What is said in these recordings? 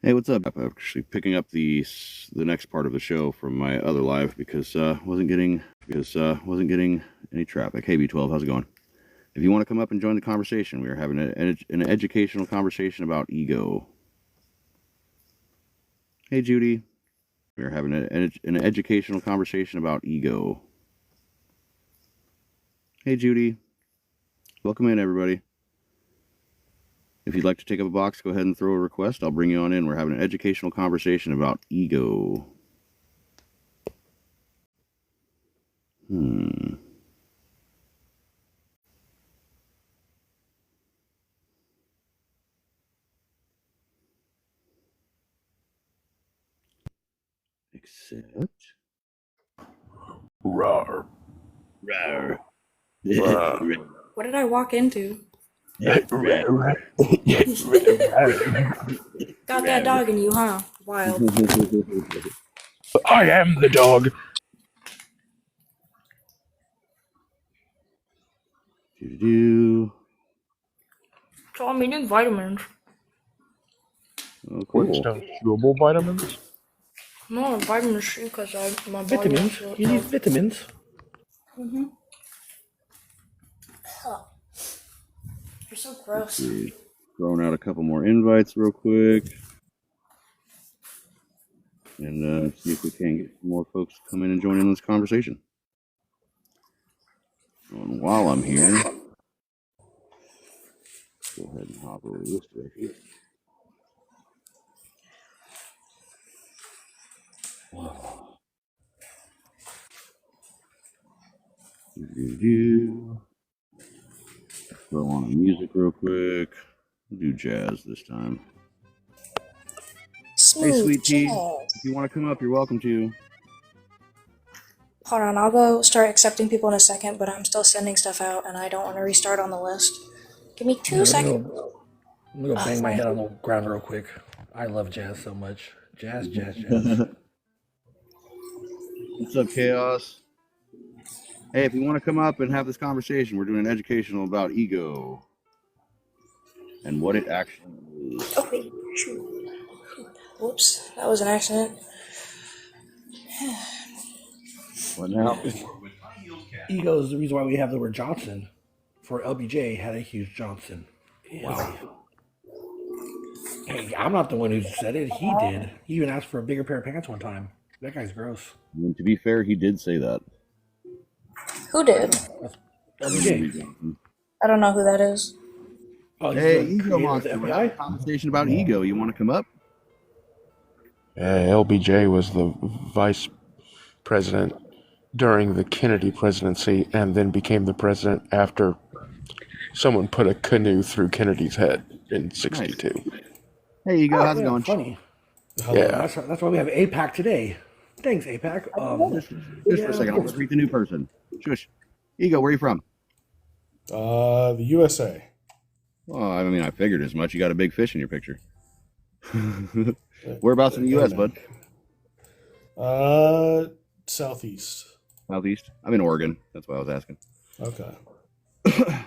Hey, what's up? I'm actually picking up the next part of the show from my other live because wasn't getting any traffic. Hey, B12, how's it going? If you want to come up and join the conversation, we are having an educational conversation about ego. Hey, Judy, we are having an educational conversation about ego. Hey, Judy, welcome in, everybody. If you'd like to take up a box, go ahead and throw a request. I'll bring you on in. We're having an educational conversation about ego. Hmm. Except. Rawr. Rawr. Rawr. What did I walk into? Rawr. Got that dog in you, huh? Wild. I am the dog. Do. So I'm eating vitamins. Oh, What's cool. those chewable vitamins? No, vitamin C because my body Vitamins? wants You need vitamins. Mm-hmm. Huh. You're so gross. See. Throwing out a couple more invites real quick. And see if we can get some more folks to come in and join in this conversation. And while I'm here, go ahead and hop over this direction. Throw on the music real quick. Do jazz this time. Smooth. Hey, sweet tea. Jazz. If you want to come up, you're welcome to. Hold on, I'll go start accepting people in a second, but I'm still sending stuff out and I don't want to restart on the list. Give me 2 seconds. I'm gonna go bang my head on the ground real quick. I love jazz so much. Jazz. What's up, Chaos? Hey, if you want to come up and have this conversation, we're doing an educational about ego and what it actually is. Oh, wait. Shoot. Whoops. That was an accident. What now? Ego is the reason why we have the word Johnson. For LBJ had a huge Johnson. Wow. Hey, I'm not the one who said it. He did. He even asked for a bigger pair of pants one time. That guy's gross. I mean, to be fair, he did say that. Who did? That's LBJ. I don't know who that is. Oh, he's Hey, the Ego creator of the Monster, we're having a FBI? conversation about ego. You want to come up? LBJ was the vice president during the Kennedy presidency and then became the president after someone put a canoe through Kennedy's head in 62. Hey, Ego, Oh, how's it yeah, going? funny. Yeah. That's why we have APAC today. Thanks, APAC. Just for a second, I'll just greet the new person. Shush. Ego, where are you from? The USA. Well, I mean, I figured as much. You got a big fish in your picture. Whereabouts in the U.S., bud? Southeast. Southeast. I'm in Oregon. That's why I was asking. Okay.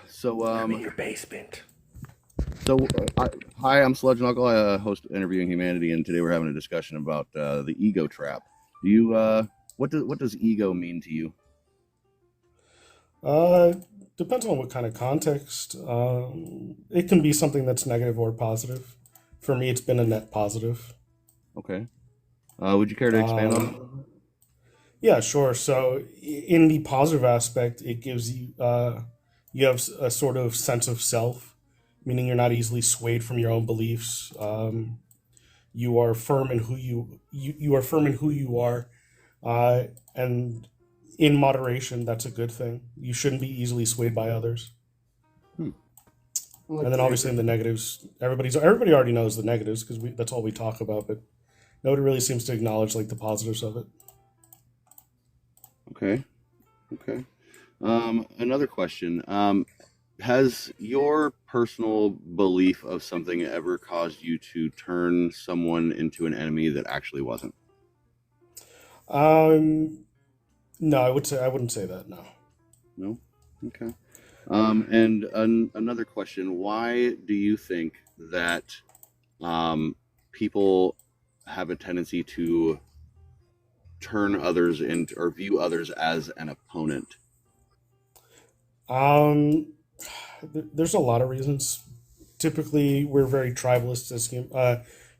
So, I'm in your basement. Hi, I'm Sludge Knuckle. I host Interviewing Humanity, and today we're having a discussion about the ego trap. Do you, what does ego mean to you? Depends on what kind of context. It can be something that's negative or positive. For me, it's been a net positive. Okay. Would you care to expand on it? Yeah, sure. So, in the positive aspect, it gives you you have a sort of sense of self, meaning you're not easily swayed from your own beliefs. You are firm in you are firm in who you are, and in moderation, that's a good thing. You shouldn't be easily swayed by others. And then obviously in the negatives, everybody already knows the negatives because that's all we talk about, but nobody really seems to acknowledge like the positives of it. Okay. Okay. Another question. Has your personal belief of something ever caused you to turn someone into an enemy that actually wasn't? No, I wouldn't say that. No. No? Okay. And another question. Why do you think that people have a tendency to turn others into or view others as an opponent? Um, there's a lot of reasons. Typically, we're very tribalist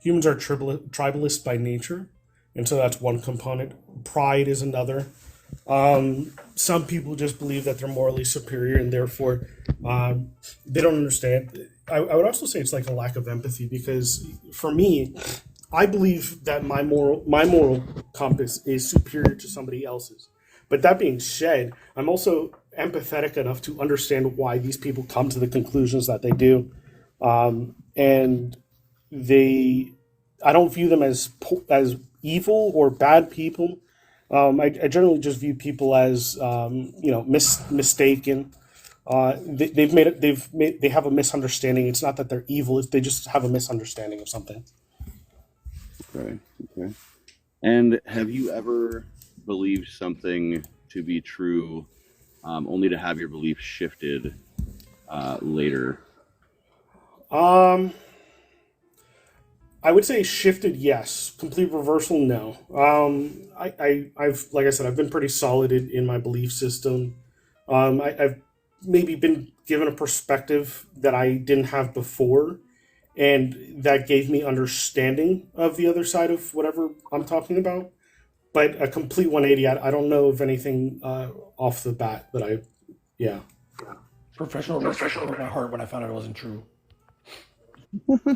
humans are tribalist by nature, and so that's one component. Pride is another. Some people just believe that they're morally superior, and therefore they don't understand. I would also say it's like a lack of empathy, because for me, I believe that my moral compass is superior to somebody else's. But that being said, I'm also empathetic enough to understand why these people come to the conclusions that they do, and they I don't view them as evil or bad people. I generally just view people as mistaken. They have a misunderstanding. It's not that they're evil; they just have a misunderstanding of something. Okay. Okay. And have you ever believed something to be true, only to have your belief shifted later? Um, I would say shifted, yes. Complete reversal, no. I've like I said, I've been pretty solid in my belief system. I've maybe been given a perspective that I didn't have before, and that gave me understanding of the other side of whatever I'm talking about. But a complete 180, I don't know of anything off the bat that yeah. Professional wrestling broke my heart when I found out it wasn't true.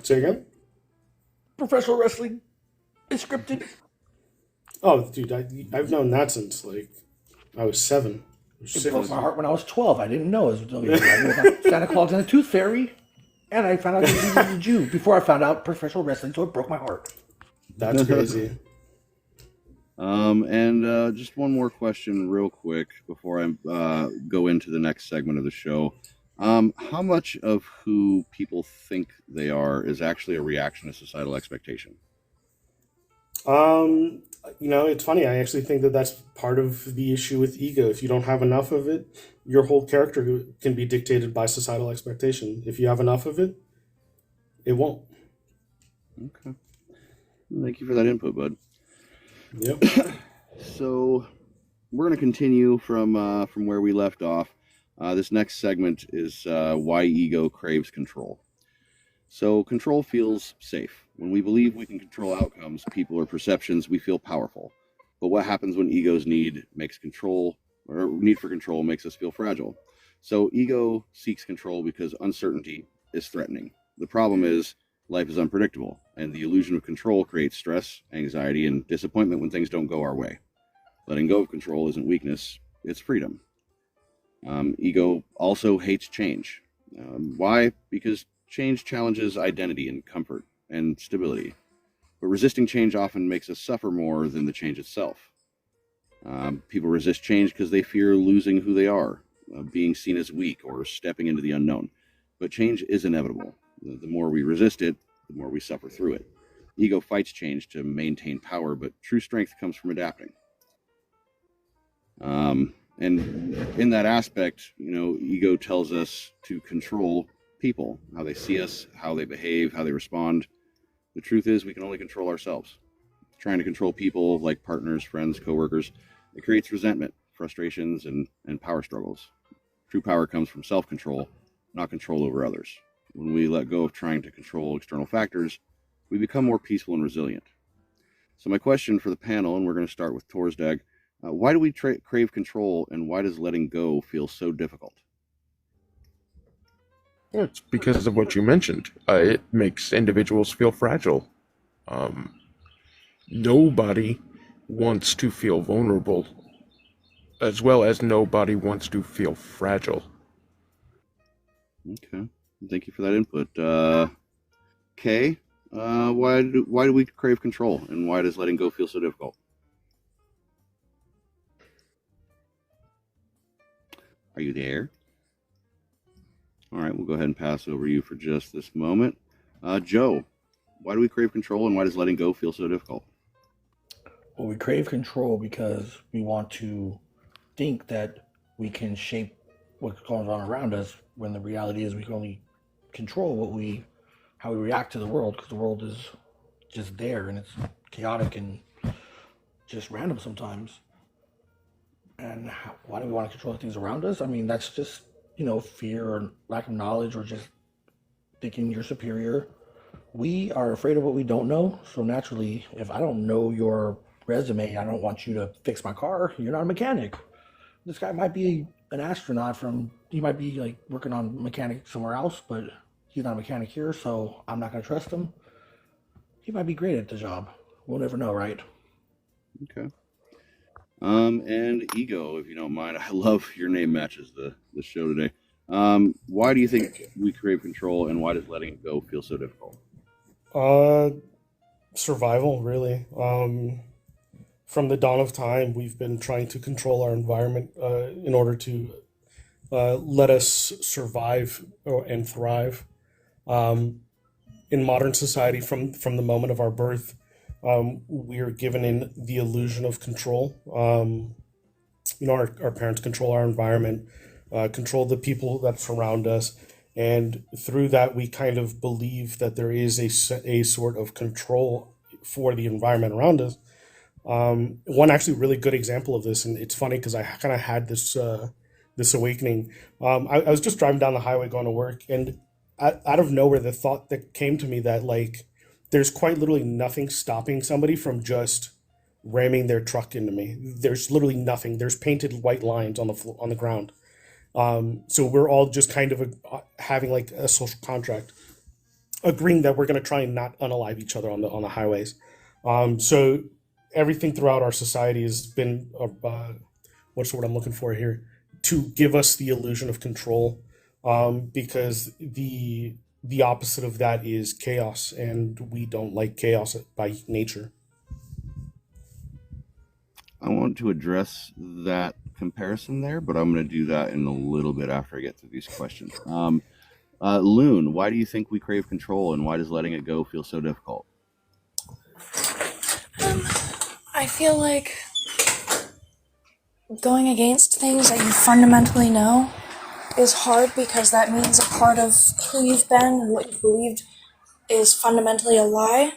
Say again? Professional wrestling is scripted. Oh, dude, I've known that since like I was 7 or It broke 6. my heart when I was 12. I didn't know it was about Santa Claus and the Tooth Fairy, and I found out that he was a Jew before I found out professional wrestling, so it broke my heart. That's crazy. And just one more question, real quick, before I go into the next segment of the show. How much of who people think they are is actually a reaction to societal expectation? Um, it's funny. I actually think that that's part of the issue with ego. If you don't have enough of it, your whole character can be dictated by societal expectation. If you have enough of it, it won't. Okay. Thank you for that input, bud. Yep. So we're going to continue from where we left off. This next segment is why ego craves control. So control feels safe. When we believe we can control outcomes, people, or perceptions, we feel powerful. But what happens when ego's need for control makes us feel fragile? So ego seeks control because uncertainty is threatening. The problem is life is unpredictable, and the illusion of control creates stress, anxiety, and disappointment when things don't go our way. Letting go of control isn't weakness, it's freedom. Ego also hates change. Why? Because change challenges identity and comfort and stability. But resisting change often makes us suffer more than the change itself. People resist change because they fear losing who they are, being seen as weak, or stepping into the unknown. But change is inevitable. The more we resist it, the more we suffer through it. Ego fights change to maintain power, but true strength comes from adapting. And in that aspect, ego tells us to control people, how they see us, how they behave, how they respond. The truth is, we can only control ourselves. Trying to control people like partners, friends, coworkers, it creates resentment, frustrations, and power struggles. True power comes from self-control, not control over others. When we let go of trying to control external factors, we become more peaceful and resilient. So my question for the panel, and we're going to start with Torsdag, why do we crave control, and why does letting go feel so difficult? It's because of what you mentioned. It makes individuals feel fragile. Nobody wants to feel vulnerable, as well as nobody wants to feel fragile. Okay, thank you for that input. Kay, why do we crave control, and why does letting go feel so difficult? Are you there? All right, we'll go ahead and pass over you for just this moment. Joe, why do we crave control, and why does letting go feel so difficult? Well, we crave control because we want to think that we can shape what's going on around us, when the reality is we can only control how we react to the world, because the world is just there, and it's chaotic and just random sometimes. And why do we want to control the things around us? I mean, that's just, fear or lack of knowledge or just thinking you're superior. We are afraid of what we don't know. So naturally, if I don't know your resume, I don't want you to fix my car. You're not a mechanic. This guy might be an astronaut he might be like working on mechanic somewhere else, but he's not a mechanic here. So I'm not going to trust him. He might be great at the job. We'll never know, right? Okay. And Ego, if you don't mind, I love your name matches the show today. Why do you think we crave control, and why does letting it go feel so difficult? Survival, really. From the dawn of time, we've been trying to control our environment in order to let us survive and thrive. In modern society, from the moment of our birth, we are given in the illusion of control. Our parents control our environment, control the people that surround us, and through that, we kind of believe that there is a sort of control for the environment around us. One actually really good example of this, and it's funny because I kind of had this awakening. I was just driving down the highway going to work, and out of nowhere, the thought that came to me that like there's quite literally nothing stopping somebody from just ramming their truck into me. There's literally nothing. There's painted white lines on the floor, on the ground. So we're all just kind of having like a social contract, agreeing that we're going to try and not unalive each other on the highways. So everything throughout our society has been what's the word I'm looking for here, to give us the illusion of control, because the opposite of that is chaos, and we don't like chaos by nature. I want to address that comparison there, but I'm going to do that in a little bit after I get through these questions. Loon, why do you think we crave control, and why does letting it go feel so difficult? I feel like going against things that you fundamentally know is hard because that means a part of who you've been and what you've believed is fundamentally a lie.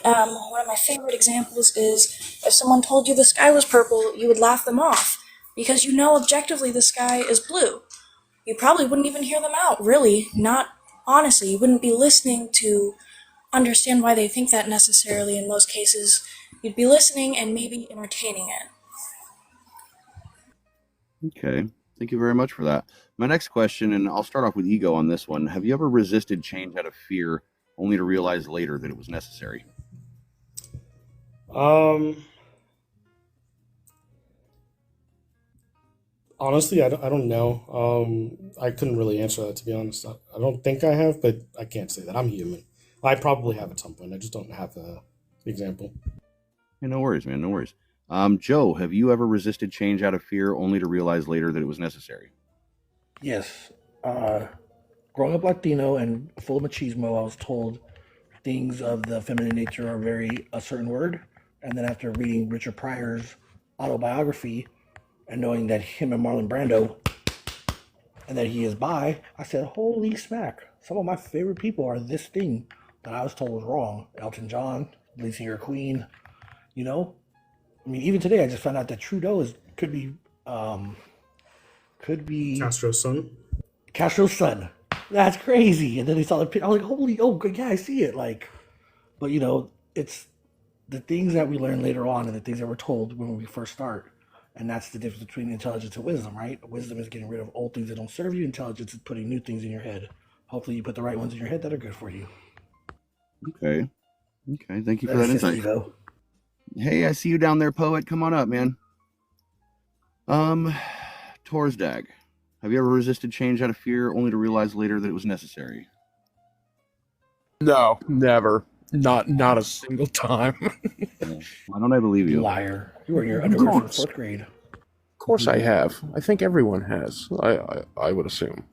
One of my favorite examples is if someone told you the sky was purple, you would laugh them off because you know objectively the sky is blue. You probably wouldn't even hear them out, really, not honestly. You wouldn't be listening to understand why they think that necessarily in most cases. You'd be listening and maybe entertaining it. Okay, thank you very much for that. My next question, and I'll start off with Ego on this one. Have you ever resisted change out of fear, only to realize later that it was necessary? Honestly, I don't know. I couldn't really answer that, to be honest. I don't think I have, but I can't say that. I'm human. I probably have at some point. I just don't have the example. Hey, no worries, man, no worries. Joe, have you ever resisted change out of fear, only to realize later that it was necessary? Yes. Growing up Latino and full of machismo, I was told things of the feminine nature are very a certain word. And then after reading Richard Pryor's autobiography and knowing that him and Marlon Brando and that he is bi, I said, holy smack. Some of my favorite people are this thing that I was told was wrong. Elton John, lead singer Queen, I mean, even today I just found out that Trudeau could be Castro's son. Castro's son. That's crazy. And then he saw the picture. I was like, holy, oh, yeah, I see it. Like, but it's the things that we learn later on and the things that we're told when we first start. And that's the difference between intelligence and wisdom, right? Wisdom is getting rid of old things that don't serve you. Intelligence is putting new things in your head. Hopefully you put the right ones in your head that are good for you. Okay. Thank you for that insight. Evo. Hey, I see you down there, poet. Come on up, man. Torsdag, have you ever resisted change out of fear, only to realize later that it was necessary? No, never. Not a single time. Why don't I believe you? Liar. You were in your underwear from fourth grade. Of course I have. I think everyone has. I would assume.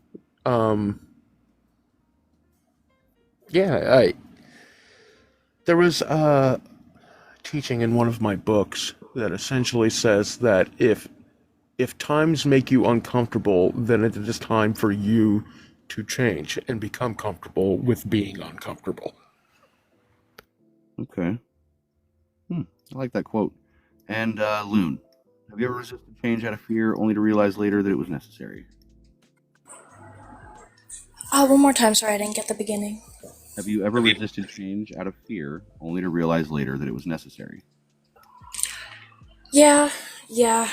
Yeah, there was teaching in one of my books that essentially says that if times make you uncomfortable, then it is time for you to change and become comfortable with being uncomfortable. Okay. I like that quote. And Loon, have you ever resisted change out of fear only to realize later that it was necessary? One more time, sorry, I didn't get the beginning. Have you ever resisted change out of fear only to realize later that it was necessary? Yeah, yeah.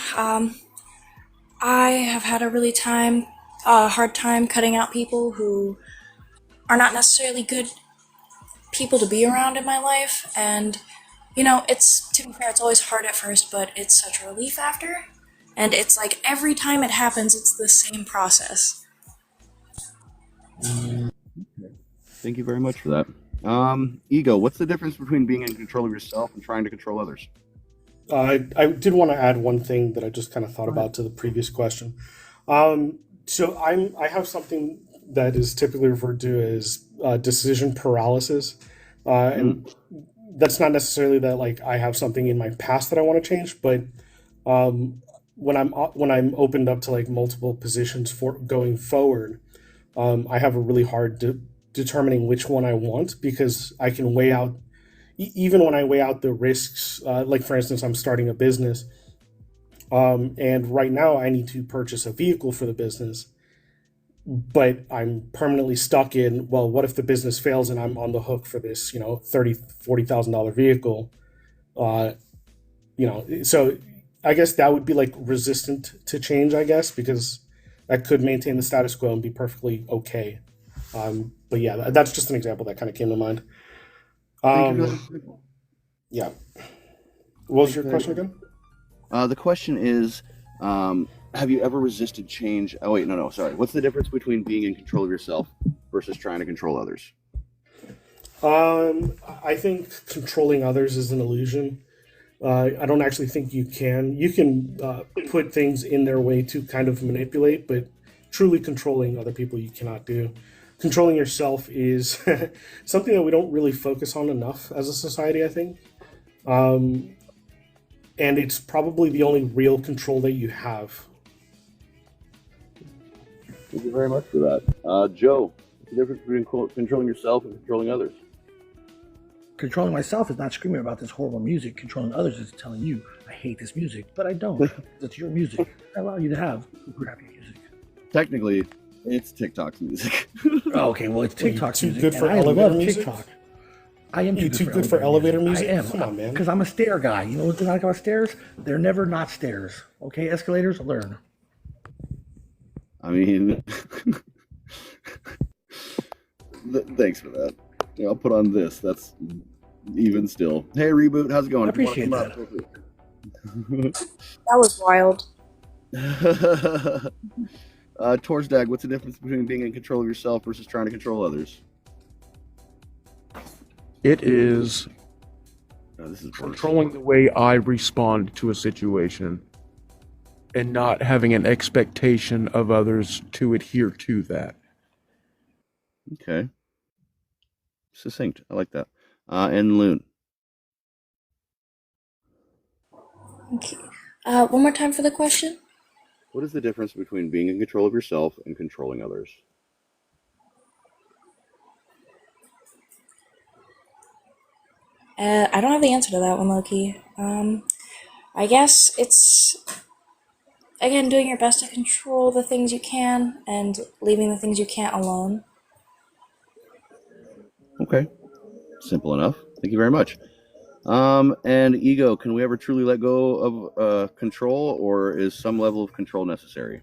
I have had a hard time cutting out people who are not necessarily good people to be around in my life, and it's, to be fair, it's always hard at first, but it's such a relief after. And it's like every time it happens, it's the same process. Thank you very much for that. Ego, what's the difference between being in control of yourself and trying to control others? I did want to add one thing that I just kind of thought about to the previous question. So I have something that is typically referred to as decision paralysis, Mm, and that's not necessarily that like I have something in my past that I want to change, but um, when I'm opened up to like multiple positions for going forward, I have a really hard determining which one I want because I can weigh out even when I weigh out the risks. Like for instance, I'm starting a business, and right now I need to purchase a vehicle for the business, but I'm permanently stuck in, well, what if the business fails and I'm on the hook for this, $30,000 to $40,000 vehicle? Uh, so I guess that would be like resistant to change, I guess, because that could maintain the status quo and be perfectly okay. But yeah, that's just an example that kind of came to mind. thank you for that Um, example. yeah. What was Thank you your for that question example. again? The question is, have you ever resisted change? Oh wait, no, sorry. What's the difference between being in control of yourself versus trying to control others? I think controlling others is an illusion. I don't actually think you can. You can put things in their way to kind of manipulate, but truly controlling other people you cannot do. Controlling yourself is something that we don't really focus on enough as a society, I think. Um, and it's probably the only real control that you have. Thank you very much for that. Joe, what's the difference between controlling yourself and controlling others? Controlling myself is not screaming about this horrible music. Controlling others is telling you, I hate this music, but I don't. It's your music. I allow you to have crappy music. Technically, it's TikTok's music. Oh, okay, well, it's What, you TikTok's too music, good and for I elevator love music? TikTok. I am You too good too for good for elevator elevator music. I music? am. Come on, man. Because I'm a stair guy. You know what I like about stairs? They're never not stairs. Okay, escalators, learn. I mean, thanks for that. Yeah, I'll put on this. That's even still. Hey, Reboot, how's it I going? If you want to appreciate come that. up, feel That was wild. free. Torsdag, what's the difference between being in control of yourself versus trying to control others? It is Oh, this is worse. controlling the way I respond to a situation and not having an expectation of others to adhere to that. Okay. Succinct. I like that. And Loon. Okay. One more time for the question. What is the difference between being in control of yourself and controlling others? I don't have the answer to that one, Loki. I guess it's, again, doing your best to control the things you can and leaving the things you can't alone. Okay. Simple enough. Thank you very much. And Ego, can we ever truly let go of control, or is some level of control necessary?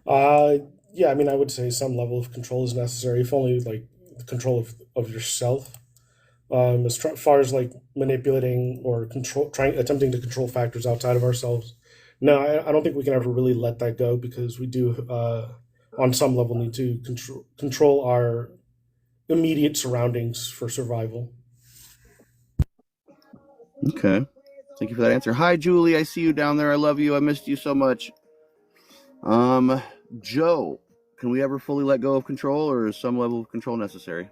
Uh, yeah, I mean, I would say some level of control is necessary, if only like the control of yourself. Far as like manipulating or attempting to control factors outside of ourselves. No, I don't think we can ever really let that go because we do, on some level, need to control our immediate surroundings for survival. Okay. Thank you for that answer. Hi, Julie. I see you down there. I love you. I missed you so much. Um, Joe, can we ever fully let go of control, or is some level of control necessary?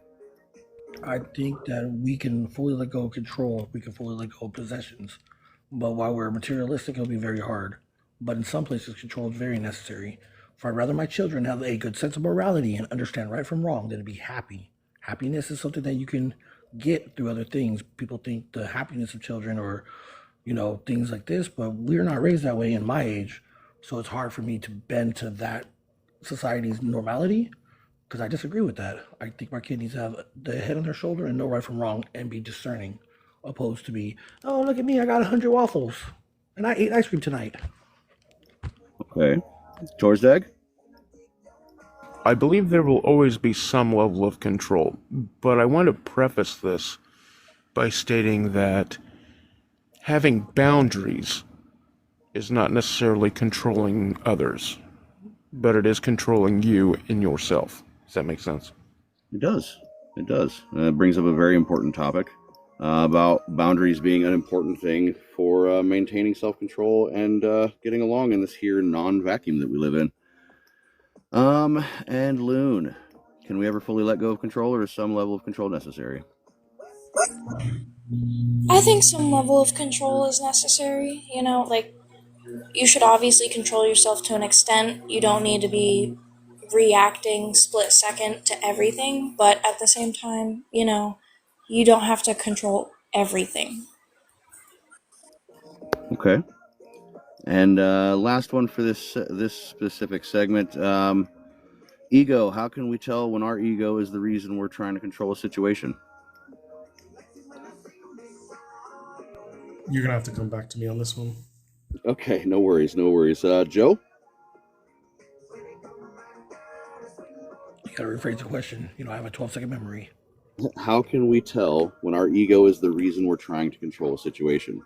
I think that we can fully let go of control. We can fully let go of possessions. But while we're materialistic, it'll be very hard. But in some places, control is very necessary. For I'd rather my children have a good sense of morality and understand right from wrong than to be happy. Happiness is something that you can get through other things. People think the happiness of children or, things like this, but we're not raised that way in my age. So it's hard for me to bend to that society's normality because I disagree with that. I think my kid needs to have the head on their shoulder and know right from wrong and be discerning, opposed to be, oh, look at me, I got 100 waffles and I ate ice cream tonight. Okay. Torsdag? I believe there will always be some level of control, but I want to preface this by stating that having boundaries is not necessarily controlling others, but it is controlling you in yourself. Does that make sense? It does. It does. It brings up a very important topic about boundaries being an important thing for maintaining self-control and getting along in this here non-vacuum that we live in. And Loon, can we ever fully let go of control, or is some level of control necessary? I think some level of control is necessary. Like, you should obviously control yourself to an extent. You don't need to be reacting split second to everything, but at the same time, you don't have to control everything. Okay. And last one for this specific segment. Ego. How can we tell when our ego is the reason we're trying to control a situation? You're gonna have to come back to me on this one. Okay, no worries, no worries. Joe? You gotta rephrase the question. I have a 12-second memory. How can we tell when our ego is the reason we're trying to control a situation?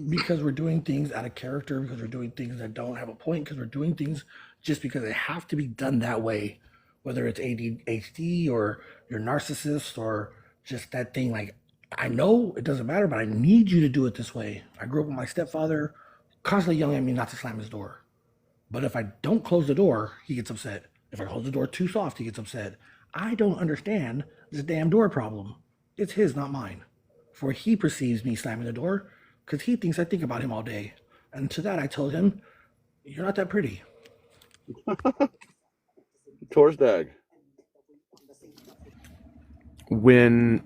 Because we're doing things out of character, because we're doing things that don't have a point, because we're doing things just because they have to be done that way, whether it's ADHD or you're narcissist or just that thing. Like, I know it doesn't matter, but I need you to do it this way. I grew up with my stepfather constantly yelling at me not to slam his door. But if I don't close the door, he gets upset. If I close the door too soft, he gets upset. I don't understand this damn door problem. It's his, not mine. For he perceives me slamming the door because he thinks I think about him all day. And to that, I told him, you're not that pretty. Torsdag. When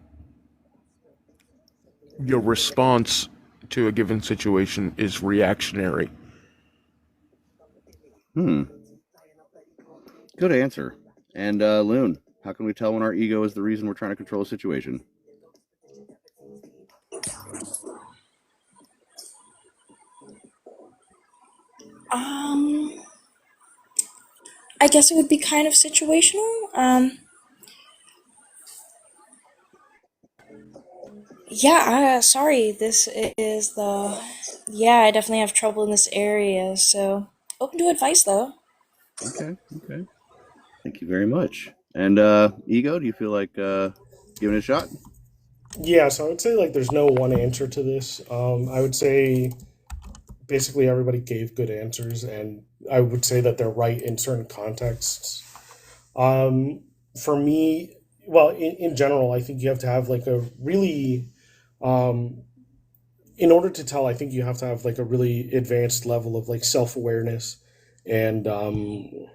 your response to a given situation is reactionary. Good answer. And Loon, how can we tell when our ego is the reason we're trying to control a situation? I guess it would be kind of situational. Sorry, this is I definitely have trouble in this area, so open to advice though. Okay. Thank you very much. And Ego, do you feel like giving it a shot? Yeah, so I would say like there's no one answer to this. I would say basically everybody gave good answers, and I would say that they're right in certain contexts. For me, well, in general, I think you have to have like a really, in order to tell, I think you have to have like a really advanced level of like self awareness and the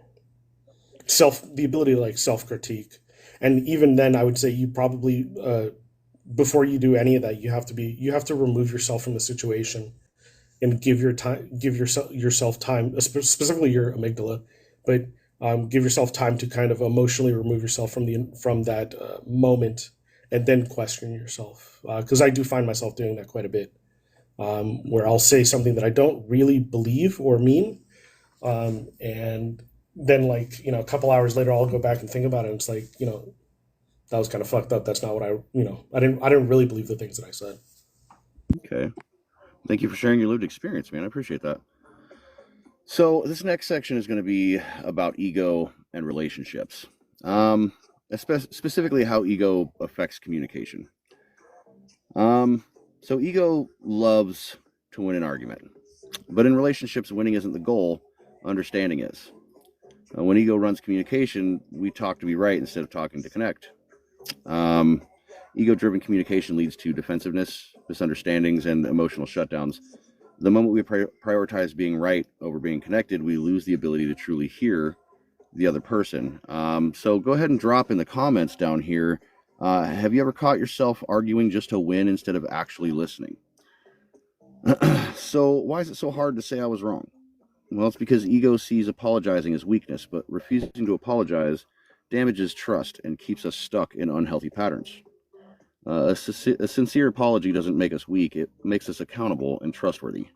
ability to like self critique. And even then, I would say you probably before you do any of that, you have to remove yourself from the situation and give yourself time, specifically your amygdala, but give yourself time to kind of emotionally remove yourself from that moment, and then question yourself. Because I do find myself doing that quite a bit, where I'll say something that I don't really believe or mean, and then like a couple hours later, I'll go back and think about it. And it's like that was kind of fucked up. That's not what I didn't really believe the things that I said. Okay. Thank you for sharing your lived experience, man. I appreciate that. So this next section is going to be about ego and relationships, specifically how ego affects communication. So ego loves to win an argument, but in relationships, winning isn't the goal. Understanding is. When ego runs communication, we talk to be right instead of talking to connect. Ego-driven communication leads to defensiveness, misunderstandings, and emotional shutdowns. The moment we prioritize being right over being connected, we lose the ability to truly hear the other person. So go ahead and drop in the comments down here Have you ever caught yourself arguing just to win instead of actually listening? So, why is it so hard to say I was wrong? Well, it's because ego sees apologizing as weakness, but refusing to apologize damages trust and keeps us stuck in unhealthy patterns. A sincere apology doesn't make us weak, it makes us accountable and trustworthy.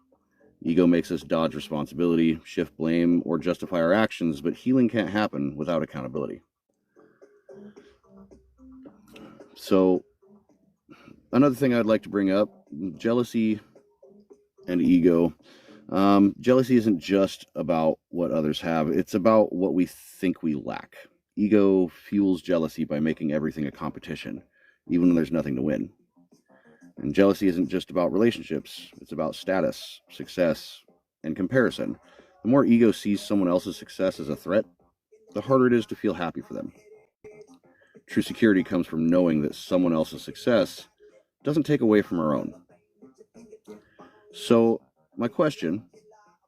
Ego makes us dodge responsibility, shift blame, or justify our actions, but healing can't happen without accountability. So, another thing I'd like to bring up, jealousy and ego. Jealousy isn't just about what others have, it's about what we think we lack. Ego fuels jealousy by making everything a competition, even when there's nothing to win. And jealousy isn't just about relationships, it's about status, success, and comparison. The more ego sees someone else's success as a threat, the harder it is to feel happy for them. True security comes from knowing that someone else's success doesn't take away from our own. So, my question,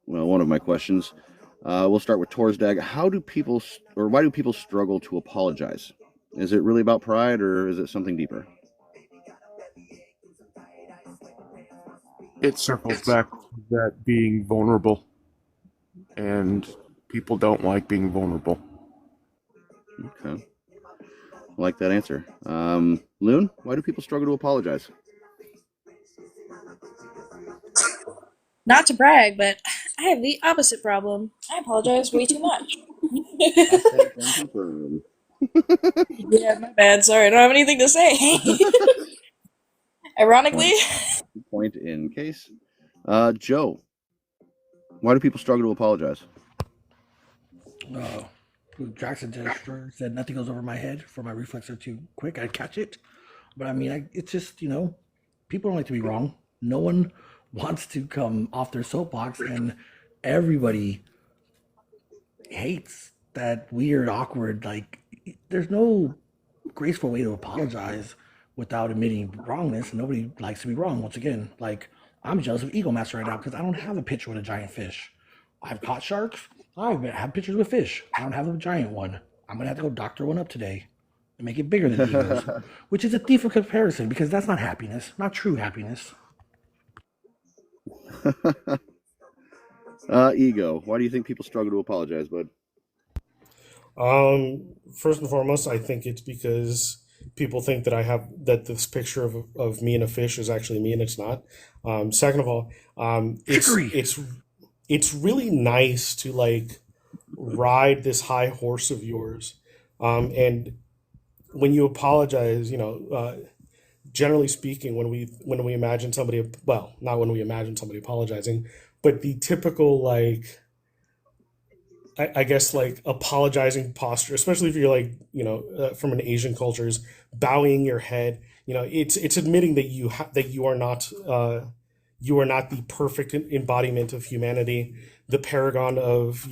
well, one of my questions, we'll start with Torsdag. Why do people struggle to apologize? Is it really about pride, or is it something deeper? It circles back to that being vulnerable, and people don't like being vulnerable. Okay. I like that answer. Loon, why do people struggle to apologize? Not to brag, but I have the opposite problem. I apologize way too much. Yeah, my bad. Sorry, I don't have anything to say. Ironically, Point in case. Joe, why do people struggle to apologize? Jackson said nothing goes over my head, for my reflex are too quick. I'd catch it. But I mean, it's just, people don't like to be wrong. No one wants to come off their soapbox, and everybody hates that weird, awkward, like, there's no graceful way to apologize without admitting wrongness. Nobody likes to be wrong. Once again, like, I'm jealous of Eagle Master right now because I don't have a picture with a giant fish. I've caught sharks. I have pictures with fish. I don't have a giant one. I'm going to have to go doctor one up today and make it bigger than Eagle's, which is a thief of comparison because that's not happiness, not true happiness. Ego, why do you think people struggle to apologize, bud? First and foremost, I think it's because people think that this picture of me and a fish is actually me, and it's not. Second of all, it's really nice to like ride this high horse of yours, and when you apologize, generally speaking, when we imagine somebody, well, not when we imagine somebody apologizing, but the typical like I guess like apologizing posture, especially if you're like from an Asian culture, is bowing your head. It's admitting that that you are not the perfect embodiment of humanity, the paragon of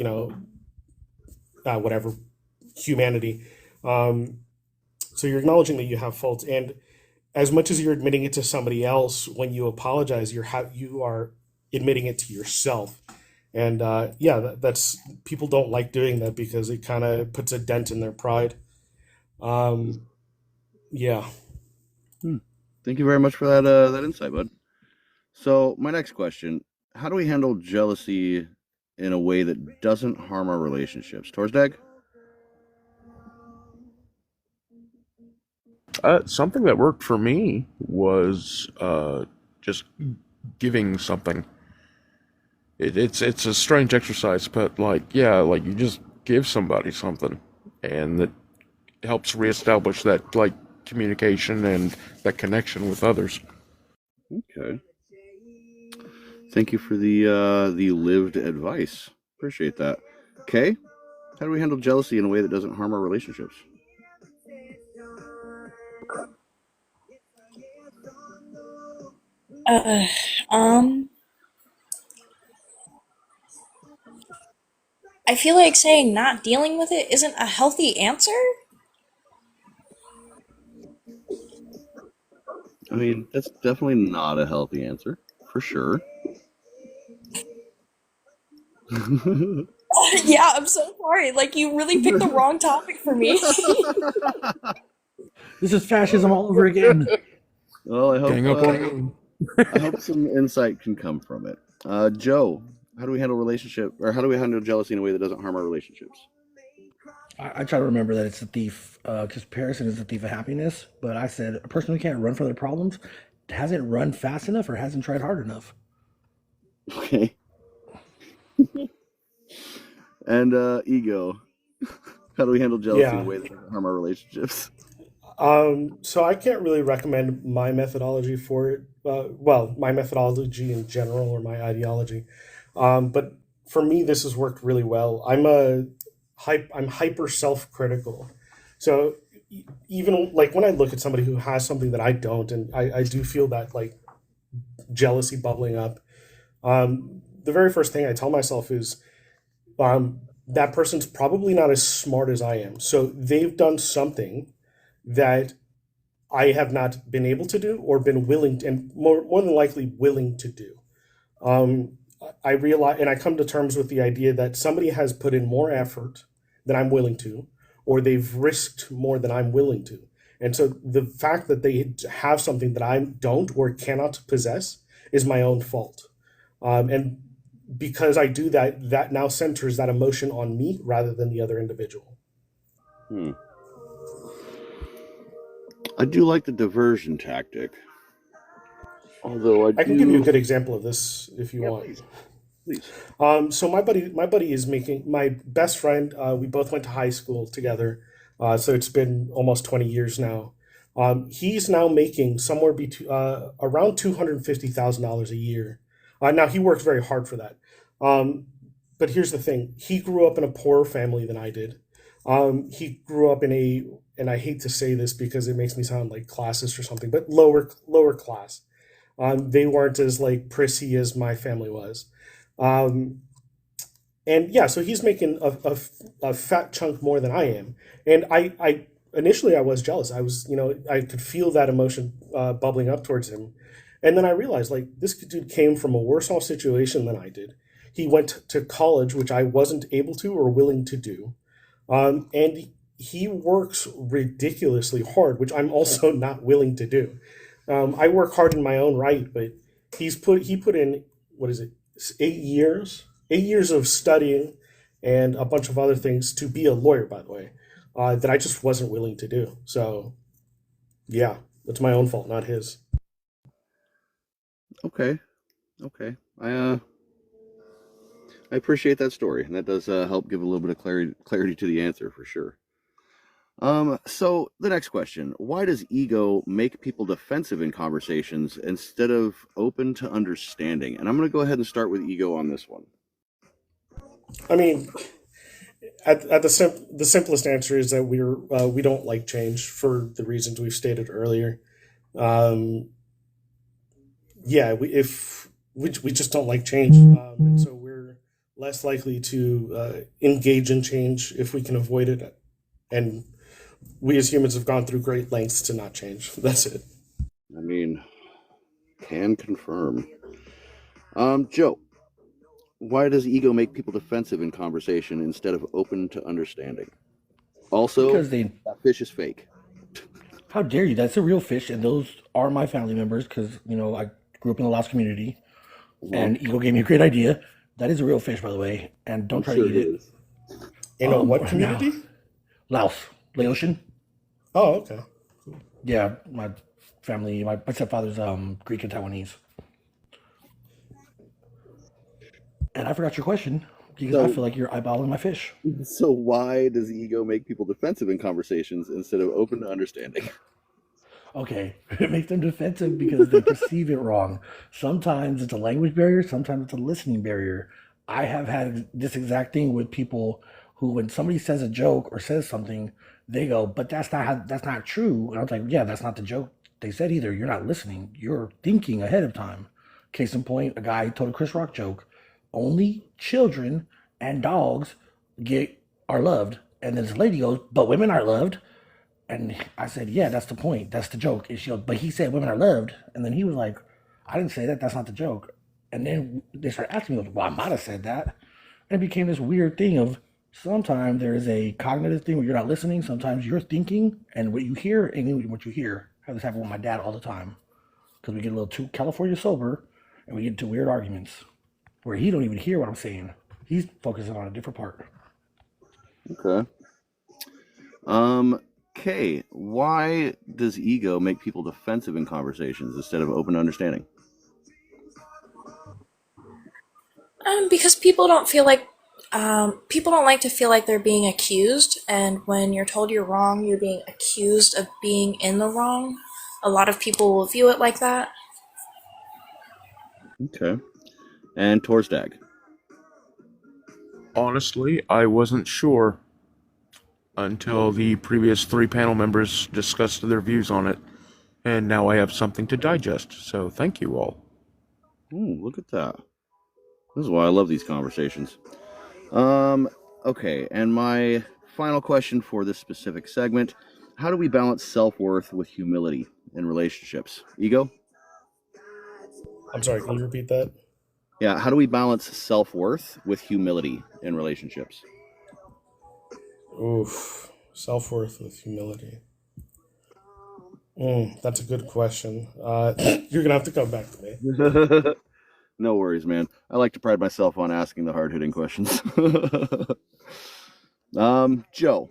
whatever humanity. So you're acknowledging that you have faults, and as much as you're admitting it to somebody else, when you apologize, you are admitting it to yourself. And that's people don't like doing that because it kind of puts a dent in their pride. Yeah. Thank you very much for that insight, bud. So my next question: how do we handle jealousy in a way that doesn't harm our relationships? Torsdag? Something that worked for me was just giving something. It's a strange exercise, but like you just give somebody something, and that helps reestablish that like communication and that connection with others. Okay. Thank you for the lived advice. Appreciate that. Okay. How do we handle jealousy in a way that doesn't harm our relationships? I feel like saying not dealing with it isn't a healthy answer. I mean, that's definitely not a healthy answer, for sure. Yeah, I'm so sorry. Like, you really picked the wrong topic for me. This is fascism all over again. Well, Gang up on you. I hope some insight can come from it. Joe, how do we handle jealousy in a way that doesn't harm our relationships? I try to remember that it's a thief, because comparison is the thief of happiness. But I said a person who can't run from their problems hasn't run fast enough or hasn't tried hard enough. Okay. And ego, how do we handle jealousy in a Yeah. way that doesn't harm our relationships? So I can't really recommend my methodology for it. Well, my methodology in general or my ideology. But for me, this has worked really well. I'm hyper self-critical. So even like when I look at somebody who has something that I don't, and I do feel that like jealousy bubbling up, the very first thing I tell myself is that person's probably not as smart as I am. So they've done something that I have not been able to do or been willing to, and more than likely willing to do. Um, I realize, and I come to terms with the idea that somebody has put in more effort than I'm willing to, or they've risked more than I'm willing to. And so the fact that they have something that I don't or cannot possess is my own fault. And because I do that, that now centers that emotion on me rather than the other individual. Hmm. I do like the diversion tactic, although I can give you a good example of this if you want. please. So my buddy is making my best friend. We both went to high school together, so it's been almost 20 years now. He's now making somewhere between around $250,000 a year. Now he works very hard for that. But here's the thing: he grew up in a poorer family than I did. He grew up in a, and I hate to say this because it makes me sound like classist or something, but lower class. They weren't as like prissy as my family was. Um, and yeah, so he's making a fat chunk more than I am. And I initially I was jealous. I was, I could feel that emotion bubbling up towards him. And then I realized like this dude came from a worse off situation than I did. He went to college, which I wasn't able to or willing to do. And he works ridiculously hard, which I'm also not willing to do. I work hard in my own right, but he put in, what is it, 8 years of studying and a bunch of other things to be a lawyer, by the way, that I just wasn't willing to do. So yeah, it's my own fault, not his. Okay. Okay. I appreciate that story, and that does help give a little bit of clarity to the answer for sure. So the next question: why does ego make people defensive in conversations instead of open to understanding? And I'm going to go ahead and start with ego on this one. I mean, at the simplest answer is that we don't like change for the reasons we've stated earlier. Um, yeah, we just don't like change, and so we're less likely to engage in change if we can avoid it. And we as humans have gone through great lengths to not change. That's it. I mean, can confirm. Joe, why does ego make people defensive in conversation instead of open to understanding? Also, Because that fish is fake. how dare you? That's a real fish, and those are my family members. Because I grew up in the Laos community, and Eagle gave me a great idea. That is a real fish, by the way, and don't try to eat it. In a what Now, community? Laos, Laotian. Oh, okay. Yeah, my family, my stepfather's Greek and Taiwanese. And I forgot your question because I So, feel like you're eyeballing my fish. so why does ego make people defensive in conversations instead of open to understanding? Okay, it makes them defensive because they perceive it wrong. Sometimes it's a language barrier, sometimes it's a listening barrier. I have had this exact thing with people who, when somebody says a joke or says something, they go, "But that's not true." And I was like, "Yeah, that's not the joke they said either. You're not listening. You're thinking ahead of time." Case in point, a guy told a Chris Rock joke. Only children and dogs are loved, and then this lady goes, "But women are loved." And I said, "Yeah, that's the point. That's the joke." And she goes, "But he said women are loved." And then he was like, "I didn't say that. That's not the joke." And then they started asking me, "Well, I might have said that." And it became this weird thing of Sometimes there's a cognitive thing where you're not listening. Sometimes you're thinking, and what you hear ain't what you hear. I have this happen with my dad all the time because we get a little too California sober, and we get into weird arguments where he don't even hear what I'm saying. He's focusing on a different part. Okay. Kay, why does ego make people defensive in conversations instead of open to understanding? Because people don't like to feel like they're being accused, and when you're told you're wrong, you're being accused of being in the wrong. A lot of people will view it like that. Okay. And Torsdag. Honestly, I wasn't sure until the previous 3 panel members discussed their views on it, and now I have something to digest. So thank you all. Ooh, look at that. This is why I love these conversations. Okay, and my final question for this specific segment: how do we balance self-worth with humility in relationships? Ego? I'm sorry, can you repeat that? Yeah, how do we balance self-worth with humility in relationships? Oof. Self-worth with humility. That's a good question. You're gonna have to come back to me. No worries, man. I like to pride myself on asking the hard-hitting questions. Joe,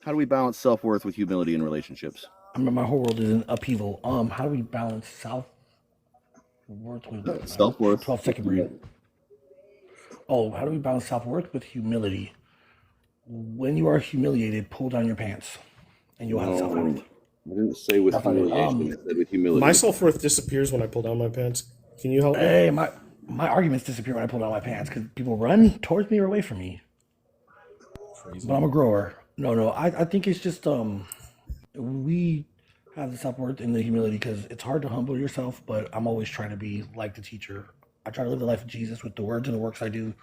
how do we balance self-worth with humility in relationships? I mean, my whole world is in upheaval. How do we balance self-worth with Self-worth 12 with second breathe? humility. Oh, how do we balance self-worth with humility? When you are humiliated, pull down your pants, and you'll have self-worth. No, I didn't say with That's not it. humiliation. I said with humility. My self-worth disappears when I pull down my pants. Can you help me? Hey, my arguments disappear when I pull down my pants because people run towards me or away from me. But I'm a grower. No, I think it's just we have the self-worth and the humility because it's hard to humble yourself, but I'm always trying to be like the teacher. I try to live the life of Jesus with the words and the works I do.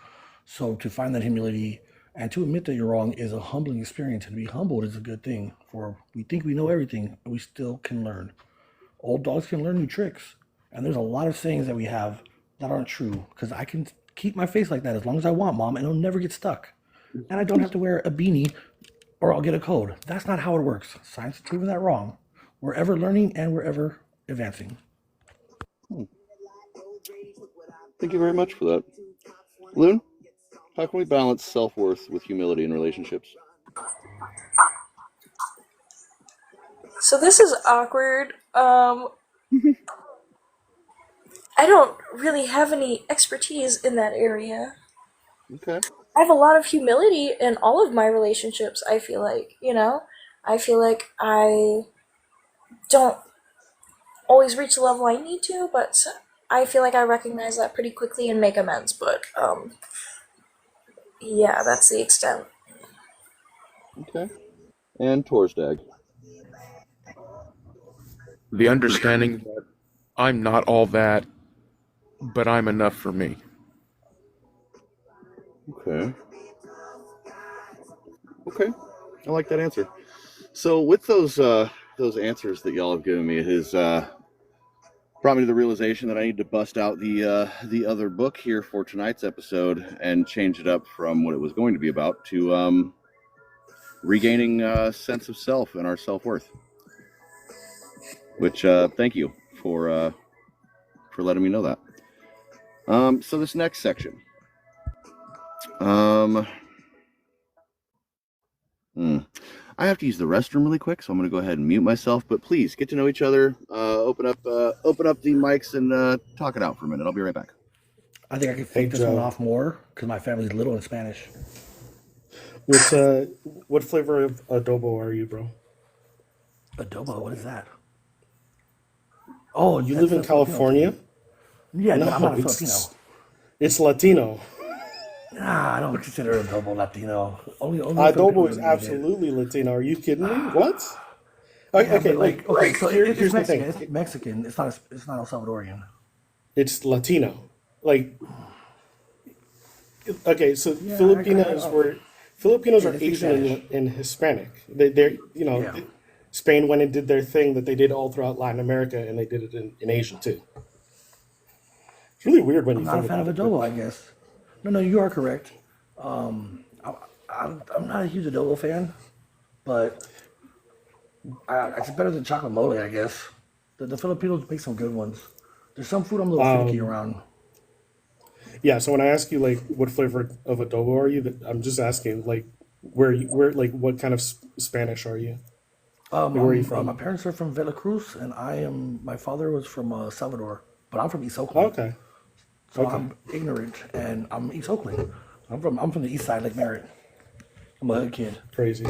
So to find that humility and to admit that you're wrong is a humbling experience, and to be humbled is a good thing. For we think we know everything, and we still can learn. Old dogs can learn new tricks, and there's a lot of sayings that we have that aren't true because I can keep my face like that as long as I want, Mom, and it'll never get stuck. And I don't have to wear a beanie or I'll get a code. That's not how it works. Science has proven that wrong. We're ever learning and we're ever advancing. Thank you very much for that. Loon, how can we balance self-worth with humility in relationships? So this is awkward. I don't really have any expertise in that area. Okay. I have a lot of humility in all of my relationships, I feel like, I feel like I don't always reach the level I need to, but I feel like I recognize that pretty quickly and make amends, but yeah, that's the extent. Okay. And Torsdag. The understanding that I'm not all that, but I'm enough for me. Okay. Okay. I like that answer. So with those answers that y'all have given me, it has brought me to the realization that I need to bust out the other book here for tonight's episode and change it up from what it was going to be about to regaining a sense of self and our self-worth. Which thank you for letting me know that. So this next section. I have to use the restroom really quick, so I'm going to go ahead and mute myself. But please get to know each other. Open up the mics and talk it out for a minute. I'll be right back. I think I can fake this one off more because my family's little in Spanish. What flavor of adobo are you, bro? Adobo, what is that? Oh, You live in California? Yeah, No, I'm not a Filipino. It's Latino. Nah, I don't consider adobo Latino. Only Adobo Filipino is would eat it. absolutely Latino. Are you kidding me? What? Okay, Yeah, but like, okay, so here's it's the Mexican. thing. It's Mexican. It's not El Salvadorian. It's Latino. Like, okay, so Yeah, Filipinos Yeah, are they speak Asian Spanish. and Hispanic. They're Yeah. Spain went and did their thing that they did all throughout Latin America, and they did it in Asia too. It's really weird when I'm you not a think fan about of it. adobo, I guess. No, you are correct. I'm not a huge adobo fan, but it's better than chocolate mole, I guess. The Filipinos make some good ones. There's some food I'm a little finicky Um, around. yeah. So when I ask you like what flavor of adobo are you, I'm just asking like where what kind of Spanish are you? Like where are you My from? parents are from Veracruz, and my father was from Salvador, but I'm from East Oh, Oakland, okay. so Okay. I'm ignorant, and I'm East Oakland. I'm from the East Side, Lake Merritt. I'm a hood kid. Crazy.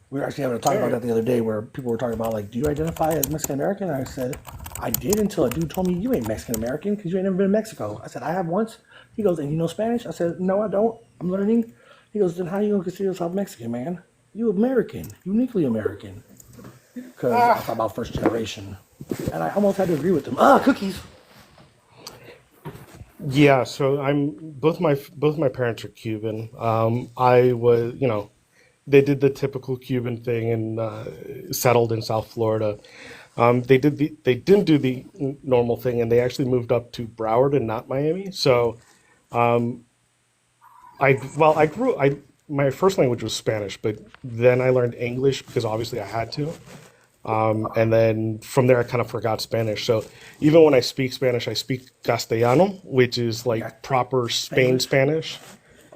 We were actually having a talk All about right. that the other day, where people were talking about like, do you identify as Mexican American? And I said, I did until a dude told me you ain't Mexican American because you ain't never been to Mexico. I said, I have once. He goes, and you know Spanish? I said, no, I don't. I'm learning. He goes, then how you gonna consider yourself Mexican, man? You American, uniquely American. Because I thought about first generation, and I almost had to agree with them. Cookies. Yeah, so I'm both my parents are Cuban. I was, they did the typical Cuban thing and settled in South Florida. They didn't do the normal thing, and they actually moved up to Broward and not Miami. So I grew I my first language was Spanish, but then I learned English because obviously I had to. And then from there, I kind of forgot Spanish. So even when I speak Spanish, I speak Castellano, which is Yeah, like proper Spain Spanglish. Spanish.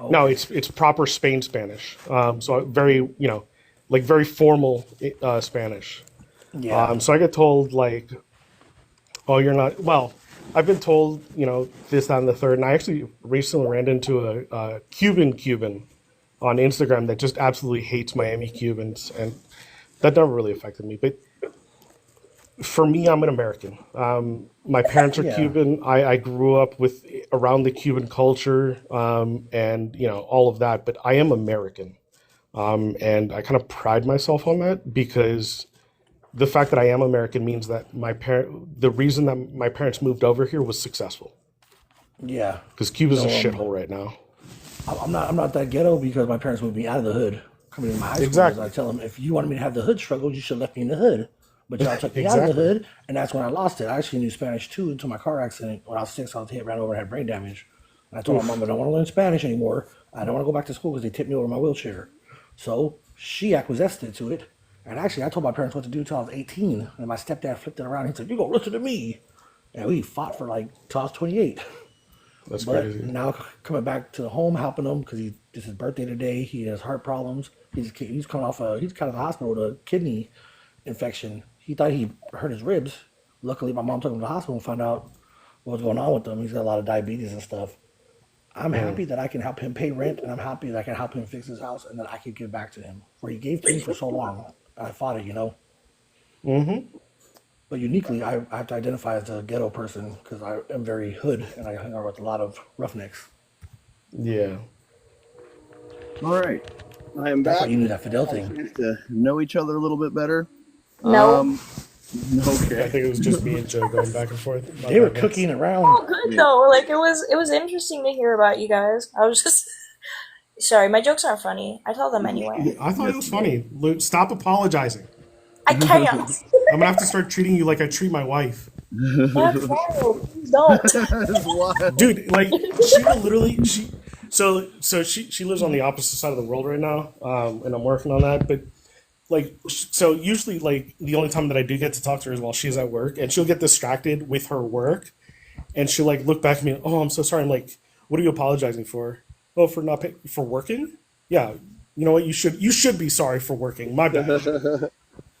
No, Okay. it's proper Spain Spanish. So very, like very formal Spanish. Yeah. So I get told like, oh, you're not. Well, I've been told, this, that, and the third. And I actually recently ran into a Cuban on Instagram that just absolutely hates Miami Cubans, and that never really affected me. But for me, I'm an American. My parents are Yeah. Cuban. I grew up with around the Cuban culture, and all of that. But I am American, and I kind of pride myself on that because the fact that I am American means that the reason that my parents moved over here was successful. Yeah. Because Cuba's a No, shithole right now. I'm not that ghetto because my parents moved me out of the hood. Coming to my high school years, I Exactly. tell them, if you wanted me to have the hood struggle, you should have left me in the hood. But y'all took me out of the Exactly. hood, and that's when I lost it. I actually knew Spanish too until my car accident. When I was 6, I was hit, ran over, and had brain damage. And I told my mom, I Oof. don't want to learn Spanish anymore. I don't want to go back to school because they tipped me over in my wheelchair. So she acquiesced to it. And actually, I told my parents what to do until I was 18. And my stepdad flipped it around. He said, "You gonna listen to me." And we fought for like till I was 28. That's But crazy. now coming back to the home, helping him because it's his birthday today. He has heart problems. He's coming off he's kind of the hospital with a kidney infection. He thought he hurt his ribs. Luckily, my mom took him to the hospital and found out what was going on with him. He's got a lot of diabetes and stuff. I'm happy Mm. that I can help him pay rent, and I'm happy that I can help him fix his house, and that I can give back to him where he gave to me for so long. I fought it. Hmm. But uniquely, I have to identify as a ghetto person because I am very hood, and I hang out with a lot of roughnecks. Yeah. All right, I am That's why back. you knew that Fidel Had a thing. chance to know each other a little bit better. No. Um, I okay. think it was just me and Joe going back and forth. My They were bad, Vince. cooking around. Oh, good Yeah. though. Like it was interesting to hear about you guys. I was just sorry, my jokes aren't funny. I tell them anyway. I thought it Yes, was you did. funny. Luke, stop apologizing. I can't. I'm gonna have to start treating you like I treat my wife. That's horrible. Please don't. That is wild. Dude, like she will literally she lives on the opposite side of the world right now, and I'm working on that. But like, so usually like the only time that I do get to talk to her is while she's at work, and she'll get distracted with her work, and she'll like look back at me. Oh, I'm so sorry. I'm like, what are you apologizing for? Oh, for not for working? Yeah. You know what? You should be sorry for working. My bad.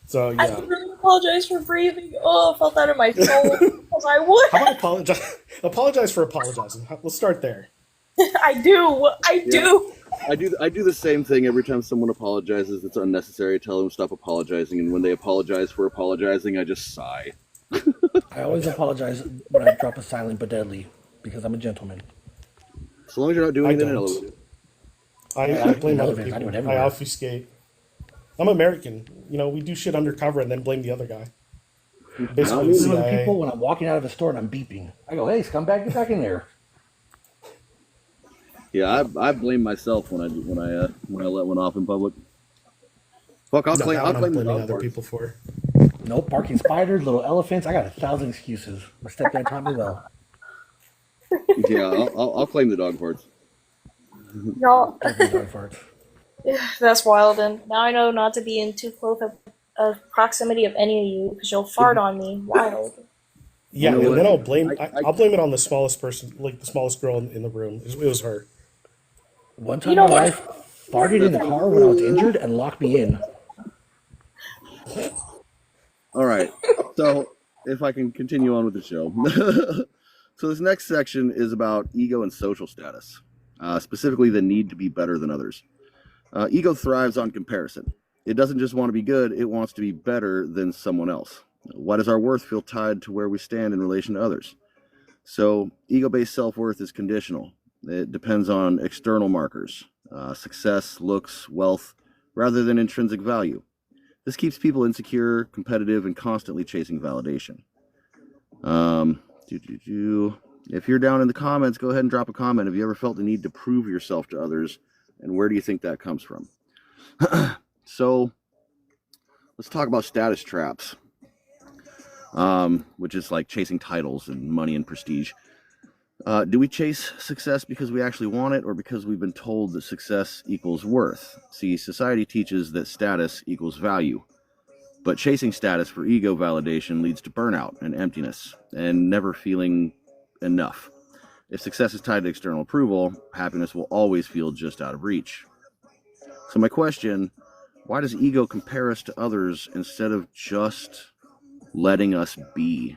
So I yeah. really apologize for breathing. Oh, I felt that in my soul. Because I would. How about apologize? Apologize for apologizing. Let's start there. I do. I Yeah, do. I do the same thing every time someone apologizes. It's unnecessary. I tell them stop apologizing, and when they apologize for apologizing, I just sigh. I always apologize when I drop a silent but deadly because I'm a gentleman. As long as you're not doing I it in an don't. elevator. I In blame other elevators, I do it people. I everywhere. obfuscate. I'm American. We do shit undercover and then blame the other guy. Not Basically, the me. Some of the people CIA. when I'm walking out of a store and I'm beeping, I go, "Hey, scumbag, get back in there." Yeah, I blame myself when I let one off in public. Fuck, I'll No, claim that I'll one I'm claim the blaming dog other parts. people for. Nope, barking spiders, little elephants. I got 1,000 excuses. My stepdad taught me well. Yeah, I'll claim the dog parts. Y'all, Definitely dog farts. That's wild, and now I know not to be in too close of proximity of any of you because you'll fart on me. Wild. You Yeah, know and what? then I'll blame I I'll blame it on the smallest person, like the smallest girl in the room. It was her. One You time know my what? wife farted in the car when I was injured and locked me in. All right. So if I can continue on with the show. So this next section is about ego and social status, specifically the need to be better than others. Ego thrives on comparison. It doesn't just want to be good, it wants to be better than someone else. Why does our worth feel tied to where we stand in relation to others? So ego-based self-worth is conditional. It depends on external markers, success, looks, wealth, rather than intrinsic value. This keeps people insecure, competitive, and constantly chasing validation. Um, If you're down in the comments, go ahead and drop a comment. Have you ever felt the need to prove yourself to others, and where do you think that comes from? So let's talk about status traps, which is like chasing titles and money and prestige. Do we chase success because we actually want it, or because we've been told that success equals worth? See, society teaches that status equals value. But chasing status for ego validation leads to burnout and emptiness and never feeling enough. If success is tied to external approval, happiness will always feel just out of reach. So my question, why does ego compare us to others instead of just letting us be?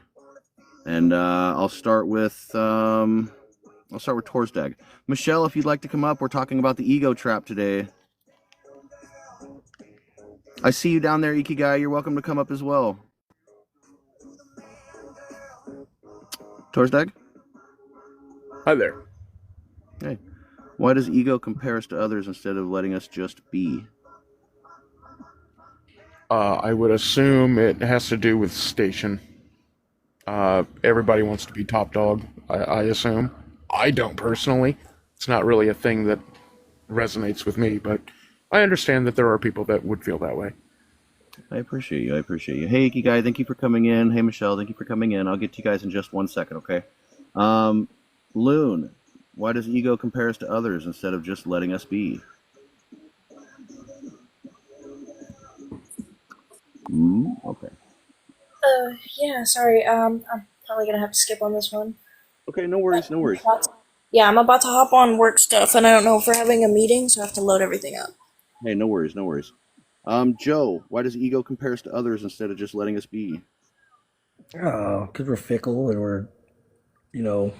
And I'll start with Torsdag. Michelle, if you'd like to come up, we're talking about the ego trap today. I see you down there, Ikigai. You're welcome to come up as well. Torsdag? Hi there. Hey. Why does ego compare us to others instead of letting us just be? I would assume it has to do with station. Everybody wants to be top dog, I assume. I don't personally. It's not really a thing that resonates with me, but I understand that there are people that would feel that way. I appreciate you. Hey, Ikigai, thank you for coming in. Hey, Michelle, thank you for coming in. I'll get to you guys in just 1 second, okay? Loon, why does ego compare us to others instead of just letting us be? Okay. Yeah, sorry. I'm probably gonna have to skip on this one. Okay, no worries. Yeah, I'm about to hop on work stuff, and I don't know if we're having a meeting, so I have to load everything up. Hey, no worries. Joe, why does ego compare us to others instead of just letting us be? Oh, because we're fickle and we're, you know,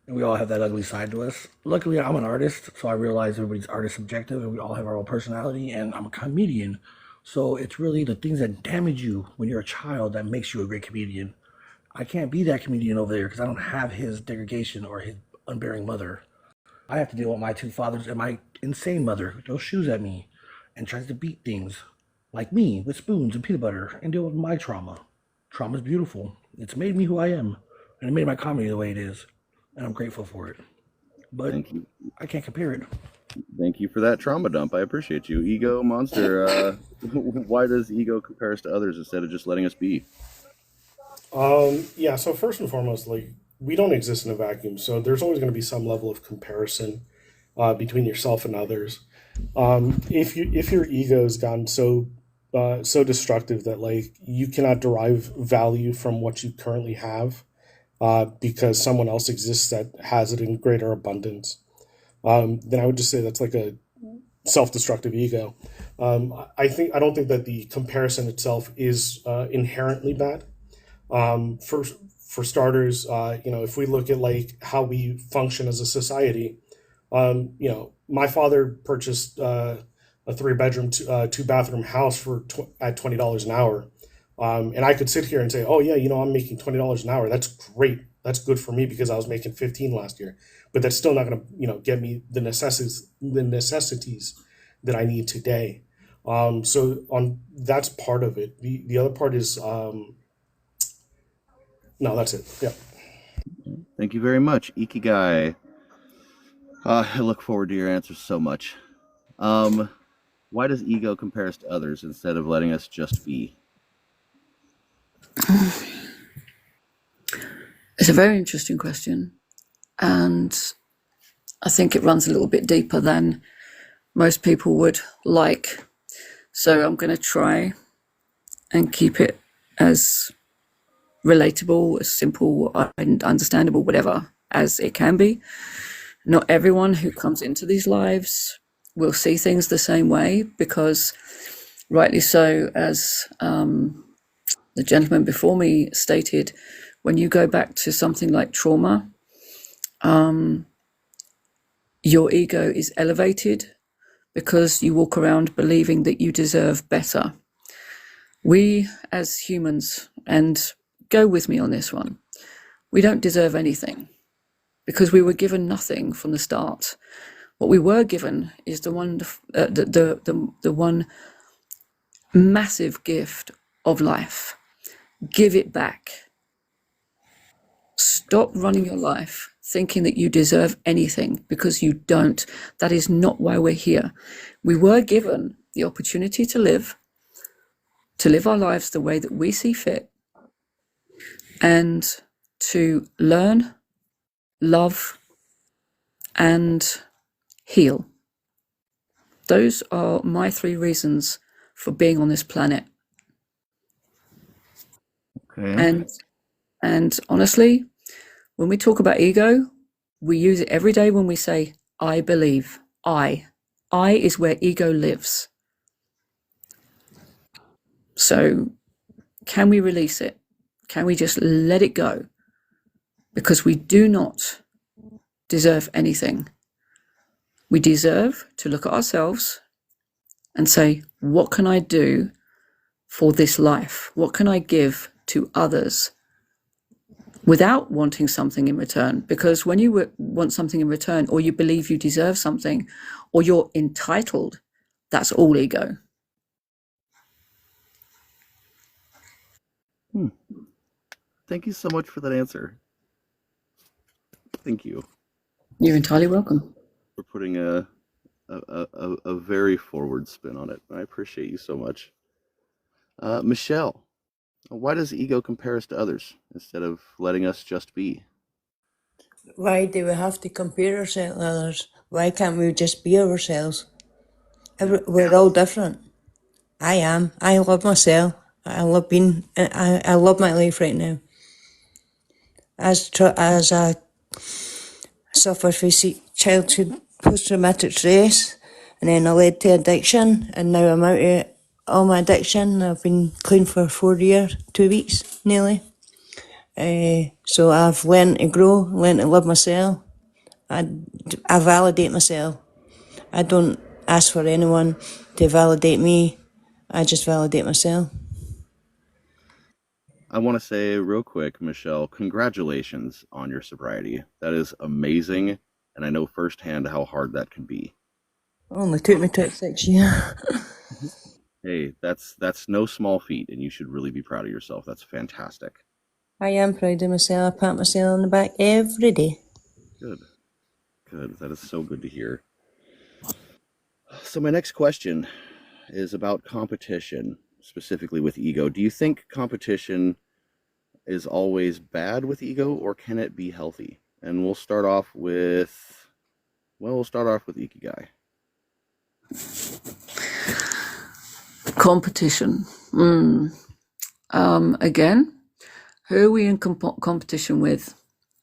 and we all have that ugly side to us. Luckily, I'm an artist, so I realize everybody's art is subjective and we all have our own personality, and I'm a comedian. So it's really the things that damage you when you're a child that makes you a great comedian. I can't be that comedian over there because I don't have his degradation or his unbearing mother. I have to deal with my two fathers and my insane mother who throws shoes at me and tries to beat things like me with spoons and peanut butter and deal with my trauma. Trauma is beautiful. It's made me who I am, and it made my comedy the way it is, and I'm grateful for it. But Thank you. I can't compare it. Thank you for that trauma dump. I appreciate you. Ego monster, why does ego compare us to others instead of just letting us be? Yeah, so first and foremost, like we don't exist in a vacuum, so there's always going to be some level of comparison between yourself and others. If your ego's gotten so destructive that like you cannot derive value from what you currently have because someone else exists that has it in greater abundance, then I would just say that's like a self-destructive ego. I don't think that the comparison itself is inherently bad. For starters, if we look at like how we function as a society, my father purchased a three-bedroom, two-bathroom house at $20 an hour, and I could sit here and say, oh yeah, I'm making $20 an hour. That's great. That's good for me because I was making 15 last year, but that's still not going to get me the necessities that I need today. So on that's part of it. The other part is no, that's it. Yeah. Thank you very much, Ikigai. I look forward to your answers so much. Why does ego compare us to others instead of letting us just be? It's a very interesting question. And I think it runs a little bit deeper than most people would like. So I'm going to try and keep it as relatable, as simple and understandable, whatever, as it can be. Not everyone who comes into these lives will see things the same way, because rightly so, as the gentleman before me stated, when you go back to something like trauma, your ego is elevated because you walk around believing that you deserve better. We as humans, and go with me on this one, we don't deserve anything because we were given nothing from the start. What we were given is the one massive gift of life. Give it back. Stop running your life thinking that you deserve anything, because you don't. That is not why we're here. We were given the opportunity to live our lives the way that we see fit, and to learn, love, and heal. Those are my 3 reasons for being on this planet. Okay. And honestly, when we talk about ego, we use it every day when we say, I believe. I is where ego lives. So can we release it? Can we just let it go? Because we do not deserve anything. We deserve to look at ourselves and say, what can I do for this life? What can I give to others without wanting something in return? Because when you want something in return, or you believe you deserve something, or you're entitled, that's all ego. Thank you so much for that answer. Thank you. You're entirely welcome. For putting a very forward spin on it. I appreciate you so much. Michelle, why does ego compare us to others instead of letting us just be? Why do we have to compare ourselves to others? Why can't we just be ourselves? We're all different. I am. I love myself. I love being. I love my life right now. As I suffered from childhood post-traumatic stress, and then I led to addiction, and now I'm out of all my addiction. I've been clean for 4 years, 2 weeks nearly. So I've learned to grow, learned to love myself. I validate myself. I don't ask for anyone to validate me. I just validate myself. I want to say real quick, Michelle, congratulations on your sobriety. That is amazing, and I know firsthand how hard that can be. Only took me 26 years. Hey, that's no small feat, and you should really be proud of yourself. That's fantastic. I am proud of myself. I pat myself on the back every day. Good. That is so good to hear. So my next question is about competition, specifically with ego. Do you think competition is always bad with ego, or can it be healthy? And we'll start off with Ikigai. Competition. Again, who are we in competition with?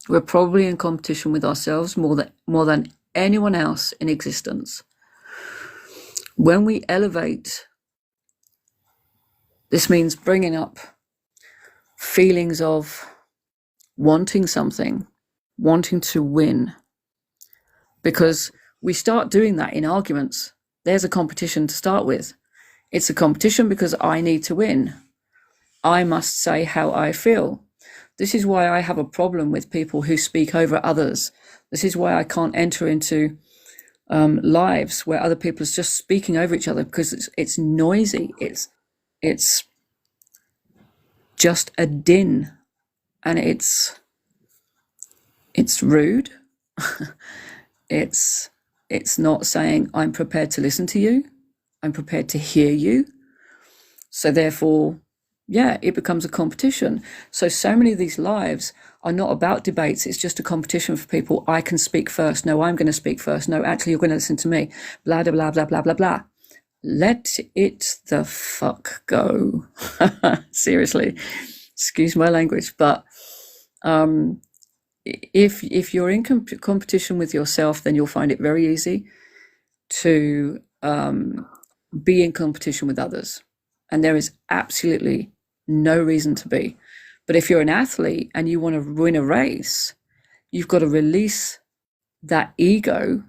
We're probably in competition with ourselves more than anyone else in existence. When we elevate, this means bringing up feelings of wanting something, wanting to win, because we start doing that in arguments. There's a competition to start with. It's a competition because I need to win. I must say how I feel. This is why I have a problem with people who speak over others. This is why I can't enter into lives where other people are just speaking over each other, because it's noisy. It's just a din, and it's rude. It's not saying I'm prepared to listen to you. I'm prepared to hear you. So therefore, yeah, it becomes a competition. So many of these lives are not about debates. It's just a competition for people. I can speak first. No, I'm going to speak first. No, actually, you're going to listen to me. Blah, blah, blah, blah, blah, blah, blah. Let it the fuck go. Seriously. Excuse my language. But if you're in competition with yourself, then you'll find it very easy to be in competition with others. And there is absolutely no reason to be. But if you're an athlete and you want to win a race, you've got to release that ego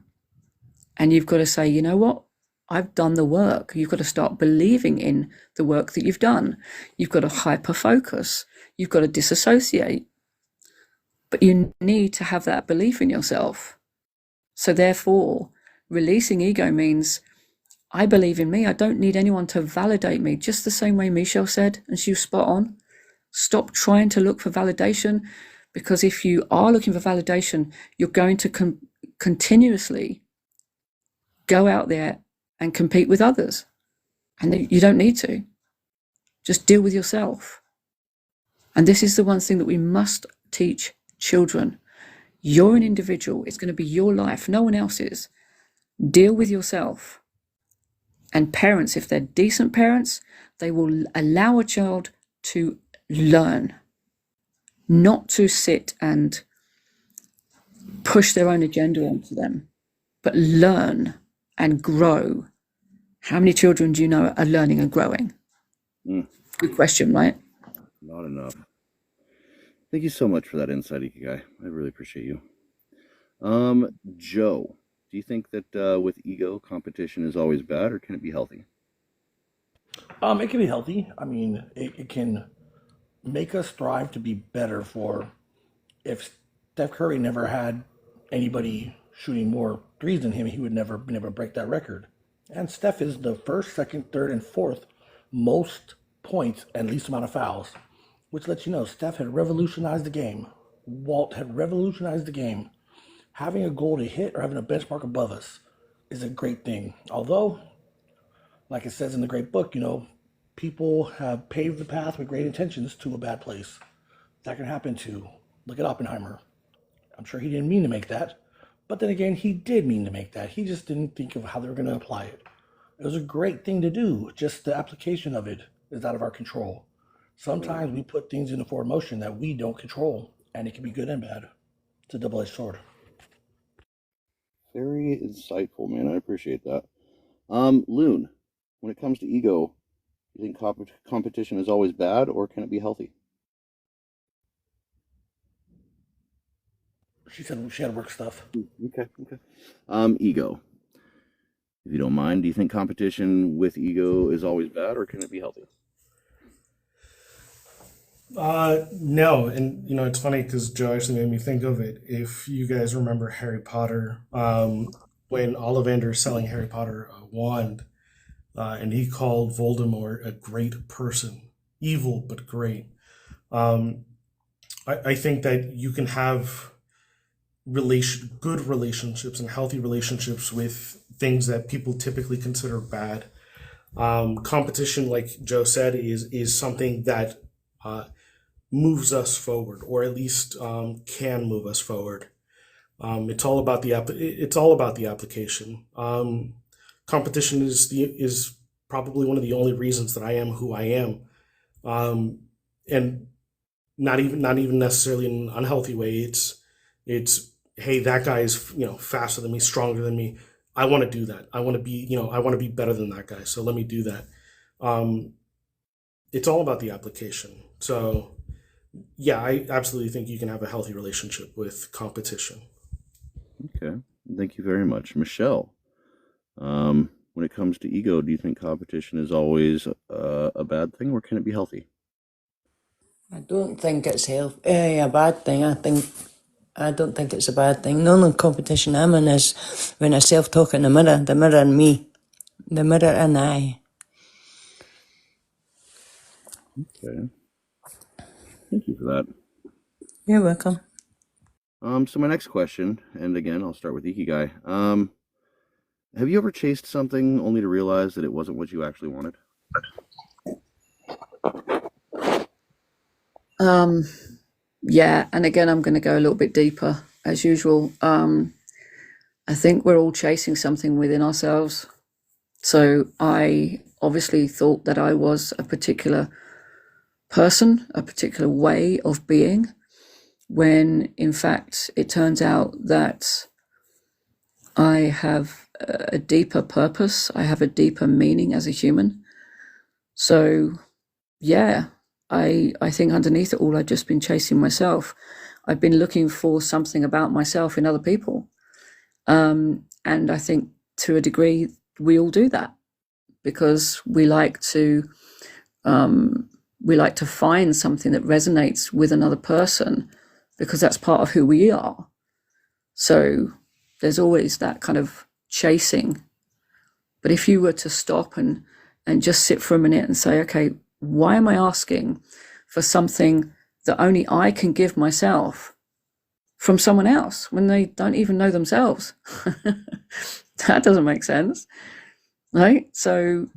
and you've got to say, you know what? I've done the work. You've got to start believing in the work that you've done. You've got to hyper focus. You've got to disassociate. But you need to have that belief in yourself. So therefore, releasing ego means I believe in me. I don't need anyone to validate me. Just the same way Michelle said, and she was spot on. Stop trying to look for validation, because if you are looking for validation, you're going to continuously go out there and compete with others. And you don't need to. Just deal with yourself. And this is the one thing that we must teach children. You're an individual. It's going to be your life, no one else's. Deal with yourself. And parents, if they're decent parents, they will allow a child to learn, not to sit and push their own agenda onto them, but learn and grow. How many children do you know are learning and growing? Good question, right? Not enough. Thank you so much for that insight, Ikigai. I really appreciate you. Joe, do you think that with ego, competition is always bad, or can it be healthy? It can be healthy. I mean, it can make us strive to be better. For if Steph Curry never had anybody shooting more threes than him, he would never been able to break that record. And Steph is the first, second, third, and fourth most points and least amount of fouls, which lets you know Steph had revolutionized the game. Walt had revolutionized the game. Having a goal to hit or having a benchmark above us is a great thing. Although, like it says in the great book, people have paved the path with great intentions to a bad place. That can happen too. Look at Oppenheimer. I'm sure he didn't mean to make that, but then again, he did mean to make that. He just didn't think of how they were going to apply it. It was a great thing to do. Just the application of it is out of our control. Sometimes we put things into forward motion that we don't control, and it can be good and bad. It's a double-edged sword. Very insightful, man. I appreciate that. Loon, when it comes to ego, you think competition is always bad, or can it be healthy? She said she had work stuff. Okay. Ego. If you don't mind, do you think competition with ego is always bad, or can it be healthy? No, and it's funny because Joe actually made me think of it. If you guys remember Harry Potter, when Ollivander is selling Harry Potter a wand, and he called Voldemort a great person, evil but great. I think that you can have good relationships and healthy relationships with things that people typically consider bad. Competition, like Joe said, is something that moves us forward, or at least can move us forward. It's all about the application. Competition is probably one of the only reasons that I am who I am, and not even necessarily in an unhealthy way. It's hey, that guy is faster than me, stronger than me. I want to do that. I want to be better than that guy. So let me do that. It's all about the application. So yeah, I absolutely think you can have a healthy relationship with competition. Okay, thank you very much, Michelle. When it comes to ego, do you think competition is always a bad thing, or can it be healthy? I don't think it's a bad thing. I don't think it's a bad thing. The only competition I'm in is when I self-talk in the mirror and me, the mirror and I. Okay, thank you for that. You're welcome. So my next question, and again, I'll start with Ikigai. Have you ever chased something only to realize that it wasn't what you actually wanted? Yeah, and again, I'm going to go a little bit deeper as usual. I think we're all chasing something within ourselves. So I obviously thought that I was a particular person, a particular way of being, when in fact it turns out that I have a deeper purpose, I have a deeper meaning as a human. So yeah, I think underneath it all, I've just been chasing myself. I've been looking for something about myself in other people. And I think to a degree, we all do that because we like to find something that resonates with another person because that's part of who we are. So there's always that kind of chasing. But if you were to stop and just sit for a minute and say, okay, why am I asking for something that only I can give myself from someone else when they don't even know themselves? That doesn't make sense, right? So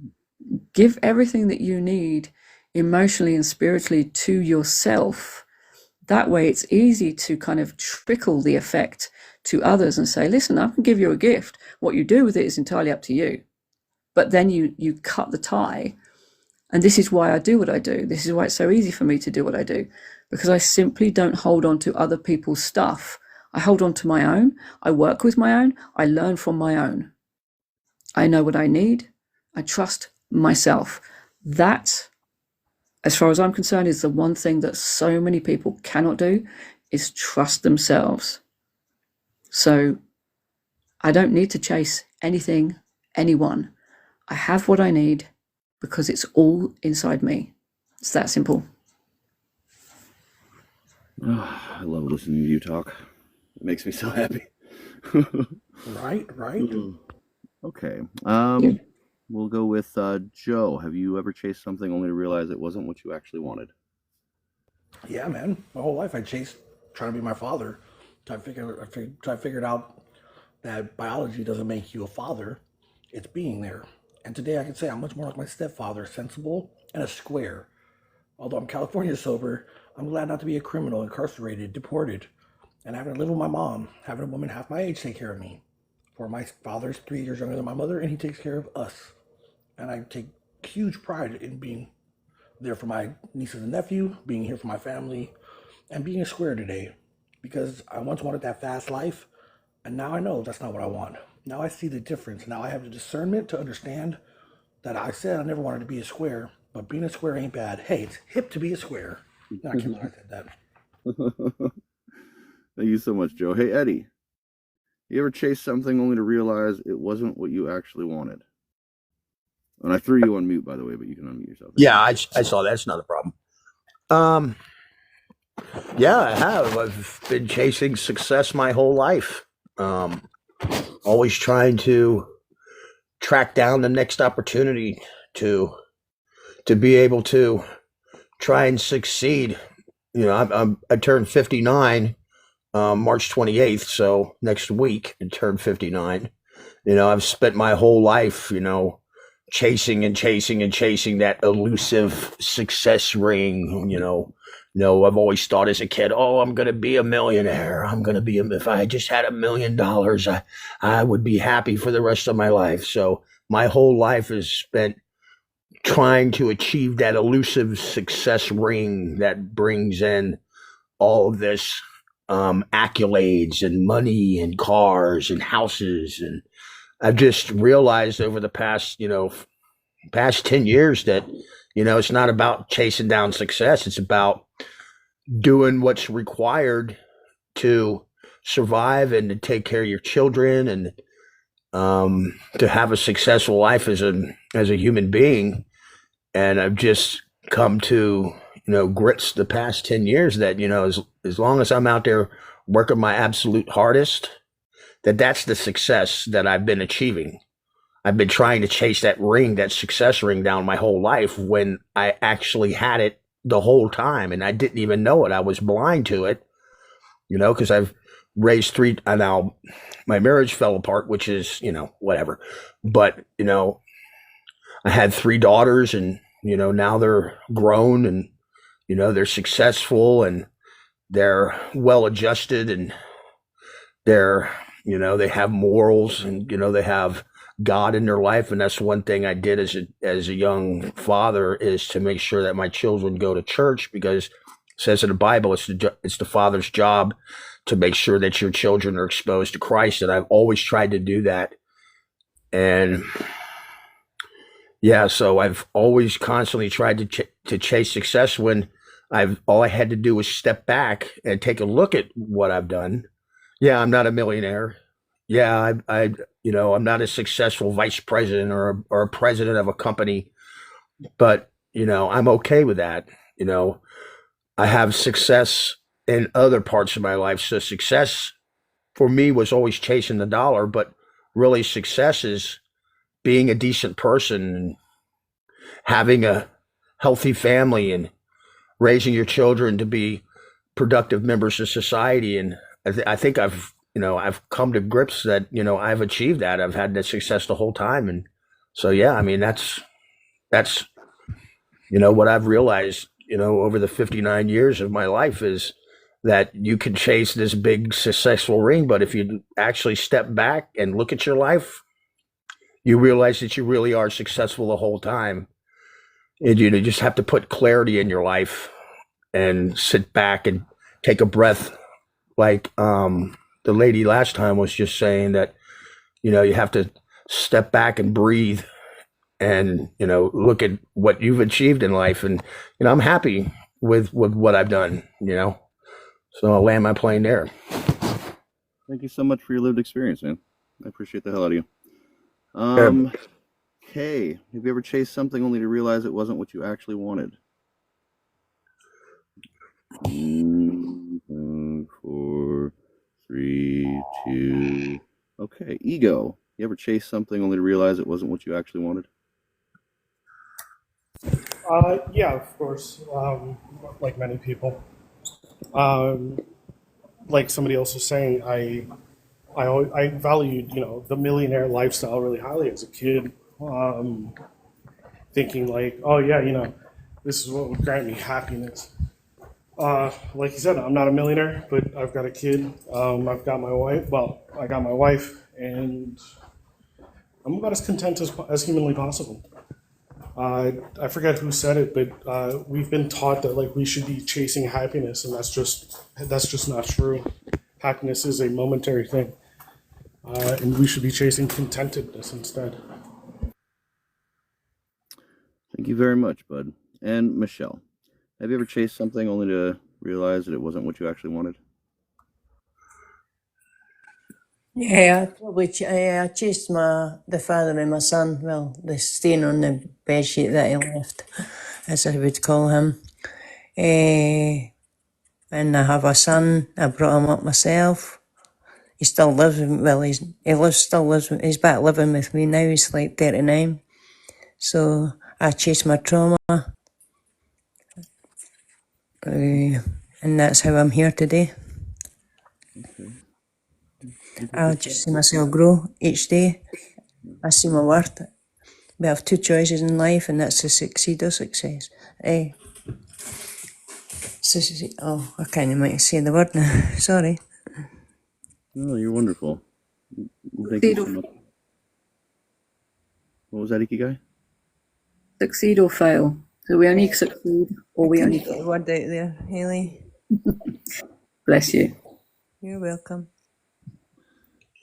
give everything that you need emotionally and spiritually to yourself. That way it's easy to kind of trickle the effect to others and say, listen, I can give you a gift. What you do with it is entirely up to you. But then you cut the tie. And this is why I do what I do. This is why it's so easy for me to do what I do, because I simply don't hold on to other people's stuff. I hold on to my own. I work with my own. I learn from my own. I know what I need. I trust myself. That, as far as I'm concerned, is the one thing that so many people cannot do, is trust themselves. So I don't need to chase anything, anyone. I have what I need because it's all inside me. It's that simple. Oh, I love listening to you talk. It makes me so happy. Right. Okay. We'll go with Joe. Have you ever chased something only to realize it wasn't what you actually wanted? Yeah, man. My whole life I chased trying to be my father. I figured out that biology doesn't make you a father. It's being there. And today I can say I'm much more like my stepfather, sensible and a square. Although I'm California sober, I'm glad not to be a criminal, incarcerated, deported, and having to live with my mom, having a woman half my age take care of me. For my father's 3 years younger than my mother, and he takes care of us. And I take huge pride in being there for my nieces and nephew, being here for my family, and being a square today. Because I once wanted that fast life, and now I know that's not what I want. Now I see the difference. Now I have the discernment to understand that I said I never wanted to be a square, but being a square ain't bad. Hey, it's hip to be a square. No, I can't believe I said that. Thank you so much, Joe. Hey, Eddie, you ever chase something only to realize it wasn't what you actually wanted? And I threw you on mute, by the way, but you can unmute yourself. Yeah, I saw that. That's not a problem. Yeah, I have. I've been chasing success my whole life. Always trying to track down the next opportunity to be able to try and succeed. You know, I turned 59 March 28th, so next week I turned 59. You know, I've spent my whole life, you know, chasing that elusive success ring. I've always thought as a kid, oh, I'm going to be a millionaire. If I just had $1 million, I would be happy for the rest of my life. So my whole life is spent trying to achieve that elusive success ring that brings in all of this accolades and money and cars and houses. And I've just realized over the past 10 years that, it's not about chasing down success. It's about doing what's required to survive and to take care of your children and to have a successful life as a human being. And I've just come to, grits the past 10 years that, as long as I'm out there working my absolute hardest, that's the success that I've been achieving. I've been trying to chase that ring, that success ring down my whole life when I actually had it the whole time and I didn't even know it. I was blind to it, because I've raised three, and now my marriage fell apart, which is, whatever. But, I had 3 daughters and, now they're grown and, they're successful and they're well adjusted and they're, they have morals and, they have God in their life. And that's one thing I did as a young father, is to make sure that my children go to church, because it says in the Bible, it's the father's job to make sure that your children are exposed to Christ. And I've always tried to do that. And yeah, so I've always constantly tried to chase success when all I had to do was step back and take a look at what I've done. Yeah, I'm not a millionaire. Yeah, I'm not a successful vice president or a president of a company, but I'm okay with that. I have success in other parts of my life. So success for me was always chasing the dollar, but really success is being a decent person and having a healthy family and raising your children to be productive members of society. And I think I've come to grips that, I've achieved that. I've had that success the whole time. And so, yeah, I mean, that's, what I've realized, over the 59 years of my life, is that you can chase this big successful ring, but if you actually step back and look at your life, you realize that you really are successful the whole time. And you just have to put clarity in your life and sit back and take a breath. Like the lady last time was just saying that, you have to step back and breathe and, look at what you've achieved in life. And, I'm happy with what I've done, so I'll land my plane there. Thank you so much for your lived experience, man. I appreciate the hell out of you. Okay, have you ever chased something only to realize it wasn't what you actually wanted? 4, 3, 2. Okay, ego. You ever chase something only to realize it wasn't what you actually wanted? Yeah, of course. Like many people. Like somebody else was saying, I valued, the millionaire lifestyle really highly as a kid. Thinking like, oh yeah, this is what would grant me happiness. Like you said, I'm not a millionaire, but I've got a kid. I've got my wife. Well, I got my wife, and I'm about as content as humanly possible. I forget who said it, but we've been taught that like we should be chasing happiness, and that's just not true. Happiness is a momentary thing, and we should be chasing contentedness instead. Thank you very much, bud. And Michelle, have you ever chased something only to realize that it wasn't what you actually wanted? Yeah, I chased the father of my son. Well, the stain on the bed sheet that he left, as I would call him. And I have a son. I brought him up myself. He still lives. Well, still lives. He's back living with me now. He's like 39. So I chased my trauma, and that's how I'm here today. Okay. I just see myself grow each day. I see my worth. We have two choices in life, and that's to succeed or success. I can't even say the word now. Sorry. Oh, you're wonderful. Thank you so much. What was that, Ikigai? Succeed or fail. So we only succeed or we only Get the word out there, Haley. Bless you. You're welcome.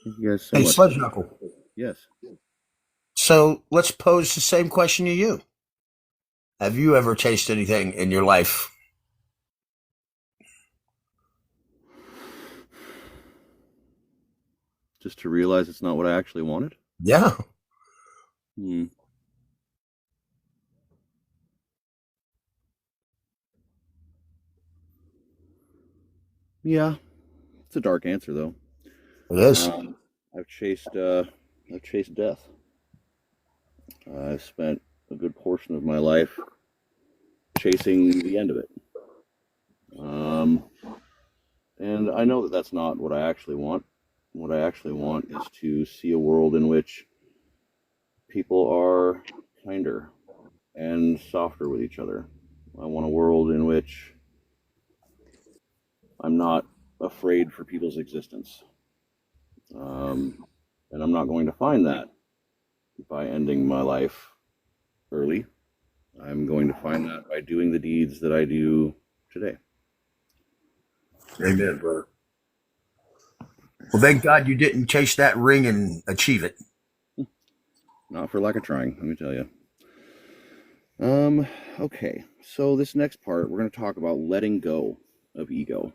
Thank you guys so Hey, much. Sledge Knuckle. Yes. So let's pose the same question to you. Have you ever tasted anything in your life? Just to realize it's not what I actually wanted? Yeah. Yeah. It's a dark answer, though. It is. I've chased death. I've spent a good portion of my life chasing the end of it. And I know that that's not what I actually want. What I actually want is to see a world in which people are kinder and softer with each other, I want a world in which I'm not afraid for people's existence. And I'm not going to find that by ending my life early. I'm going to find that by doing the deeds that I do today. Amen, brother. Well, thank God you didn't chase that ring and achieve it. Not for lack of trying, let me tell you. Okay, so this next part, we're going to talk about letting go of ego.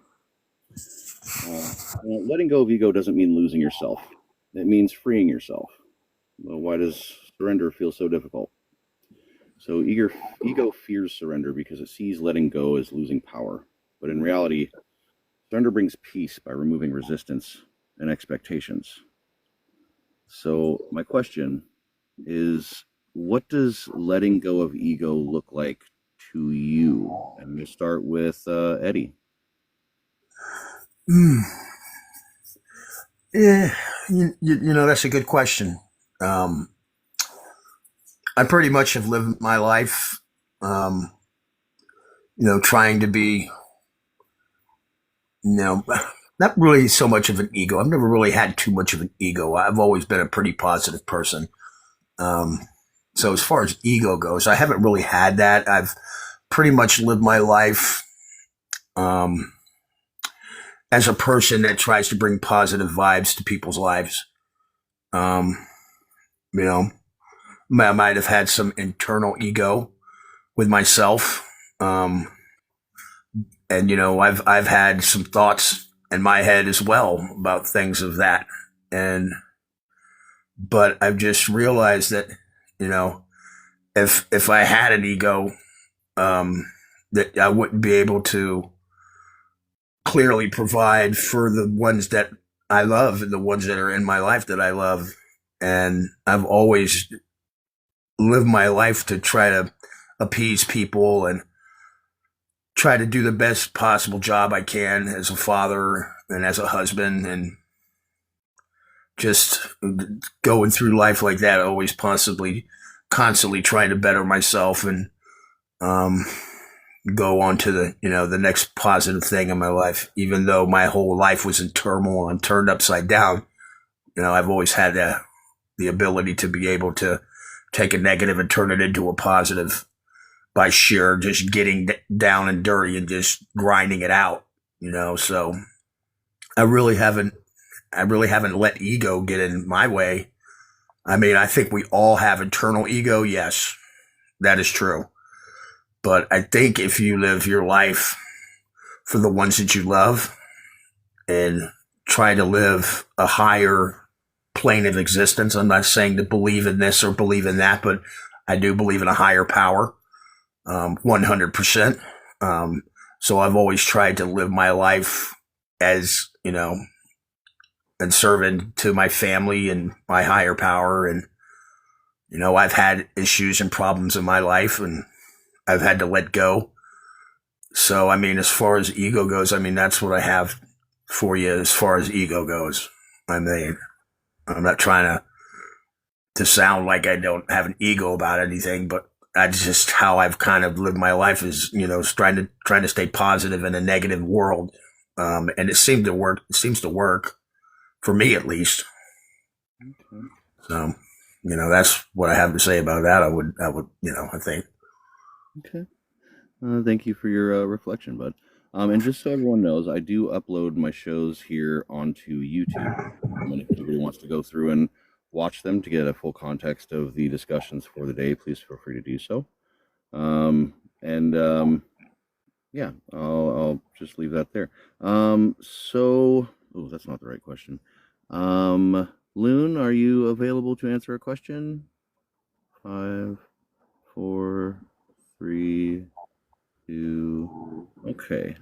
Letting go of ego doesn't mean losing yourself. It means freeing yourself. Well, why does surrender feel so difficult? So ego fears surrender because it sees letting go as losing power. But in reality, surrender brings peace by removing resistance and expectations. So my question is, what does letting go of ego look like to you? And we'll start with Eddie. Yeah, you know, that's a good question. I pretty much have lived my life, you know, trying to be, you know, not really so much of an ego. I've never really had too much of an ego. I've always been a pretty positive person. So as far as ego goes, I haven't really had that. I've pretty much lived my life as a person that tries to bring positive vibes to people's lives. You know, I might have had some internal ego with myself. And you know, I've had some thoughts in my head as well about things of that. But I've just realized that, you know, if I had an ego, that I wouldn't be able to clearly provide for the ones that I love and the ones that are in my life that I love. And I've always lived my life to try to appease people and try to do the best possible job I can as a father and as a husband, and just going through life like that, always constantly trying to better myself and go on to the, you know, the next positive thing in my life. Even though my whole life was in turmoil and turned upside down, you know, I've always had the ability to be able to take a negative and turn it into a positive by sheer just getting down and dirty and just grinding it out, you know. So I really haven't let ego get in my way. I mean, I think we all have internal ego. Yes, that is true. But I think if you live your life for the ones that you love and try to live a higher plane of existence, I'm not saying to believe in this or believe in that, but I do believe in a higher power, 100%. So I've always tried to live my life as, you know, and serving to my family and my higher power. And, you know, I've had issues and problems in my life and I've had to let go. So, I mean, as far as ego goes, I mean, that's what I have for you as far as ego goes. I mean, I'm not trying to sound like I don't have an ego about anything, but that's just how I've kind of lived my life, is, you know, trying to stay positive in a negative world. And it seems to work for me, at least. Okay. So, you know, that's what I have to say about that. I would, you know, I think. Okay. Thank you for your reflection, bud. And just so everyone knows, I do upload my shows here onto YouTube. And if anybody wants to go through and watch them to get a full context of the discussions for the day, please feel free to do so. Yeah, I'll just leave that there. So, oh, that's not the right question. Loon, are you available to answer a question? 5, 4, 3, 2. Okay.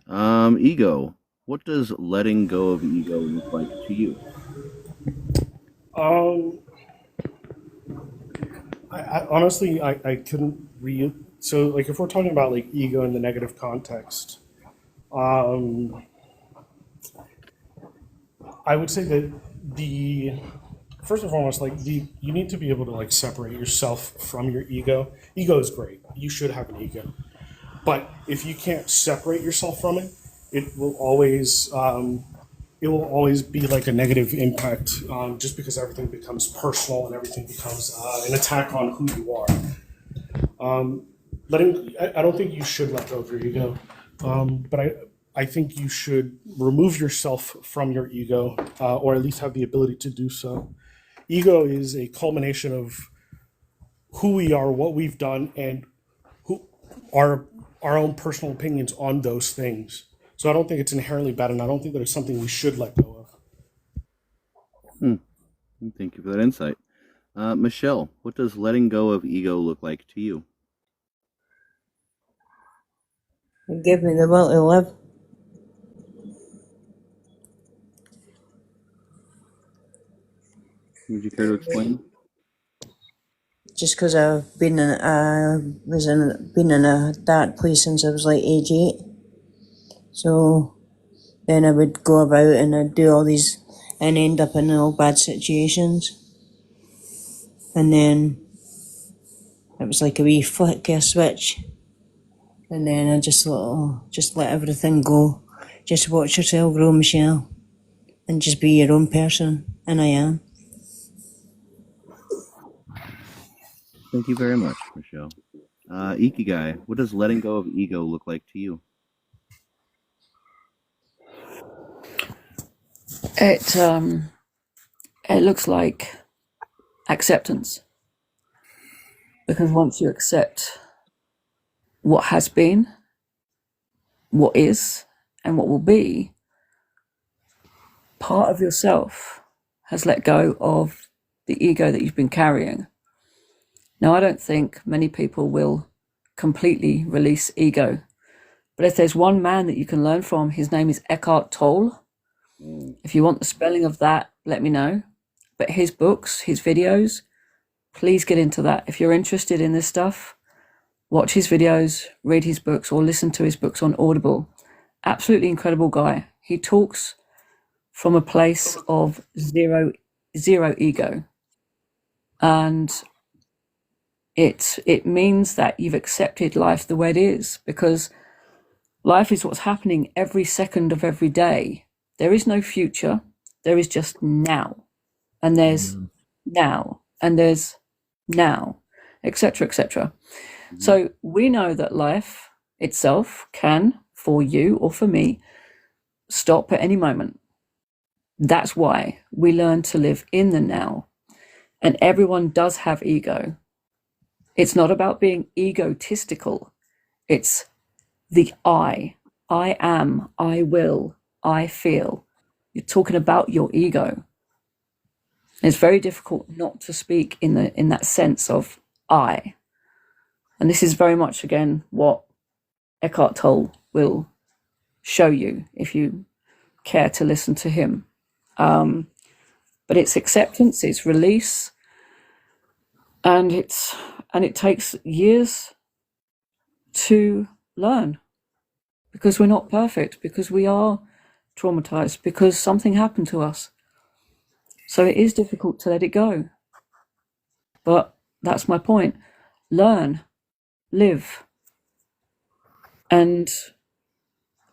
Ego. What does letting go of ego look like to you? I honestly, I couldn't read. So, like, if we're talking about like ego in the negative context, I would say that first and foremost, like, you need to be able to like separate yourself from your ego. Ego is great. You should have an ego. But if you can't separate yourself from it, it will always be like a negative impact, just because everything becomes personal and everything becomes an attack on who you are. I don't think you should let go of your ego, but I think you should remove yourself from your ego, or at least have the ability to do so. Ego is a culmination of who we are, what we've done, and who our own personal opinions on those things. So I don't think it's inherently bad, and I don't think that it's something we should let go of. Thank you for that insight. Michelle, what does letting go of ego look like to you? Give me the will to live. Would you care to explain? Just because I've been in a dark place since I was like age 8. So then I would go about and I'd do all these and end up in all bad situations. And then it was like a wee flick of a switch. And then I just thought, oh, just let everything go. Just watch yourself grow, Michelle. And just be your own person. And I am. Thank you very much, Michelle. Ikigai, what does letting go of ego look like to you? It looks like acceptance, because once you accept what has been, what is, and what will be, part of yourself has let go of the ego that you've been carrying. Now, I don't think many people will completely release ego, but if there's one man that you can learn from, his name is Eckhart Tolle. If you want the spelling of that, let me know. But his books, his videos, please get into that. If you're interested in this stuff, watch his videos, read his books, or listen to his books on Audible. Absolutely incredible guy. He talks from a place of zero ego. And it means that you've accepted life the way it is, because life is what's happening every second of every day. There is no future. There is just now. And there's now. And there's now, etc., etc. So we know that life itself can, for you or for me, stop at any moment. That's why we learn to live in the now. And everyone does have ego. It's not about being egotistical. It's the I am, I will, I feel. You're talking about your ego. It's very difficult not to speak in that sense of I. And this is very much, again, what Eckhart Tolle will show you if you care to listen to him. But it's acceptance, it's release, and it takes years to learn, because we're not perfect, because we are traumatized, because something happened to us. So it is difficult to let it go. But that's my point. Learn, live, and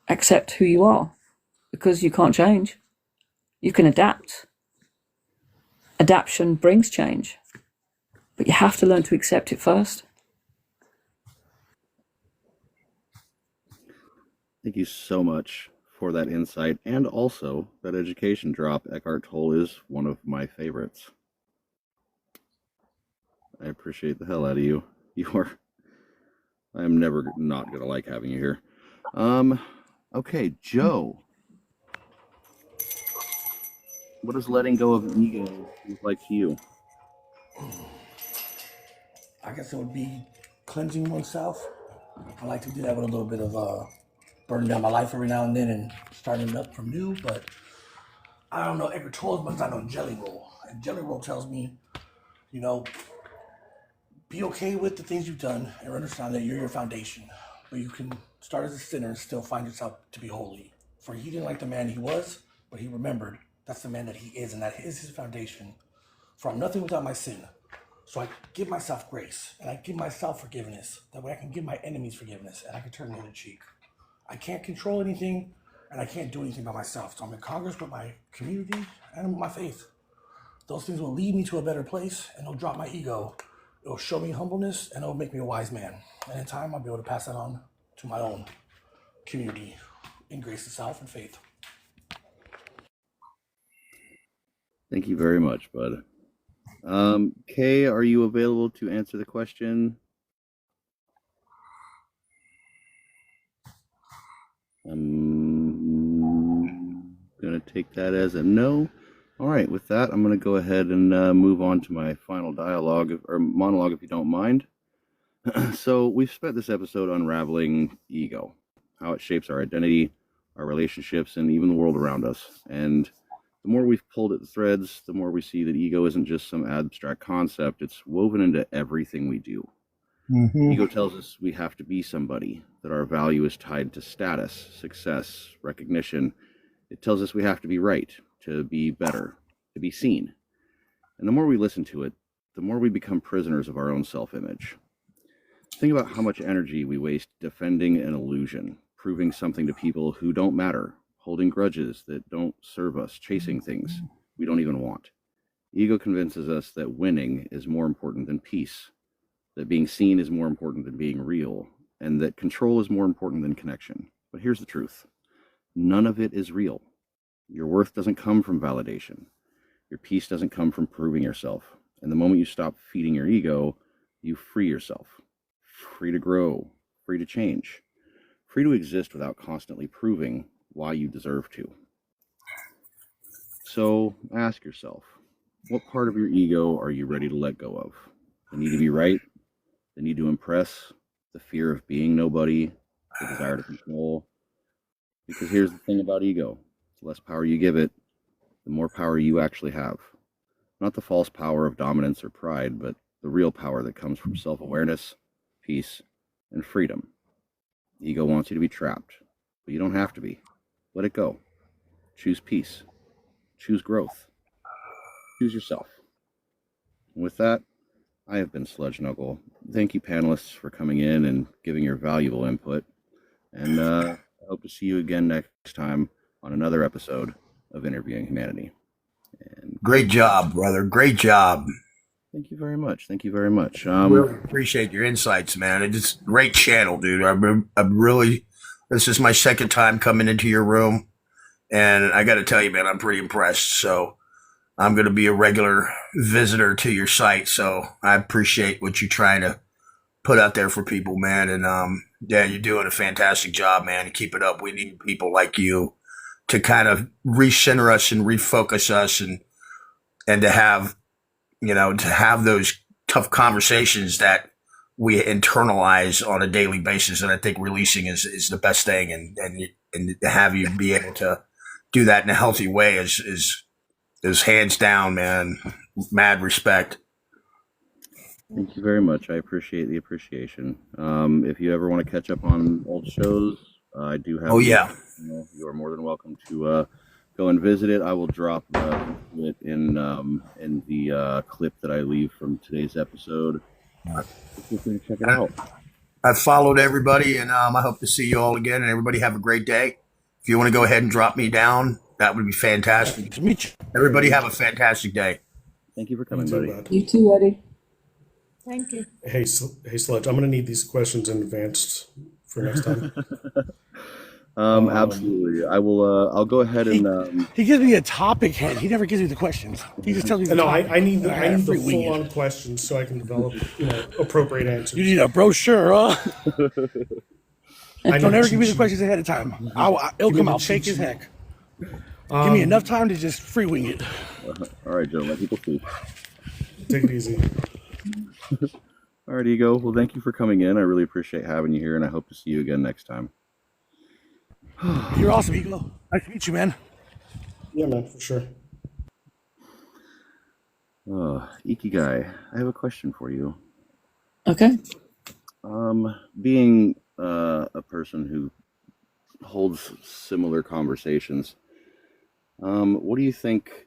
accept who you are, because you can't change. You can adapt. Adaptation brings change, but you have to learn to accept it first. Thank you so much for that insight, and also that education drop. Eckhart Tolle is one of my favorites. I appreciate the hell out of you. I am never not going to like having you here. Okay, Joe. What does letting go of ego look like to you? I guess it would be cleansing oneself. I like to do that with a little bit of burning down my life every now and then and starting it up from new. But I don't know Eckhart Tolle as much as I know Jelly Roll. And Jelly Roll tells me, be okay with the things you've done and understand that you're your foundation. But you can start as a sinner and still find yourself to be holy. For he didn't like the man he was, but he remembered that's the man that he is, and that is his foundation. For I'm nothing without my sin. So I give myself grace and I give myself forgiveness. That way I can give my enemies forgiveness and I can turn the other cheek. I can't control anything and I can't do anything by myself. So I'm in Congress with my community and with my faith. Those things will lead me to a better place and it'll drop my ego. It'll show me humbleness and it'll make me a wise man. And in time, I'll be able to pass that on to my own community in grace itself and faith. Thank you very much, bud. Kay, are you available to answer the question? I'm gonna take that as a no. All right, with that, I'm gonna go ahead and move on to my final dialogue or monologue, if you don't mind. So we've spent this episode unraveling ego, how it shapes our identity, our relationships, and even the world around us. And the more we've pulled at the threads, the more we see that ego isn't just some abstract concept. It's woven into everything we do. Ego tells us we have to be somebody, that our value is tied to status, success, recognition. It tells us we have to be right, to be better, to be seen. And the more we listen to it, the more we become prisoners of our own self-image. Think about how much energy we waste defending an illusion, proving something to people who don't matter, holding grudges that don't serve us, chasing things we don't even want. Ego convinces us that winning is more important than peace, that being seen is more important than being real, and that control is more important than connection. But here's the truth. None of it is real. Your worth doesn't come from validation. Your peace doesn't come from proving yourself. And the moment you stop feeding your ego, you free yourself. Free to grow, free to change, free to exist without constantly proving why you deserve to. So ask yourself, what part of your ego are you ready to let go of? The need to be right, the need to impress, the fear of being nobody, the desire to control. Because here's the thing about ego. The less power you give it, the more power you actually have. Not the false power of dominance or pride, but the real power that comes from self-awareness, peace, and freedom. Ego wants you to be trapped, but you don't have to be. Let it go. Choose peace. Choose growth. Choose yourself. And with that, I have been Sludge Knuckle. Thank you, panelists, for coming in and giving your valuable input. And I hope to see you again next time on another episode of Interviewing Humanity. And Great job, brother. Great job. thank you very much. Thank you very much. Really appreciate your insights, man. It's a great channel, dude. I'm really, this is my second time coming into your room. And I got to tell you, man, I'm pretty impressed. So I'm going to be a regular visitor to your site. So I appreciate what you're trying to put out there for people, man. And yeah, you're doing a fantastic job, man. Keep it up. We need people like you to kind of recenter us and refocus us and to have, you know, to have those tough conversations that we internalize on a daily basis. And I think releasing is the best thing. And to have you be able to do that in a healthy way is hands down, man. Mad respect. Thank you very much. I appreciate the appreciation. If you ever want to catch up on old shows, I do have. Oh, yeah. You are more than welcome to go and visit it. I will drop it in the clip that I leave from today's episode. Feel free to check it out. I've followed everybody, and I hope to see you all again. And everybody have a great day. If you want to go ahead and drop me down, that would be fantastic. To meet you. Everybody have a fantastic day. Thank you for coming, You too, buddy. bud. You too, Eddie. Thank you. Hey, Sludge, I'm gonna need these questions in advance for next time. Absolutely. I will. I'll go ahead and. He gives me a topic head. He never gives me the questions. He just tells me the No, topic. I need the gotta free wing it. full-on questions so I can develop, appropriate answers. You need a brochure, huh? I Don't need ever cheat give me the sheet. questions ahead of time. It'll Give me come the out cheat fake as sheet. heck. Give me enough time to just free wing it. All right, Joe. Let people speak. Take it easy. All right, Ego. Well, thank you for coming in. I really appreciate having you here, and I hope to see you again next time. You're awesome, Eagle. Nice to meet you, man. Yeah, man, for sure. Ikigai, I have a question for you. Okay. Being a person who holds similar conversations, what do you think?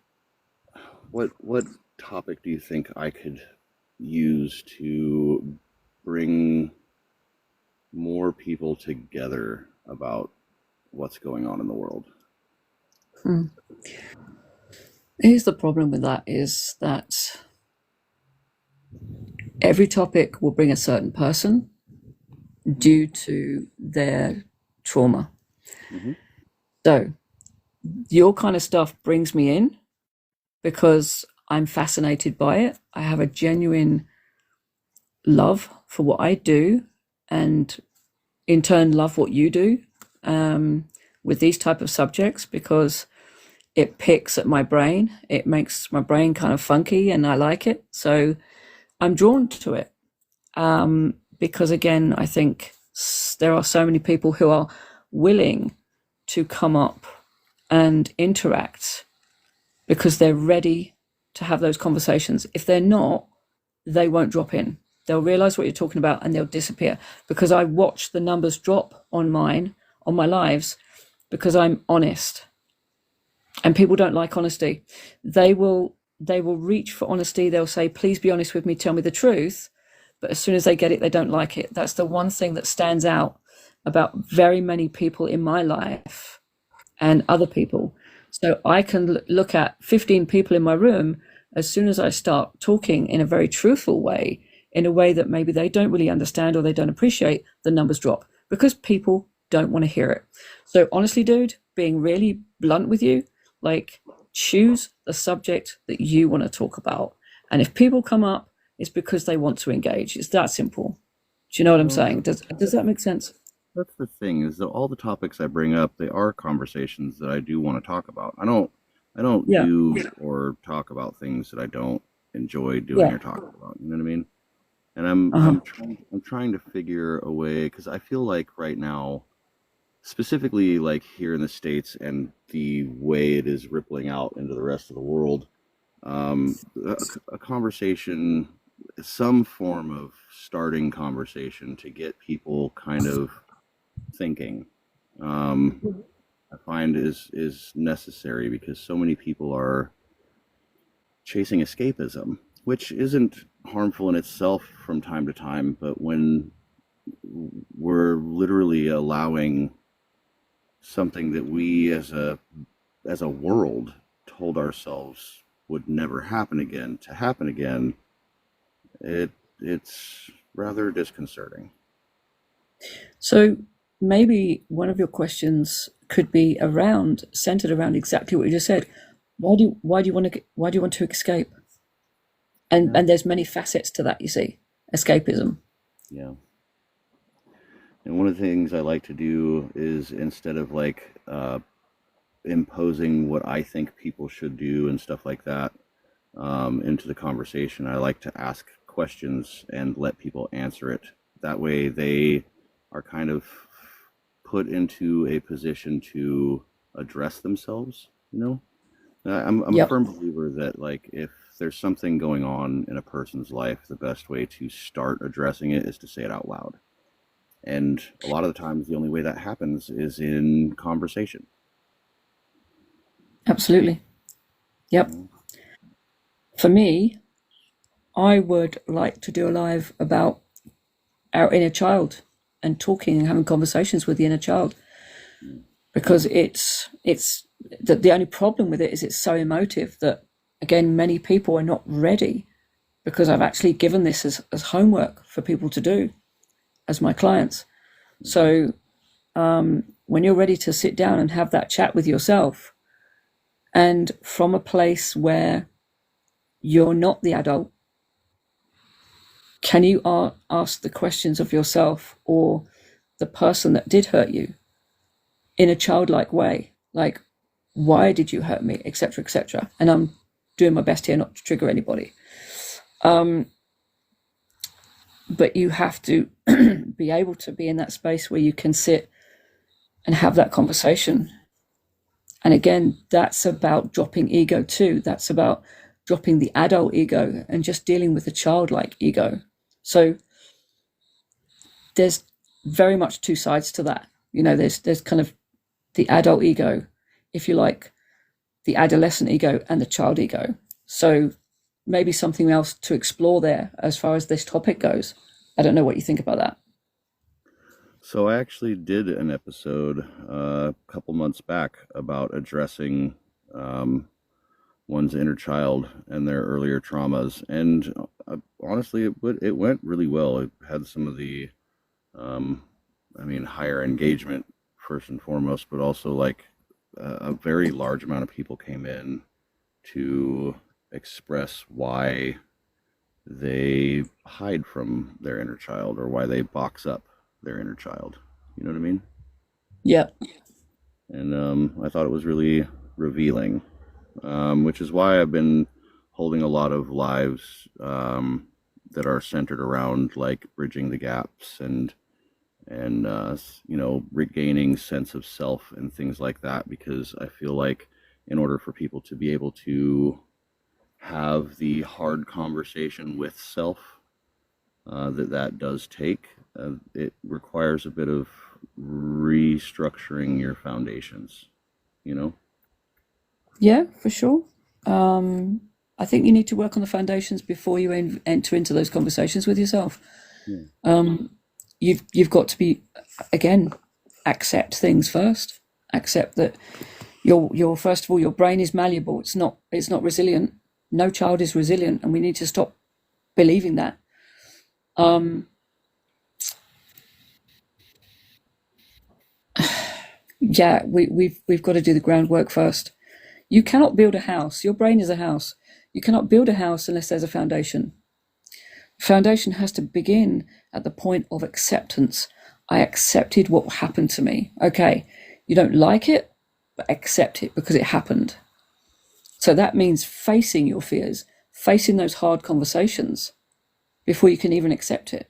What topic do you think I could use to bring more people together about what's going on in the world? Here's the problem with that is that every topic will bring a certain person due to their trauma. So your kind of stuff brings me in because I'm fascinated by it. I have a genuine love for what I do, and in turn love what you do with these type of subjects, because it picks at my brain. It makes my brain kind of funky, and I like it. So I'm drawn to it because, again, I think there are so many people who are willing to come up and interact because they're ready to have those conversations. If they're not, they won't drop in. They'll realize what you're talking about and they'll disappear, because I watch the numbers drop on my lives, because I'm honest. And people don't like honesty. They will reach for honesty. They'll say, please be honest with me, tell me the truth. But as soon as they get it, they don't like it. That's the one thing that stands out about very many people in my life and other people. So I can look at 15 people in my room. As soon as I start talking in a very truthful way, in a way that maybe they don't really understand or they don't appreciate, the numbers drop because people don't want to hear it. So honestly, dude, being really blunt with you, like, choose the subject that you want to talk about. And if people come up, it's because they want to engage. It's that simple. Do you know what I'm saying? Does that make sense? That's the thing, is that all the topics I bring up, they are conversations that I do want to talk about. I don't do or talk about things that I don't enjoy doing or talking about. You know what I mean? And I'm trying to figure a way, because I feel like right now, specifically like here in the States and the way it is rippling out into the rest of the world, a conversation, some form of starting conversation to get people kind of thinking, I find is necessary, because so many people are chasing escapism, which isn't harmful in itself from time to time, but when we're literally allowing something that we as a world told ourselves would never happen again to happen again, it's rather disconcerting. So maybe one of your questions could be centered around exactly what you just said. Why do you want to escape? And there's many facets to that, you see, escapism. Yeah. And one of the things I like to do is, instead of like imposing what I think people should do and stuff like that into the conversation, I like to ask questions and let people answer it. That way they are kind of put into a position to address themselves, you know? I'm a firm believer that, like, if there's something going on in a person's life, the best way to start addressing it is to say it out loud. And a lot of the times, the only way that happens is in conversation. Absolutely. Yep. For me, I would like to do a live about our inner child and talking and having conversations with the inner child, because it's the only problem with it is it's so emotive that, again, many people are not ready, because I've actually given this as homework for people to do as my clients. So when you're ready to sit down and have that chat with yourself, and from a place where you're not the adult, can you ask the questions of yourself or the person that did hurt you in a childlike way, like, why did you hurt me, etc., etc. And I'm doing my best here not to trigger anybody. But you have to be able to be in that space where you can sit and have that conversation. And again, that's about dropping ego too. That's about dropping the adult ego and just dealing with the childlike ego. So there's very much two sides to that. You know, there's kind of the adult ego, if you like, the adolescent ego, and the child ego. So maybe something else to explore there as far as this topic goes. I don't know what you think about that. So I actually did an episode a couple months back about addressing one's inner child and their earlier traumas, and honestly, it went really well. It had some of the, higher engagement first and foremost, but also like a very large amount of people came in to express why they hide from their inner child or why they box up their inner child. You know what I mean? Yeah. And I thought it was really revealing, which is why I've been holding a lot of lives that are centered around like bridging the gaps and regaining sense of self and things like that, because I feel like in order for people to be able to have the hard conversation with self that does take, it requires a bit of restructuring your foundations, Yeah, for sure. I think you need to work on the foundations before you enter into those conversations with yourself. Yeah. You've got to be, again, accept things first. Accept that your first of all, your brain is malleable. It's not resilient. No child is resilient, and we need to stop believing that. Yeah, we've got to do the groundwork first. You cannot build a house. Your brain is a house. You cannot build a house unless there's a foundation. Foundation has to begin at the point of acceptance. I accepted what happened to me. Okay, you don't like it, but accept it because it happened. So that means facing your fears, facing those hard conversations before you can even accept it.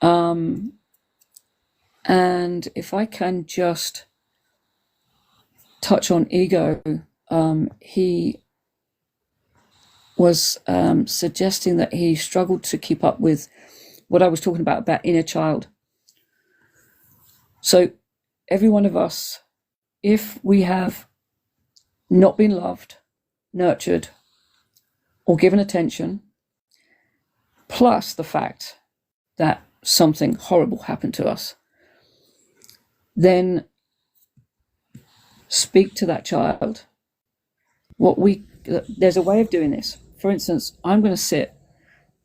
And if I can just touch on ego, he was suggesting that he struggled to keep up with what I was talking about inner child. So every one of us, if we have not been loved, nurtured, or given attention, plus the fact that something horrible happened to us, then speak to that child. There's a way of doing this. For instance, I'm going to sit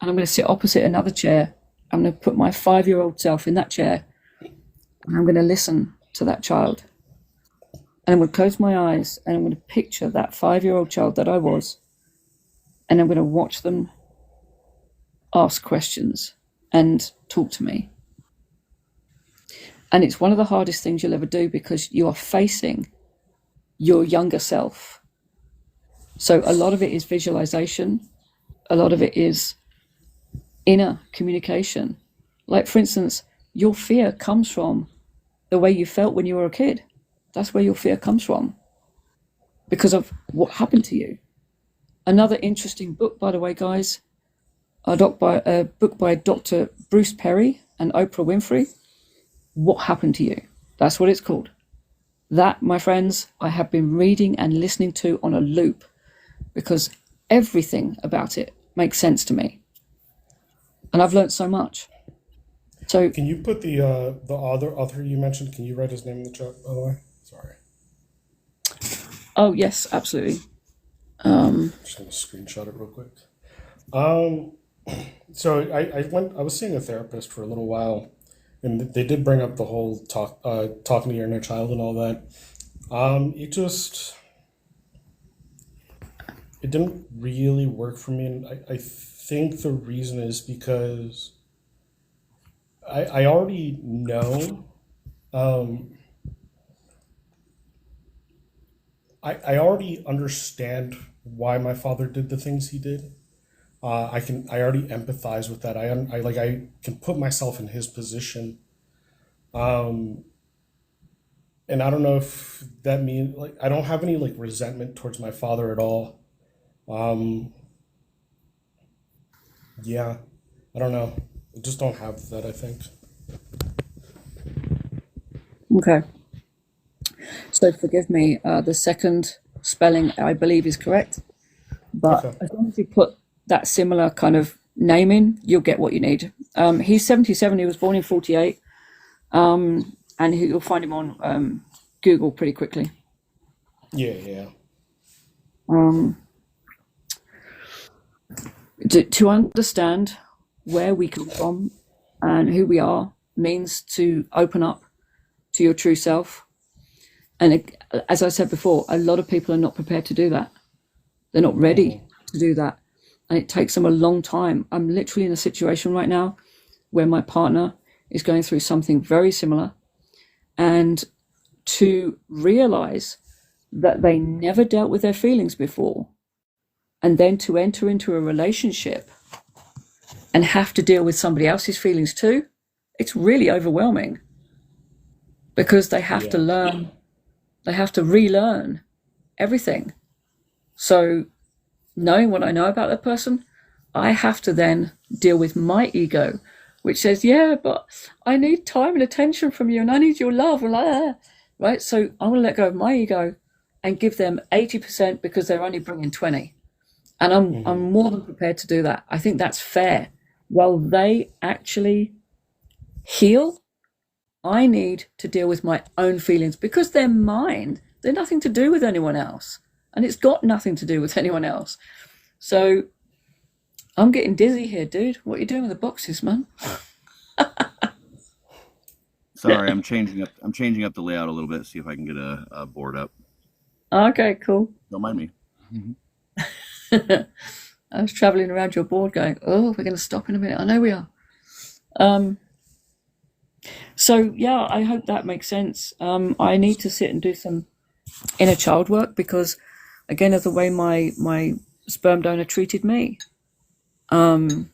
opposite another chair. I'm going to put my 5-year-old self in that chair, and I'm going to listen to that child. And I'm going to close my eyes, and I'm going to picture that 5-year-old child that I was, and I'm going to watch them ask questions and talk to me. And it's one of the hardest things you'll ever do, because you are facing your younger self. So a lot of it is visualization. A lot of it is inner communication. Like, for instance, your fear comes from the way you felt when you were a kid. That's where your fear comes from, because of what happened to you. Another interesting book, by the way, guys, a book by Dr. Bruce Perry and Oprah Winfrey, What Happened to You? That's what it's called. That, my friends, I have been reading and listening to on a loop, because everything about it makes sense to me. And I've learned so much. So Can you put the other author you mentioned? Can you write his name in the chat, by the way? Sorry, oh yes, absolutely. just gonna screenshot it real quick. So I was seeing a therapist for a little while, and they did bring up the whole talking to your inner child and all that. It didn't really work for me, and I think the reason is because I already know. I already understand why my father did the things he did. I already empathize with that. I can put myself in his position. And I don't know if that means, like, I don't have any like resentment towards my father at all. Yeah, I don't know. I just don't have that, I think. Okay. So forgive me. The second spelling, I believe, is correct. But Okay. if you put that similar kind of name in, you'll get what you need. He's 77. He was born in 48. And you'll find him on Google pretty quickly. Yeah. To understand where we come from and who we are means to open up to your true self. And as I said before, a lot of people are not prepared to do that. They're not ready to do that. And it takes them a long time. I'm literally in a situation right now where my partner is going through something very similar. And to realize that they never dealt with their feelings before, and then to enter into a relationship and have to deal with somebody else's feelings too, it's really overwhelming, because they have to learn, they have to relearn everything. So knowing what I know about that person, I have to then deal with my ego, which says, yeah, but I need time and attention from you, and I need your love, right? So I'm going to let go of my ego and give them 80% because they're only bringing 20. And I'm more than prepared to do that. I think that's fair. While they actually heal, I need to deal with my own feelings because they're mine. They're nothing to do with anyone else. And it's got nothing to do with anyone else. So I'm getting dizzy here, dude. What are you doing with the boxes, man? Sorry, I'm changing up the layout a little bit, see if I can get a board up. Okay, cool. Don't mind me. I was traveling around your board going, oh, we're going to stop in a minute. I know we are. So, yeah, I hope that makes sense. I need to sit and do some inner child work because, again, of the way my sperm donor treated me and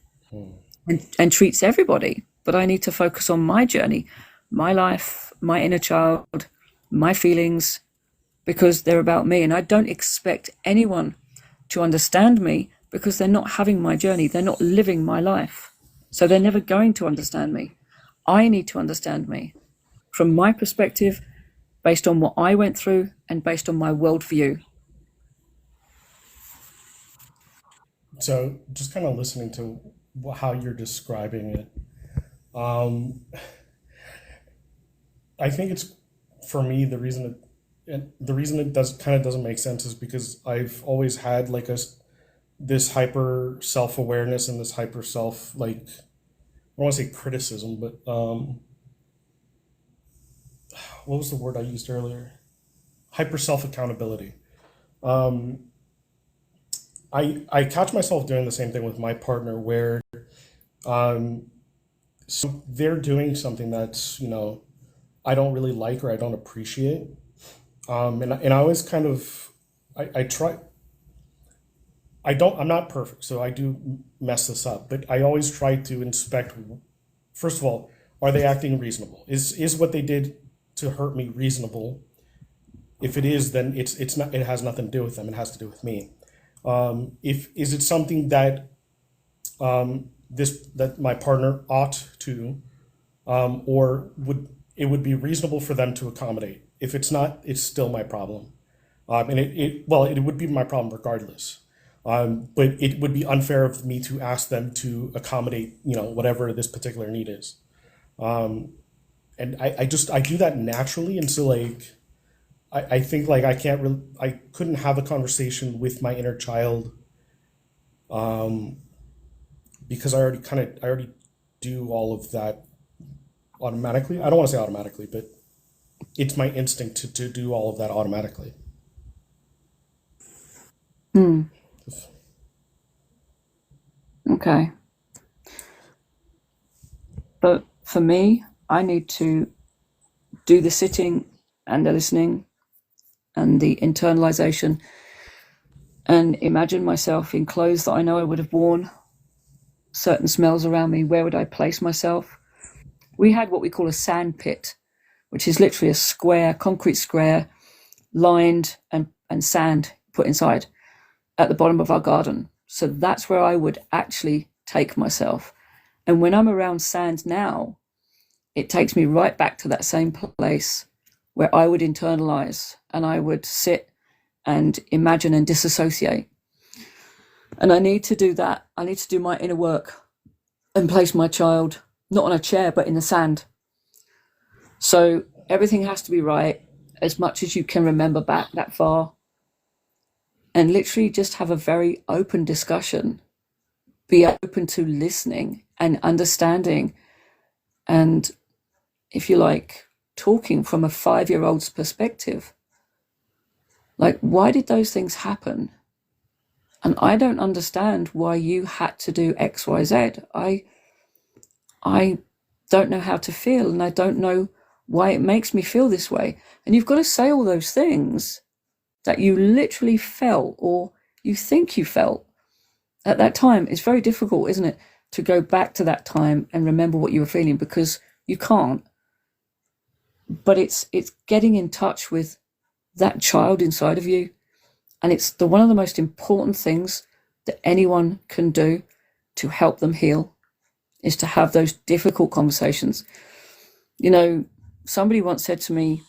treats everybody. But I need to focus on my journey, my life, my inner child, my feelings, because they're about me. And I don't expect anyone to understand me because they're not having my journey. They're not living my life. So they're never going to understand me. I need to understand me from my perspective, based on what I went through and based on my worldview. So just kind of listening to how you're describing it, I think it's, for me, the reason it doesn't make sense is because I've always had like this hyper self-awareness and this hyper self, like, I don't want to say criticism, but what was the word I used earlier? Hyper self-accountability. I catch myself doing the same thing with my partner where so they're doing something that's, I don't really like or I don't appreciate. And I always kind of, I try, I'm not perfect, so I do mess this up, but I always try to inspect, first of all, are they acting reasonable? Is what they did to hurt me reasonable? If it is, then it's not, it has nothing to do with them, it has to do with me. Is it something that that my partner ought to, or would be reasonable for them to accommodate? If it's not, it's still my problem. And it would be my problem regardless. But it would be unfair of me to ask them to accommodate, whatever this particular need is. And I do that naturally. And so like, I think like I couldn't have a conversation with my inner child, because I already do all of that automatically. I don't want to say automatically, but it's my instinct to do all of that automatically. Okay. But for me, I need to do the sitting and the listening and the internalization and imagine myself in clothes that I know I would have worn, certain smells around me. Where would I place myself? We had what we call a sand pit, which is literally a square, concrete square, lined and sand put inside at the bottom of our garden. So that's where I would actually take myself. And when I'm around sand now, it takes me right back to that same place where I would internalize and I would sit and imagine and disassociate. And I need to do that. I need to do my inner work and place my child not on a chair, but in the sand. So everything has to be right as much as you can remember back that far. And literally just have a very open discussion. Be open to listening and understanding. And if you like, talking from a 5-year-old's perspective. Like, why did those things happen? And I don't understand why you had to do X, Y, Z. I don't know how to feel, and I don't know why it makes me feel this way. And you've got to say all those things that you literally felt or you think you felt at that time. It's very difficult, isn't it, to go back to that time and remember what you were feeling, because you can't. But it's getting in touch with that child inside of you. And it's one of the most important things that anyone can do to help them heal, is to have those difficult conversations. You know, somebody once said to me,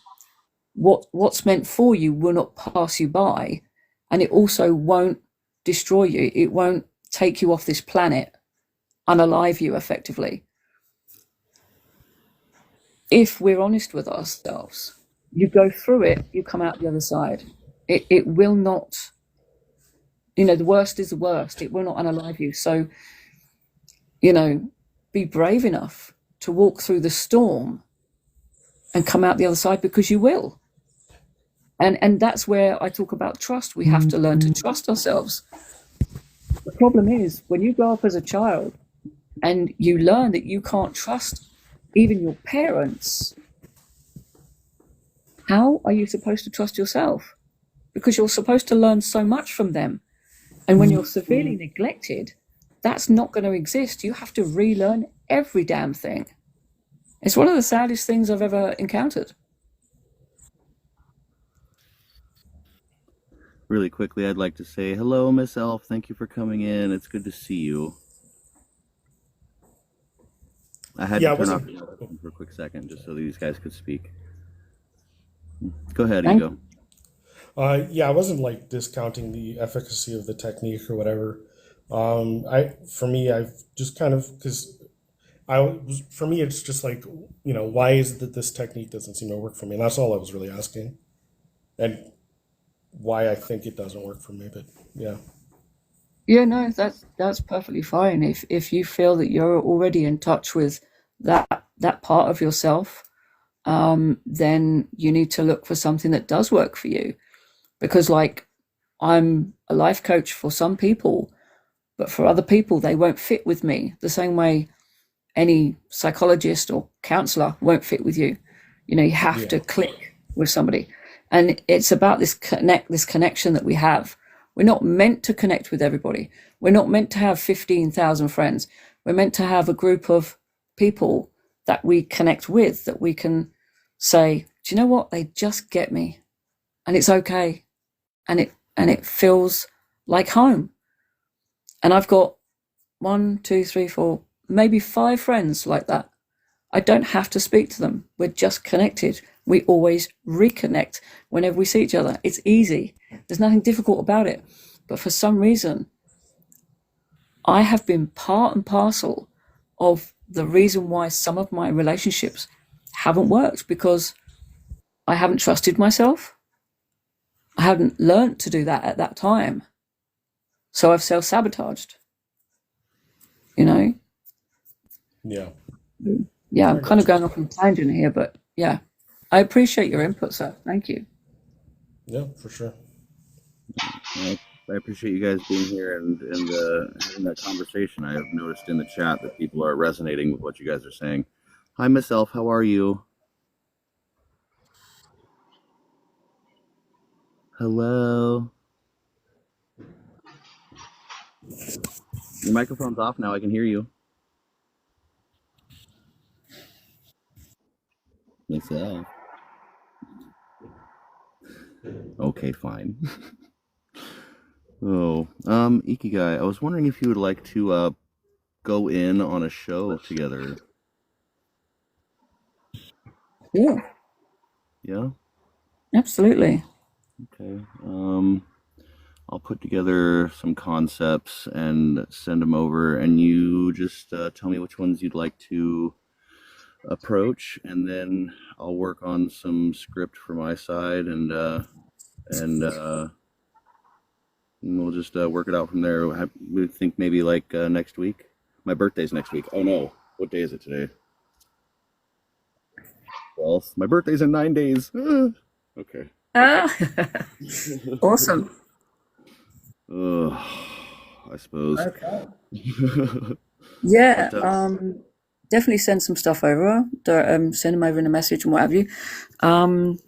what's meant for you will not pass you by, and it also won't destroy you. It won't take you off this planet, unalive you effectively. If we're honest with ourselves, you go through it, you come out the other side. It will not, you know, the worst is the worst. It will not unalive you. So, you know, be brave enough to walk through the storm and come out the other side, because you will. And that's where I talk about trust. We have to learn to trust ourselves. The problem is, when you grow up as a child and you learn that you can't trust even your parents, how are you supposed to trust yourself? Because you're supposed to learn so much from them. And when you're severely neglected, that's not going to exist. You have to relearn every damn thing. It's one of the saddest things I've ever encountered. Really quickly, I'd like to say hello, Miss Elf. Thank you for coming in. It's good to see you. I had Yeah, I to turn off wasn't. the microphone for a quick second just so these guys could speak. Go ahead, Thank Ego. Yeah, I wasn't like discounting the efficacy of the technique or whatever. For me, I've just kind of, because for me, it's just like, you know, why is it that this technique doesn't seem to work for me? And that's all I was really asking, and why I think it doesn't work for me. But yeah, Yeah, no, that's perfectly fine. If you feel that you're already in touch with that part of yourself, then you need to look for something that does work for you. Because, like, I'm a life coach for some people, but for other people, they won't fit with me the same way any psychologist or counselor won't fit with you. You know, you have yeah, to click with somebody. And it's about this connection that we have. We're not meant to connect with everybody. We're not meant to have 15,000 friends. We're meant to have a group of people that we connect with, that we can say, do you know what? They just get me. And it's okay. And it feels like home. And I've got 1, 2, 3, 4, maybe 5 friends like that. I don't have to speak to them. We're just connected. We always reconnect whenever we see each other. It's easy. There's nothing difficult about it. But for some reason, I have been part and parcel of the reason why some of my relationships haven't worked, because I haven't trusted myself. I hadn't learned to do that at that time. So I've self-sabotaged, you know? yeah. Yeah, I I'm kind got of you. going off on a tangent here, but yeah. I appreciate your input, sir. Thank you. Yeah, for sure. Well, I appreciate you guys being here and having that conversation. I have noticed in the chat that people are resonating with what you guys are saying. Hi, Miss Elf. How are you? Hello. Your microphone's off now. I can hear you. Miss Elf. Okay, fine. Oh, Ikigai, I was wondering if you would like to go in on a show together. Yeah, Yeah? absolutely. Okay. I'll put together some concepts and send them over, and you just tell me which ones you'd like to approach, and then I'll work on some script for my side, and we'll just work it out from there. We think maybe like next week. My birthday's next week. Oh no, what day is it today? 12th. My birthday's in 9 days. Okay. Ah, awesome. I suppose. Okay. Yeah, But, definitely send some stuff over. Send them over in a message and what have you. And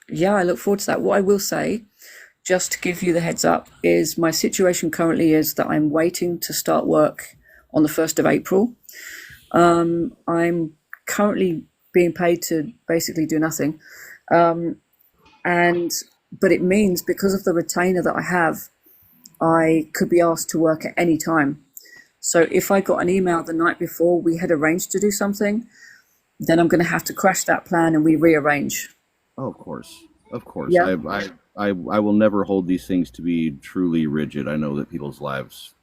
yeah, I look forward to that. What I will say, just to give you the heads up, is my situation currently is that I'm waiting to start work on the 1st of April. I'm currently being paid to basically do nothing. But it means because of the retainer that I have, I could be asked to work at any time. So if I got an email the night before we had arranged to do something, then I'm going to have to crash that plan and we rearrange. oh, of course. Of course. Yeah. I will never hold these things to be truly rigid. I know that people's lives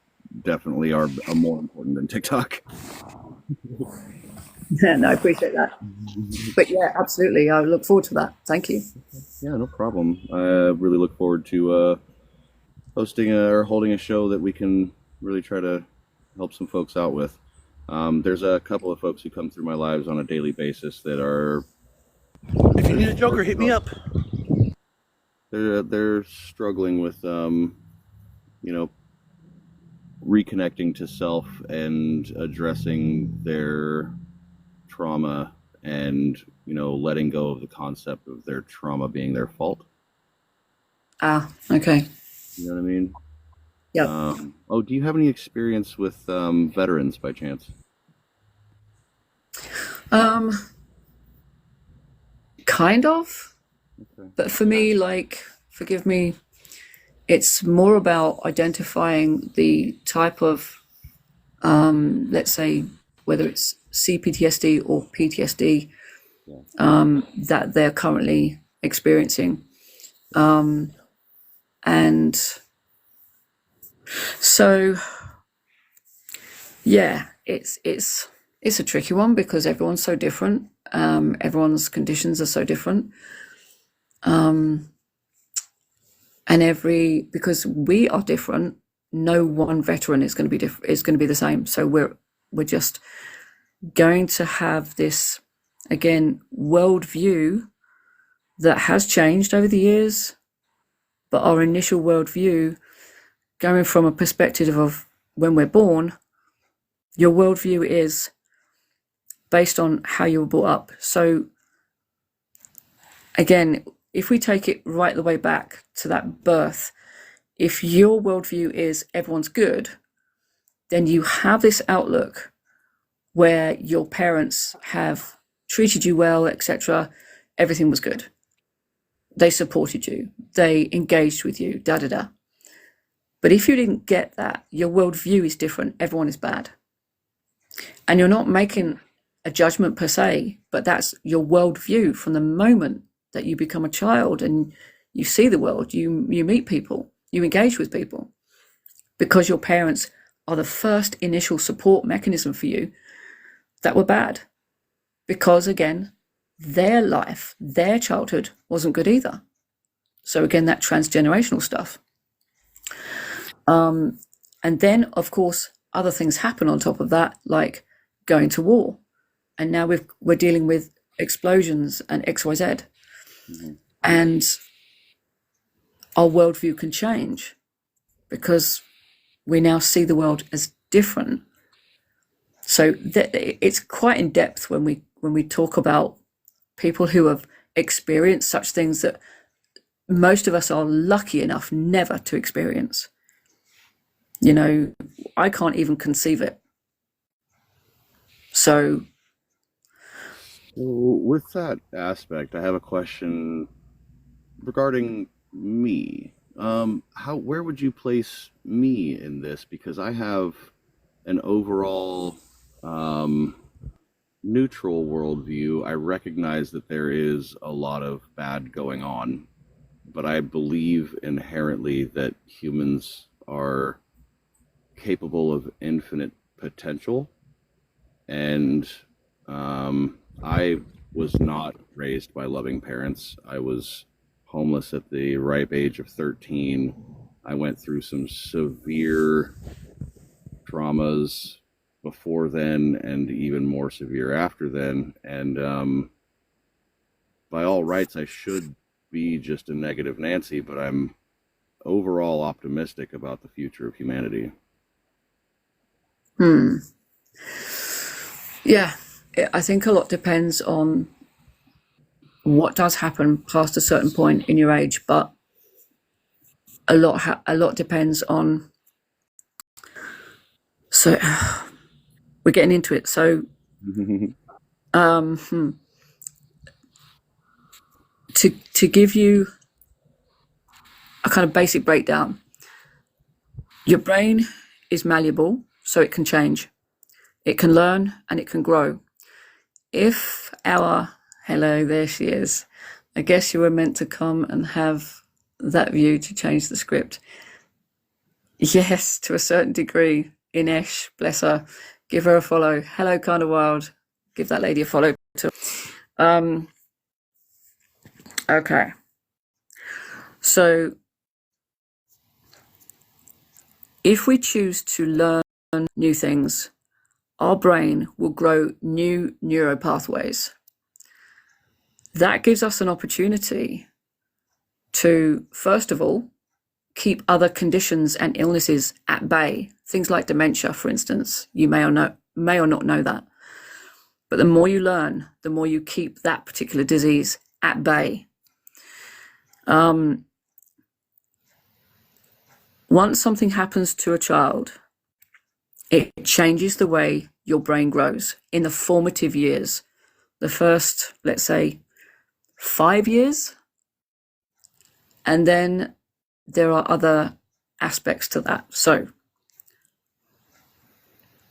definitely are more important than TikTok. No, I appreciate that. But yeah, absolutely. I look forward to that. Thank you. Yeah, no problem. I really look forward to hosting or holding a show that we can really try to help some folks out with. There's a couple of folks who come through my lives on a daily basis that are If you need a Joker, hit me up. they're struggling with reconnecting to self and addressing their trauma and letting go of the concept of their trauma being their fault. Ah, okay. You know what I mean? Yeah. Do you have any experience with veterans by chance? Kind of. Okay. But for me, like, forgive me, it's more about identifying the type of, let's say, whether it's CPTSD or PTSD that they're currently experiencing. And so, yeah, it's a tricky one because everyone's so different. Everyone's conditions are so different. And because we are different, no one veteran is going to be is going to be the same. So we're just going to have this, again, worldview that has changed over the years, but our initial worldview, going from a perspective of when we're born, your worldview is based on how you were brought up. So again, if we take it right the way back to that birth, if your worldview is everyone's good, then you have this outlook where your parents have treated you well, etc. Everything was good. They supported you. They engaged with you, da da da. But if you didn't get that, your worldview is different. Everyone is bad. And you're not making a judgment per se, but that's your worldview from the moment that you become a child and you see the world, you meet people, you engage with people, because your parents are the first initial support mechanism for you that were bad. Because again, their life, their childhood wasn't good either. So again, that transgenerational stuff. And then, of course, other things happen on top of that, like going to war. And now we're dealing with explosions and XYZ. Mm-hmm. And our worldview can change because we now see the world as different. So it's quite in depth when we talk about people who have experienced such things that most of us are lucky enough never to experience. I can't even conceive it. So with that aspect, I have a question regarding me. Where would you place me in this? Because I have an overall neutral worldview. I recognize that there is a lot of bad going on, but I believe inherently that humans are capable of infinite potential. And I was not raised by loving parents. I was homeless at the ripe age of 13. I went through some severe traumas before then and even more severe after then. And by all rights, I should be just a negative Nancy, but I'm overall optimistic about the future of humanity. Yeah, I think a lot depends on what does happen past a certain point in your age, but a lot depends on. So we're getting into it. So to give you a kind of basic breakdown, your brain is malleable, so it can change, it can learn, and it can grow. If hello, there she is. I guess you were meant to come and have that view to change the script. Yes, to a certain degree. Inesh, bless her. Give her a follow. Hello, Kind of Wild. Give that lady a follow too. Okay. So if we choose to learn new things, our brain will grow new neural pathways. That gives us an opportunity to, first of all, keep other conditions and illnesses at bay. Things like dementia, for instance. You may or not know that. But the more you learn, the more you keep that particular disease at bay. Once something happens to a child, it changes the way your brain grows in the formative years. The first, let's say, 5 years. And then there are other aspects to that. So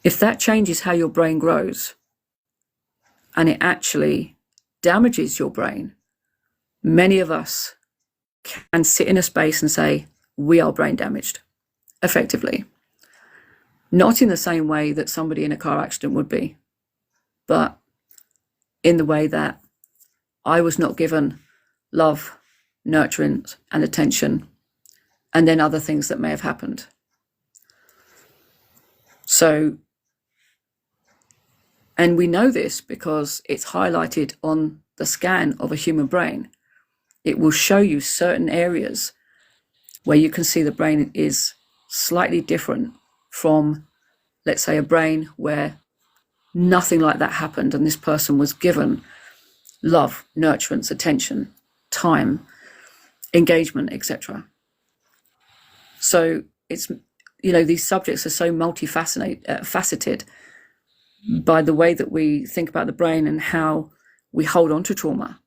if that changes how your brain grows and it actually damages your brain, many of us can sit in a space and say, we are brain damaged, effectively. Not in the same way that somebody in a car accident would be, but in the way that I was not given love, nurturance, and attention, and then other things that may have happened. So, and we know this because it's highlighted on the scan of a human brain. It will show you certain areas where you can see the brain is slightly different from, let's say, a brain where nothing like that happened and this person was given love, nurturance, attention, time, engagement, etc. So it's, these subjects are so faceted by the way that we think about the brain and how we hold on to trauma.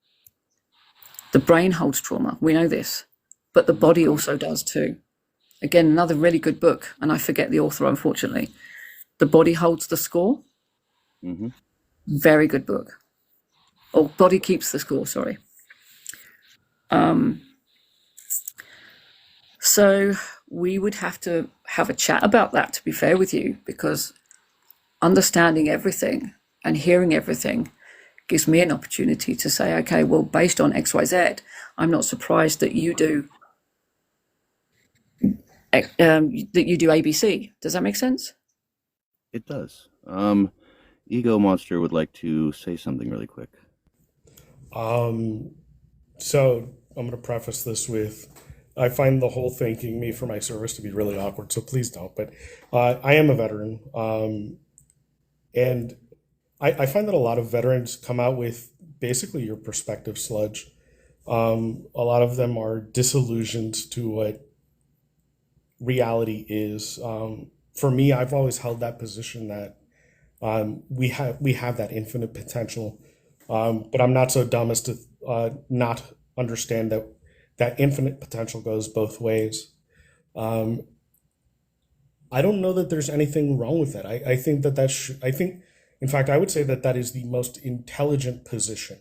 The brain holds trauma, we know this, but the body also does too. Again, another really good book, and I forget the author, unfortunately. The Body Holds the Score. Mm-hmm. Very good book. Or Body Keeps the Score, sorry. So we would have to have a chat about that, to be fair with you, because understanding everything and hearing everything gives me an opportunity to say, okay, well, based on XYZ, I'm not surprised that you do ABC. Does that make sense? It does. Ego Monster would like to say something really quick. So I'm going to preface this with, I find the whole thanking me for my service to be really awkward, so please don't. But I am a veteran, and I find that a lot of veterans come out with basically your perspective sludge. A lot of them are disillusioned to what reality is. For me, I've always held that position that we have that infinite potential, but I'm not so dumb as to not understand that infinite potential goes both ways. I don't know that there's anything wrong with that. I think that in fact, I would say that is the most intelligent position,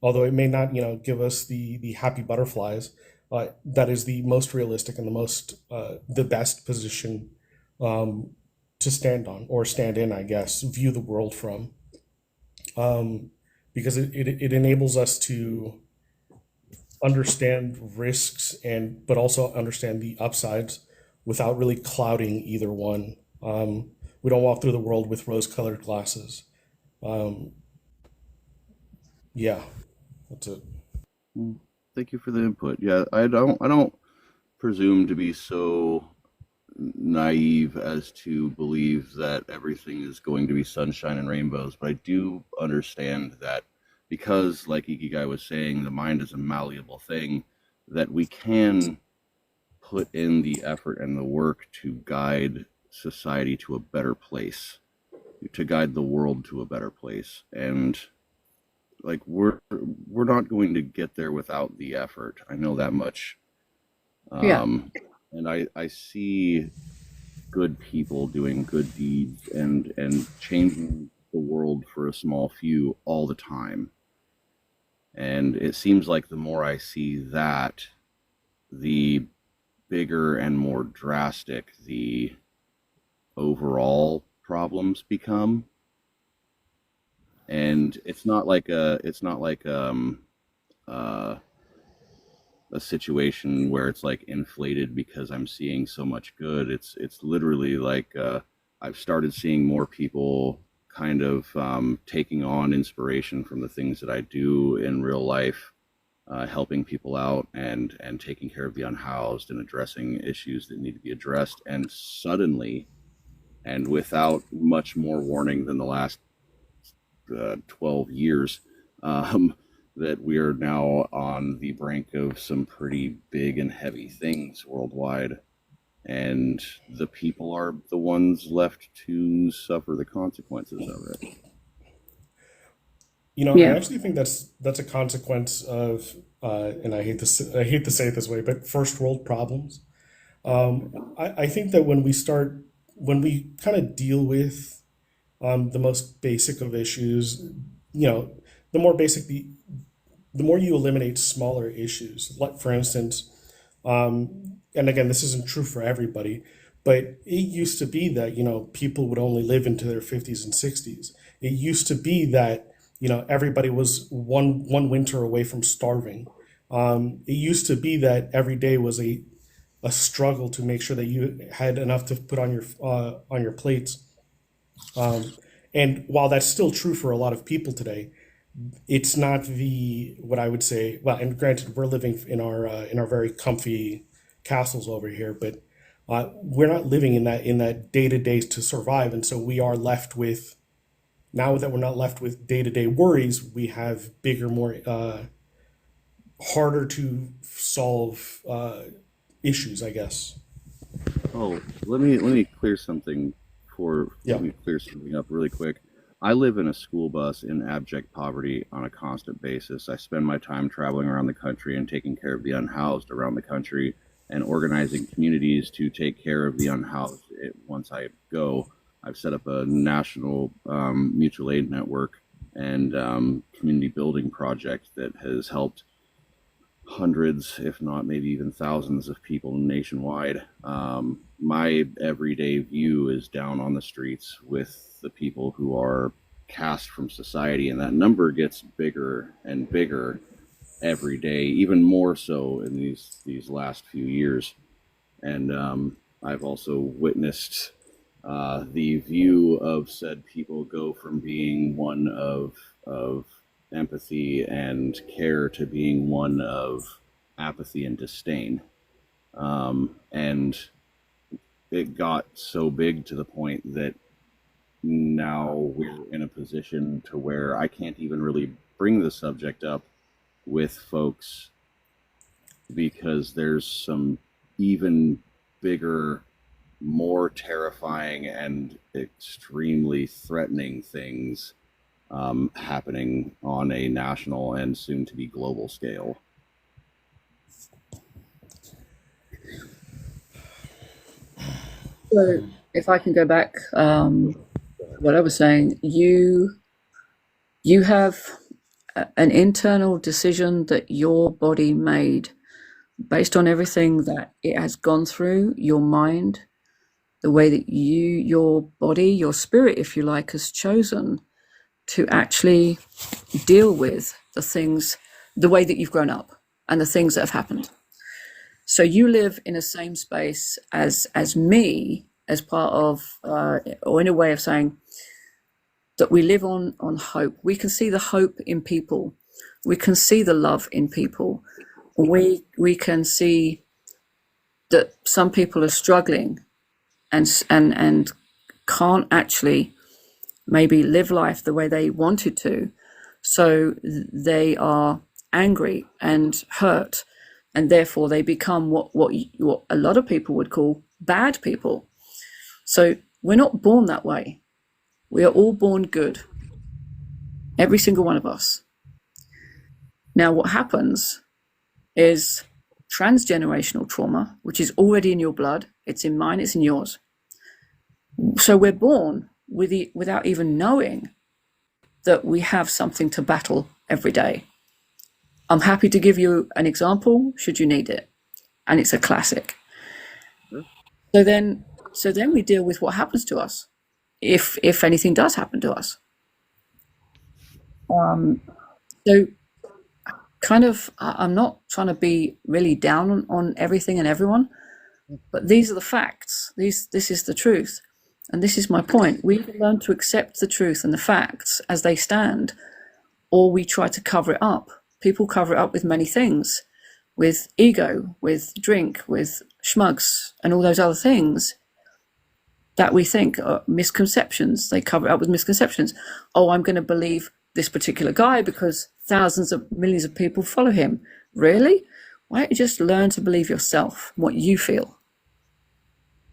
although it may not, give us the happy butterflies. that is the most realistic and the best position to stand on or stand in, I guess, view the world from, because it enables us to understand risks but also understand the upsides without really clouding either one. We don't walk through the world with rose-colored glasses. Yeah, that's it. Thank you for the input. Yeah, I don't presume to be so naive as to believe that everything is going to be sunshine and rainbows, but I do understand that because, like Ikigai was saying, the mind is a malleable thing, that we can put in the effort and the work to guide society to a better place, to guide the world to a better place. And like we're not going to get there without the effort. I know that much. Yeah. And I see good people doing good deeds and changing the world for a small few all the time. And it seems like the more I see that, the bigger and more drastic the overall problems become. And it's not like a situation where it's like inflated because I'm seeing so much good. It's literally like I've started seeing more people kind of taking on inspiration from the things that I do in real life, helping people out and taking care of the unhoused and addressing issues that need to be addressed. And suddenly, and without much more warning than the last 12 years, that we are now on the brink of some pretty big and heavy things worldwide. And the people are the ones left to suffer the consequences of it. I Yeah. actually think that's a consequence of, and I hate to say it this way, but first world problems. I think that when we kind of deal with the most basic of issues, the more basic the more you eliminate smaller issues. Like, for instance, and again, this isn't true for everybody, but it used to be that, people would only live into their 50s and 60s. It used to be that, everybody was one winter away from starving. It used to be that every day was a struggle to make sure that you had enough to put on your plates. And while that's still true for a lot of people today, it's not what I would say. Well, and granted, we're living in our very comfy castles over here, but we're not living in that day to day to survive, and so we are left with. Now that we're not left with day to day worries, we have bigger, more harder to solve issues, I guess. Oh, let me clear something let me clear something up really quick. I live in a school bus in abject poverty on a constant basis. I spend my time traveling around the country and taking care of the unhoused around the country and organizing communities to take care of the unhoused. Once I go, I've set up a national mutual aid network and community building project that has helped hundreds, if not maybe even thousands of people nationwide. My everyday view is down on the streets with the people who are cast from society, and that number gets bigger and bigger every day, even more so in these last few years. And I've also witnessed the view of said people go from being one of empathy and care to being one of apathy and disdain. And it got so big to the point that now we're in a position to where I can't even really bring the subject up with folks because there's some even bigger, more terrifying and extremely threatening things happening on a national and soon to be global scale. So if I can go back, what I was saying, you have an internal decision that your body made based on everything that it has gone through, your mind, the way that your body, your spirit, if you like, has chosen to actually deal with the things, the way that you've grown up and the things that have happened. So you live in the same space as me, as part of, or in a way of saying that we live on hope. We can see the hope in people. We can see the love in people. We can see that some people are struggling and can't actually maybe live life the way they wanted to. So they are angry and hurt, and therefore they become what a lot of people would call bad people. So we're not born that way. We are all born good. Every single one of us. Now what happens is transgenerational trauma, which is already in your blood. It's in mine, it's in yours. So we're born without even knowing that we have something to battle every day. I'm happy to give you an example should you need it. And it's a classic. So then we deal with what happens to us, if anything does happen to us. So kind of, I'm not trying to be really down on everything and everyone, but these are the facts. This is the truth. And this is my point. We learn to accept the truth and the facts as they stand, or we try to cover it up. People cover it up with many things, with ego, with drink, with schmugs, and all those other things that we think are misconceptions. They cover it up with misconceptions. Oh, I'm going to believe this particular guy because thousands of millions of people follow him. Really? Why don't you just learn to believe yourself, what you feel?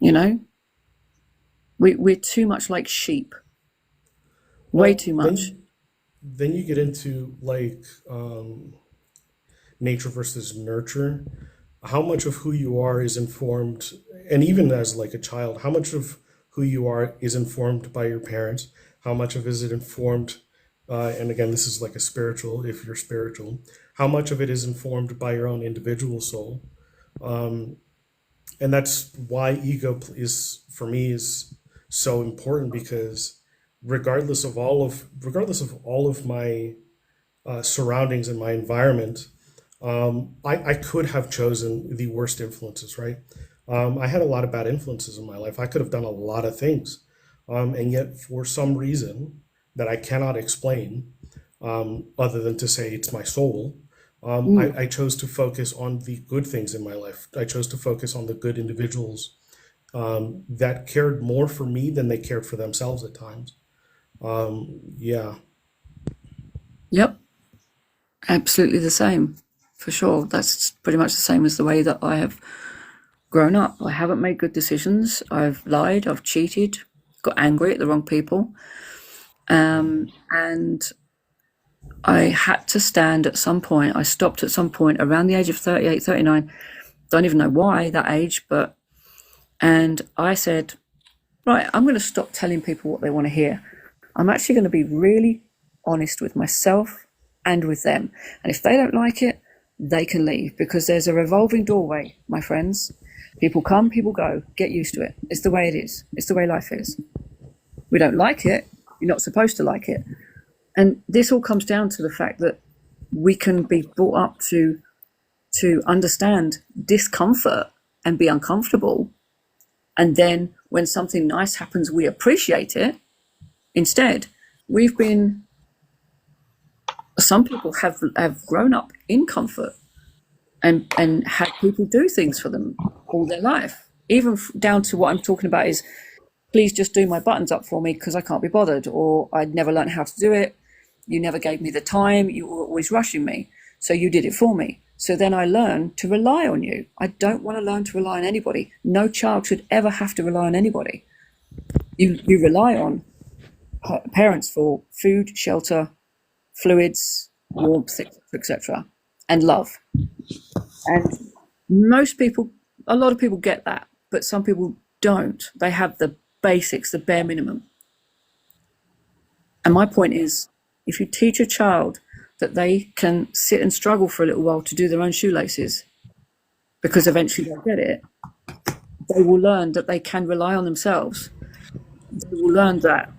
You know? We're too much like sheep. Way too much. Then you get into like nature versus nurture. How much of who you are is informed, and even as like a child, how much of who you are is informed by your parents? How much of is it informed, and again, this is like a spiritual, if you're spiritual, how much of it is informed by your own individual soul? And that's why ego is, for me, is so important, because regardless of all of my surroundings and my environment, I could have chosen the worst influences, right? I had a lot of bad influences in my life. I could have done a lot of things, and yet for some reason that I cannot explain, other than to say it's my soul, I chose to focus on the good things in my life. I chose to focus on the good individuals that cared more for me than they cared for themselves at times. Yeah. Yep. Absolutely the same, for sure. That's pretty much the same as the way that I have grown up. I haven't made good decisions. I've lied, I've cheated, got angry at the wrong people. And I had to stand at some point. I stopped at some point around the age of 38, 39. Don't even know why that age, and I said, right, I'm going to stop telling people what they want to hear. I'm actually going to be really honest with myself and with them. And if they don't like it, they can leave, because there's a revolving doorway, my friends. People come, people go. Get used to it. It's the way it is. It's the way life is. We don't like it. You're not supposed to like it. And this all comes down to the fact that we can be brought up to understand discomfort and be uncomfortable. And then when something nice happens, we appreciate it. Instead, some people have grown up in comfort and had people do things for them all their life. Even down to what I'm talking about is, please just do my buttons up for me because I can't be bothered, or I'd never learned how to do it. You never gave me the time. You were always rushing me. So you did it for me. So then I learned to rely on you. I don't want to learn to rely on anybody. No child should ever have to rely on anybody. You rely on parents for food, shelter, fluids, warmth, etc., and love. And a lot of people get that, but some people don't. They have the basics, the bare minimum. And my point is, if you teach a child that they can sit and struggle for a little while to do their own shoelaces, because eventually they'll get it. They will learn that they can rely on themselves. They will learn that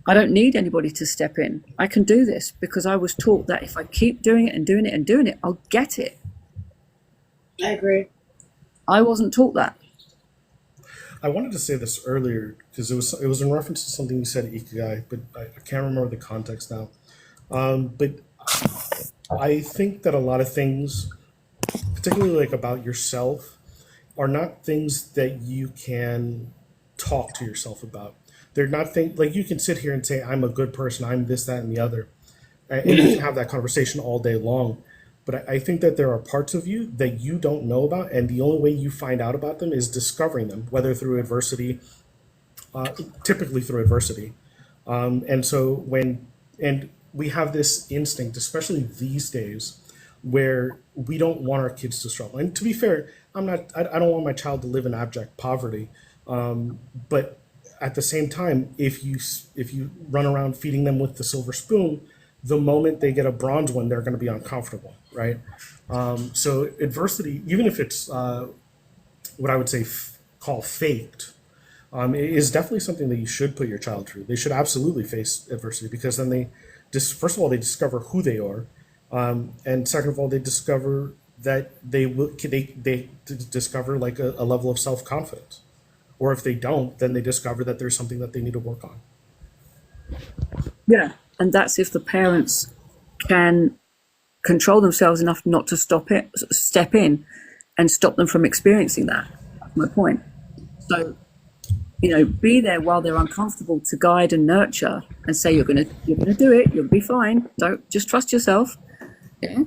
I don't need anybody to step in. I can do this because I was taught that if I keep doing it and doing it and doing it, I'll get it. I agree. I wasn't taught that. I wanted to say this earlier because it was in reference to something you said, Ikigai, but I can't remember the context now. But I think that a lot of things, particularly like about yourself, are not things that you can talk to yourself about. They're not things like you can sit here and say, I'm a good person, I'm this, that, and the other. And you can have that conversation all day long. But I think that there are parts of you that you don't know about, and the only way you find out about them is discovering them, whether through adversity, typically through adversity. And so and we have this instinct, especially these days, where we don't want our kids to struggle. And to be fair, I don't want my child to live in abject poverty. But at the same time, if you run around feeding them with the silver spoon, the moment they get a bronze one, they're going to be uncomfortable, right? So adversity, even if it's what I would say call faked, is definitely something that you should put your child through. They should absolutely face adversity because then they just first of all they discover who they are, and second of all they discover that they discover like a level of self confidence, or if they don't, then they discover that there's something that they need to work on. Yeah. And that's if the parents can control themselves enough not to step in and stop them from experiencing that. That's my point. So, be there while they're uncomfortable to guide and nurture and say, you're gonna do it, you'll be fine. Don't just trust yourself. Yeah?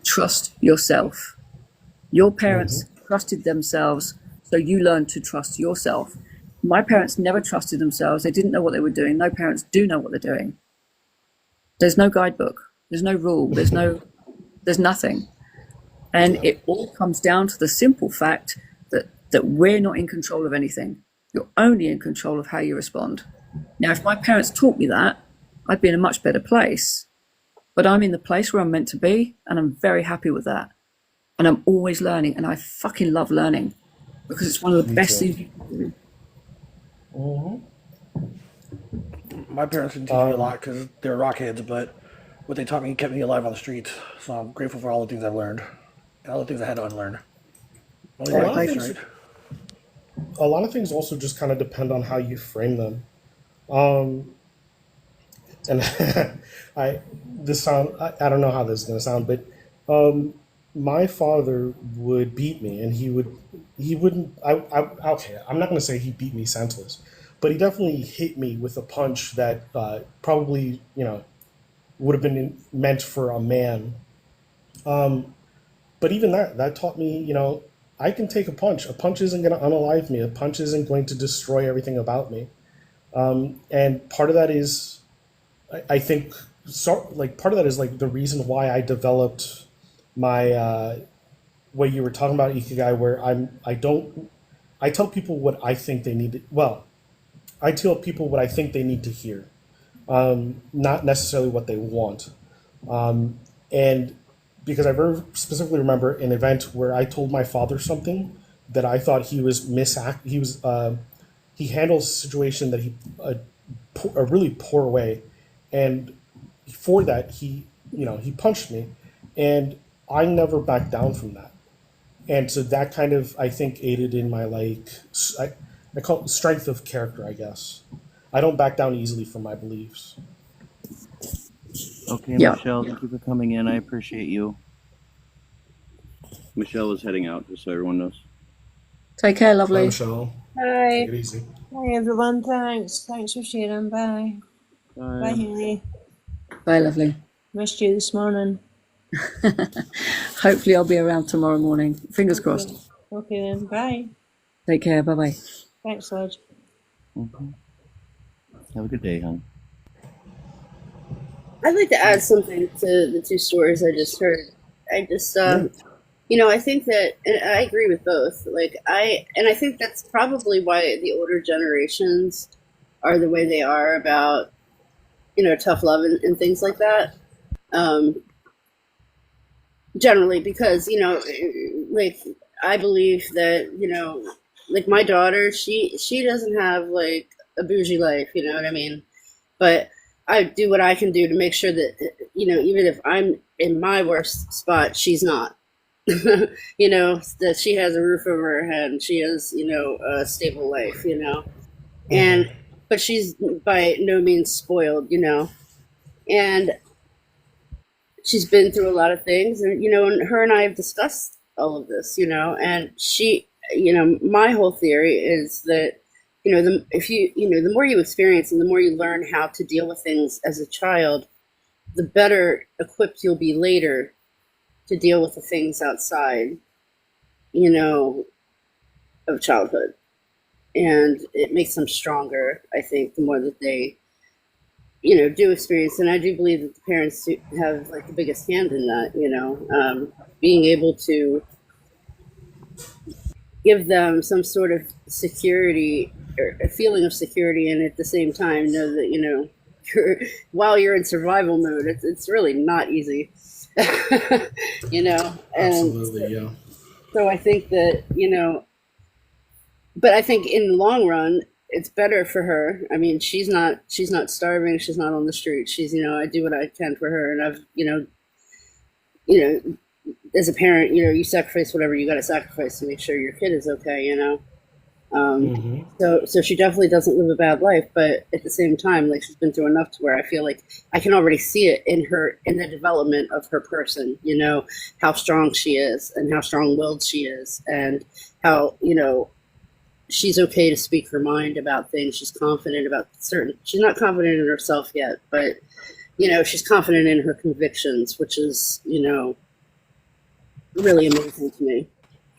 Trust yourself. Your parents trusted themselves, so you learn to trust yourself. My parents never trusted themselves. They didn't know what they were doing. No parents do know what they're doing. There's no guidebook. There's no rule. There's nothing. And it all comes down to the simple fact that we're not in control of anything. You're only in control of how you respond. Now, if my parents taught me that, I'd be in a much better place. But I'm in the place where I'm meant to be, and I'm very happy with that. And I'm always learning, and I fucking love learning because it's one of the best things you can do. My parents didn't teach me a lot because they're rockheads, but what they taught me kept me alive on the streets. So I'm grateful for all the things I've learned and all the things I had to unlearn. Only right place, right? A lot of things also just kind of depend on how you frame them. And I don't know how this is going to sound, but my father would beat me, and he wouldn't. Okay, I'm not going to say he beat me senseless, but he definitely hit me with a punch that probably would have been meant for a man. But even that taught me, I can take a punch. A punch isn't going to unalive me. A punch isn't going to destroy everything about me. And part of that is, I think, part of that is like the reason why I developed my what you were talking about, Ikigai, where I tell people what I think they need to, I tell people what I think they need to hear, not necessarily what they want. And because I very specifically remember an event where I told my father something that I thought he was he handled a situation that a really poor way, and for that he punched me, and I never backed down from that. And so that kind of, I think, aided in my I call it strength of character, I guess. I don't back down easily from my beliefs. Okay, Yeah. Michelle, thank you for coming in. I appreciate you. Michelle is heading out, just so everyone knows. Take care, Bye, lovely. Michelle. Hi. Take it easy. Bye, everyone. Thanks for sharing. Bye. Bye, Henry. Bye, lovely. Missed you this morning. Hopefully I'll be around tomorrow morning. Fingers crossed. Okay then. Bye. Take care. Bye-bye. Thanks, Lodge. Have a good day, hon. I'd like to add something to the two stories I just heard. I just, I think that, and I agree with both. I think that's probably why the older generations are the way they are about, tough love and things like that. Generally, because, I believe that, like my daughter, she doesn't have like a bougie life, you know what I mean? But I do what I can do to make sure that, even if I'm in my worst spot, she's not. That she has a roof over her head and she has, a stable life, and but she's by no means spoiled, and she's been through a lot of things, and her and I have discussed all of this, and my whole theory is that, the more you experience and the more you learn how to deal with things as a child, the better equipped you'll be later to deal with the things outside, of childhood. And it makes them stronger, I think, the more that they, do experience. And I do believe that the parents have like the biggest hand in that, being able to give them some sort of security or a feeling of security, and at the same time know that, while you're in survival mode, it's really not easy. And Absolutely, yeah. so I think that, but I think in the long run, it's better for her. I mean, she's not starving. She's not on the street. She's, I do what I can for her. And I've, as a parent, you sacrifice whatever you got to sacrifice to make sure your kid is okay, So she definitely doesn't live a bad life, but at the same time, like she's been through enough to where I feel like I can already see it in the development of her person, how strong she is and how strong-willed she is and how, she's okay to speak her mind about things. She's confident about she's not confident in herself yet, but, she's confident in her convictions, which is, really amazing to me.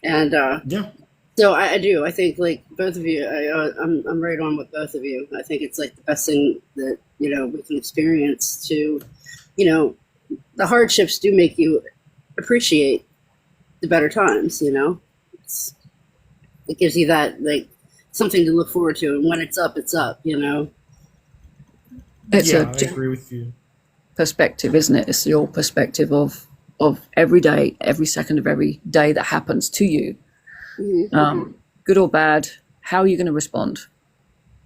And, Yeah. so I do. I think like both of you, I'm right on with both of you. I think it's like the best thing that we can experience. To, the hardships do make you appreciate the better times. It gives you that like something to look forward to, and when it's up, it's up. It's Yeah, a I different agree with you. perspective, isn't it? It's your perspective of every day, every second of every day that happens to you. Good or bad, how are you going to respond?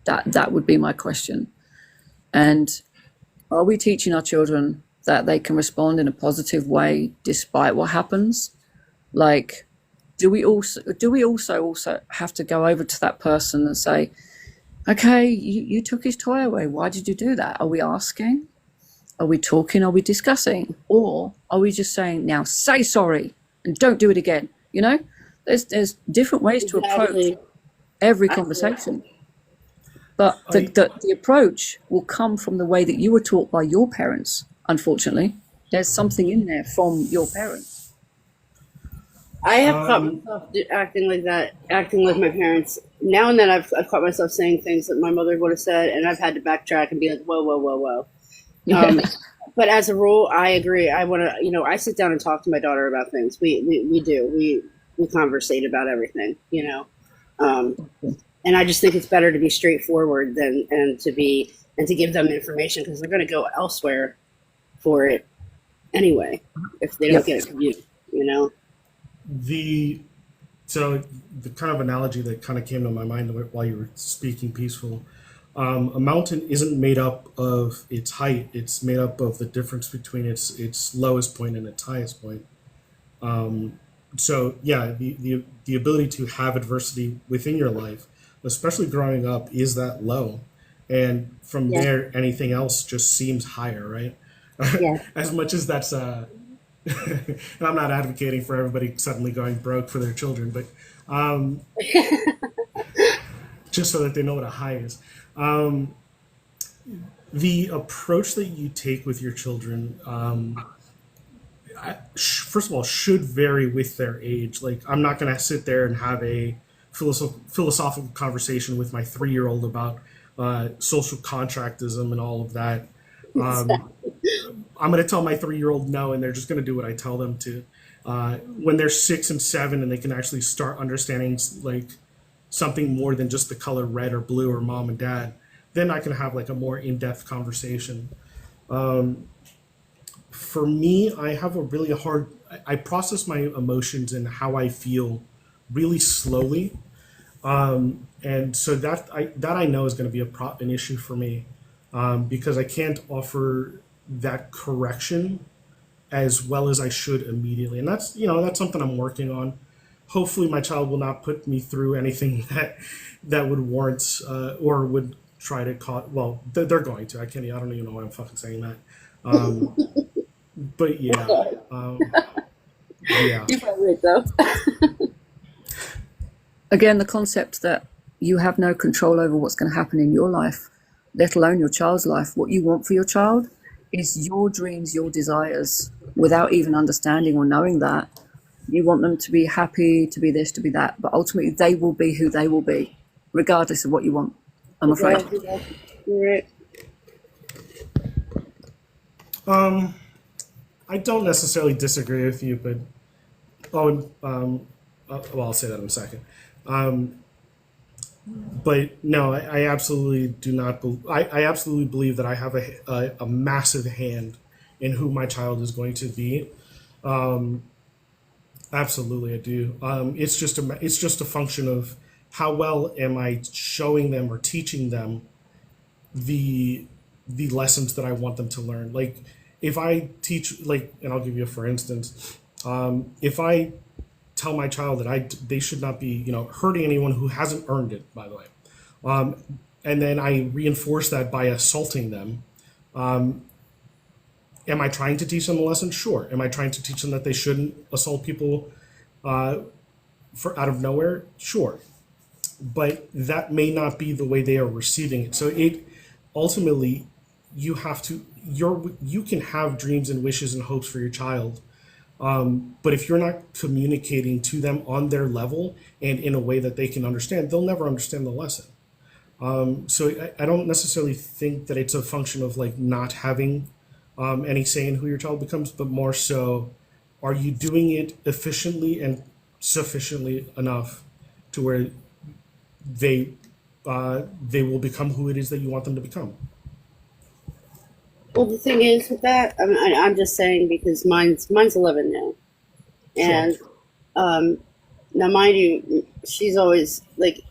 That would be my question. And are we teaching our children that they can respond in a positive way despite what happens? Like, do we also have to go over to that person and say, okay, you took his toy away. Why did you do that? Are we asking? Are we talking? Are we discussing? Or are we just saying, now say sorry and don't do it again? There's different ways to approach Exactly. every conversation. But the approach will come from the way that you were taught by your parents, unfortunately. There's something in there from your parents. I have caught myself acting like that, acting like my parents. Now and then I've caught myself saying things that my mother would have said, and I've had to backtrack and be like, whoa, whoa, whoa, whoa. But as a rule, I agree. I want to, I sit down and talk to my daughter about things. We do. We conversate about everything, and I just think it's better to be straightforward and to give them information, because they're going to go elsewhere for it anyway if they don't get it from you. So the kind of analogy that kind of came to my mind while you were speaking, Peaceful, a mountain isn't made up of its height. It's made up of the difference between its lowest point and its highest point. So yeah, the ability to have adversity within your life, especially growing up, is that low, and from there anything else just seems higher, right? Yeah. As much as that's and I'm not advocating for everybody suddenly going broke for their children, but just so that they know what a high is. The approach that you take with your children, first of all, should vary with their age. Like, I'm not going to sit there and have a philosophical conversation with my 3-year-old about social contractism and all of that. I'm going to tell my 3-year-old no, and they're just going to do what I tell them to. When they're 6 and 7 and they can actually start understanding like something more than just the color red or blue or mom and dad, then I can have like a more in-depth conversation. For me, I have a really hard, I process my emotions and how I feel really slowly. And so that I know is going to be an issue for me, because I can't offer that correction as well as I should immediately. And that's something I'm working on. Hopefully my child will not put me through anything that would warrant, or would try to cause, well, they're going to. I don't even know why I'm fucking saying that. But yeah. Yeah. You're probably right, though. Again, the concept that you have no control over what's going to happen in your life, let alone your child's life. What you want for your child is your dreams, your desires, without even understanding or knowing that. You want them to be happy, to be this, to be that, but ultimately they will be who they will be, regardless of what you want, I'm afraid. You're right. I don't necessarily disagree with you, but well, I'll say that in a second. But no, I absolutely do not. I absolutely believe that I have a massive hand in who my child is going to be. Absolutely, I do. It's just a function of how well am I showing them or teaching them the lessons that I want them to learn. Like if I teach, and I'll give you a for instance. If I tell my child that they should not be, hurting anyone who hasn't earned it, by the way, and then I reinforce that by assaulting them. Am I trying to teach them a lesson? Sure. Am I trying to teach them that they shouldn't assault people out of nowhere? Sure. But that may not be the way they are receiving it. So ultimately, you can have dreams and wishes and hopes for your child. But if you're not communicating to them on their level and in a way that they can understand, they'll never understand the lesson. So I don't necessarily think that it's a function of not having any say in who your child becomes, but more so, are you doing it efficiently and sufficiently enough to where they will become who it is that you want them to become? Well, the thing is with that, I'm just saying because mine's 11 now, and now mind you, she's always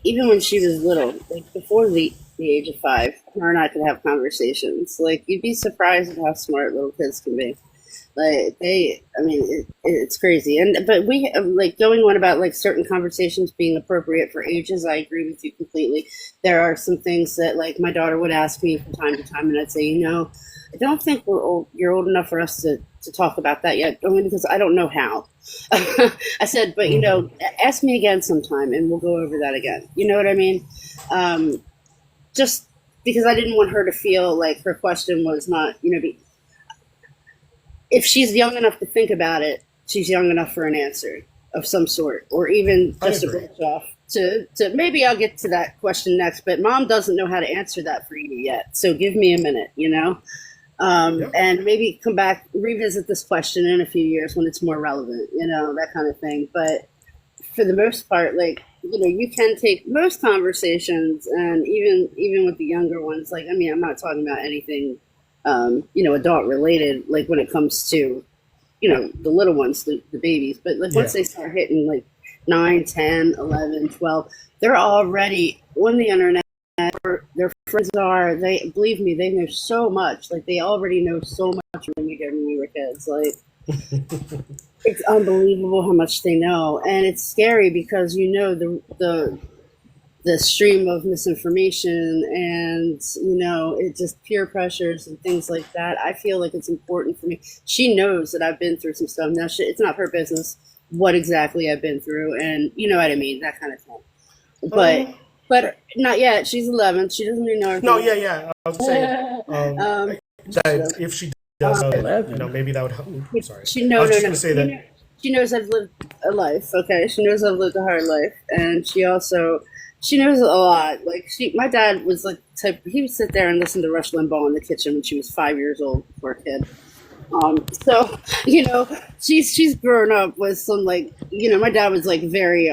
even when she was little, before the age of 5, her and I could have conversations. You'd be surprised at how smart little kids can be. It's crazy. But we going on about certain conversations being appropriate for ages. I agree with you completely. There are some things that my daughter would ask me from time to time, and I'd say, I don't think you're old enough for us to talk about that yet, only because I don't know how. I said, but ask me again sometime, and we'll go over that again. You know what I mean? Just because I didn't want her to feel like her question was not, if she's young enough to think about it, she's young enough for an answer of some sort, or even just a branch off to maybe I'll get to that question next, but Mom doesn't know how to answer that for you yet. So give me a minute, and maybe come back, revisit this question in a few years when it's more relevant, that kind of thing. But for the most part, you can take most conversations, and even with the younger ones, I'm not talking about anything, adult related, when it comes to, the little ones, the babies. But once they start hitting 9, 10, 11, 12, they're already on the internet. Their friends believe me, they know so much. They already know so much when we were kids. It's unbelievable how much they know, and it's scary because the stream of misinformation and it just peer pressures and things like that. I feel like it's important for me. She knows that I've been through some stuff. Now it's not her business what exactly I've been through, and you know what I mean, that kind of thing. But not yet. She's 11. She doesn't even know everything. No, yeah. I was saying if she does know, maybe that would help. Sorry. I was just going to say that. She knows I've lived a life. Okay, she knows I've lived a hard life, and she knows a lot. My dad was he would sit there and listen to Rush Limbaugh in the kitchen when she was 5 years old, poor kid. So she's grown up with some my dad was very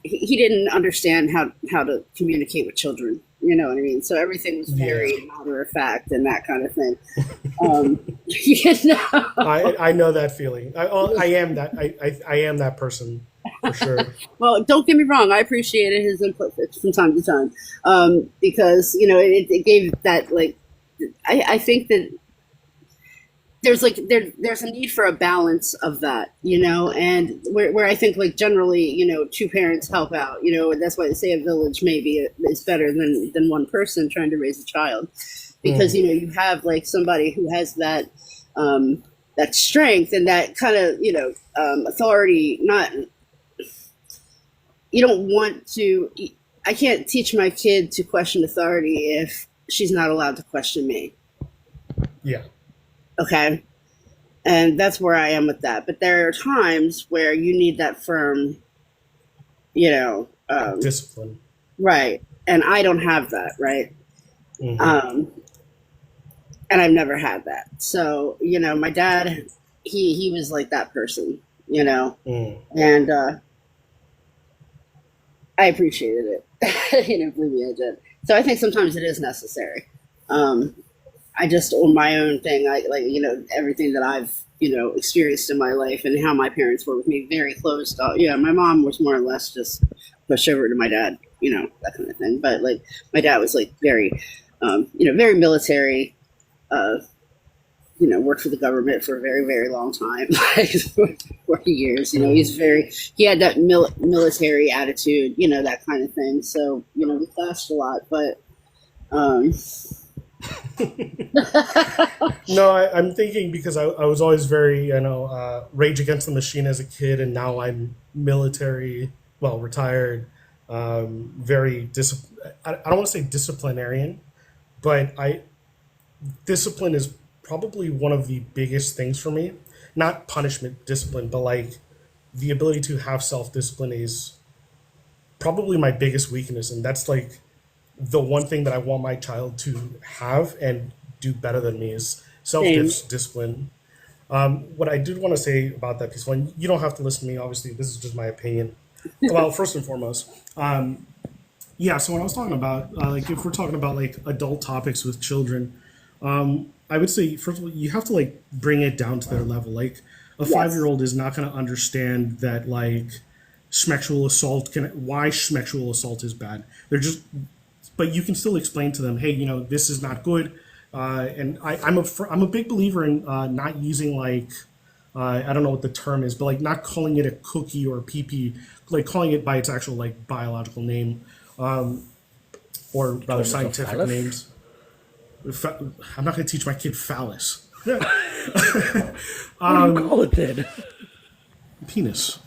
he didn't understand how to communicate with children. You know what I mean? So everything was very matter of fact and that kind of thing. I know that feeling. I am that. I am that person. for sure. Well, don't get me wrong. I appreciated his input from time to time, because it gave that like. I think that there's a need for a balance of that, and where I think like generally, two parents help out, that's why they say a village maybe is better than one person trying to raise a child, because you have like somebody who has that that strength and that kind of authority. Not you don't want to. I can't teach my kid to question authority if she's not allowed to question me. Yeah. Okay. And that's where I am with that. But there are times where you need that firm, Discipline. right. And I don't have that, right? And I've never had that. So, my dad, he was like that person, and I appreciated it. Believe me, I did. So I think sometimes it is necessary. I just, on my own thing, I like, everything that I've, experienced in my life and how my parents were with me, very close. My mom was more or less just pushed over to my dad, that kind of thing. But like, my dad was like very, very military, worked for the government for a very, very long time, like 40 years, he had that military attitude, that kind of thing. So, we clashed a lot, but, No, I'm thinking because I was always very, Rage Against the Machine as a kid, and now I'm military, well, retired, very I don't want to say disciplinarian, but discipline is probably one of the biggest things for me. Not punishment, discipline, but like the ability to have self-discipline is probably my biggest weakness, and that's like the one thing that I want my child to have and do better than me is self-discipline. What I did want to say about that piece, one, you don't have to listen to me, obviously, this is just my opinion. Well, first and foremost, yeah, so when I was talking about, like, if we're talking about, like, adult topics with children, I would say, first of all, you have to, like, bring it down to their level. Like, a 5-year-old is not going to understand that, like, sexual assault why sexual assault is bad. But you can still explain to them, hey, this is not good. And I'm a big believer in not using like, I don't know what the term is, but like not calling it a cookie or a pee-pee, like calling it by its actual like biological name, or rather scientific names. I'm not going to teach my kid phallus. What do you call it then? Penis.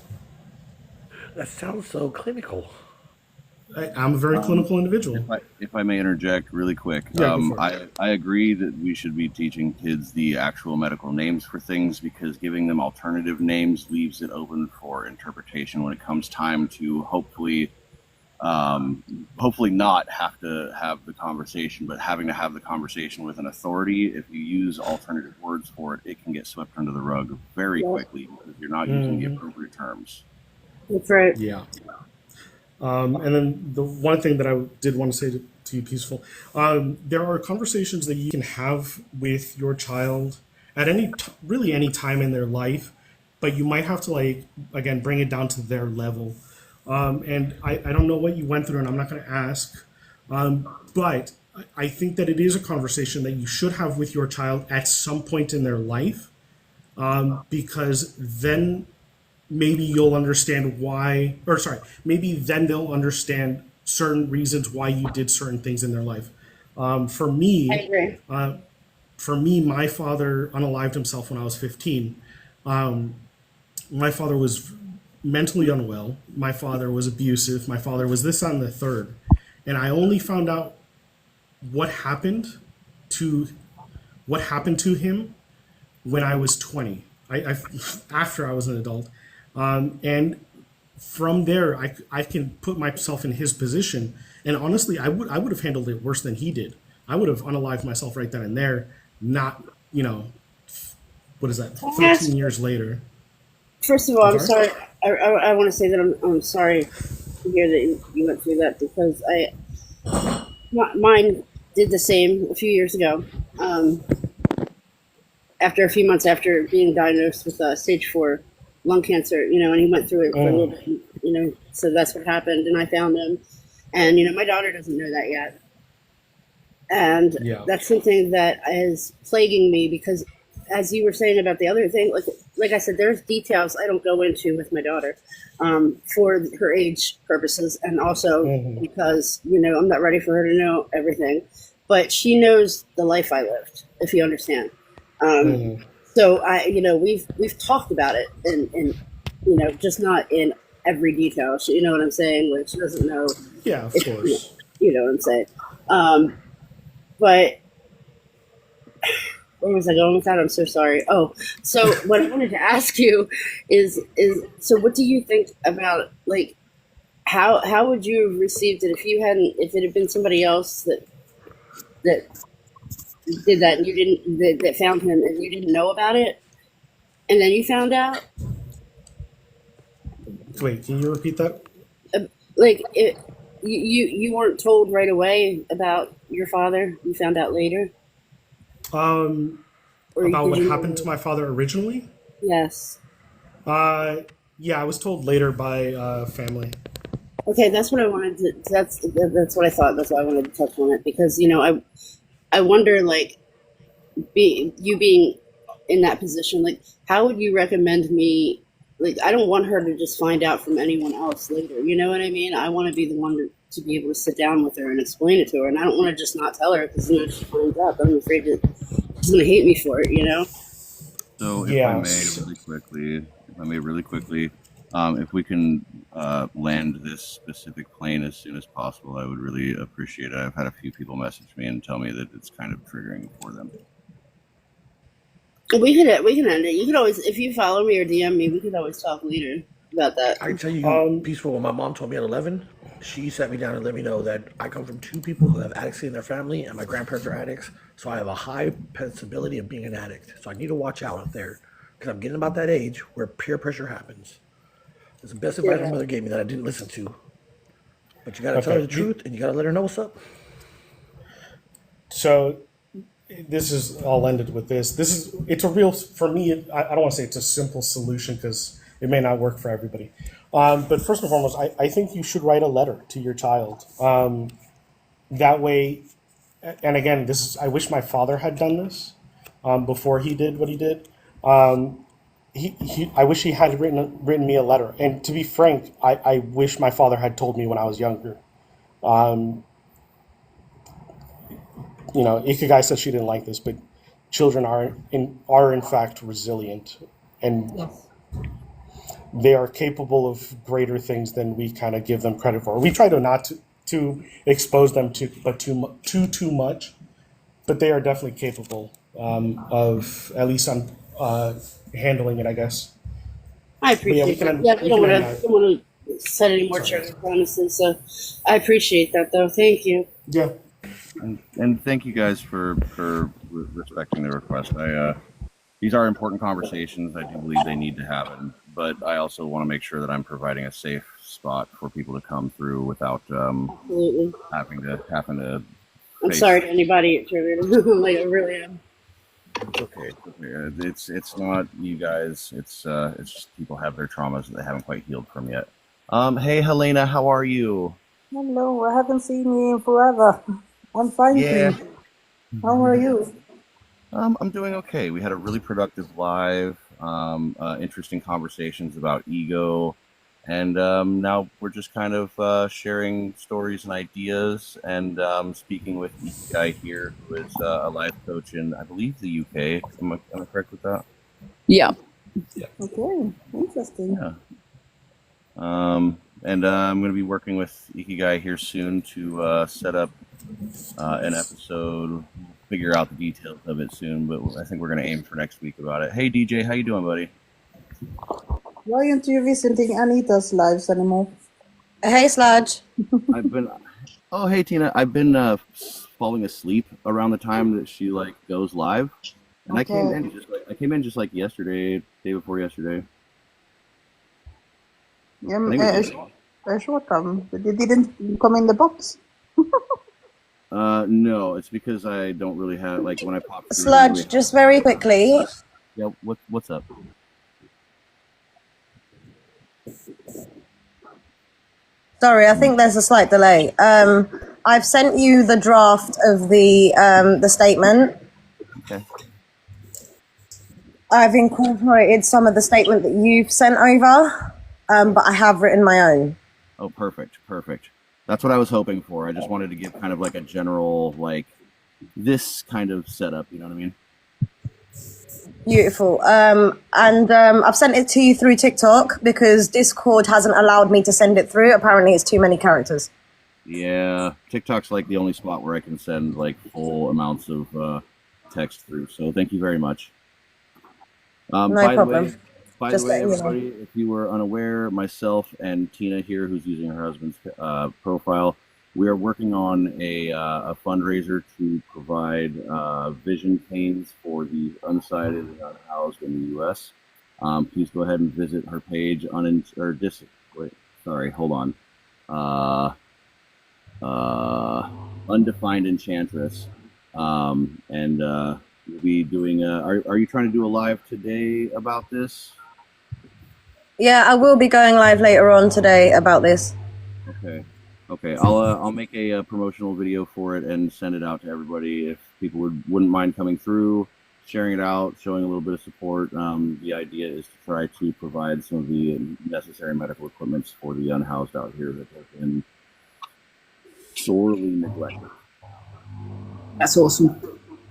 That sounds so clinical. I'm a very clinical individual. If I may interject really quick, Yeah, go for it. I agree that we should be teaching kids the actual medical names for things, because giving them alternative names leaves it open for interpretation when it comes time to hopefully not have to have the conversation, but having to have the conversation with an authority. If you use alternative words for it, it can get swept under the rug very quickly because you're not using the appropriate terms. That's right. Yeah. And then the one thing that I did want to say to you, Peaceful, there are conversations that you can have with your child at really any time in their life, but you might have to, like, again, bring it down to their level. And I don't know what you went through, and I'm not going to ask, but I think that it is a conversation that you should have with your child at some point in their life, because then maybe you'll understand maybe then they'll understand certain reasons why you did certain things in their life. For I me, agree. my father unalived himself when I was 15. My father was mentally unwell. My father was abusive. My father was this, that, and the third. And I only found out what happened to him when I was 20. After I was an adult. And from there, I can put myself in his position. And honestly, I would have handled it worse than he did. I would have unalived myself right then and there, not, what is that, 13 years later. First of all, I'm sorry. I want to say that I'm sorry to hear that you went through that, because mine did the same a few years ago. After a few months after being diagnosed with stage 4 lung cancer, and he went through it for a little Mm. bit, so that's what happened. And I found him. And, my daughter doesn't know that yet. And Yeah. that's something that is plaguing me because, as you were saying about the other thing, like I said, there's details I don't go into with my daughter for her age purposes, and also Mhm. because I'm not ready for her to know everything, but she knows the life I lived, if you understand. Mhm. So we've talked about it, and just not in every detail. You know what I'm saying? Like she doesn't know. Yeah, of If, course. you know what I'm saying. But where was I going with that? I'm so sorry. Oh, so what I wanted to ask you is so what do you think about like how would you have received it if it had been somebody else that did that and you didn't that found him and you didn't know about it and then you found out Wait, can you repeat that? like you weren't told right away about your father, you found out later, or About did what you happened to know? my father originally? Yes. Uh, yeah, I was told later by family. Okay, that's what I wanted to. That's what I thought. That's why I wanted to touch on it because I wonder like being in that position, like how would you recommend me? Like I don't want her to just find out from anyone else later. You know what I mean? I want to be the one to be able to sit down with her and explain it to her, and I don't want to just not tell her because she finds out. I'm afraid that she's gonna hate me for it. So Yes. if I may really quickly, if we can land this specific plane as soon as possible, I would really appreciate it. I've had a few people message me and tell me that it's kind of triggering for them. We can end it. You could always, if you follow me or DM me, we could always talk later about that. I can tell you, Um, peaceful. When my mom told me at 11, she sat me down and let me know that I come from two people who have addicts in their family, and my grandparents are addicts. So I have a high possibility of being an addict. So I need to watch out there because I'm getting about that age where peer pressure happens. It's the best advice my Yeah. mother gave me that I didn't listen to. But you got to tell her okay. the truth, and you got to let her know what's up. So this is all ended with this. It's a real for me. I don't want to say it's a simple solution because it may not work for everybody. But first and foremost, I think you should write a letter to your child. That way, and again, this is I wish my father had done this before he did what he did. I wish he had written me a letter. And to be frank, I wish my father had told me when I was younger. Ikigai said she didn't like this, but children are in fact resilient, and Yes. they are capable of greater things than we kind of give them credit for. We try to not to expose them to, but too much. But they are definitely capable of at least handling it, I guess. I But yeah, appreciate that. Yeah, I don't want to set any more Sorry. trigger promises, so I appreciate that though. Thank you. Yeah. And thank you guys for respecting the request. These are important conversations. I do believe they need to happen, but I also want to make sure that I'm providing a safe spot for people to come through without Absolutely. having to. I'm face- sorry to anybody it triggered. Like I really am. It's okay. It's not you guys. It's just people have their traumas that they haven't quite healed from yet. Hey Helena, how are you? Hello, I haven't seen you in forever. I'm fine, Yeah. thank you. How are you? I'm doing okay. We had a really productive live, interesting conversations about ego, and now we're just kind of sharing stories and ideas, and speaking with the guy here who is a life coach in, I believe, the UK. Am I correct with that? Yeah. Okay, interesting. Yeah. And I'm going to be working with Ikigai here soon to set up an episode, figure out the details of it soon, but I think we're going to aim for next week about it. Hey DJ, how you doing, buddy? Why aren't you visiting Anita's lives anymore? Hey, Sludge. Oh, hey Tina, I've been falling asleep around the time that she goes live, and Okay. I came in just like yesterday, day before yesterday. Yeah, I think it was a short time, but you didn't come in the box. no, it's because I don't really have when I pop through. Sludge, just very quickly. Yeah, what's up? Sorry, I think there's a slight delay. I've sent you the draft of the statement. Okay. I've incorporated some of the statement that you've sent over, but I have written my own. Oh, perfect. That's what I was hoping for. I just wanted to give kind of like a general, like, this kind of setup, you know what I mean? Beautiful. I've sent it to you through TikTok because Discord hasn't allowed me to send it through. Apparently it's too many characters. Yeah, TikTok's like the only spot where I can send like full amounts of text through. So thank you very much. No By problem. the Just way, letting you know. everybody, if you were unaware, myself and Tina here, who's using her husband's profile, we are working on a fundraiser to provide vision canes for the unsighted and unhoused in the U.S. Please go ahead and visit her page Undefined Enchantress, and we'll be doing. Are you trying to do a live today about this? Yeah, I will be going live later on today about this. Okay. I'll make a promotional video for it and send it out to everybody. If people wouldn't mind coming through, sharing it out, showing a little bit of support. The idea is to try to provide some of the necessary medical equipment for the unhoused out here that have been sorely neglected. That's awesome.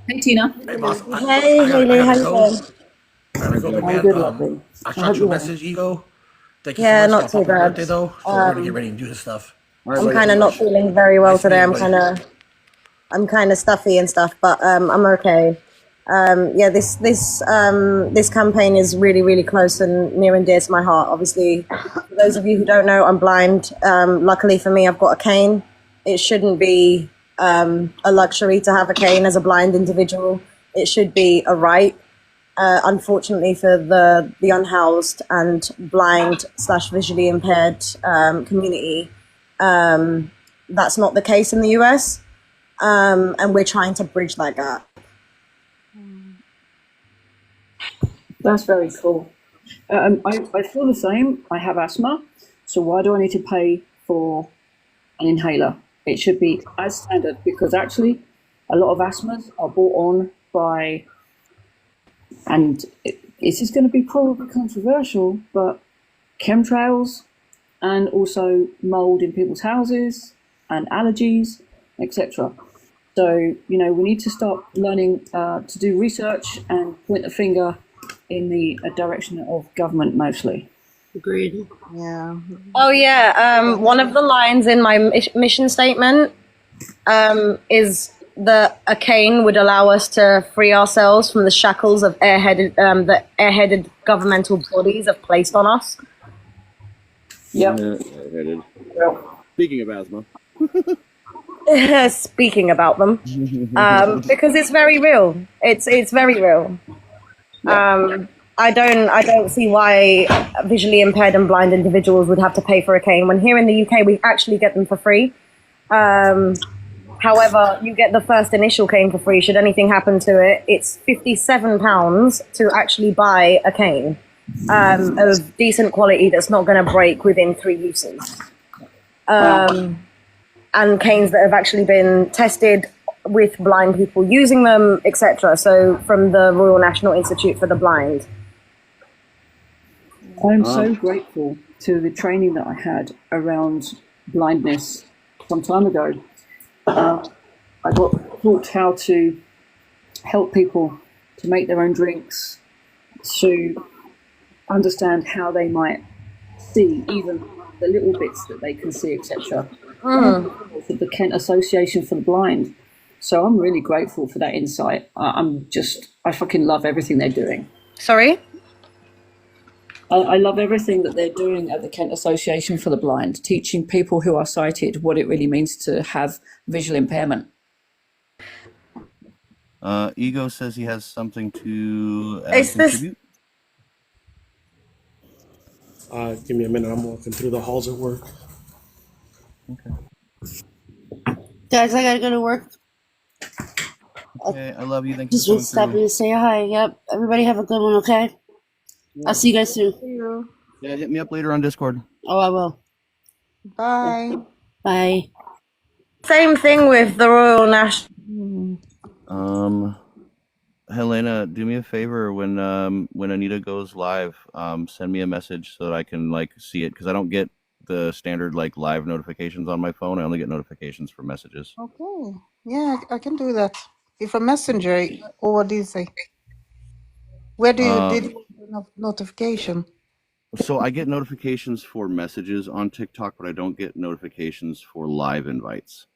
Hey, Tina. Hey, boss. Hey, Haley, how you doing? I gotta go, I'm man. good, lovely. I I shot hope you a you are. message, Ego. Thank you Yeah, so much. not For too my bad. birthday, though. So we're gonna get ready and do this stuff. I'm kind of not feeling very well today. I'm kind of stuffy and stuff, but I'm okay. Yeah, this campaign is really, really close and near and dear to my heart. Obviously, for those of you who don't know, I'm blind. Luckily for me, I've got a cane. It shouldn't be a luxury to have a cane as a blind individual. It should be a right. Unfortunately for the unhoused and blind / visually impaired community, that's not the case in the US, and we're trying to bridge that gap. That's very cool. I feel the same. I have asthma, so why do I need to pay for an inhaler? It should be as standard, because actually a lot of asthmas are brought on by, and this is going to be probably controversial, but chemtrails and also mold in people's houses and allergies, etc. So, we need to start learning to do research and point the finger in the direction of government mostly. Agreed. Yeah. Oh yeah. One of the lines in my mission statement is that a cane would allow us to free ourselves from the shackles of the airheaded governmental bodies have placed on us. Yep. Speaking of asthma. Speaking about them, because it's very real. It's very real. I don't see why visually impaired and blind individuals would have to pay for a cane when here in the UK we actually get them for free. However, you get the first initial cane for free. Should anything happen to it, it's £57 to actually buy a cane of decent quality that's not going to break within 3 uses. And canes that have actually been tested with blind people using them, etc. So from the Royal National Institute for the Blind. I'm so grateful to the training that I had around blindness some time ago. I got taught how to help people to make their own drinks, to understand how they might see even the little bits that they can see, etc. The Kent Association for the Blind. So I'm really grateful for that insight. I fucking love everything they're doing. Sorry? I love everything that they're doing at the Kent Association for the Blind, teaching people who are sighted what it really means to have visual impairment. Ego says he has something to contribute. Give me a minute. I'm walking through the halls at work. Guys, I gotta go to work. Okay, I love you. Thank you Just for was stopping to say hi. Yep. Everybody have a good one, okay? I'll see you guys soon. Yeah, hit me up later on Discord. Oh, I will. Bye. Bye. Same thing with the Royal National. Helena, do me a favor when Anita goes live, send me a message so that I can like see it because I don't get the standard like live notifications on my phone. I only get notifications for messages. Okay. Yeah, I can do that. If a messenger, or what do you say? Where do you did you get the notification? So I get notifications for messages on TikTok, but I don't get notifications for live invites.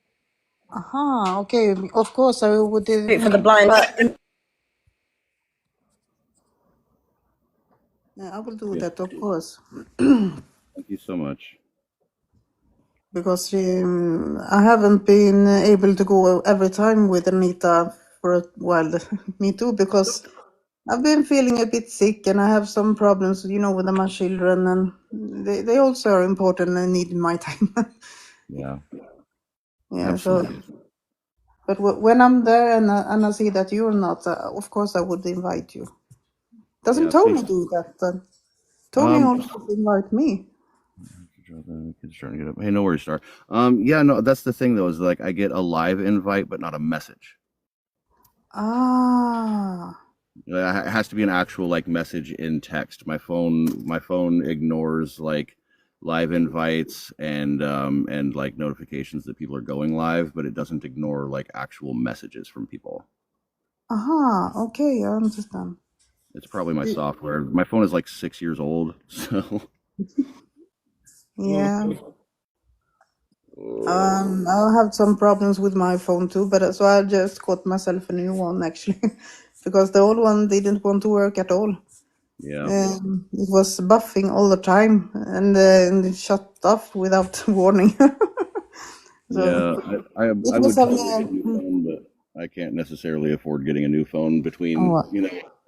Aha, okay. Of course, I would. For the blind. Yeah, I will do Yeah. that, of course. Thank you so much. Because I haven't been able to go every time with Anita for a while. Me too, because I've been feeling a bit sick and I have some problems, with my children, and they also are important and need my time. Yeah. Yeah, Absolutely. but when I'm there and I see that you're not, of course I would invite you. Doesn't Yeah, Tony please. do that? Tony also invite me. Kids starting to get up. Hey, no worries, Star. Yeah, no, that's the thing though, is like I get a live invite but not a message. Ah. It has to be an actual like message in text. My phone ignores like live invites and like notifications that people are going live, but it doesn't ignore like actual messages from people. Aha, okay, I understand. It's probably my software. My phone is like 6 years old, so Yeah. I have some problems with my phone too, but so I just got myself a new one actually, because the old one didn't want to work at all. yeah. It was buffing all the time, and it shut off without warning. So Yeah, I it would was totally get a having new phone, but I can't necessarily afford getting a new phone between,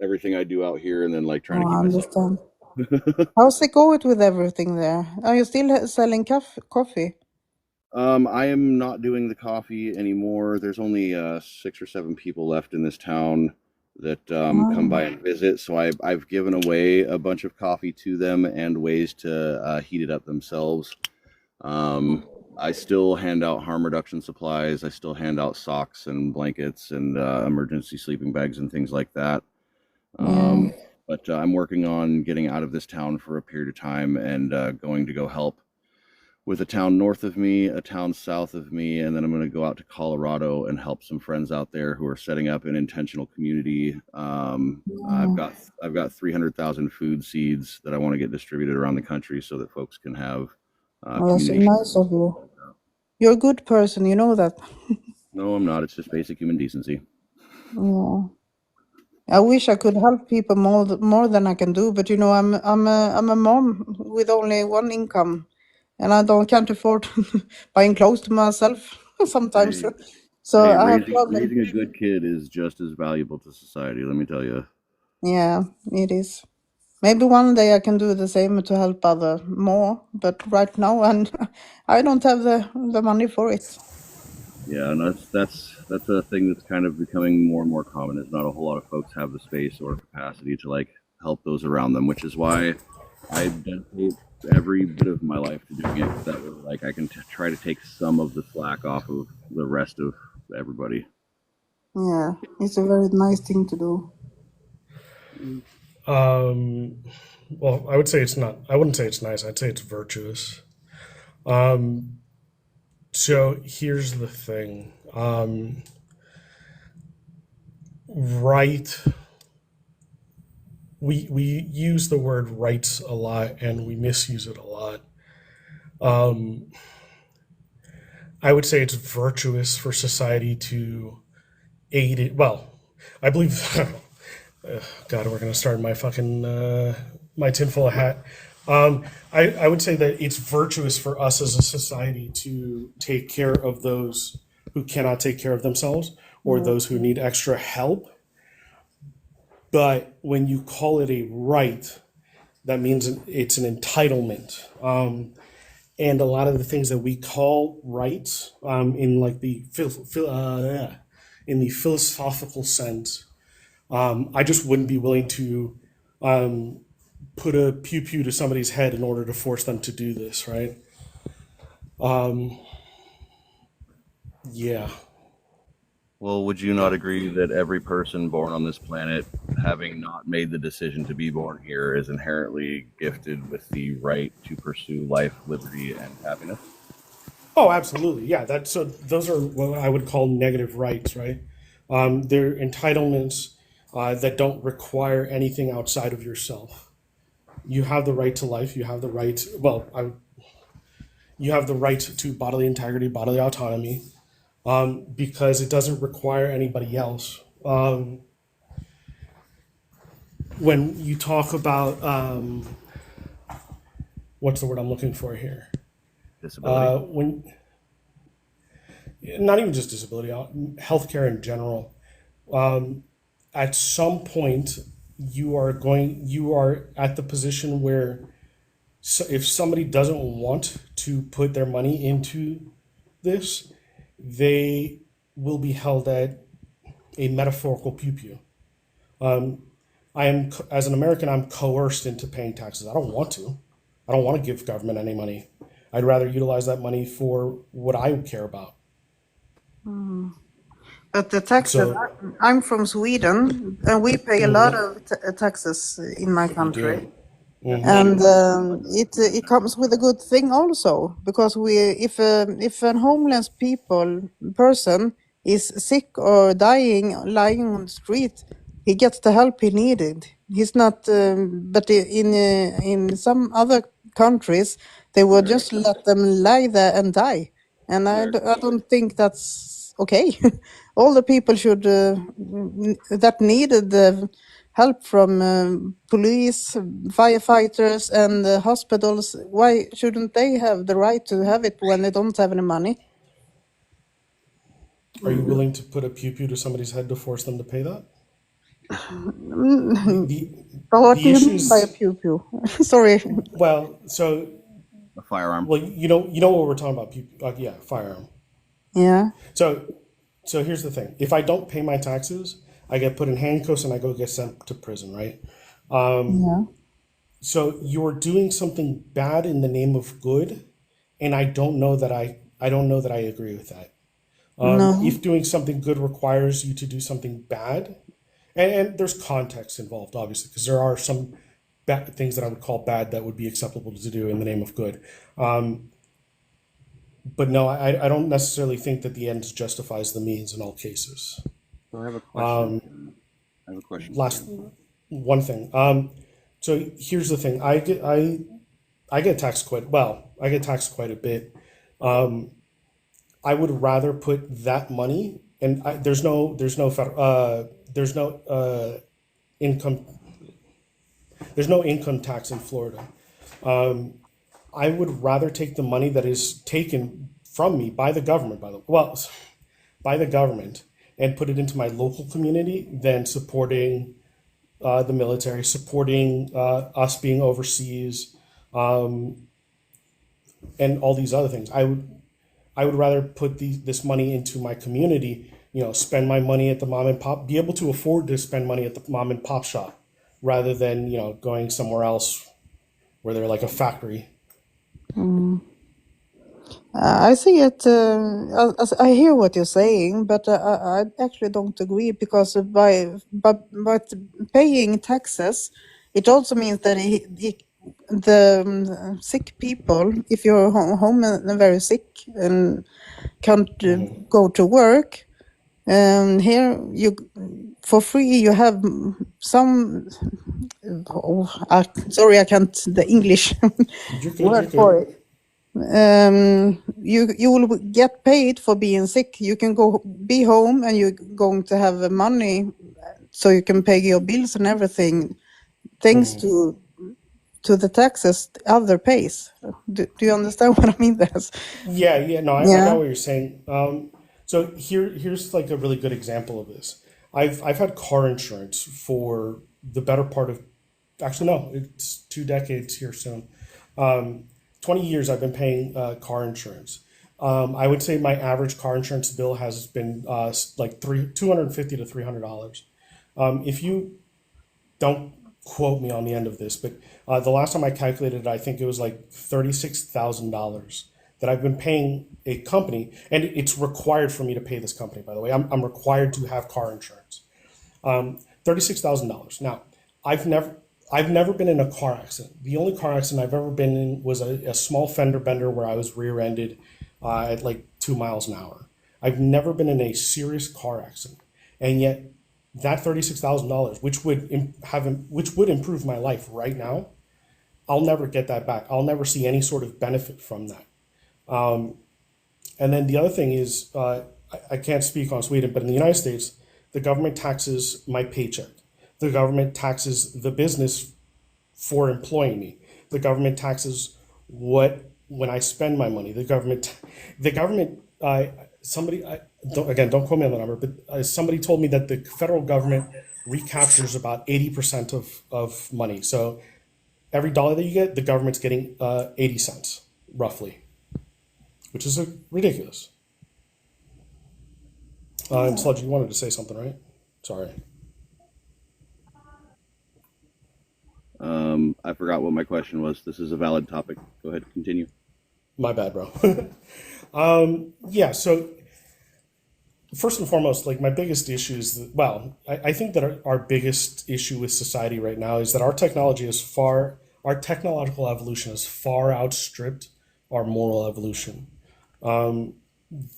everything I do out here and then like trying to I keep myself. understand. How's it going with everything there? Are you still selling coffee? I am not doing the coffee anymore. There's only 6 or 7 people left in this town that come by and visit, so I've given away a bunch of coffee to them and ways to heat it up themselves. I still hand out harm reduction supplies. I still hand out socks and blankets and emergency sleeping bags and things like that. But I'm working on getting out of this town for a period of time and going to go help with a town north of me, a town south of me, and then I'm going to go out to Colorado and help some friends out there who are setting up an intentional community. I've got 300,000 food seeds that I want to get distributed around the country so that folks can have That's so community. nice of you. You're a good person, you know that. No, I'm not. It's just basic human decency. Yeah. I wish I could help people more than I can do, but I'm a mom with only one income, and I can't afford buying clothes to myself sometimes. Hey, So hey, I have problems. raising a good kid is just as valuable to society, let me tell you. Yeah, it is. Maybe one day I can do the same to help other more, but right now and I don't have the money for it. Yeah, and that's a thing that's kind of becoming more and more common. Is not a whole lot of folks have the space or capacity to like help those around them, which is why I dedicate every bit of my life to doing it. That way, like I can try to take some of the slack off of the rest of everybody. Yeah, it's a very nice thing to do. Well, I would say it's not. I wouldn't say it's nice. I'd say it's virtuous. So here's the thing. Right. We use the word rights a lot and we misuse it a lot. I would say it's virtuous for society to aid it. Well, I believe. God, we're gonna start my fucking my tinfoil hat. I would say that it's virtuous for us as a society to take care of those who cannot take care of themselves or those who need extra help. But when you call it a right, that means it's an entitlement. And a lot of the things that we call rights in like the in the philosophical sense, I just wouldn't be willing to put a pew pew to somebody's head in order to force them to do this, right? Um, yeah. Well, would you not agree that every person born on this planet, having not made the decision to be born here, is inherently gifted with the right to pursue life, liberty, and happiness? Oh, absolutely. Yeah. That's so. Those are what I would call negative rights, right? They're entitlements that don't require anything outside of yourself. You have the right to life. You have the right. Well, you have the right to bodily integrity, bodily autonomy, because it doesn't require anybody else. When you talk about what's the word I'm looking for here? Disability? When not even just disability, healthcare in general. At some point, you are at the position where, so if somebody doesn't want to put their money into this, they will be held at a metaphorical pew pew. As an American, I'm coerced into paying taxes. I don't want to. I don't want to give government any money. I'd rather utilize that money for what I care about. But the taxes, So I'm from Sweden, and we pay a lot of taxes in my you country. do. Hmm. And it comes with a good thing also, because if an homeless person is sick or dying, lying on the street, he gets the help he needed. He's not, but in some other countries, they would just let them lie there and die, and I don't think that's okay. All the people should that needed help from police, firefighters, and hospitals. Why shouldn't they have the right to have it when they don't have any money? Are you willing to put a pew pew to somebody's head to force them to pay that? Mm, The But what the do you issue mean by a is, pew pew? Sorry. well, so A firearm? well, you know what we're talking about. Pew, yeah, firearm. Yeah. So here's the thing: if I don't pay my taxes, I get put in handcuffs and I go get sent to prison, right? Yeah. So you're doing something bad in the name of good, and I don't know that I agree with that. No. If doing something good requires you to do something bad, and there's context involved, obviously, because there are some bad things that I would call bad that would be acceptable to do in the name of good. But no, I don't necessarily think that the end justifies the means in all cases. So I have a question. I have a question. Last one thing. So here's the thing. I get taxed quite well. I get taxed quite a bit. I would rather put that money, and income there's no income tax in Florida. I would rather take the money that is taken from me by the government, by the government, and put it into my local community than supporting the military, supporting us being overseas, and all these other things. I would rather put this money into my community. Spend my money at the mom and pop, be able to afford to spend money at the mom and pop shop, rather than going somewhere else where they're like a factory. I see it. I hear what you're saying, but I actually don't agree, because by paying taxes, it also means that the sick people, if you're home and very sick and can't go to work, here you for free you have some. Sorry, I can't the English You're good. You're word for good. it. You will get paid for being sick. You can be home, and you're going to have money, so you can pay your bills and everything, thanks to the taxes the other pays. Do you understand what I mean? Yeah. No, I Yeah. got what you're saying. So here's like a really good example of this. I've had car insurance for the better part of, actually no, it's 2 decades here soon. 20 years I've been paying car insurance. I would say my average car insurance bill has been like $250 to $300. If you don't quote me on the end of this, but the last time I calculated it, I think it was like $36,000 that I've been paying a company, and it's required for me to pay this company, by the way. I'm required to have car insurance. $36,000. Now, I've never been in a car accident. The only car accident I've ever been in was a small fender bender where I was rear-ended at like 2 miles an hour. I've never been in a serious car accident, and yet that $36,000, which would improve my life right now, I'll never get that back. I'll never see any sort of benefit from that. And then the other thing is, I can't speak on Sweden, but in the United States, the government taxes my paycheck. The government taxes the business for employing me. The government taxes when I spend my money. The government, don't quote me on the number, but somebody told me that the federal government recaptures about 80% of money. So every dollar that you get, the government's getting 80 cents, roughly, which is ridiculous. And Sludge, you wanted to say something, right? Sorry. I forgot what my question was. This is a valid topic. Go ahead, continue. My bad, bro. Yeah, so first and foremost, like my biggest issue is that, well, I think that our biggest issue with society right now is that our technological evolution has far outstripped our moral evolution.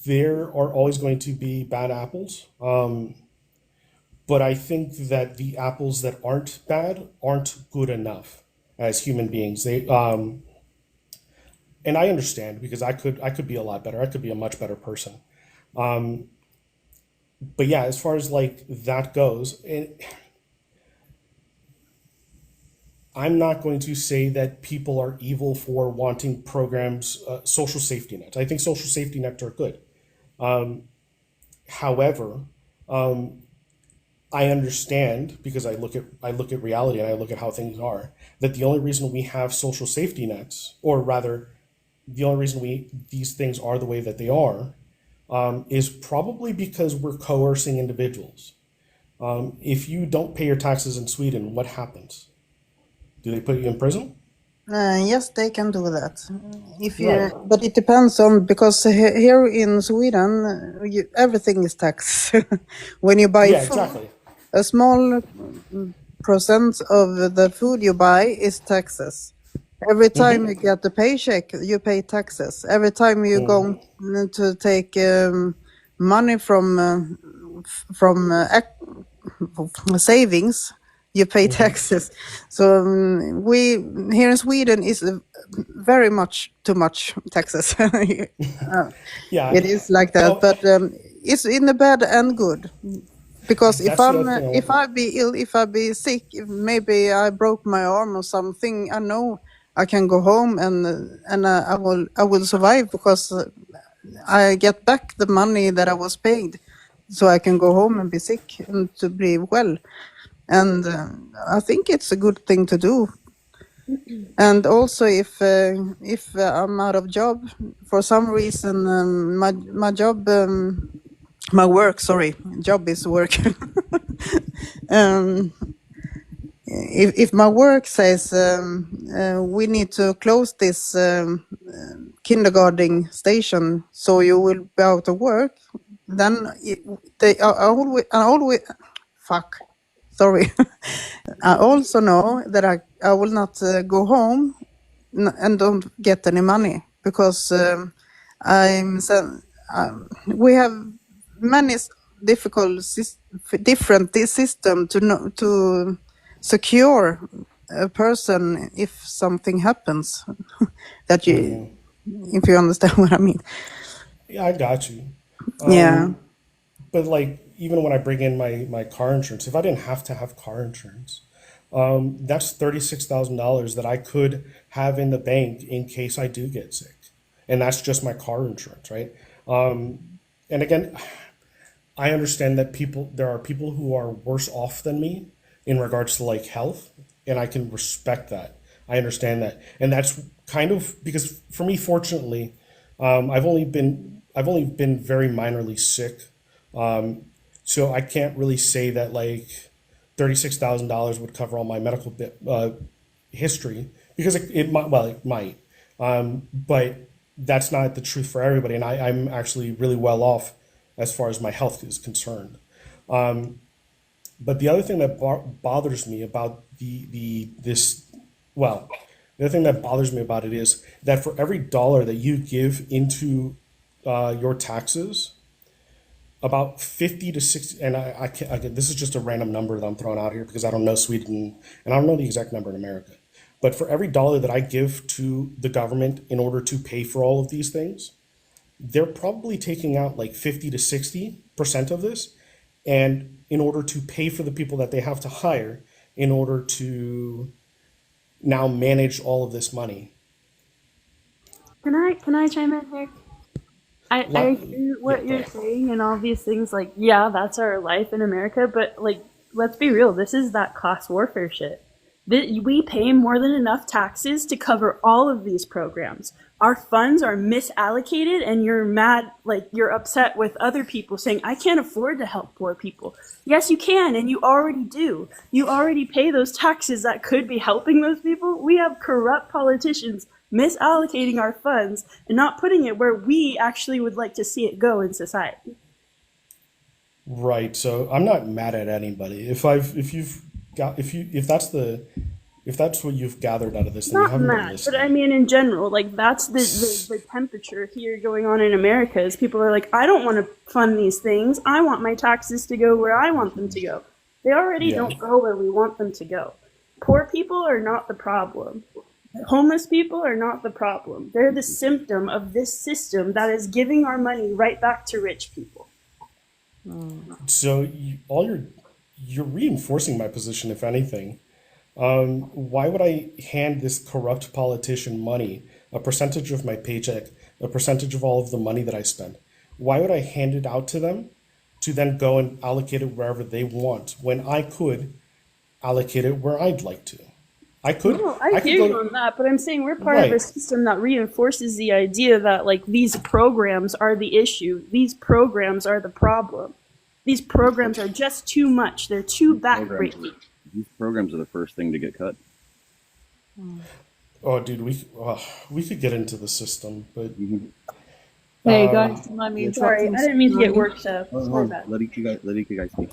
There are always going to be bad apples. But I think that the apples that aren't bad aren't good enough as human beings. And I understand because I could be a lot better. I could be a much better person. But yeah, as far as like that goes, I'm not going to say that people are evil for wanting programs, social safety nets. I think social safety nets are good. However, I understand because I look at reality and I look at how things are, that the only reason we have social safety nets, or rather, the only reason these things are the way that they are, is probably because we're coercing individuals. If you don't pay your taxes in Sweden, what happens? Do they put you in prison? Yes, they can do that. Right. But it depends on, because here in Sweden, everything is taxed. When you buy Yeah, food, exactly. a small percent of the food you buy is taxes. Every time you get the paycheck, you pay taxes. Every time you go to take money from savings, you pay taxes. So we here in Sweden is very much too much taxes. Yeah. It is like that, Well, but it's in the bad and good. Because if that's the other thing. if I be ill, if I be sick, if maybe I broke my arm or something, I know I can go home and I will survive because I get back the money that I was paid, so I can go home and be sick and to be well. And I think it's a good thing to do. And also, if I'm out of job for some reason, my job, my work, sorry, job is work. If my work says we need to close this kindergarten station, so you will be out of work, then I always fuck. Sorry. I also know that I will not go home and don't get any money because we have many different system to secure a person if something happens. That you, if you understand what I mean. Yeah, I got you. Yeah. But like, even when I bring in my car insurance, if I didn't have to have car insurance, that's $36,000 that I could have in the bank in case I do get sick. And that's just my car insurance, right? And again, I understand that there are people who are worse off than me in regards to like health, and I can respect that. I understand that. And that's kind of because for me, fortunately, I've only been very minorly sick. So I can't really say that like $36,000 would cover all my medical history because it might. But that's not the truth for everybody, and I'm actually really well off as far as my health is concerned. But the other thing that bothers me about well, the other thing that bothers me about it is that for every dollar that you give into your taxes, about 50 to 60, and I can't, again, this is just a random number that I'm throwing out here because I don't know Sweden and I don't know the exact number in America. But for every dollar that I give to the government in order to pay for all of these things, they're probably taking out like 50 to 60% of this, and in order to pay for the people that they have to hire in order to now manage all of this money. Can I chime in here? I agree with what you're saying and all these things, like, yeah, that's our life in America, but like, let's be real, this is that class warfare shit. We pay more than enough taxes to cover all of these programs. Our funds are misallocated, and you're mad, like you're upset with other people saying, I can't afford to help poor people. Yes, you can, and you already do. You already pay those taxes that could be helping those people. We have corrupt politicians misallocating our funds and not putting it where we actually would like to see it go in society. Right. So I'm not mad at anybody. If that's what you've gathered out of this, then you Not haven't been mad, but listening. I mean in general, like that's the temperature here going on in America is people are like, I don't want to fund these things. I want my taxes to go where I want them to go. They already Yeah. don't go where we want them to go. Poor people are not the problem. Homeless people are not the problem. They're the symptom of this system that is giving our money right back to rich people. So you're reinforcing my position, if anything. Why would I hand this corrupt politician money, a percentage of my paycheck, a percentage of all of the money that I spend? Why would I hand it out to them to then go and allocate it wherever they want when I could allocate it where I'd like to? I could. No, I I could hear you go. on that, but I'm saying we're part of a Right. system that reinforces the idea that like these programs are the issue. These programs are the problem. These programs are just too much. They're too backbreaking. These programs are the first thing to get cut. Oh, dude, we could get into the system, but Hey um, guys, don't mind me Sorry, I interrupting. didn't mean to get worked up. Hold My on, bad. let each you guys speak.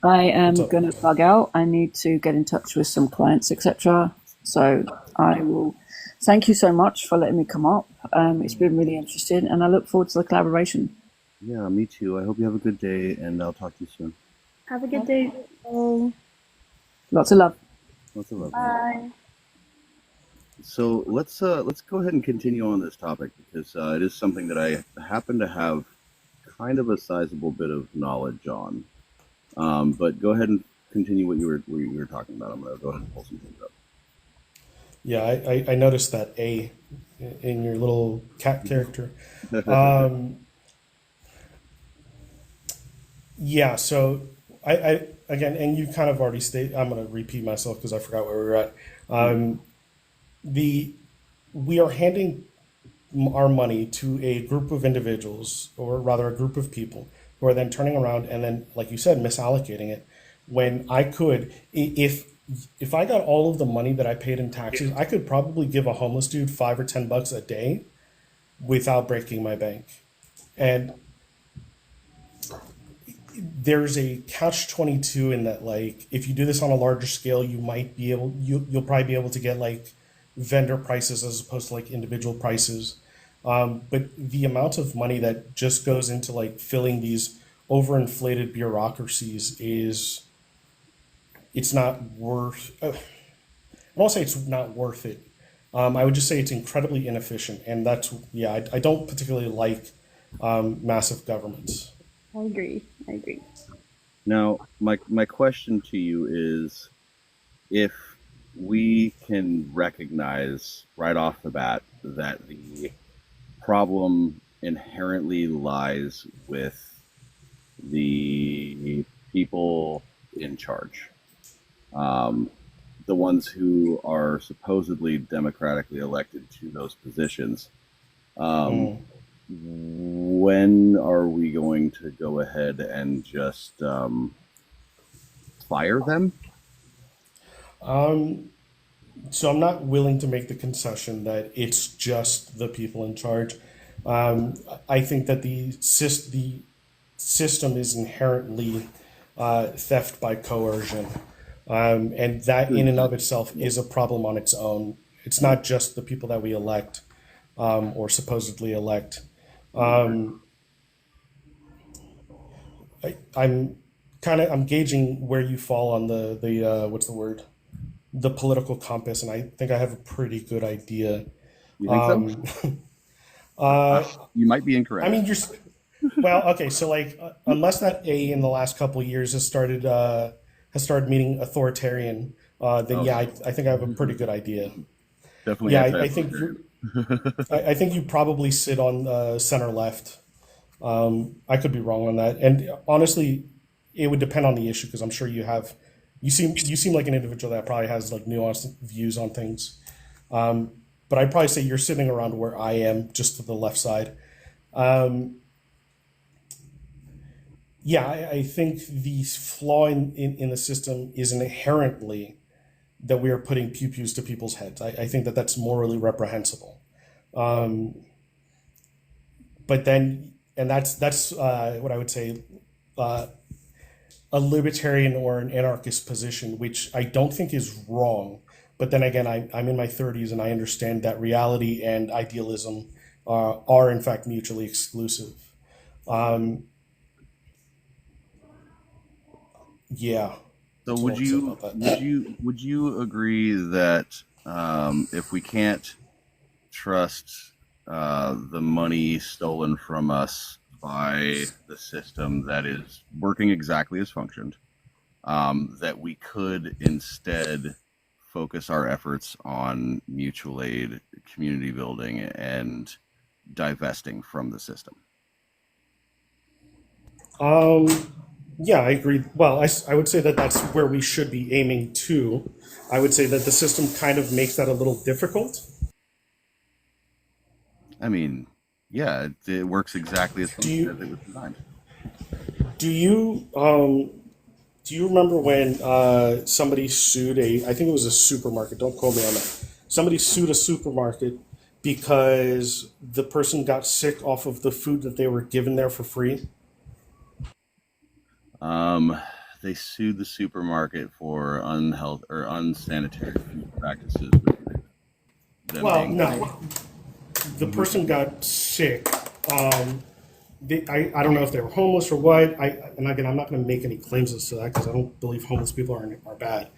I am what's up? going to bug out. I need to get in touch with some clients, etc. So I will thank you so much for letting me come up. It's been really interesting, and I look forward to the collaboration. Yeah, me too. I hope you have a good day, and I'll talk to you soon. Have a good day. Lots of love. Lots of love. Bye. So let's go ahead and continue on this topic because it is something that I happen to have kind of a sizable bit of knowledge on. But go ahead and continue what you were talking about. I'm gonna go ahead and pull some things up. Yeah, I noticed that A in your little cat character. Um, yeah, so I again, and you kind of already stated, I'm going to repeat myself because I forgot where we were at. We are handing our money to a group of individuals, or rather a group of people, who are then turning around and then, like you said, misallocating it. When I could, if I got all of the money that I paid in taxes, I could probably give a homeless dude $5 or $10 a day without breaking my bank. And there's a catch-22 in that, like, if you do this on a larger scale, you'll probably be able to get like vendor prices as opposed to like individual prices. But the amount of money that just goes into like filling these overinflated bureaucracies it's not worth. I won't say it's not worth it. I would just say it's incredibly inefficient, and I don't particularly like massive governments. I agree. Now, my question to you is, if we can recognize right off the bat that the problem inherently lies with the people in charge, the ones who are supposedly democratically elected to those positions, when are we going to go ahead and just fire them? so I'm not willing to make the concession that it's just the people in charge. I think that the system is inherently theft by coercion, and that in and of itself is a problem on its own. It's not just the people that we elect or supposedly elect. I'm gauging where you fall on the what's the word, the political compass, and I think I have a pretty good idea. You think so? You might be I incorrect. mean, well, okay. So like, unless that A in the last couple of years has started meaning authoritarian, then yeah, I think I have a pretty good idea. Definitely. Yeah, I think I think you probably sit on center left. I could be wrong on that, and honestly, it would depend on the issue because I'm sure you seem like an individual that probably has like nuanced views on things. But I'd probably say you're sitting around where I am, just to the left side. Yeah, I think the flaw in the system is inherently that we are putting pew-pews to people's heads. I think that that's morally reprehensible. But then, and that's what I would say, a libertarian or an anarchist position, which I don't think is wrong. But then again, I'm in my 30s and I understand that reality and idealism are in fact mutually exclusive. Yeah. So that's all would I'll say you about that. would you agree that if we can't trust the money stolen from us by the system that is working exactly as functioned, that we could instead focus our efforts on mutual aid, community building, and divesting from the system? Yeah, I agree. Well, I would say that that's where we should be aiming to. I would say that the system kind of makes that a little difficult. I mean, yeah, it works exactly as Do you it was designed. do you remember when somebody sued I think it was a supermarket, don't quote me on that. Somebody sued a supermarket because the person got sick off of the food that they were given there for free? They sued the supermarket for unhealth or unsanitary food practices. With them Well, being no. The person got sick. I don't know if they were homeless or what. And again, I'm not going to make any claims as to that because I don't believe homeless people are bad.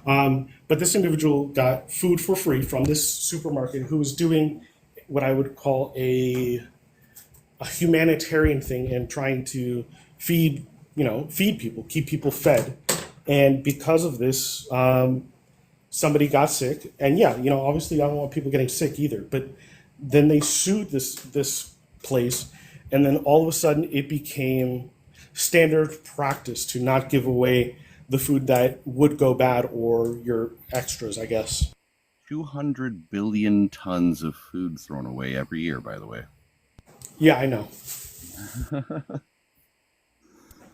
But this individual got food for free from this supermarket who was doing what I would call a humanitarian thing and trying to feed people, keep people fed. And because of this, somebody got sick. And yeah, obviously I don't want people getting sick either. But then they sued this place, and then all of a sudden it became standard practice to not give away the food that would go bad or your extras, I guess. 200 billion tons of food thrown away every year, by the way. Yeah, I know.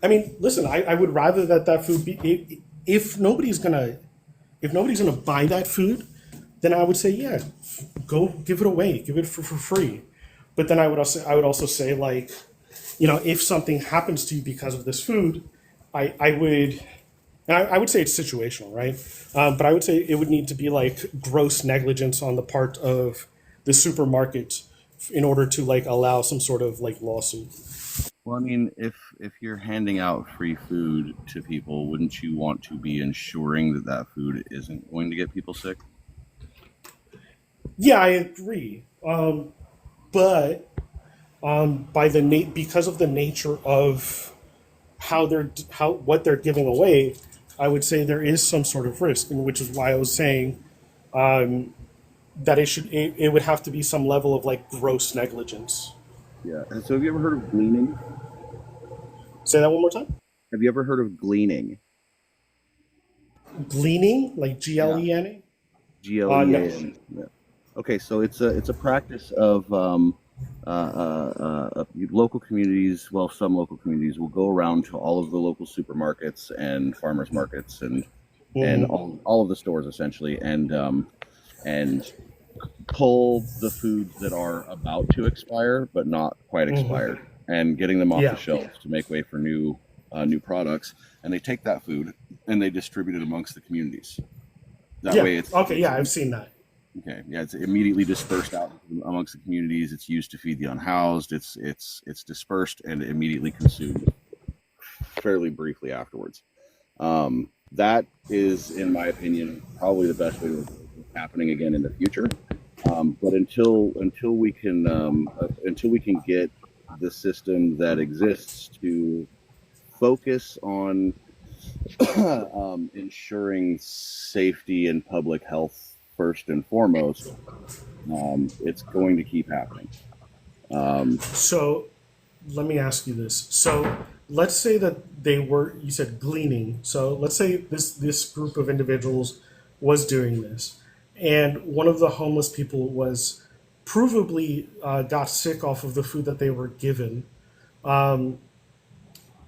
I mean, listen, I would rather that food be if nobody's gonna buy that food, then I would say yeah, go give it away, give it for free. But then I would also say like, if something happens to you because of this food, I would say it's situational, right? But I would say it would need to be like gross negligence on the part of the supermarket in order to like allow some sort of like lawsuit. Well, I mean, if you're handing out free food to people, wouldn't you want to be ensuring that food isn't going to get people sick? Yeah, I agree. But because of the nature of what they're giving away, I would say there is some sort of risk, and which is why I was saying that it would have to be some level of like gross negligence. Yeah. And so have you ever heard of gleaning? Say that one more time. Have you ever heard of gleaning? Gleaning, like GLENA? GLEAN. No. Yeah. Okay, so it's a practice of local communities. Well, some local communities will go around to all of the local supermarkets and farmers markets and all of the stores essentially, and and pull the foods that are about to expire but not quite expired, and getting them off the shelves to make way for new products. And they take that food and they distribute it amongst the communities. That way it's I've seen that. Okay, yeah, it's immediately dispersed out amongst the communities. It's used to feed the unhoused. It's dispersed and immediately consumed fairly briefly afterwards. That is, in my opinion, probably the best way to avoid happening again in the future. But until we can get the system that exists to focus on ensuring safety and public health first and foremost, it's going to keep happening. So let me ask you this. So let's say that you said gleaning. So let's say this group of individuals was doing this, and one of the homeless people was provably got sick off of the food that they were given.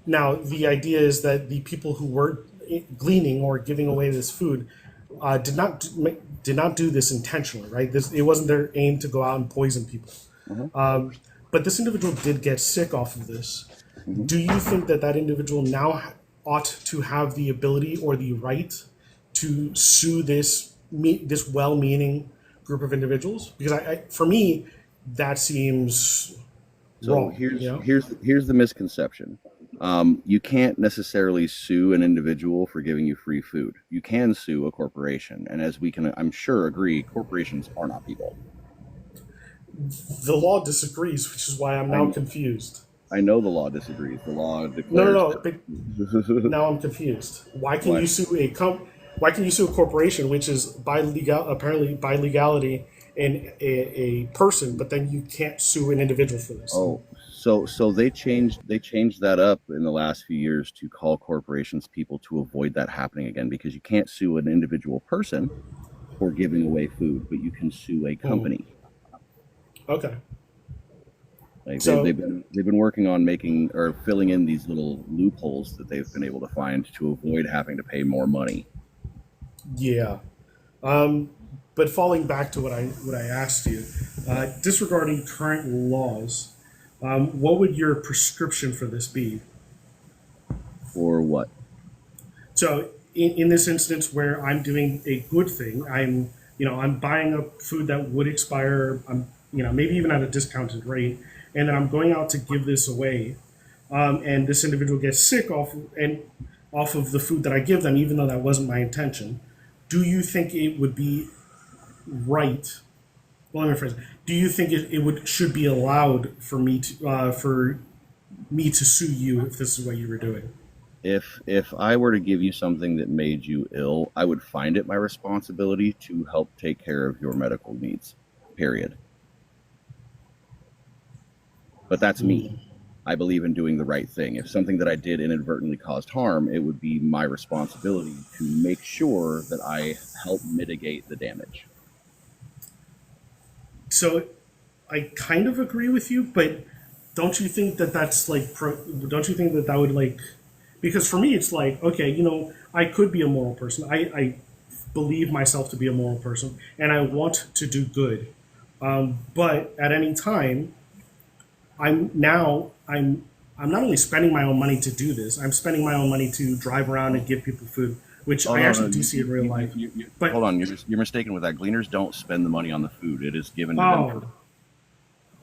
Now, the idea is that the people who were gleaning or giving away this food did not do this intentionally, right? It wasn't their aim to go out and poison people. But this individual did get sick off of this. Do you think that individual now ought to have the ability or the right to sue this well-meaning group of individuals? Because for me, that seems wrong. Here's the misconception. You can't necessarily sue an individual for giving you free food. You can sue a corporation, and as we can, I'm sure, agree, corporations are not people. The law disagrees, which is why I'm now confused. I know the law disagrees. The law declares. No. Now I'm confused. Why can you sue a corporation, which is apparently by legality a person, but then you can't sue an individual for this? Oh, so they changed that up in the last few years to call corporations people to avoid that happening again, because you can't sue an individual person for giving away food, but you can sue a company. Okay. Like they've been working on making or filling in these little loopholes that they've been able to find to avoid having to pay more money. Yeah. But falling back to what I asked you, disregarding current laws, what would your prescription for this be? For what? So in this instance where I'm doing a good thing, I'm buying up food that would expire, maybe even at a discounted rate, and then I'm going out to give this away, and this individual gets sick off of the food that I give them, even though that wasn't my intention. Do you think it would be right? Well, let me rephrase. Do you think it should be allowed for me to sue you if this is what you were doing? If I were to give you something that made you ill, I would find it my responsibility to help take care of your medical needs. Period. But that's me. I believe in doing the right thing. If something that I did inadvertently caused harm, it would be my responsibility to make sure that I help mitigate the damage. So I kind of agree with you, but don't you think that that's like, don't you think that would like, because for me it's like, okay, I could be a moral person. I believe myself to be a moral person, and I want to do good. But at any time, I'm not only spending my own money to do this, I'm spending my own money to drive around and give people food, which I actually do see in real life. But hold on, you're mistaken with that. Gleaners don't spend the money on the food. It is given to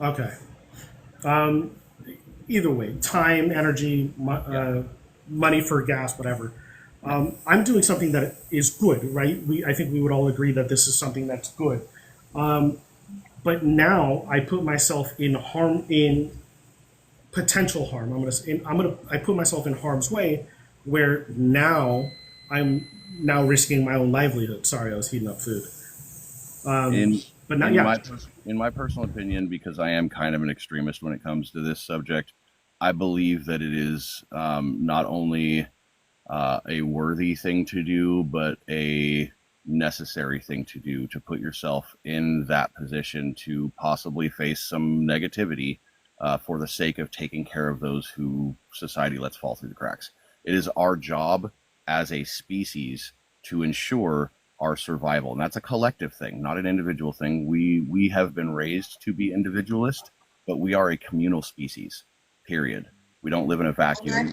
them. Okay. Either way, time, energy, money for gas, whatever. I'm doing something that is good, right? I think we would all agree that this is something that's good. But now I put myself in potential harm. I put myself in harm's way, where now I'm risking my own livelihood. Sorry, I was heating up food. In my personal opinion, because I am kind of an extremist when it comes to this subject, I believe that it is not only a worthy thing to do, but a necessary thing to do, to put yourself in that position to possibly face some negativity for the sake of taking care of those who society lets fall through the cracks. It is our job as a species to ensure our survival. And that's a collective thing, not an individual thing. We have been raised to be individualist, but we are a communal species, period. We don't live in a vacuum.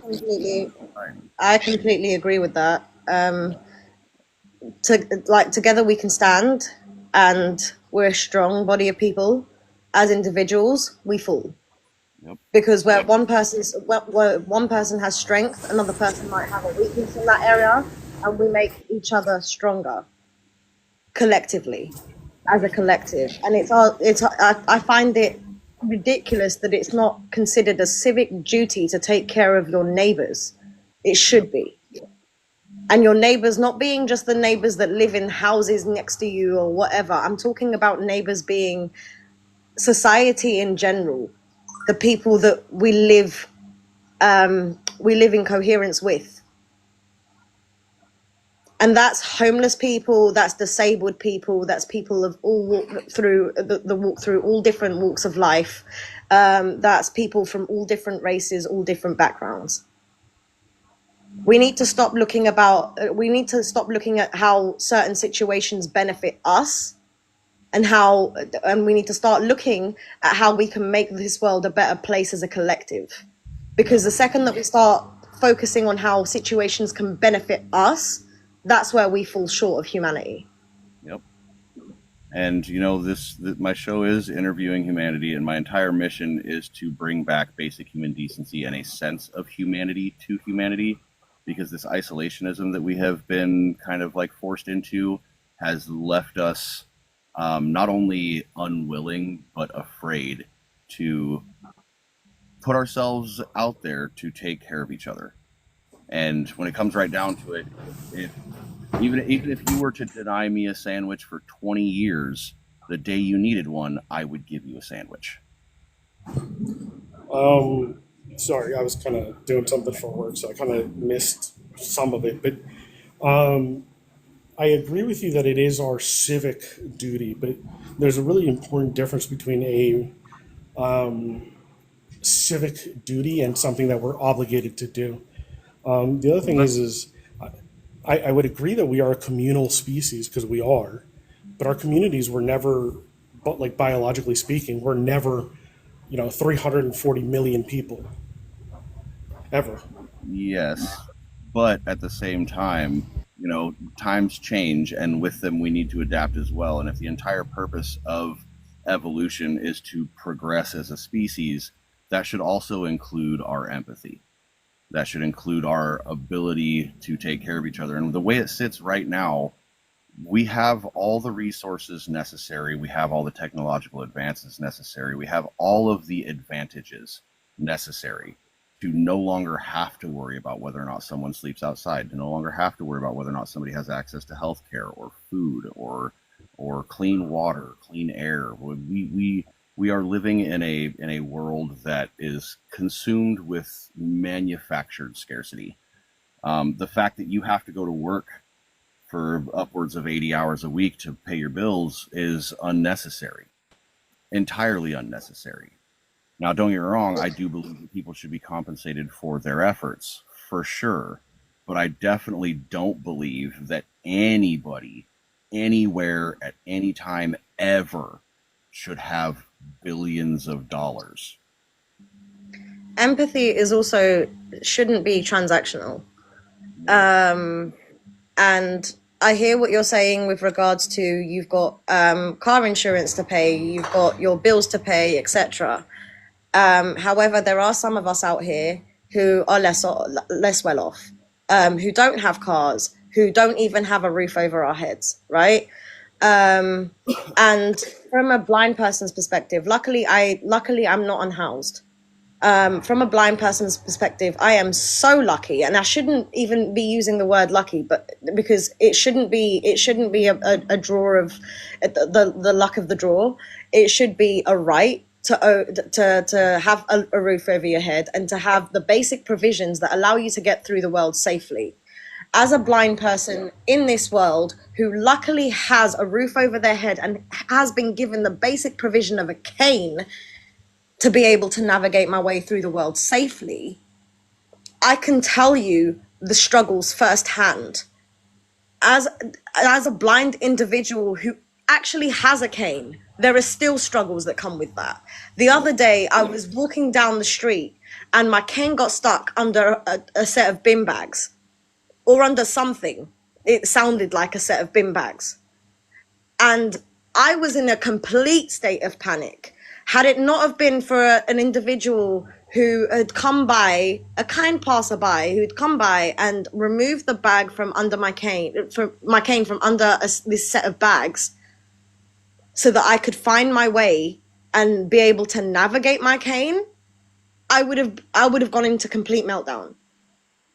I completely agree with that. Together we can stand, and we're a strong body of people. As individuals, we fall. Yep. Because where one person has strength, another person might have a weakness in that area, and we make each other stronger collectively, as a collective. And I find it ridiculous that it's not considered a civic duty to take care of your neighbors. It should be. And your neighbors not being just the neighbors that live in houses next to you or whatever. I'm talking about neighbors being society in general, the people that we live in coherence with. And that's homeless people, that's disabled people, that's people of all walk through all different walks of life. That's people from all different races, all different backgrounds. We need to stop looking at how certain situations benefit us, and we need to start looking at how we can make this world a better place as a collective. Because the second that we start focusing on how situations can benefit us, that's where we fall short of humanity. Yep. And my show is Interviewing Humanity, and my entire mission is to bring back basic human decency and a sense of humanity to humanity, because this isolationism that we have been kind of like forced into has left us not only unwilling but afraid to put ourselves out there to take care of each other. And when it comes right down to it, even if you were to deny me a sandwich for 20 years, the day you needed one, I would give you a sandwich. Sorry, I was kind of doing something for work, so I kind of missed some of it. But I agree with you that it is our civic duty, but there's a really important difference between a civic duty and something that we're obligated to do. The other thing is I would agree that we are a communal species, because we are, but our communities were never, but like biologically speaking, we're never, 340 million people, ever. Yes, but at the same time, times change, and with them we need to adapt as well. And if the entire purpose of evolution is to progress as a species, that should also include our empathy. That should include our ability to take care of each other. And the way it sits right now, we have all the resources necessary. We have all the technological advances necessary. We have all of the advantages necessary to no longer have to worry about whether or not someone sleeps outside, to no longer have to worry about whether or not somebody has access to health care or food or clean water, clean air. We are living in a world that is consumed with manufactured scarcity. The fact that you have to go to work for upwards of 80 hours a week to pay your bills is unnecessary, entirely unnecessary. Now, don't get me wrong, I do believe that people should be compensated for their efforts, for sure. But I definitely don't believe that anybody, anywhere, at any time, ever should have billions of dollars. Empathy is also shouldn't be transactional. And I hear what you're saying with regards to you've got car insurance to pay, you've got your bills to pay, etc. However, there are some of us out here who are less well off, who don't have cars, who don't even have a roof over our heads, right? And from a blind person's perspective, luckily I'm not unhoused. From a blind person's perspective, I am so lucky, and I shouldn't even be using the word lucky, but because it shouldn't be a draw of the luck of the draw. It should be a right to have a roof over your head and to have the basic provisions that allow you to get through the world safely. As a blind person in this world who luckily has a roof over their head and has been given the basic provision of a cane to be able to navigate my way through the world safely, I can tell you the struggles firsthand. as a blind individual who actually has a cane, there are still struggles that come with that. The other day, I was walking down the street and my cane got stuck under a set of bin bags, or under something. It sounded like a set of bin bags. And I was in a complete state of panic. Had it not have been for an individual who had come by, a kind passerby who'd come by and removed the bag from under my cane, from under this set of bags, so that I could find my way and be able to navigate my cane, I would have gone into complete meltdown.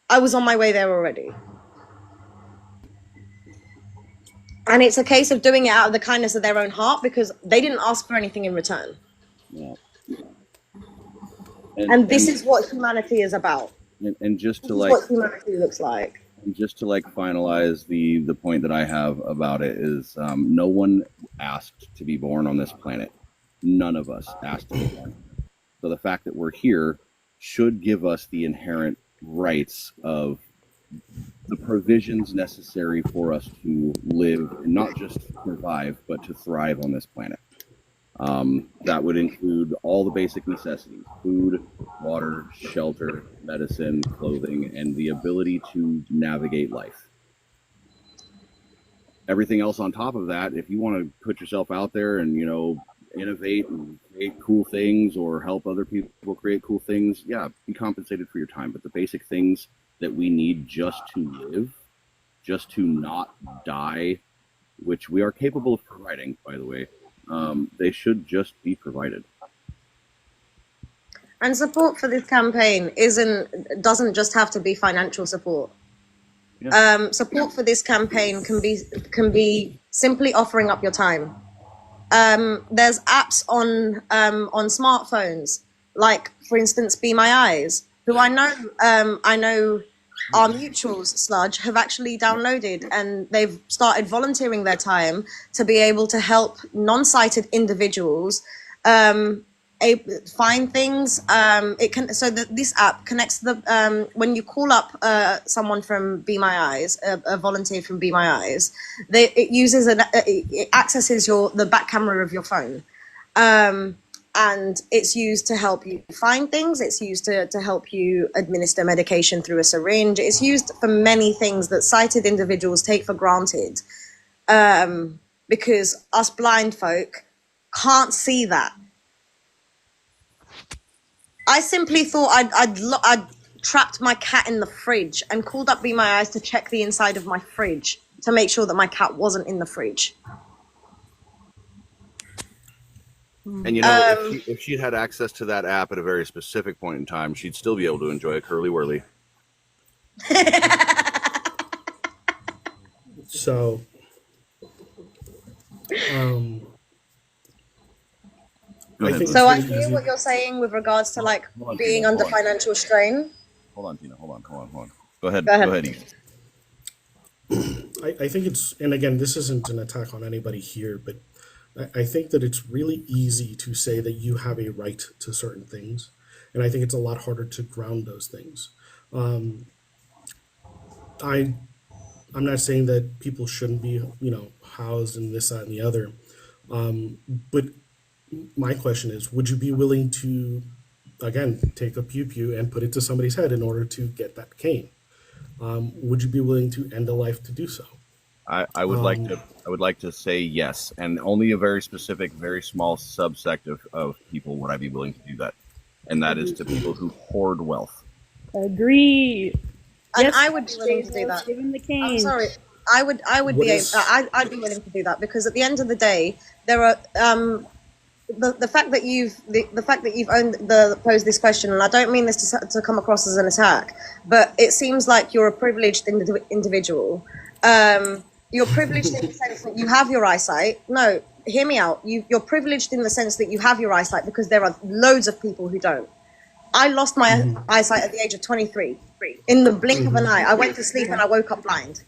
I was on my way there already. And it's a case of doing it out of the kindness of their own heart, because they didn't ask for anything in return. Yeah. And this is what humanity is about. And just to This is what humanity looks like. and just to finalize the point that I have about it is, no one asked to be born on this planet. None of us asked to be born. So the fact that we're here should give us the inherent rights of the provisions necessary for us to live, and not just survive, but to thrive on this planet. That would include all the basic necessities: food, water, shelter, medicine, clothing, and the ability to navigate life. Everything else on top of that, if you want to put yourself out there and, innovate and create cool things or help other people create cool things, yeah, be compensated for your time. But the basic things that we need just to live, just to not die, which we are capable of providing, by the way, they should just be provided. And support for this campaign doesn't just have to be financial support. Yeah. Support for this campaign can be simply offering up your time. There's apps on smartphones, like, for instance, Be My Eyes, who I know our mutuals, Sludge, have actually downloaded, and they've started volunteering their time to be able to help non-sighted individuals find things. This app connects when you call up someone from Be My Eyes, a volunteer from Be My Eyes, it accesses the back camera of your phone. And it's used to help you find things. It's used to help you administer medication through a syringe. It's used for many things that sighted individuals take for granted, because us blind folk can't see that. I simply thought I'd trapped my cat in the fridge and called up Be My Eyes to check the inside of my fridge to make sure that my cat wasn't in the fridge. And if she'd had access to that app at a very specific point in time, she'd still be able to enjoy a curly whirly. So, I hear what you're saying with regards to being under financial strain. Hold on, Tina. Hold on. Go ahead. Ethan. I think and again, this isn't an attack on anybody here, but I think that it's really easy to say that you have a right to certain things, and I think it's a lot harder to ground those things. I'm not saying that people shouldn't be, housed and this, that, and the other, but my question is, would you be willing to, again, take a pew and put it to somebody's head in order to get that cane? Would you be willing to end a life to do so? I would like to say yes, and only a very specific, very small subsect of people would I be willing to do that, and that is to people who hoard wealth. Agree. And yes, I would be willing to do that. Give him the cane. I'm sorry. I'd be willing to do that, because at the end of the day, there are the fact that you've posed this question, and I don't mean this to come across as an attack, but it seems like you're a privileged individual. You're privileged in the sense that you have your eyesight. No, hear me out. You're privileged in the sense that you have your eyesight, because there are loads of people who don't. I lost my eyesight at the age of 23. In the blink of an eye, I went to sleep and I woke up blind.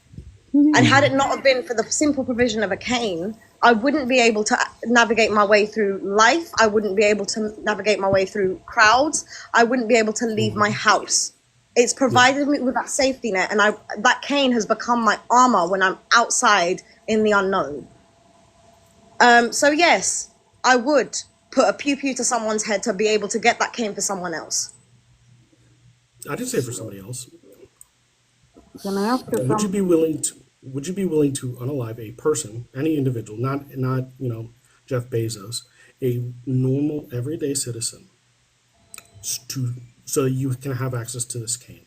And had it not have been for the simple provision of a cane, I wouldn't be able to navigate my way through life. I wouldn't be able to navigate my way through crowds. I wouldn't be able to leave my house. It's provided me with that safety net, and that cane has become my armor when I'm outside in the unknown. So yes, I would put a pew pew to someone's head to be able to get that cane for someone else. I didn't say for somebody else. Can I ask you Would you something? be willing to? Would you be willing to unalive a person, any individual, not Jeff Bezos, a normal everyday citizen, so you can have access to this cane?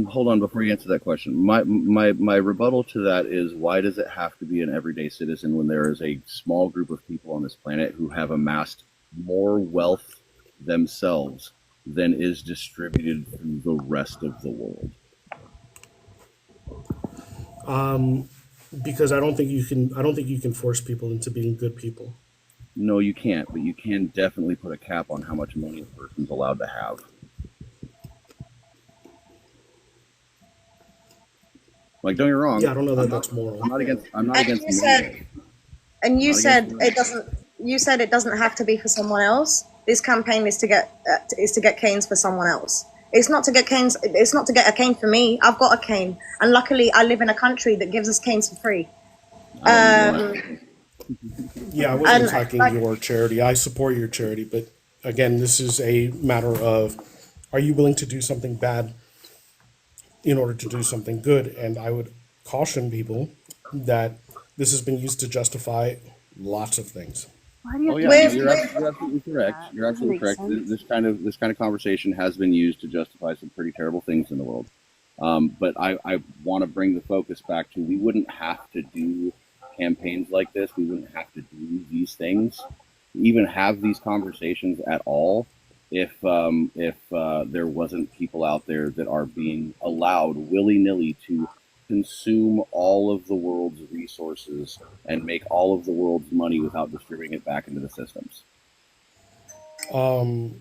Hold on before you answer that question. My rebuttal to that is, why does it have to be an everyday citizen when there is a small group of people on this planet who have amassed more wealth themselves than is distributed through the rest of the world? Because I don't think you can force people into being good people. No, you can't, but you can definitely put a cap on how much money a person's allowed to have. Like, don't get me wrong. Yeah, I don't know that that's moral. I'm not against And you said it doesn't. You said it doesn't have to be for someone else. This campaign is to get canes for someone else. It's not to get canes. It's not to get a cane for me. I've got a cane, and luckily I live in a country that gives us canes for free. Yeah, I wasn't attacking your charity. I support your charity, but again, this is a matter of, are you willing to do something bad in order to do something good? And I would caution people that this has been used to justify lots of things. Oh yeah, you're absolutely correct. You're absolutely correct. This kind of conversation has been used to justify some pretty terrible things in the world. But I want to bring the focus back to, we wouldn't have to do campaigns like this. We wouldn't have to do these things, even have these conversations at all, if there wasn't people out there that are being allowed willy-nilly to consume all of the world's resources and make all of the world's money without distributing it back into the systems. The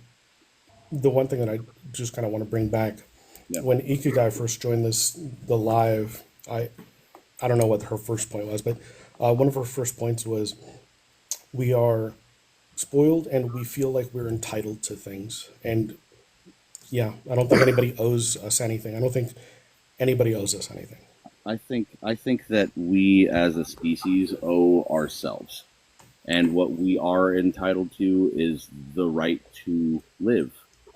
one thing that I just kind of want to bring back, when Ikigai first joined the live, I don't know what her first point was, but one of her first points was, we are spoiled and we feel like we're entitled to things. And yeah, I don't think anybody owes us anything. I don't think anybody owes us anything. I think that we as a species owe ourselves, and what we are entitled to is the right to live,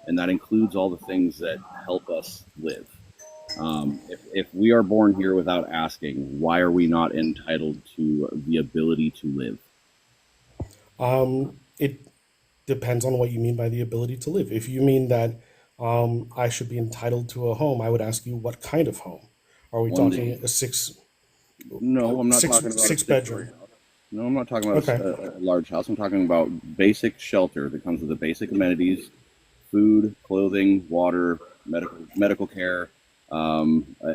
and that includes all the things that help us live. If we are born here without asking, why are we not entitled to the ability to live? It depends on what you mean by the ability to live. If you mean that I should be entitled to a home, I would ask you, what kind of home? Are we talking a No, I'm not talking about six bedroom. No, I'm not talking about a large house. I'm talking about basic shelter that comes with the basic amenities: food, clothing, water, medical care,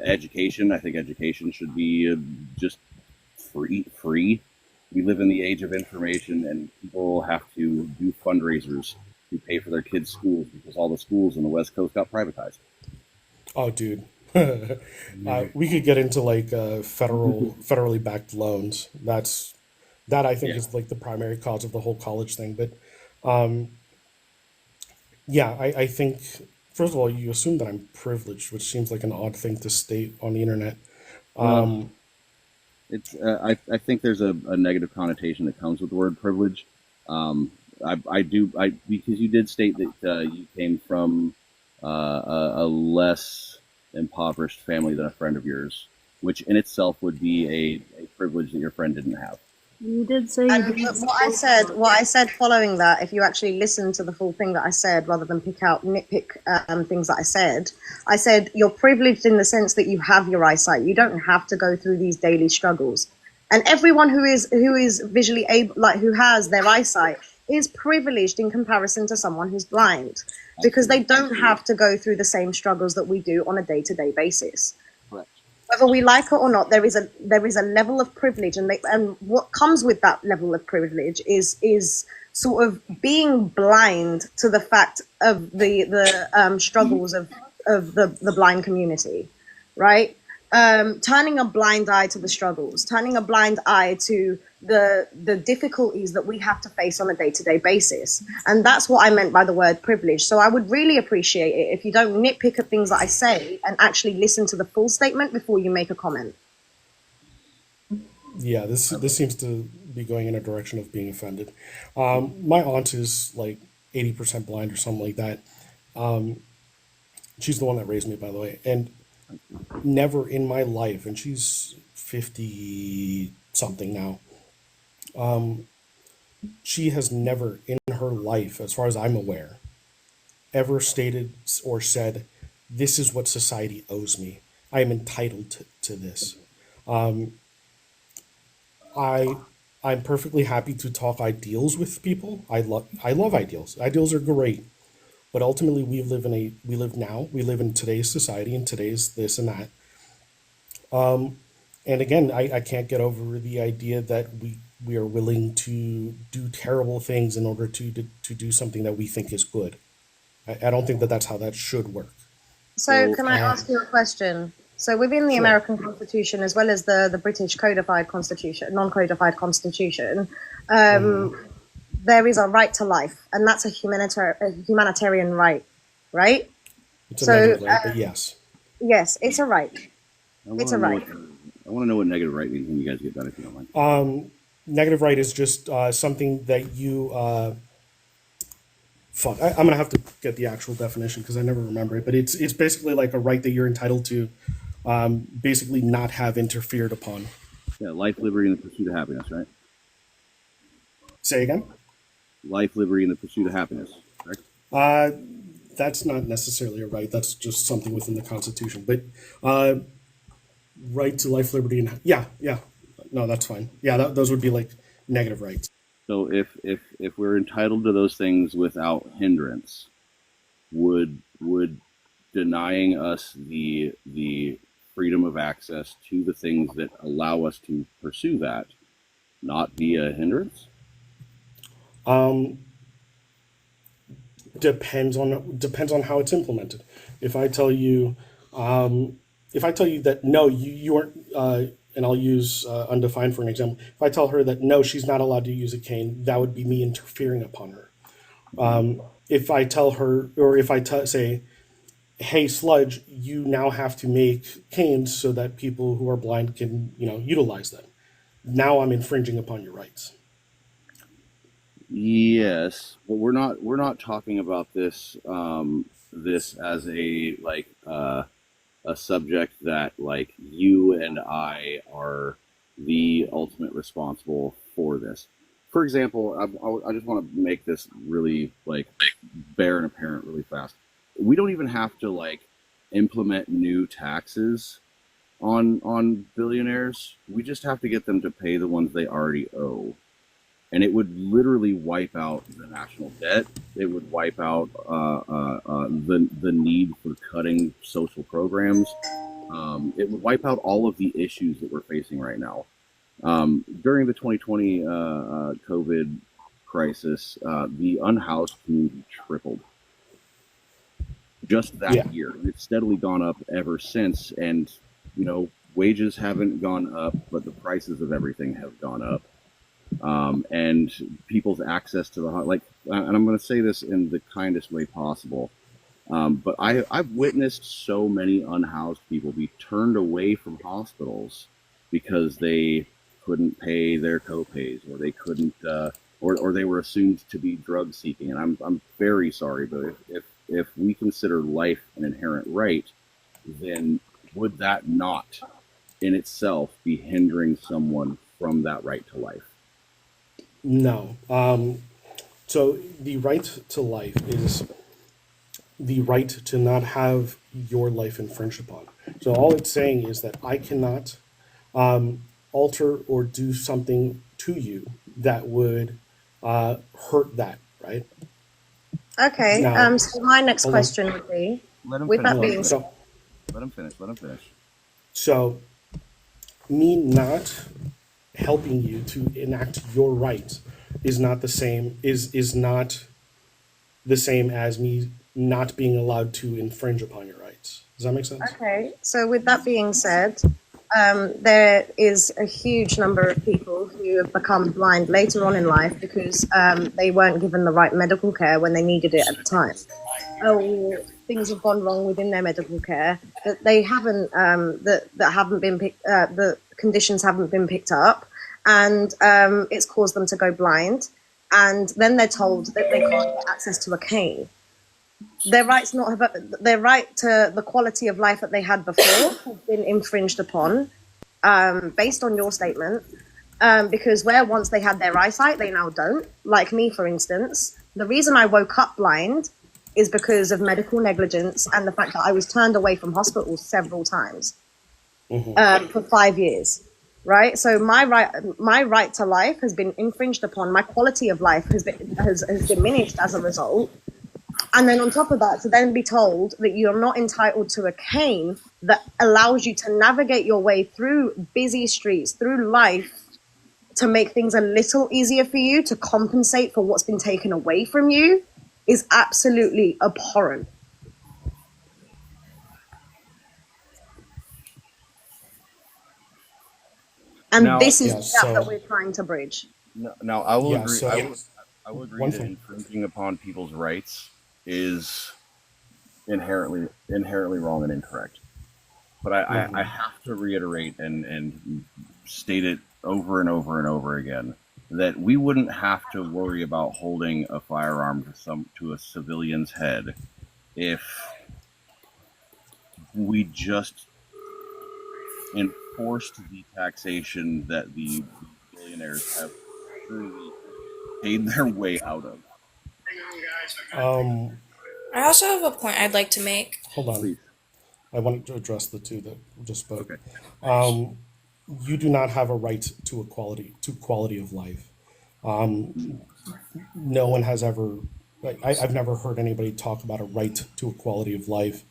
education. I think education should be just free. We live in the age of information, and people have to do fundraisers to pay for their kids' schools because all the schools in the West Coast got privatized. Oh, dude. We could get into like federally backed loans. That I think is like the primary cause of the whole college thing. But yeah, I think, first of all, you assume that I'm privileged, which seems like an odd thing to state on the internet. It's I think there's a negative connotation that comes with the word privilege. Because you did state that you came from a less impoverished family than a friend of yours, which in itself would be a privilege that your friend didn't have. You did say what I said following that, if you actually listen to the full thing that I said rather than nitpick things that I said you're privileged in the sense that you have your eyesight. You don't have to go through these daily struggles. And everyone who is visually able, like who has their eyesight, is privileged in comparison to someone who's blind, because they don't have to go through the same struggles that we do on a day-to-day basis. Correct. Whether we like it or not, there is a level of privilege, and what comes with that level of privilege is sort of being blind to the fact of the struggles of the blind community, right? turning a blind eye to the struggles, turning a blind eye to the difficulties that we have to face on a day-to-day basis. And that's what I meant by the word privilege. So I would really appreciate it if you don't nitpick at things that I say and actually listen to the full statement before you make a comment. Yeah, this seems to be going in a direction of being offended. My aunt is like 80% blind or something like that. She's the one that raised me, by the way, and never in my life, and she's 50 something now. She has never in her life, as far as I'm aware, ever stated or said, "This is what society owes me. I am entitled to this." I'm perfectly happy to talk ideals with people. I love ideals. Ideals are great, but ultimately we live in today's society and today's this and that. And again, I can't get over the idea that we are willing to do terrible things in order to do something that we think is good. I don't think that that's how that should work. So can I ask you a question? So within the Sure. American Constitution, as well as the British codified constitution, non-codified constitution, there is a right to life, and that's a humanitarian right, right? It's a So negative right, but yes. yes, it's a right. It's a right. I want to know what negative right means when you guys get done, if you don't mind. Negative right is just something that you I'm gonna have to get the actual definition because I never remember it, but it's basically like a right that you're entitled to basically not have interfered upon. Yeah, life, liberty, and the pursuit of happiness, right? Say again? Life, liberty, and the pursuit of happiness, correct? That's not necessarily a right. That's just something within the Constitution. But right to life, liberty, and yeah. No, that's fine. Yeah, those would be like negative rights. So if we're entitled to those things without hindrance, would denying us the freedom of access to the things that allow us to pursue that not be a hindrance? Depends on how it's implemented. If I tell you that no, you aren't, and I'll use undefined for an example. If I tell her that no, she's not allowed to use a cane, that would be me interfering upon her. If I tell her, or if I say, "Hey, Sludge, you now have to make canes so that people who are blind can, utilize them," now I'm infringing upon your rights. Yes, but we're not talking about this this as a subject that like you and I are the ultimate responsible for this. For example, I just want to make this really bare and apparent really fast. We don't even have to implement new taxes on billionaires. We just have to get them to pay the ones they already owe. And it would literally wipe out the national debt. It would wipe out the need for cutting social programs. It would wipe out all of the issues that we're facing right now. During the 2020 COVID crisis, the unhoused community tripled. Just that year. It's steadily gone up ever since. And, wages haven't gone up, but the prices of everything have gone up. And people's access to and I'm going to say this in the kindest way possible, but I've witnessed so many unhoused people be turned away from hospitals because they couldn't pay their copays, or they couldn't, or they were assumed to be drug seeking. And I'm very sorry, but if we consider life an inherent right, then would that not in itself be hindering someone from that right to life? No. So the right to life is the right to not have your life infringed upon. So all it's saying is that I cannot alter or do something to you that would hurt that, right? Okay. Now, So my next hold on. question would be, Let him with finish. that being said, Let him finish. So me not helping you to enact your rights is not the same as me not being allowed to infringe upon your rights. Does that make sense? Okay, so with that being said, there is a huge number of people who have become blind later on in life because they weren't given the right medical care when they needed it at the time. Or things have gone wrong within their medical care that they haven't that haven't been picked, the conditions haven't been picked up, and it's caused them to go blind. And then they're told that they can't get access to a cane. Their rights their right to the quality of life that they had before has been infringed upon, based on your statement, because where once they had their eyesight, they now don't. Like me, for instance, the reason I woke up blind is because of medical negligence and the fact that I was turned away from hospital several times for 5 years. Right, so my right to life has been infringed upon. My quality of life has diminished as a result. And then on top of that, to then be told that you're not entitled to a cane that allows you to navigate your way through busy streets, through life, to make things a little easier for you, to compensate for what's been taken away from you, is absolutely abhorrent. And Now, this is Yeah. the gap that So we're trying to bridge. now I will yeah. agree. So I will agree one that thing. infringing upon people's rights is inherently wrong and incorrect. But I have to reiterate and state it over and over and over again that we wouldn't have to worry about holding a firearm to a civilian's head if we just enforced the taxation that the billionaires have truly paid their way out of. Um, I also have a point I'd like to make. hold on. Please. I wanted to address the two that just spoke. Okay. You do not have a right to quality of life. No one has ever. I've never heard anybody talk about a right to a quality of life.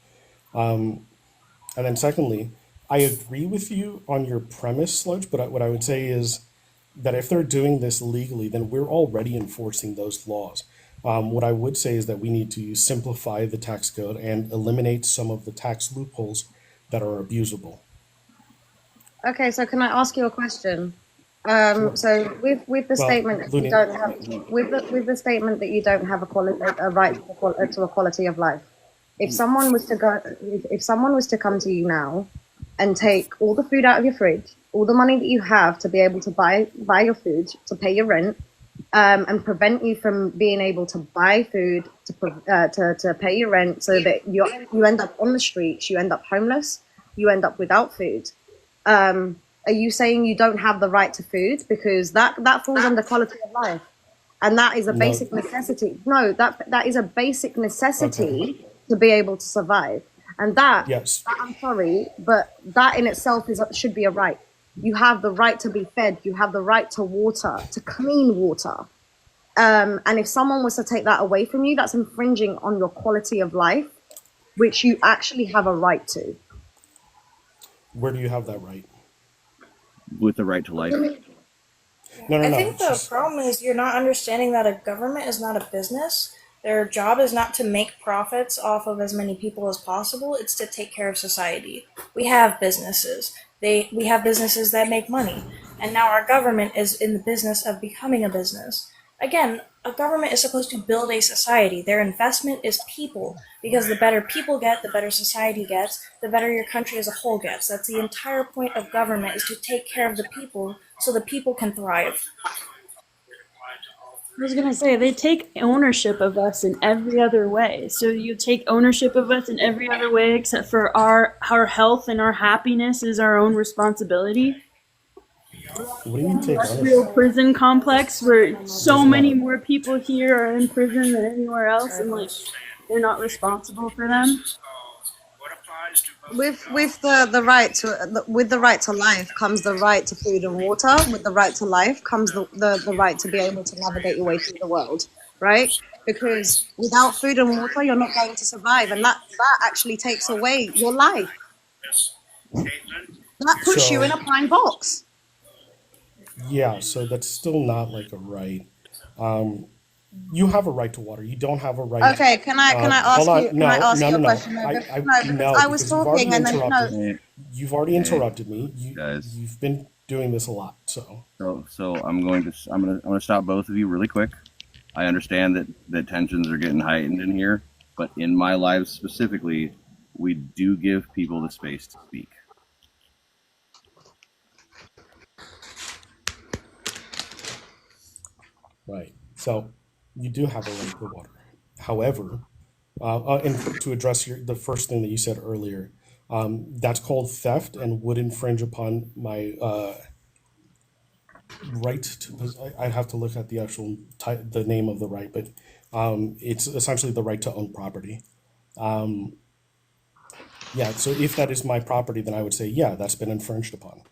And then secondly, I agree with you on your premise, Sludge. But what I would say is that if they're doing this legally, then we're already enforcing those laws. What I would say is that we need to simplify the tax code and eliminate some of the tax loopholes that are abusable. Okay, so can I ask you a question? Sure. So with the Well, statement that you Looney, don't have with the statement that you don't have a right to a quality of life, if someone was to if someone was to come to you now and take all the food out of your fridge, all the money that you have to be able to buy your food, to pay your rent, and prevent you from being able to buy food to pay your rent, so that you end up on the streets, you end up homeless, you end up without food. Are you saying you don't have the right to food? Because that falls under quality of life, and that is a no. basic necessity. No, that is a basic Okay. necessity to be able to survive. And that Yes. I'm sorry, but that in itself should be a right. You have the right to be fed. You have the right to water, to clean water. And if someone was to take that away from you, that's infringing on your quality of life, which you actually have a right to. Where do you have that right? With the right to life. No. I It's think the just problem is you're not understanding that a government is not a business. Their job is not to make profits off of as many people as possible. It's to take care of society. We have businesses. We have businesses that make money. And now our government is in the business of becoming a business. Again, a government is supposed to build a society. Their investment is people, because the better people get, the better society gets, the better your country as a whole gets. That's the entire point of government, is to take care of the people so the people can thrive. I was gonna say they take ownership of us in every other way. So you take ownership of us in every other way except for our health and our happiness is our own responsibility. what do you mean take Industrial ownership? prison complex where so Doesn't many matter. more people here are in prison than anywhere else, and like they're not responsible for them. With the right to with the right to life comes the right to food and water. With the right to life comes the right to be able to navigate your way through the world, right? Because without food and water, you're not going to survive, and that actually takes away your life. That puts you in a So pine box. yeah, so that's still not like a right. Um, You have a right to water. You don't have a right. Okay, can I ask Hold on. you? Can I ask you a No. question? No, I because I was because you've already talking and then interrupted. no. You've already interrupted me. Guys. You've been doing this a lot. So So I'm gonna stop both of you really quick. I understand that tensions are getting heightened in here, but in my lives specifically, we do give people the space to speak. right. So you do have a right to water. However, and to address the first thing that you said earlier, that's called theft and would infringe upon my right to. I'd have to look at the actual the name of the right, but it's essentially the right to own property. Yeah, so if that is my property, then I would say, yeah, that's been infringed upon.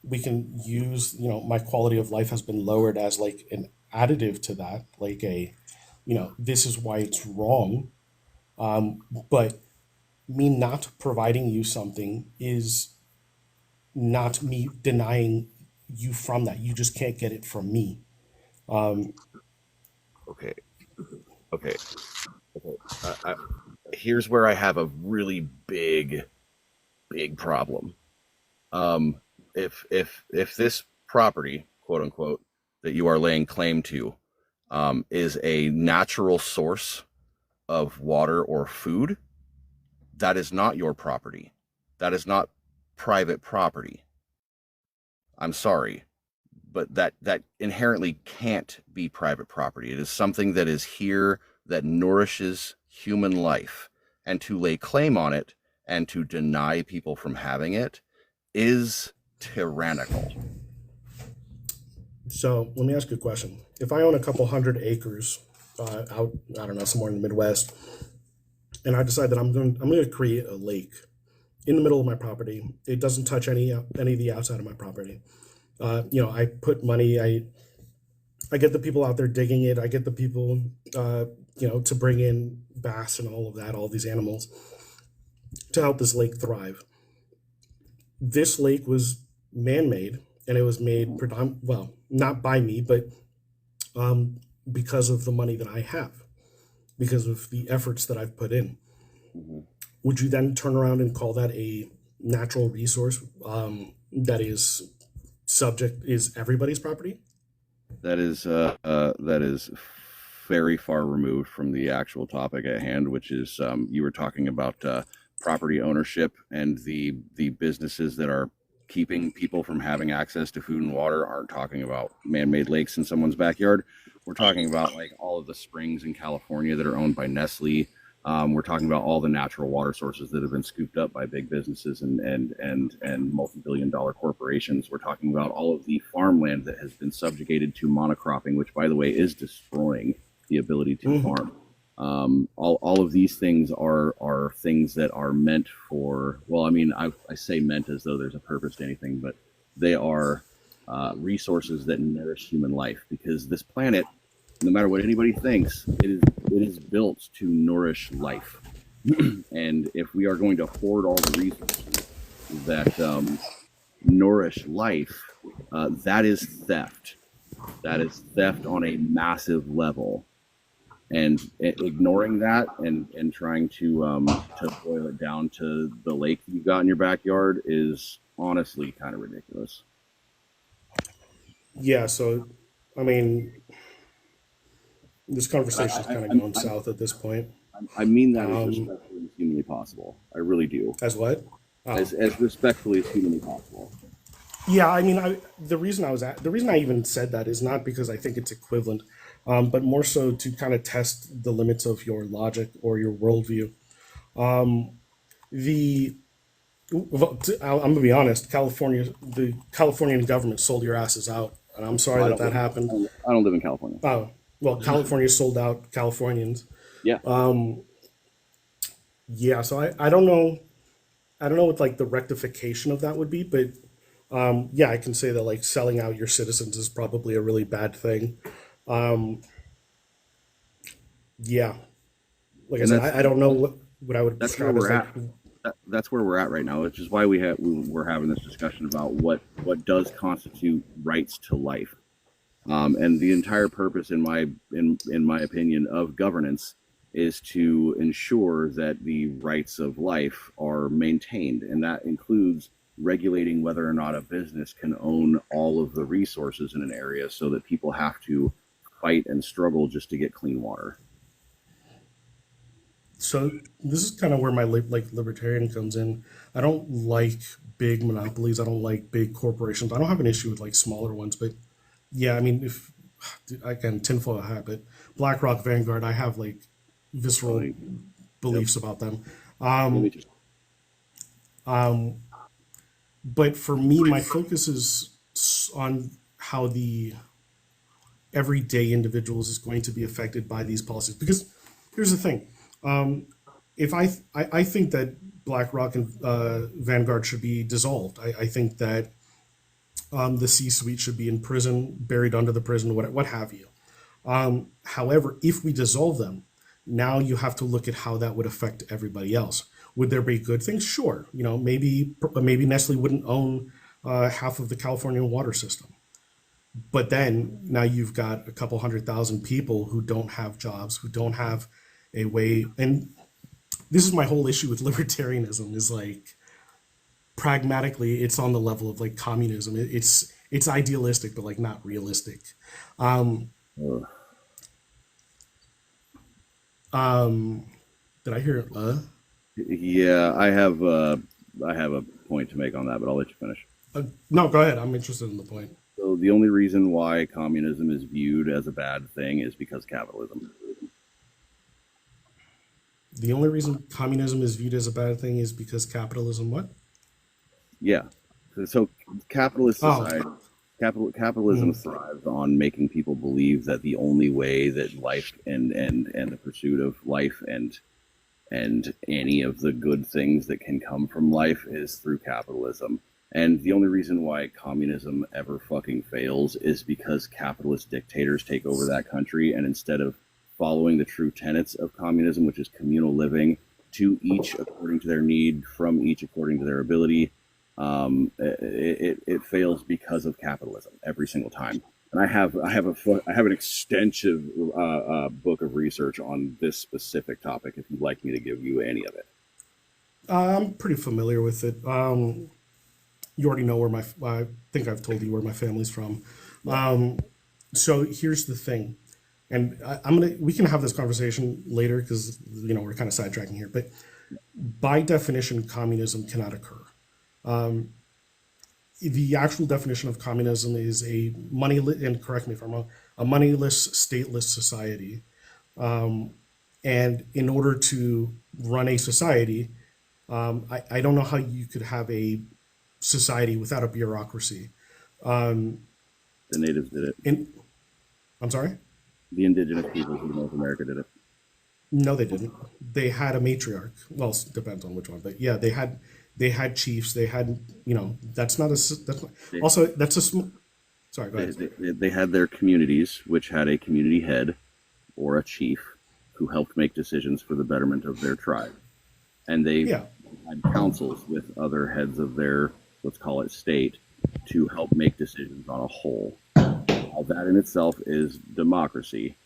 We can use, my quality of life has been lowered as like an additive to that, like this is why it's wrong. But me not providing you something is not me denying you from that. You just can't get it from me. Okay. Here's where I have a really big problem. If this property, quote unquote, that you are laying claim to, is a natural source of water or food, that is not your property. That is not private property. I'm sorry, but that inherently can't be private property. It is something that is here that nourishes human life, and to lay claim on it and to deny people from having it is tyrannical. So let me ask you a question. If I own a couple hundred acres out, I don't know, somewhere in the Midwest, and I decide that I'm going to create a lake in the middle of my property, it doesn't touch any of the outside of my property. I put money, I get the people out there digging it. I get the people, to bring in bass and all of that, all these animals, to help this lake thrive. This lake was man-made, and it was made not by me, but because of the money that I have, because of the efforts that I've put in. Mm-hmm. Would you then turn around and call that a natural resource that is everybody's property? That is very far removed from the actual topic at hand, which is you were talking about property ownership, and the businesses that are keeping people from having access to food and water aren't talking about man-made lakes in someone's backyard. We're talking about like all of the springs in California that are owned by Nestle. We're talking about all the natural water sources that have been scooped up by big businesses and multi-billion-dollar corporations. We're talking about all of the farmland that has been subjugated to monocropping, which, by the way, is destroying the ability to farm. All of these things are things that are meant for, well, I mean, I say meant as though there's a purpose to anything, but they are resources that nourish human life, because this planet, no matter what anybody thinks, it is built to nourish life. And if we are going to hoard all the resources that nourish life, that is theft. That is theft on a massive level. And ignoring that and trying to boil it down to the lake you've got in your backyard is honestly kind of ridiculous. Yeah, so, I mean, this conversation is kind of going south at this point. I mean that as respectfully as humanly possible. I really do. As what? Oh. As respectfully as humanly possible. Yeah, I mean, the reason I even said that is not because I think it's equivalent, but more so to kind of test the limits of your logic or your worldview. I'm gonna be honest. The Californian government sold your asses out, and I'm sorry that happened. I don't live in California. Oh, well, California sold out Californians. Yeah. Yeah. So I don't know. I don't know what like the rectification of that would be, but yeah, I can say that like selling out your citizens is probably a really bad thing. Yeah. Like I said, I don't know what I would describe as like. That's where we're at right now, which is why we're having this discussion about what does constitute rights to life. And the entire purpose, in my opinion, of governance is to ensure that the rights of life are maintained, and that includes regulating whether or not a business can own all of the resources in an area, so that people have to fight and struggle just to get clean water. So this is kind of where my libertarian comes in. I don't like big monopolies. I don't like big corporations. I don't have an issue with like smaller ones, but yeah, I mean, if again, tinfoil hat, but BlackRock, Vanguard, I have like visceral Yep. beliefs about them. Let me Um, just um, but for me, my focus is on how the everyday individuals is going to be affected by these policies. Because here's the thing: um, if I think that BlackRock and Vanguard should be dissolved. I think that the C-suite should be in prison, buried under the prison, what have you. However, if we dissolve them, now you have to look at how that would affect everybody else. Would there be good things? Sure. You know, maybe Nestle wouldn't own half of the California water system. But then now you've got a couple 100,000 people who don't have jobs, who don't have a way. And this is my whole issue with libertarianism is like pragmatically, it's on the level of like communism. It's idealistic, but like not realistic. Um, Ugh. did I hear? Yeah, I have a point to make on that, but I'll let you finish. No, go ahead. I'm interested in the point. So the only reason why communism is viewed as a bad thing is because capitalism. The only reason communism is viewed as a bad thing is because capitalism. What? Yeah. So capitalist Oh, society, capitalism mm, thrives on making people believe that the only way that life and the pursuit of life and any of the good things that can come from life is through capitalism. And the only reason why communism ever fucking fails is because capitalist dictators take over that country, and instead of following the true tenets of communism, which is communal living, to each according to their need, from each according to their ability, it fails because of capitalism every single time. And I have an extensive book of research on this specific topic. If you'd like me to give you any of it. I'm pretty familiar with it. You already know I think I've told you where my family's from. Um, so here's the thing, and we can have this conversation later because we're kind of sidetracking here. But by definition, communism cannot occur. Um, the actual definition of communism is a moneyless, and correct me if I'm wrong, a moneyless, stateless society. Um, and in order to run a society, I don't know how you could have a society without a bureaucracy. Um, The natives did it. I'm sorry? The indigenous peoples of North America did it. No, they didn't. They had a matriarch. Well, it depends on which one, but yeah, they had chiefs. They had, that's not a that's not, They, also that's a sorry, go they, ahead. they had their communities, which had a community head or a chief who helped make decisions for the betterment of their tribe. And they Yeah, had councils with other heads of their, let's call it state, to help make decisions on a whole. Now, that in itself is democracy.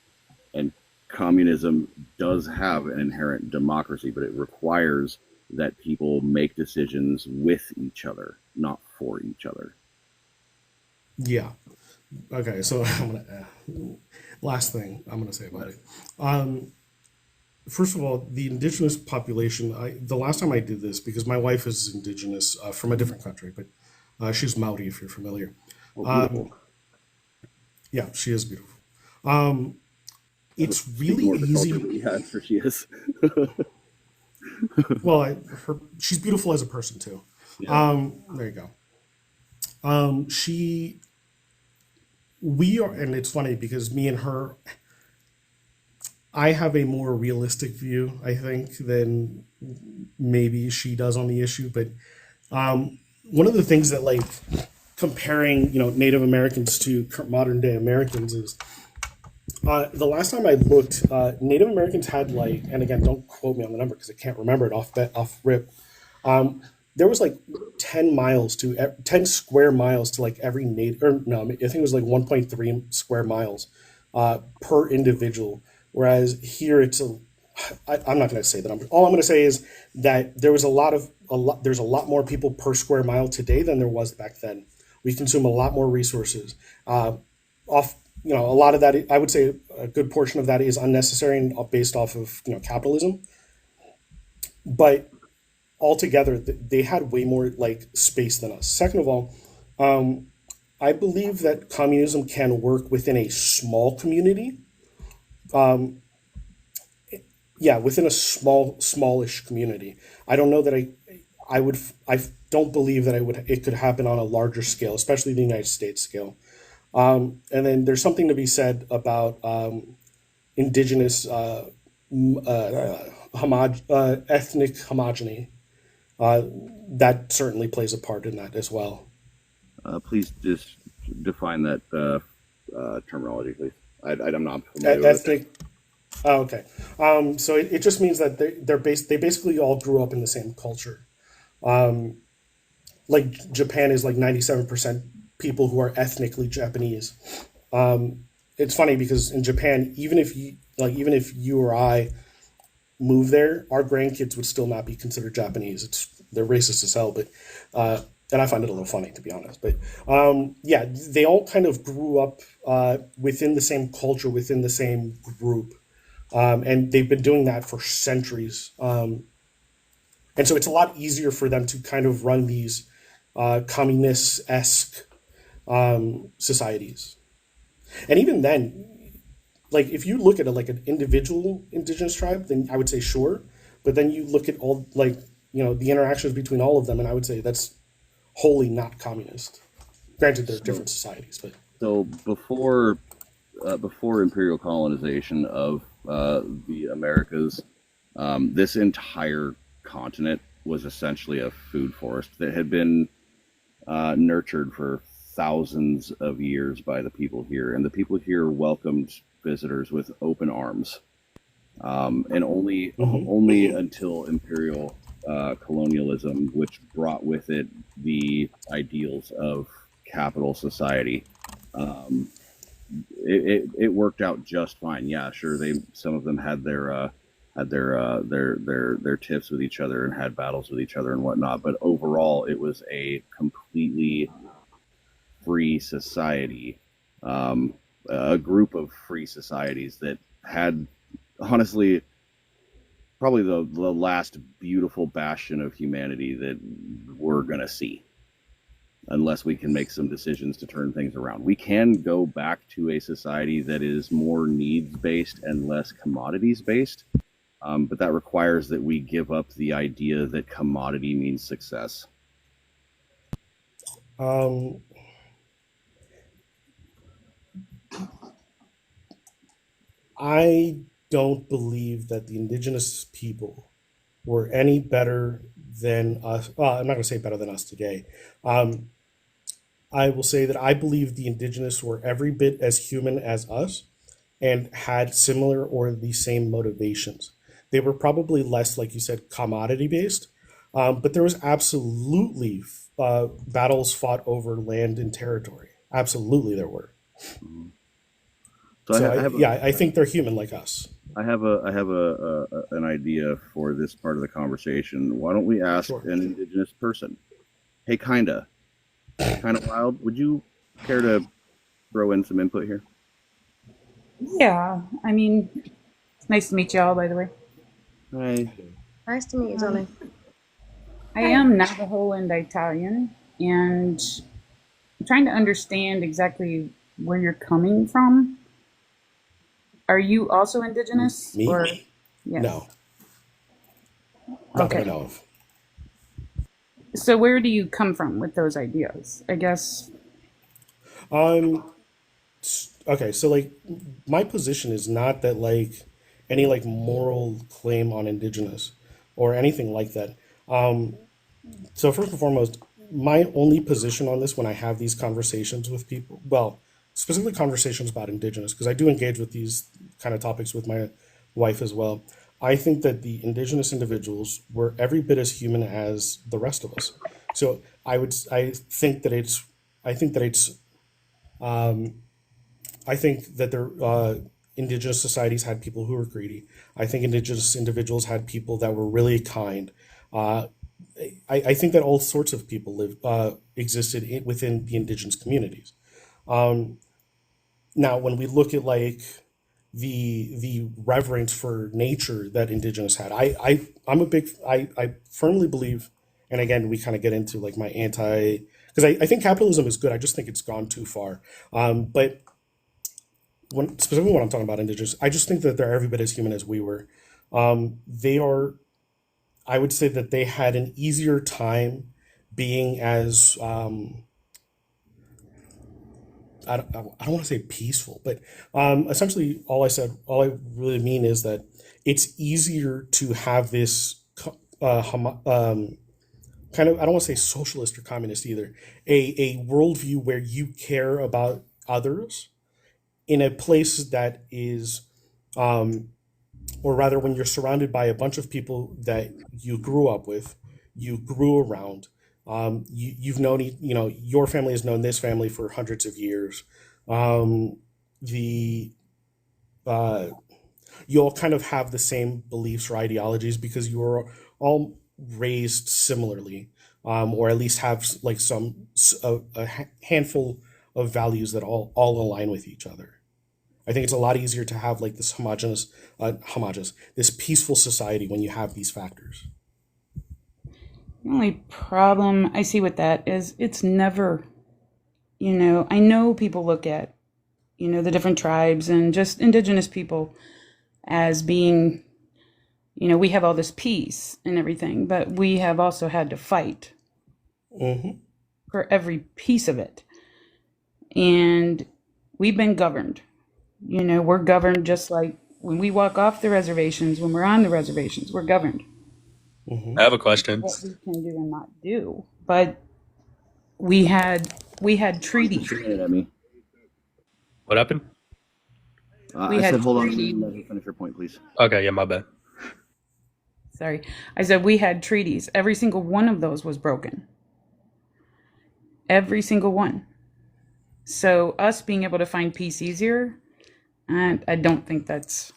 And communism does have an inherent democracy, but it requires that people make decisions with each other, not for each other. yeah. Okay, so last thing I'm gonna say about it. Um, First of all, the indigenous population. The last time I did this, because my wife is indigenous from a different country, but she's Maori, if you're familiar. Oh, Um, beautiful. yeah, she is beautiful. Um, it's Speak really more of the culture, easy. but yeah, for she is. Well, she's beautiful as a person too. Yeah. There you go. She, we are, and it's funny because me and her, I have a more realistic view, I think, than maybe she does on the issue. But one of the things that, like, comparing, Native Americans to modern day Americans is the last time I looked, Native Americans had like, and again, don't quote me on the number because I can't remember it off rip. Um, there was like 10 square miles to like every native, or no, I think it was like 1.3 square miles per individual. Whereas here I'm not going to say that. All I'm going to say is that there was there's a lot more people per square mile today than there was back then. We consume a lot more resources. A lot of that, I would say a good portion of that is unnecessary and based off of, capitalism. But altogether, they had way more like space than us. Second of all, I believe that communism can work within a small community. Within a smallish community. I don't know that I don't believe that it could happen on a larger scale, especially the United States scale. And then there's something to be said about indigenous ethnic homogeny. That certainly plays a part in that as well. Please just define that terminology, please. I'm not familiar with Ethnic. it. Oh, okay. So it just means that they basically all grew up in the same culture. Like Japan is like 97% people who are ethnically Japanese. It's funny because in Japan, even if you or I move there, our grandkids would still not be considered Japanese. They're racist as hell, but and I find it a little funny, to be honest. But they all kind of grew up within the same culture, within the same group. And they've been doing that for centuries. And so it's a lot easier for them to kind of run these communist-esque societies. And even then, like if you look at it like an individual indigenous tribe, then I would say sure. But then you look at all the interactions between all of them, and I would say that's wholly not communist. Granted, they're different societies, but so before imperial colonization of the Americas, this entire continent was essentially a food forest that had been nurtured for thousands of years by the people here, and the people here welcomed visitors with open arms. And only until imperial colonialism, which brought with it the ideals of capital society, it worked out just fine. Yeah, sure. Some of them had their tiffs with each other and had battles with each other and whatnot. But overall, it was a completely free society, a group of free societies that had, honestly, probably the last beautiful bastion of humanity that we're gonna see, unless we can make some decisions to turn things around. We can go back to a society that is more needs-based and less commodities-based, but that requires that we give up the idea that commodity means success. I don't believe that the indigenous people were any better than us. Well, I'm not going to say better than us today. I will say that I believe the indigenous were every bit as human as us and had similar or the same motivations. They were probably less, like you said, commodity based, but there was absolutely battles fought over land and territory. Absolutely, there were. I think they're human like us. I have an idea for this part of the conversation. Why don't we ask an indigenous person? Hey, kinda wild. Would you care to throw in some input here? Yeah, I mean, it's nice to meet y'all, by the way. Hi. Nice to meet you, Johnny. I am Navajo and Italian, and I'm trying to understand exactly where you're coming from. Are you also indigenous? Me? Or yes. No. Not that I Okay. know of. So where do you come from with those ideas? I guess. Okay, so like my position is not that like any like moral claim on indigenous or anything like that. So first and foremost, my only position on this when I have these conversations with people, well, specifically conversations about indigenous, because I do engage with these kind of topics with my wife as well. I think that the indigenous individuals were every bit as human as the rest of us. So I think that it's I think that there indigenous societies had people who were greedy. I think indigenous individuals had people that were really kind. Uh, I think that all sorts of people existed within the indigenous communities. Um, Now, when we look at like the reverence for nature that indigenous had, I firmly believe, and again we kind of get into like my anti, because I think capitalism is good. I just think it's gone too far. But specifically when I'm talking about indigenous, I just think that they're every bit as human as we were. They are. I would say that they had an easier time being as I don't want to say peaceful, but essentially all I really mean is that it's easier to have this kind of, I don't want to say socialist or communist either, a worldview where you care about others in a place that is, or rather when you're surrounded by a bunch of people that you grew up with, you grew around, you've known, your family has known this family for hundreds of years. The uh, you all kind of have the same beliefs or ideologies because you were all raised similarly, or at least have like a handful of values that all align with each other. I think it's a lot easier to have like this this peaceful society when you have these factors. The only problem I see with that is it's never, I know people look at, the different tribes and just indigenous people as being, we have all this peace and everything, but we have also had to fight for every piece of it. And we've been governed. We're governed just like when we walk off the reservations, when we're on the reservations, we're governed. I have a question. What we can do and not do. But we had treaties. Shooting at me. What happened? We I had said, hold on, treaties. let me finish your point, please. Okay, yeah, my bad. Sorry. I said we had treaties. Every single one of those was broken. Every single one. So us being able to find peace easier, I don't think that's.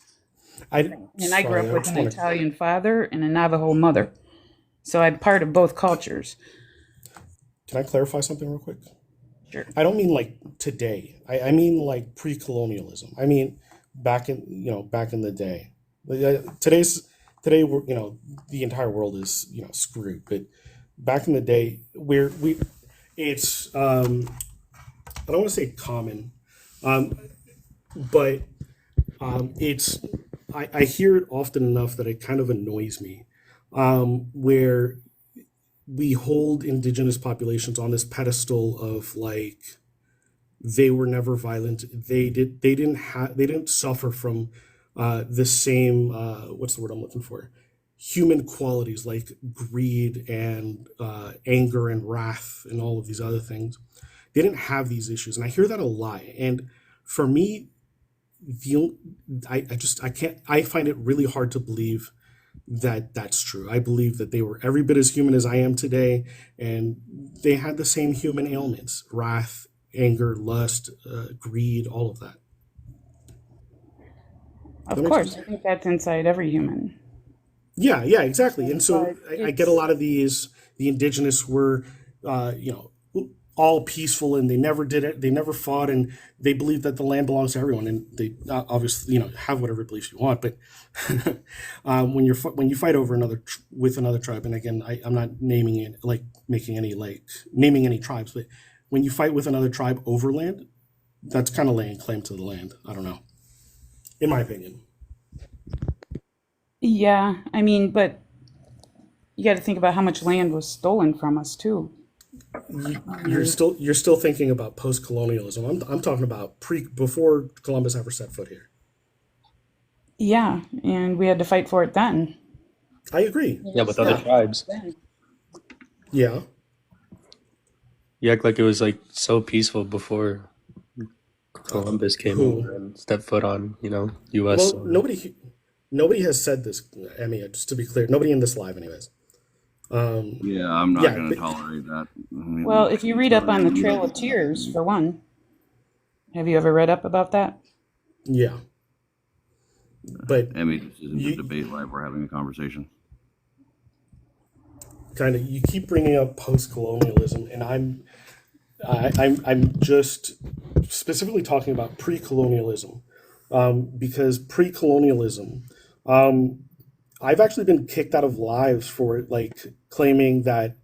And I grew up with an Italian father and a Navajo mother. So I'm part of both cultures. Can I clarify something real quick? Sure. I don't mean like today. I mean like pre-colonialism. I mean back in the day. Today we're the entire world is screwed. But back in the day, it's I don't want to say common, but it's I hear it often enough that it kind of annoys me, where we hold indigenous populations on this pedestal of like they were never violent. They didn't suffer from the same what's the word I'm looking for? Human qualities like greed and anger and wrath and all of these other things. They didn't have these issues, and I hear that a lot. And for me, I find it really hard to believe that that's true. I believe that they were every bit as human as I am today, and they had the same human ailments: wrath, anger, lust, greed, all of that. Of course, I think that's inside every human. Yeah, exactly. And so I get a lot of the indigenous were, all peaceful, and they never did it. They never fought, and they believe that the land belongs to everyone. And they obviously, have whatever beliefs you want. But when you fight over with another tribe, and again, I'm not naming it like naming any tribes, but when you fight with another tribe over land, that's kind of laying claim to the land. I don't know, in my opinion. Yeah, I mean, but you got to think about how much land was stolen from us too. You're still thinking about post-colonialism. I'm talking about before Columbus ever set foot here. Yeah, and we had to fight for it then. I agree. Yeah, with other tribes. Yeah. You act like it was like so peaceful before Columbus came over and stepped foot on, U.S. Well, nobody has said this. I mean, just to be clear, nobody in this live, anyways. Yeah, I'm not Yeah, going to tolerate that. I mean, Well, if you read up on the Trail of Tears, for one, have you ever read up about that? yeah, but Emmy, this isn't a debate live. We're having a conversation. kind of you keep bringing up post-colonialism, and I'm just specifically talking about pre-colonialism, because pre-colonialism, I've actually been kicked out of lives for like claiming that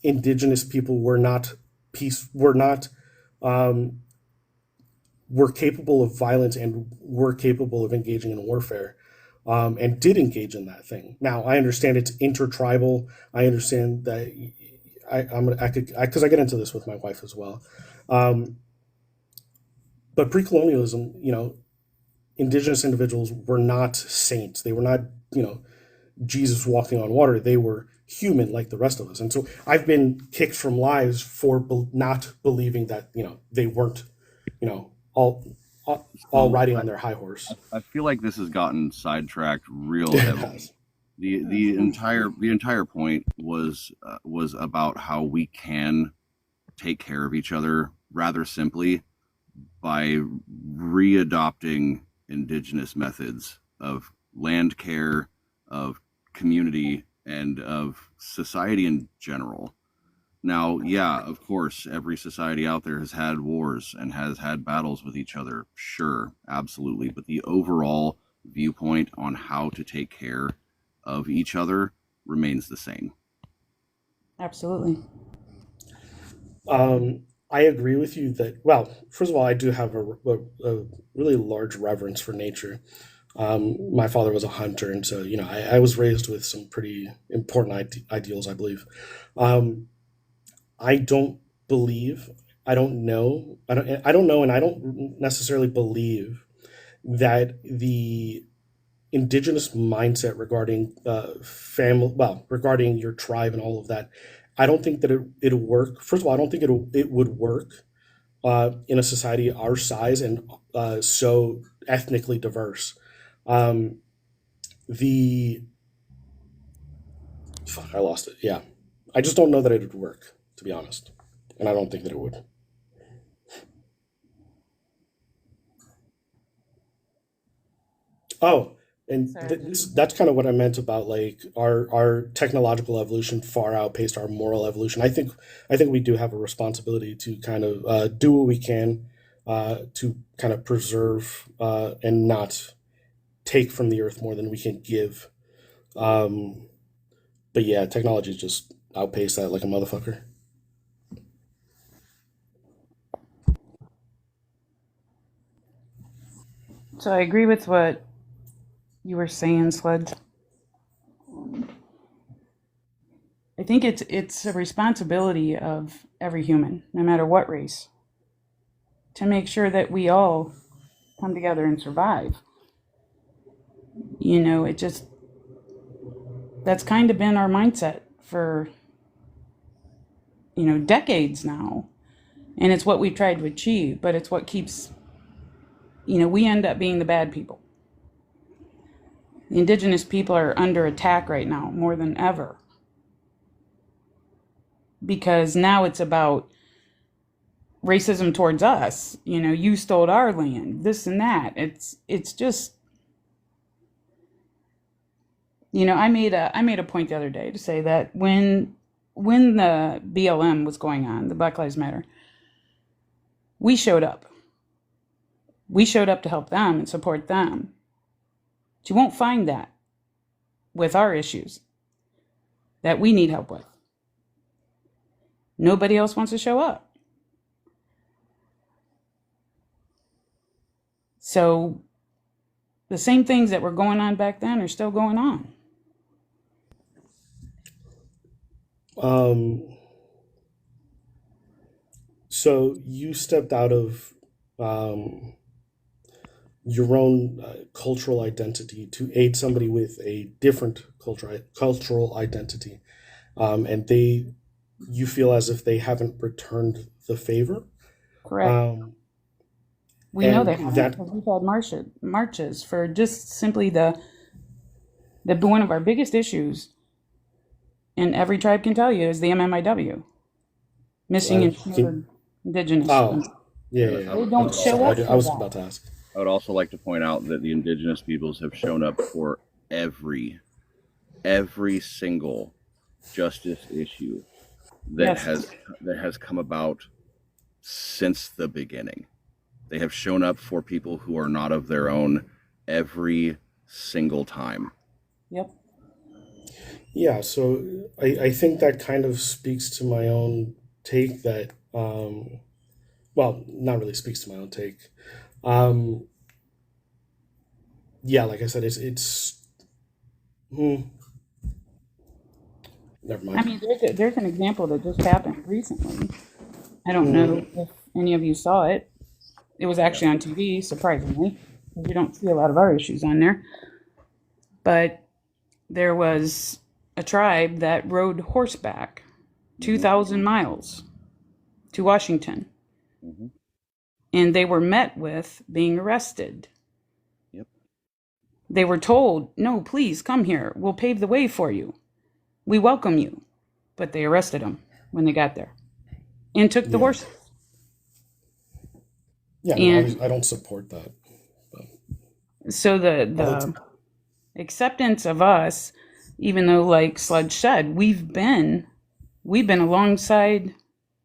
indigenous people were not were capable of violence and were capable of engaging in warfare, and did engage in that thing. Now, I understand it's intertribal. I understand that because I get into this with my wife as well. But pre-colonialism, indigenous individuals were not saints. They were not, Jesus walking on water. They were human like the rest of us. And so I've been kicked from lives for not believing that, they weren't, all riding on their high horse. I feel like this has gotten sidetracked real heavily. The entire point was about how we can take care of each other rather simply by readopting indigenous methods of land care, of community, and of society in general. Now, yeah, of course, every society out there has had wars and has had battles with each other. Sure, absolutely. But the overall viewpoint on how to take care of each other remains the same. Absolutely. I agree with you that, well, first of all, I do have a really large reverence for nature. My father was a hunter, and so, I was raised with some pretty important ideals, I believe. I don't believe, I don't know, and I don't necessarily believe that the indigenous mindset regarding regarding your tribe and all of that, I don't think that it'll work. First of all, I don't think it would work in a society our size and so ethnically diverse. I lost it. Yeah, I just don't know that it would work, to be honest, and I don't think that it would. Oh, and that's kind of what I meant about like our technological evolution far outpaced our moral evolution. I think we do have a responsibility to kind of do what we can to kind of preserve and not take from the earth more than we can give. But yeah, technology just outpaced that like a motherfucker. So I agree with what you were saying, Sledge. I think it's a responsibility of every human, no matter what race, to make sure that we all come together and survive. That's kind of been our mindset for, decades now. And it's what we've tried to achieve, but it's what keeps, we end up being the bad people. The indigenous people are under attack right now more than ever, because now it's about racism towards us. You stole our land, this and that. It's just, I made a point the other day to say that when the BLM was going on, the Black Lives Matter, we showed up. We showed up to help them and support them. But you won't find that with our issues that we need help with. Nobody else wants to show up. So the same things that were going on back then are still going on. So you stepped out of your own cultural identity to aid somebody with a different cultural identity, and you feel as if they haven't returned the favor. Correct. We know they And haven't that, because we've had marches for just simply the one of our biggest issues, and every tribe can tell you, is the MMIW, missing and murdered indigenous. oh, yeah, They yeah. don't show Sorry, up I for was that. about to ask. I would also like to point out that the indigenous peoples have shown up for every single justice issue that has come about since the beginning. They have shown up for people who are not of their own every single time. Yep. Yeah, so I think that kind of speaks to my own take that, well, not really speaks to my own take. Yeah, like I said, never I mind. mean, there's an example that just happened recently. I don't know if any of you saw it. It was actually on TV, surprisingly, because you don't see a lot of our issues on there. But there was a tribe that rode horseback 2,000 miles to Washington, and they were met with being arrested. Yep. They were told, no, please come here. We'll pave the way for you. We welcome you. But they arrested them when they got there and took the horses. Yeah, no, And I don't support that. so the acceptance of us, even though, like Sludge said, we've been alongside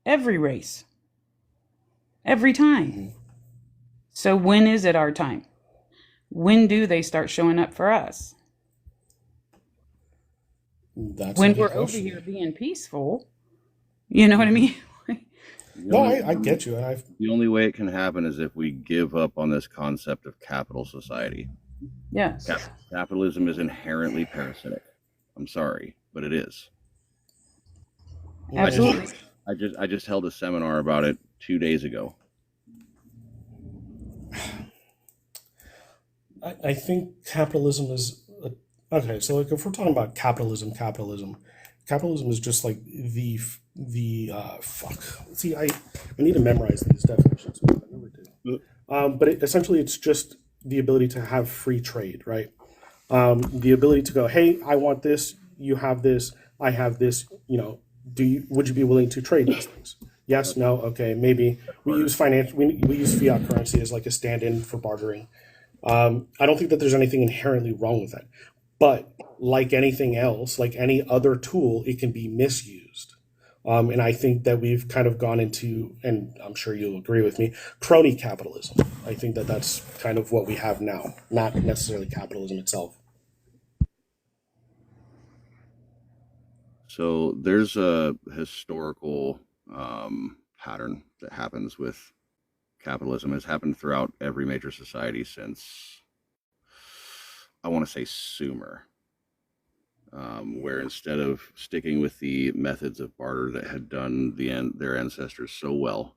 every race, every time. So when is it our time? When do they start showing up for us? That's a When good we're over question. here being peaceful, you know what I mean? No, I get you, and the only way it can happen is if we give up on this concept of capital society. Yes. Capitalism is inherently parasitic. I'm sorry, but it is. Absolutely. I just held a seminar about it 2 days ago. I think capitalism is okay. So, like, if we're talking about capitalism is just like the fuck. See, I need to memorize these definitions. I never do. But essentially, it's just the ability to have free trade, right? The ability to go, hey, I want this, you have this, I have this. You know, would you be willing to trade these things? Yes, no, okay, maybe. We use we use fiat currency as like a stand-in for bartering. I don't think that there's anything inherently wrong with that. But like anything else, like any other tool, it can be misused. And I think that we've kind of gone into, and I'm sure you'll agree with me, crony capitalism. I think that that's kind of what we have now, not necessarily capitalism itself. So there's a historical pattern that happens with capitalism. It's happened throughout every major society since, I want to say, Sumer, where instead of sticking with the methods of barter that had done their ancestors so well,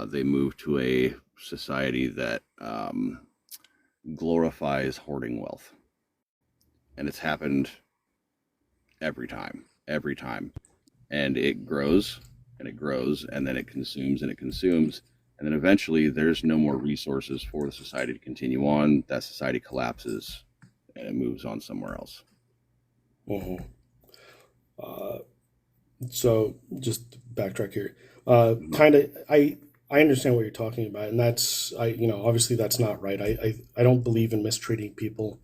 they moved to a society that glorifies hoarding wealth. And it's happened every time. And it grows, and it grows, and then it consumes, and it consumes. And then eventually there's no more resources for the society to continue on. That society collapses, and it moves on somewhere else. So just to backtrack here, kind of, I understand what you're talking about, and that's, obviously that's not right. I don't believe in mistreating people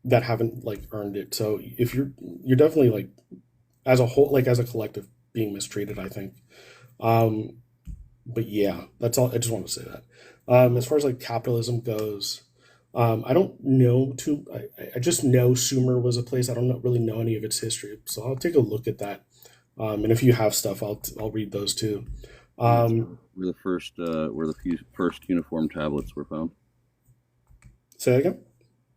that haven't like earned it. So if you're definitely like as a whole, like as a collective, being mistreated, I think. But yeah, that's all. I just want to say that. As far as like capitalism goes, I don't know too. I just know Sumer was a place. I don't really know any of its history, so I'll take a look at that. And if you have stuff, I'll read those too. Where the first cuneiform tablets were found. Say that again.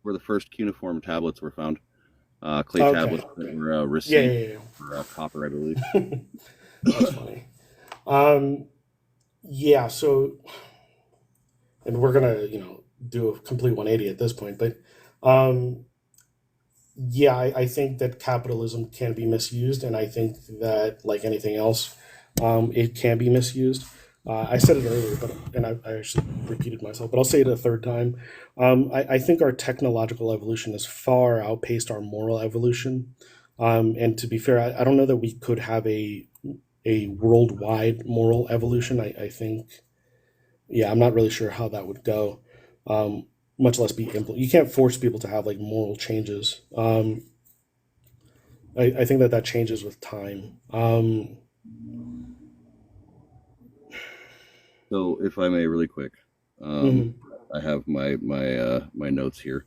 Where the first cuneiform tablets were found. Clay Okay. tablets that were received Yeah. for copper, I believe. That's funny. Yeah. So, and we're gonna, do a complete 180 at this point, but yeah, I think that capitalism can be misused, and I think that, like anything else, it can be misused. I said it earlier, and I actually repeated myself, but I'll say it a third time. I think our technological evolution has far outpaced our moral evolution. And to be fair, I don't know that we could have a worldwide moral evolution. I think, yeah, I'm not really sure how that would go. Much less be you can't force people to have like moral changes. I think that changes with time. So, if I may, really quick, Mhm. I have my notes here.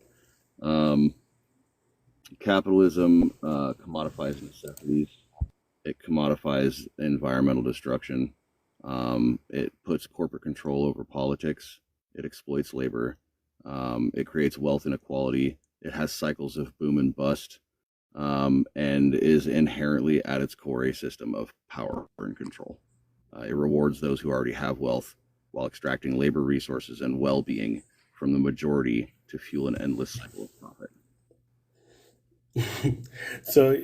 Capitalism commodifies necessities. It commodifies environmental destruction. It puts corporate control over politics. It exploits labor. It creates wealth inequality. It has cycles of boom and bust, and is inherently at its core a system of power and control. It rewards those who already have wealth while extracting labor resources and well-being from the majority to fuel an endless cycle of profit. So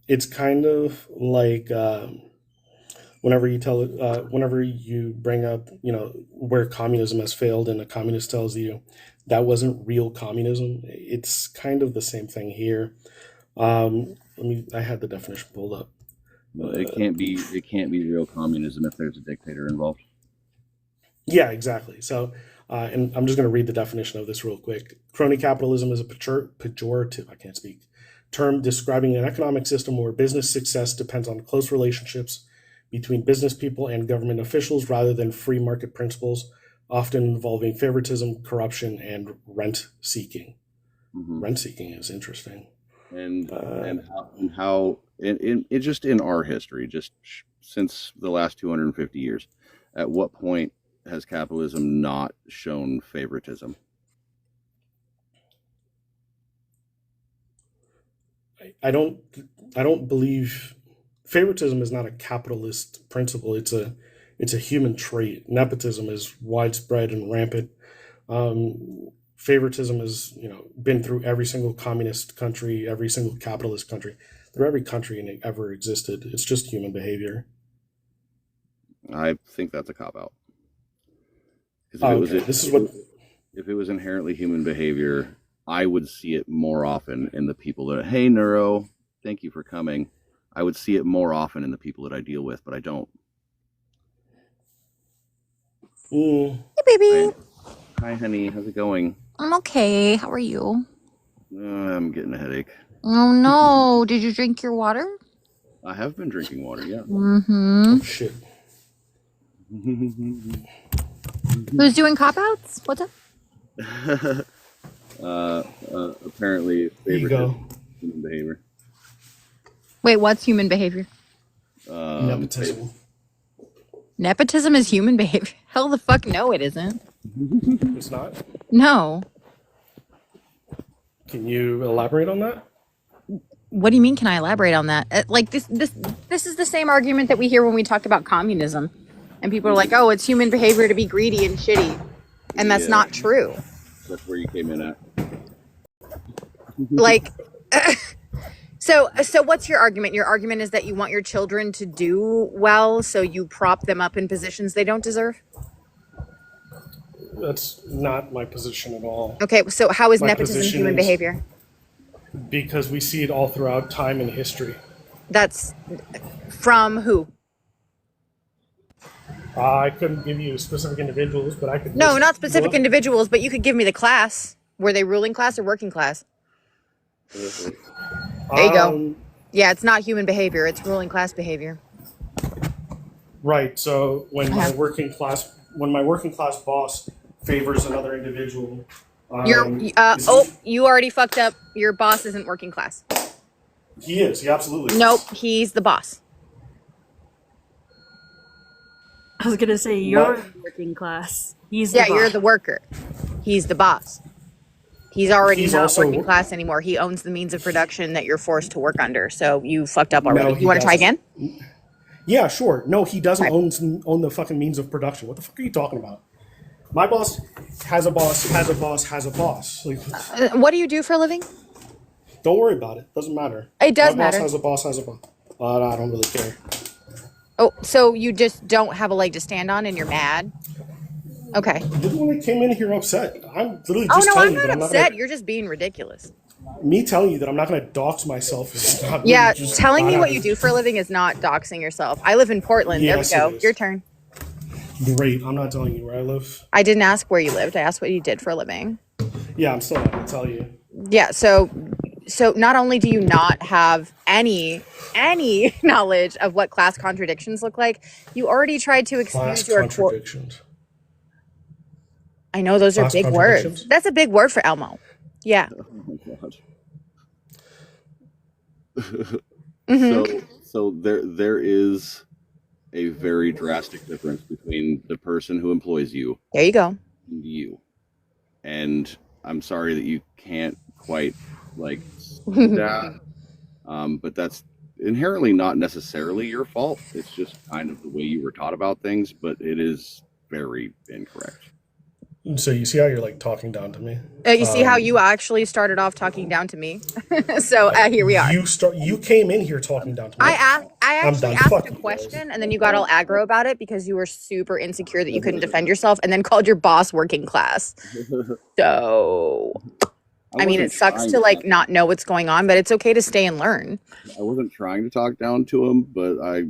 it's kind of like whenever you bring up where communism has failed, and a communist tells you that wasn't real communism. It's kind of the same thing here. I had the definition pulled up. But it can't be real communism if there's a dictator involved. Yeah, exactly. So, and I'm just going to read the definition of this real quick. Crony capitalism is a pejorative, I can't speak, term describing an economic system where business success depends on close relationships between business people and government officials rather than free market principles, often involving favoritism, corruption, and rent seeking. Mhm. Rent seeking is interesting. And how just in our history, just since the last 250 years, at what point has capitalism not shown favoritism? I don't believe favoritism is not a capitalist principle. It's a human trait. Nepotism is widespread and rampant. Favoritism has been through every single communist country, every single capitalist country, through every country and it ever existed. It's just human behavior. I think that's a cop-out. Because if it was inherently human behavior, I would see it more often in the people that, hey, Neuro, thank you for coming. I would see it more often in the people that I deal with, but I don't. Mm. Hey, baby. Hi, honey. How's it going? I'm okay. How are you? I'm getting a headache. Oh no! Did you drink your water? I have been drinking water, yeah. Mm-hmm. Oh, shit. Who's doing cop outs? What's up? Apparently, favoritism, human behavior. Wait, what's human behavior? Nepotism. Nepotism is human behavior. Hell the fuck no, it isn't. It's not? No. Can you elaborate on that? What do you mean? Can I elaborate on that? Like this is the same argument that we hear when we talk about communism, and people are like, "Oh, it's human behavior to be greedy and shitty," and that's not true. That's where you came in at. Like, so what's your argument? Your argument is that you want your children to do well, so you prop them up in positions they don't deserve? That's not my position at all. Okay, so how is My nepotism position human is- behavior? Because we see it all throughout time and history. That's from who? I couldn't give you specific individuals, but I could. No, list- not specific Well, individuals, but you could give me the class. Were they ruling class or working class? There you go. Yeah, it's not human behavior, it's ruling class behavior. Right. So when my working class boss favors another individual, You already fucked up. Your boss isn't working class. he is. He absolutely is. Nope, he's the boss. I was gonna say you're working class. He's the Yeah, you're boss. the worker. He's the boss. He's already He's not also working class anymore. He owns the means of production that you're forced to work under. So you fucked up already. No, he You want to try doesn't. again? Yeah, sure. No, he doesn't own the fucking means of production. What the fuck are you talking about? My boss has a boss, has a boss, has a boss. Like, What do you do for a living? don't worry about it. Doesn't matter. It does My boss matter. has a boss, has a boss. I don't really care. Oh, so you just don't have a leg to stand on and you're mad? Okay. You're the one that came in here upset. I'm literally Oh just no, telling I'm you that not I'm not upset. gonna. You're just being ridiculous. Me telling you that I'm not gonna dox myself is not me Yeah, just telling not me what having. you do for a living is not doxing yourself. I live in Portland. There we Yes, it go. Your is. turn. Great. I'm not telling you where I live. I didn't ask where you lived. I asked what you did for a living. Yeah, I'm still not gonna tell you. Yeah, so not only do you not have any knowledge of what class contradictions look like, you already tried to Class excuse your contradictions. I know those are Class big words. contradictions. That's a big word for Elmo. Yeah. Oh my god. Mm-hmm. So there is a very drastic difference between the person who employs you There you go. and you. And I'm sorry that you can't quite like see that. But that's inherently not necessarily your fault. It's just kind of the way you were taught about things, but it is very incorrect. So you see how you're like talking down to me. You see how you actually started off talking down to me? So here we are. You came in here talking down to me. I I'm actually done. asked Fuck a you guys. question and then you got all aggro about it because you were super insecure that you couldn't defend yourself and then called your boss working class. So I mean, it sucks to like not know what's going on, but it's okay to stay and learn. I wasn't trying to talk down to him, but I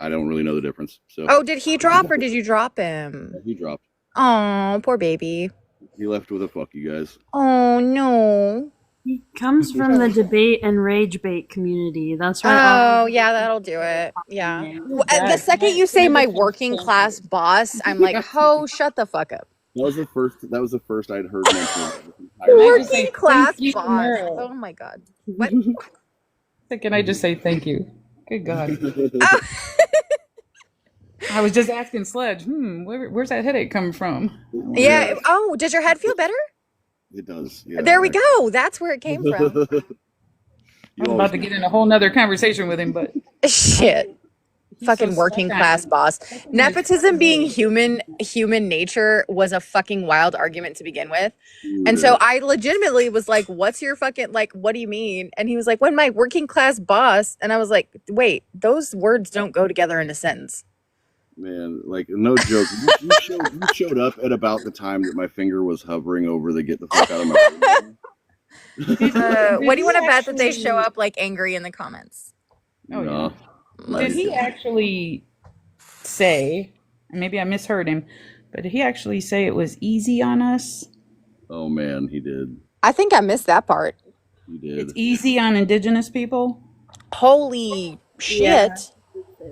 don't really know the difference. So Oh, did he drop or did you drop him? he dropped. Oh, poor baby. He left with a fuck you guys. Oh no. He comes from the debate and rage bait community. That's right. Oh, yeah, that'll do it. Yeah. The second you say my working class boss, I'm like, oh, shut the fuck up. That was the first I'd heard mentioned. Working class you, boss. Merle? Oh my god. What? Can I just say thank you? Good God. I was just asking Sledge, where's that headache coming from? Yeah. Oh, does your head feel better? It does. Yeah. There we go. That's where it came from. I was about to get in a whole nother conversation with him, but Shit. Fucking so working sad. class boss. Nepotism being human nature was a fucking wild argument to begin with. And so I legitimately was like, what's your fucking, like, what do you mean? And he was like, when my working class boss. And I was like, wait, those words don't go together in a sentence. Man, like no joke. You showed up at about the time that my finger was hovering over the get the fuck out of my What do you want to bet that they show up like angry in the comments? Oh, No. yeah. Did he actually say, and maybe I misheard him, but did he actually say it was easy on us? Oh man, he did. I think I missed that part. He did. It's easy on indigenous people? Holy shit. Yeah.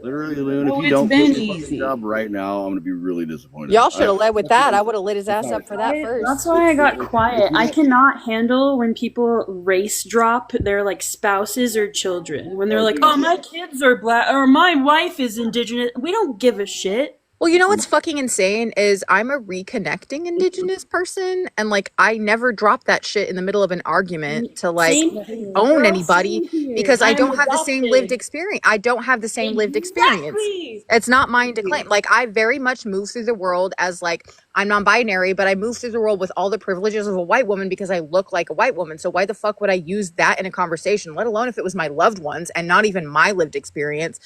Literally, Loon, Oh, if you it's don't been get the fucking easy. job right now, I'm gonna be really disappointed. Y'all should have led with that. I would have lit his ass up for that first. That's why I got quiet. I cannot handle when people race drop their like spouses or children. When they're like, "Oh, my kids are black," or "My wife is indigenous." We don't give a shit. Well, you know what's fucking insane is I'm a reconnecting indigenous person and like I never drop that shit in the middle of an argument to like Same here. own Girl, anybody same here. because I I'm don't have the same adopted. lived experience. I don't have the same lived experience. Exactly. It's not mine to claim. Like I very much move through the world as like I'm non-binary, but I move through the world with all the privileges of a white woman because I look like a white woman. So why the fuck would I use that in a conversation, let alone if it was my loved ones and not even my lived experience?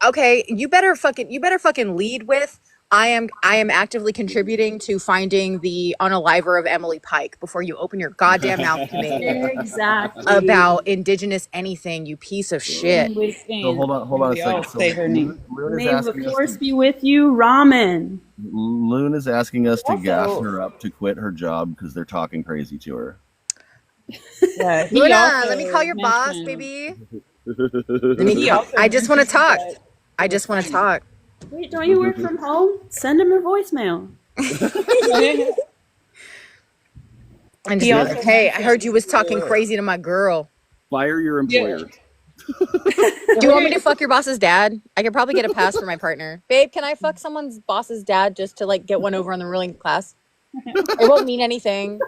Okay, you better fucking lead with I am actively contributing to finding the unaliver of Emily Pike before you open your goddamn mouth to me Exactly. about indigenous anything, you piece of shit. So hold on a second. So say her name. Loon is May the asking us force be with you, ramen. Loon is asking us to Also- gas her up to quit her job because they're talking crazy to her. Yeah, he Luna, also let me call your boss, mentioned- baby. He also I just want to mentioned talk. that- I just want to talk. Wait, don't you work from home? Send him a voicemail. And He just be also like, hey, I heard you was talking crazy to my girl. Fire your employer. Do you want me to fuck your boss's dad? I could probably get a pass for my partner. Babe, can I fuck someone's boss's dad just to like get one over on the ruling class? It won't mean anything.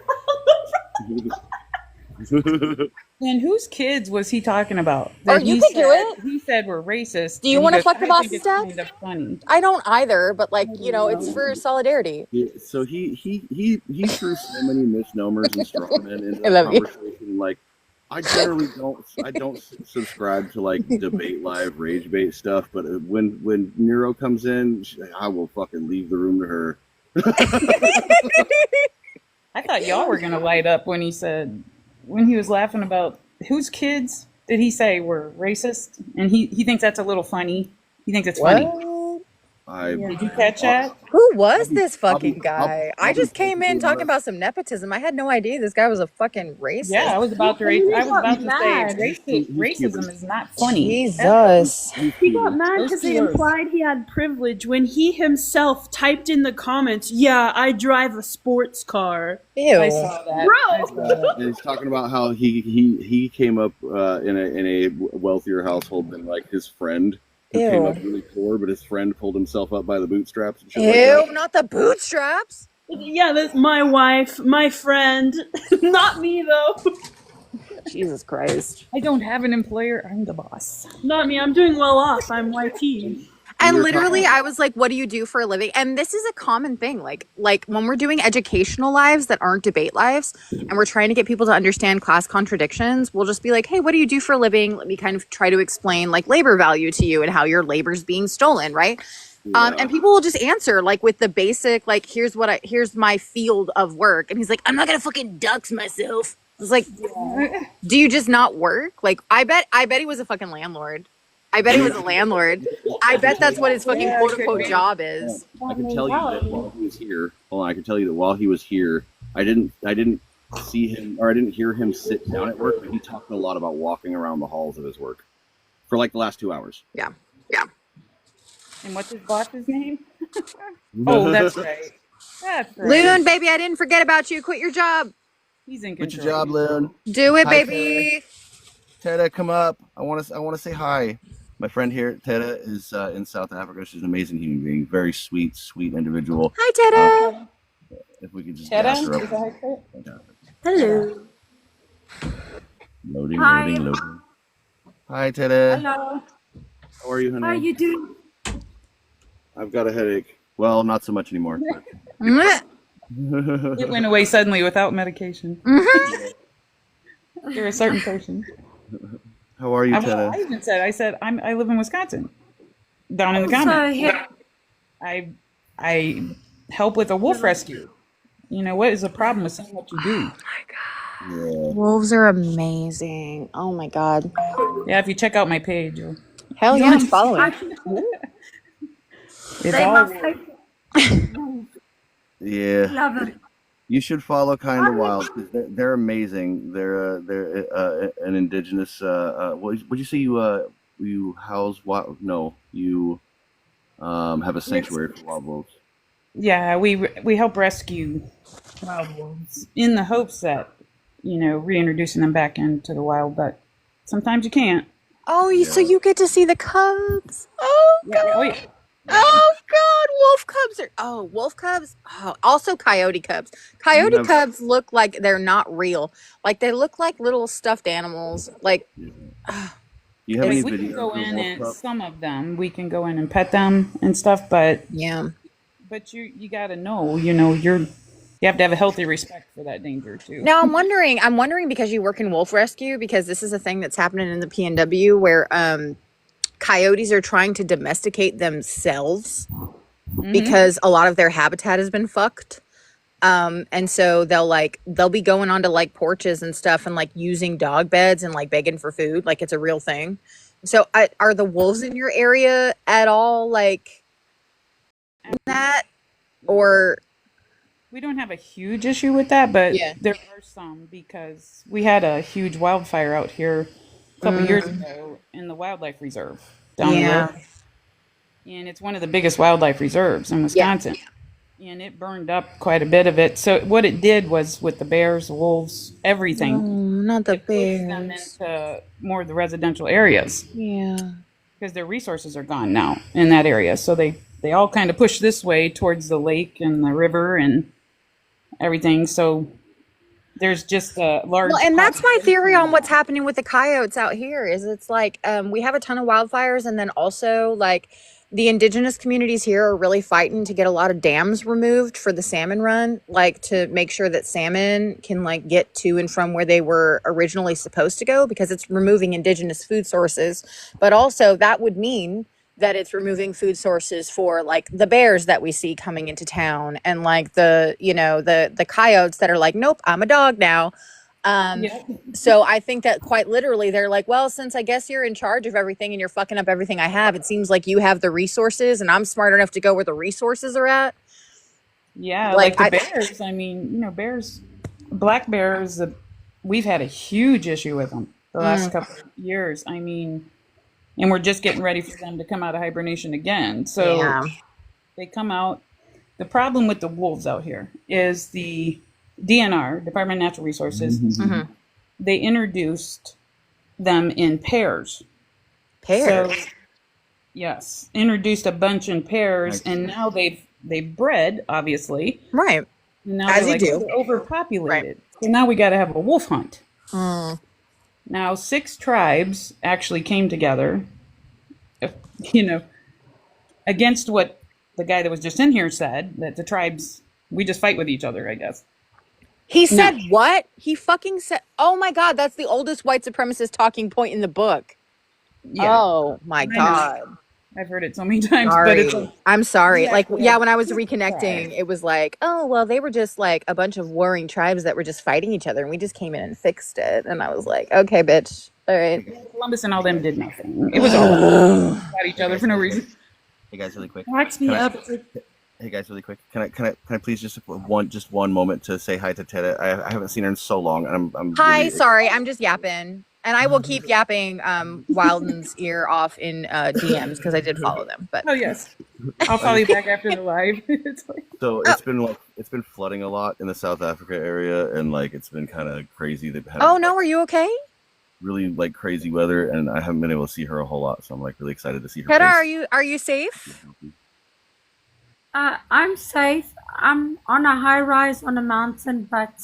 And whose kids was he talking about? Or That you he could do said- it. He said we're racist. Do you and he want to goes, fuck the "I think boss's it's dad? kind of funny." I don't either, but like, you know, it's for solidarity. So he threw so many misnomers and strawmen into I the love you. conversation. Like I generally don't. I don't subscribe to like debate live rage bait stuff. But when Nero comes in, I will fucking leave the room to her. I thought y'all were gonna light up when he was laughing about whose kids did he say were racist, and he thinks that's a little funny. He thinks it's funny. Did you catch that? Who was this fucking guy? I just came in talking about some nepotism. I had no idea this guy was a fucking racist. Yeah, I was about to say racism is not funny. Jesus. He got mad because they implied he had privilege when he himself typed in the comments, "Yeah, I drive a sports car." Ew. I saw that. Bro. And he's talking about how he came up in a wealthier household than like his friend. Who came up really poor, but his friend pulled himself up by the bootstraps and shit like that. Not the bootstraps. Yeah, that's my wife, my friend. Not me, though. Jesus Christ. I don't have an employer. I'm the boss. Not me. I'm doing well off. I'm YT. And literally, I was like, what do you do for a living? And this is a common thing. Like when we're doing educational lives that aren't debate lives, and we're trying to get people to understand class contradictions, we'll just be like, hey, what do you do for a living? Let me kind of try to explain like labor value to you and how your labor's being stolen, right? Yeah. And people will just answer like with the basic, like, here's my field of work. And he's like, I'm not going to fucking dox myself. I was like, do you just not work? Like, I bet he was a fucking landlord. I bet he was a landlord. I bet that's what his fucking quote unquote job is. I can tell you that while he was here. Hold on, I can tell you that while he was here, I didn't see him or I didn't hear him sit down at work, but he talked a lot about walking around the halls of his work for like the last 2 hours. Yeah. And what's his boss's name? Oh, that's right. That's right. Loon, baby, I didn't forget about you. Quit your job. He's in Quit control. your job, Loon. Do it, Hi, baby. Teda, come up. I want to say hi. My friend here, Teda, is in South Africa. She's an amazing human being. Very sweet individual. Hi, Teda. If we could just Teda? gas her Is that how up. you say it? Hello. Loading. Hi. Hi, Teda. Hello. How are you, honey? How are you doing? I've got a headache. Well, not so much anymore. It went away suddenly without medication. You're a certain person. How are you, Teda? I even said I live in Wisconsin, down in the comments. I help with a wolf rescue. You know what is the problem with saying what you do? Oh my god, wolves are amazing. Oh my god. Yeah, if you check out my page, hell yeah, I'm following. It's all Yeah. Love it. You should follow Kind of Wild because they're amazing. They're an indigenous. What you say? You house wild? No, you have a sanctuary for wild wolves. Yeah, we help rescue wild wolves in the hopes that reintroducing them back into the wild, but sometimes you can't. Oh, so you get to see the cubs. Oh god. Yeah. Oh, yeah. Oh god, wolf cubs. Oh, also coyote cubs. Coyote cubs look like they're not real. Like they look like little stuffed animals. Like You have any we can videos go of in wolf and pups? some of them we can go in and pet them and stuff, but yeah. But you got to know, you have to have a healthy respect for that danger too. Now I'm wondering because you work in wolf rescue, because this is a thing that's happening in the PNW where coyotes are trying to domesticate themselves because a lot of their habitat has been fucked. And so they'll be going onto like porches and stuff and like using dog beds and like begging for food. Like it's a real thing. So are the wolves in your area at all like that, or? We don't have a huge issue with that, but Yeah. there are some because we had a huge wildfire out here a couple years ago in the wildlife reserve down the road. And it's one of the biggest wildlife reserves in Wisconsin. And it burned up quite a bit of it. So what it did was with the bears, the wolves, everything. Oh, not the it pushed them bears. into more of the residential areas Yeah. because their resources are gone now in that area. So they all kind of push this way towards the lake and the river and everything. So there's just a large. Well, and that's my theory on what's happening with the coyotes out here is it's like we have a ton of wildfires, and then also like the indigenous communities here are really fighting to get a lot of dams removed for the salmon run, like to make sure that salmon can like get to and from where they were originally supposed to go, because it's removing indigenous food sources. But also that would mean that it's removing food sources for like the bears that we see coming into town, and like the, you know, the coyotes that are like, nope, I'm a dog now. Yeah. So I think that quite literally they're like, well, since I guess you're in charge of everything and you're fucking up everything I have, it seems like you have the resources and I'm smart enough to go where the resources are at. Yeah, Like like the bears. I mean, you know, bears, black bears, we've had a huge issue with them the last couple of years. I mean, and we're just getting ready for them to come out of hibernation again. So Yeah. they come out. The problem with the wolves out here is the DNR, Department of Natural Resources. Mhm. They introduced them in pairs. Pairs? So, yes, introduced a bunch in pairs, and now they've bred, obviously. Right. Now As they're you like, do. we're overpopulated. So now we got to have a wolf hunt. Mm. Now 6 tribes actually came together, you know, against what the guy that was just in here said, that the tribes, we just fight with each other, I guess. He said what? He fucking said, oh my God, that's the oldest white supremacist talking point in the book. Yeah. Oh my I know. God. I've heard it so many times, Sorry. but it's like, I'm sorry. Yeah, Like, yeah. yeah, when I was reconnecting, it was like, oh, well, they were just like a bunch of warring tribes that were just fighting each other, and we just came in and fixed it. And I was like, okay, bitch. All right. Columbus and all them did nothing. It was all about each other for no reason. Hey guys, really quick. Cracks me Can I- up. Hey guys, really quick. Can I please just one moment to say hi to Ted? I haven't seen her in so long, and I'm Hi, really- sorry, I'm just yapping. And I will keep yapping Wilden's ear off in DMs because I did follow them. But Oh yes, I'll follow you back after the live. It's like, So it's been flooding a lot in the South Africa area, and like it's been kind of crazy. They've had oh no, are you okay? really like crazy weather, and I haven't been able to see her a whole lot. So I'm like really excited to see her. Hedda, face. are you safe? I'm safe. I'm on a high rise on a mountain, but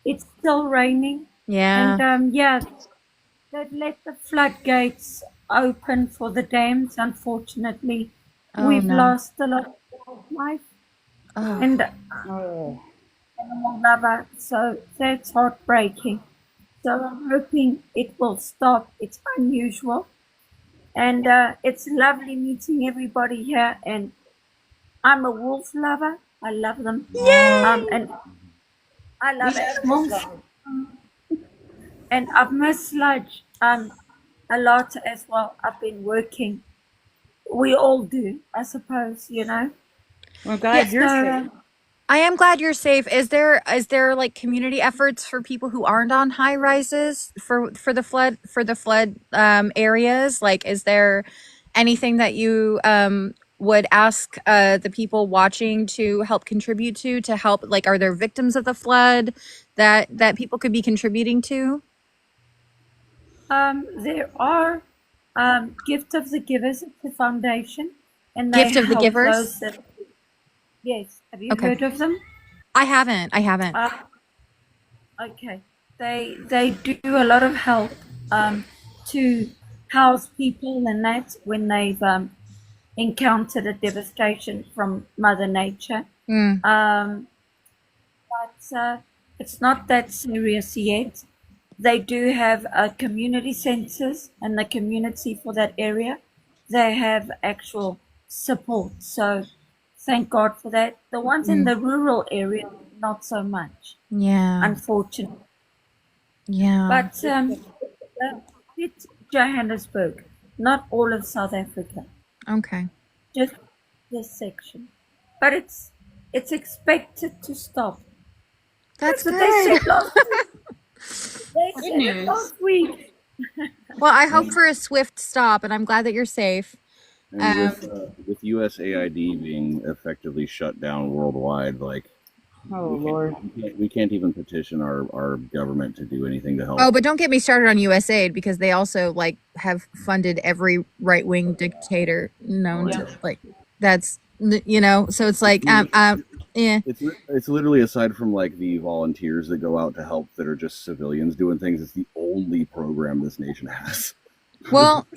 it's still raining. Yeah. And yeah, they've let the floodgates open for the dams. Unfortunately, Oh, we've no. lost a lot of wildlife Oh. and oh, animal lover. So that's heartbreaking. So I'm hoping it will stop. It's unusual, and it's lovely meeting everybody here. And I'm a wolf lover. I love them. And I love animals. And I've missed Sludge a lot as well. I've been working. We all do, I suppose, you know. well, God, you're So, safe. I am glad you're safe. Is there like community efforts for people who aren't on high rises for the flood areas? Like, is there anything that you would ask the people watching to help contribute to help? Like, are there victims of the flood that people could be contributing to? there are Gift of the Givers at the foundation, and they Gift of the help Givers? those that- yes, have you Okay. heard of them? I haven't. Okay, they do a lot of help to house people and that when they've encountered a devastation from Mother Nature. Mm. But it's not that serious yet. They do have community centers, and the community for that area, they have actual support. So thank God for that. The ones in the rural area, not so much, Yeah. unfortunately. Yeah. But it's Johannesburg, not all of South Africa, Okay. just this section. But it's expected to stop. That's what they good. said last week. They Good said it news. last week. Well, I hope for a swift stop, and I'm glad that you're safe. And with USAID being effectively shut down worldwide, like Oh Lord. we can't even petition our government to do anything to help. Oh, but don't get me started on USAID, because they also like have funded every right wing dictator known to, like, that's, you know, so it's like yeah. It's literally, aside from like the volunteers that go out to help that are just civilians doing things, it's the only program this nation has. Well,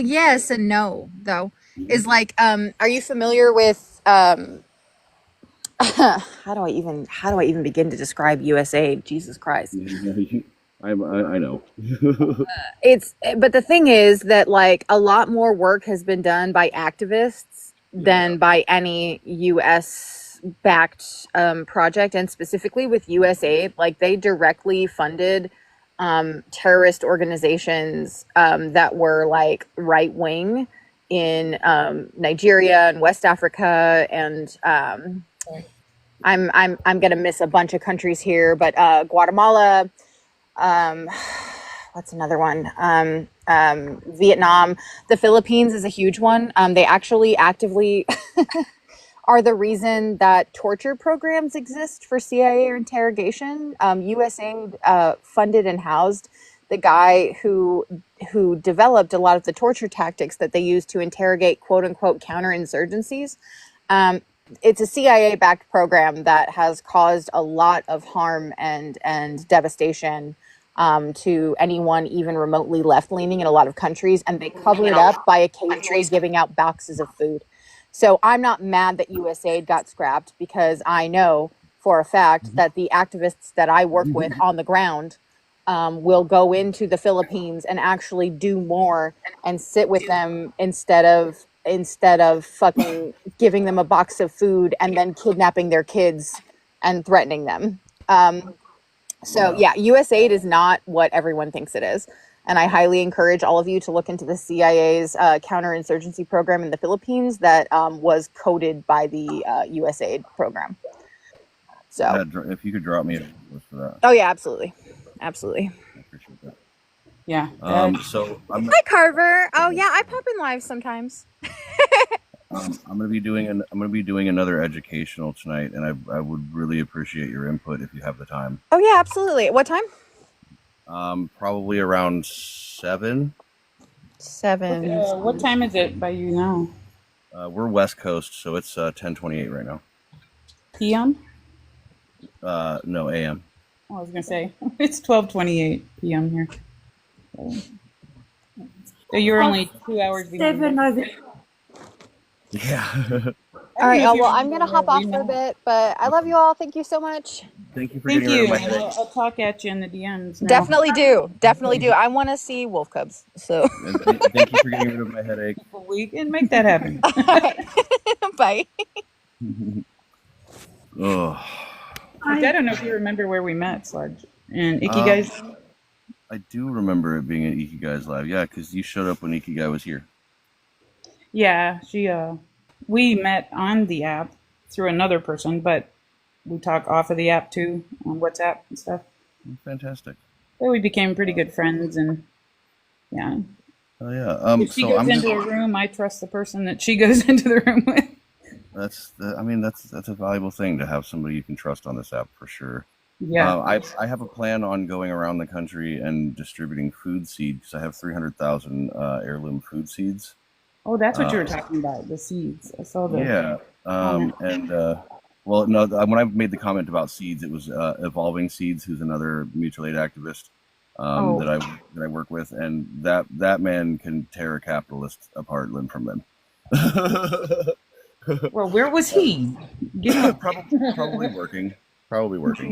yes and no, though. is like, are you familiar with how do I even begin to describe USAID? Jesus Christ. I know. But the thing is that like a lot more work has been done by activists than by any US backed project, and specifically with USAID, like they directly funded terrorist organizations that were like right wing in Nigeria and West Africa, and I'm gonna miss a bunch of countries here, but Guatemala, what's another one? Vietnam. The Philippines is a huge one. They actually actively are the reason that torture programs exist for CIA or interrogation. USAID funded and housed the guy who developed a lot of the torture tactics that they use to interrogate quote unquote counterinsurgencies. It's a CIA-backed program that has caused a lot of harm and devastation to anyone even remotely left-leaning in a lot of countries, and they cover it up by occasionally giving out boxes of food. So I'm not mad that USAID got scrapped, because I know for a fact that the activists that I work with on the ground will go into the Philippines and actually do more and sit with them instead of fucking giving them a box of food and then kidnapping their kids and threatening them. So yeah, USAID is not what everyone thinks it is. And I highly encourage all of you to look into the CIA's counterinsurgency program in the Philippines that was coded by the USAID program. So Yeah, if you could drop me a list for that. oh yeah, absolutely. Absolutely. I appreciate that. Yeah. So I'm Hi Carver. Oh yeah, I pop in live sometimes. I'm gonna be doing another educational tonight, and I would really appreciate your input if you have the time. Oh yeah, absolutely. What time? Probably around 7. 7. What time is it by you now? We're West Coast, so it's 10:28 right now. PM? No, AM. I was gonna say it's 12:28 PM here. So you're only 2 hours behind. 7 over. Yeah. All right, well, I'm gonna hop off for a bit, but I love you all. Thank you so much. Thank you for Thank getting rid you. of my headache. I'll talk at you in the DMs now. Definitely do. I want to see wolf cubs. So And thank you for getting rid of my headache. We can make that happen. bye. Oh, I don't know if you remember where we met, Sludge. And Ikigai. I do remember it being at Ikigai's live. Yeah, because you showed up when Ikigai was here. Yeah, we met on the app through another person, but we talk off of the app too, on WhatsApp and stuff. Fantastic. So we became pretty good friends, and yeah. Oh yeah. If she goes into a room, I trust the person that she goes into the room with. That's a valuable thing to have somebody you can trust on this app for sure. Yeah. I have a plan on going around the country and distributing food seeds, because I have 300,000 heirloom food seeds. Oh, that's what you were talking about, the seeds. I saw that. Yeah. Well, no, when I made the comment about seeds, it was Evolving Seeds, who's another mutual aid activist that I work with, and that man can tear a capitalist apart limb from limb. Well, where was he? Probably working.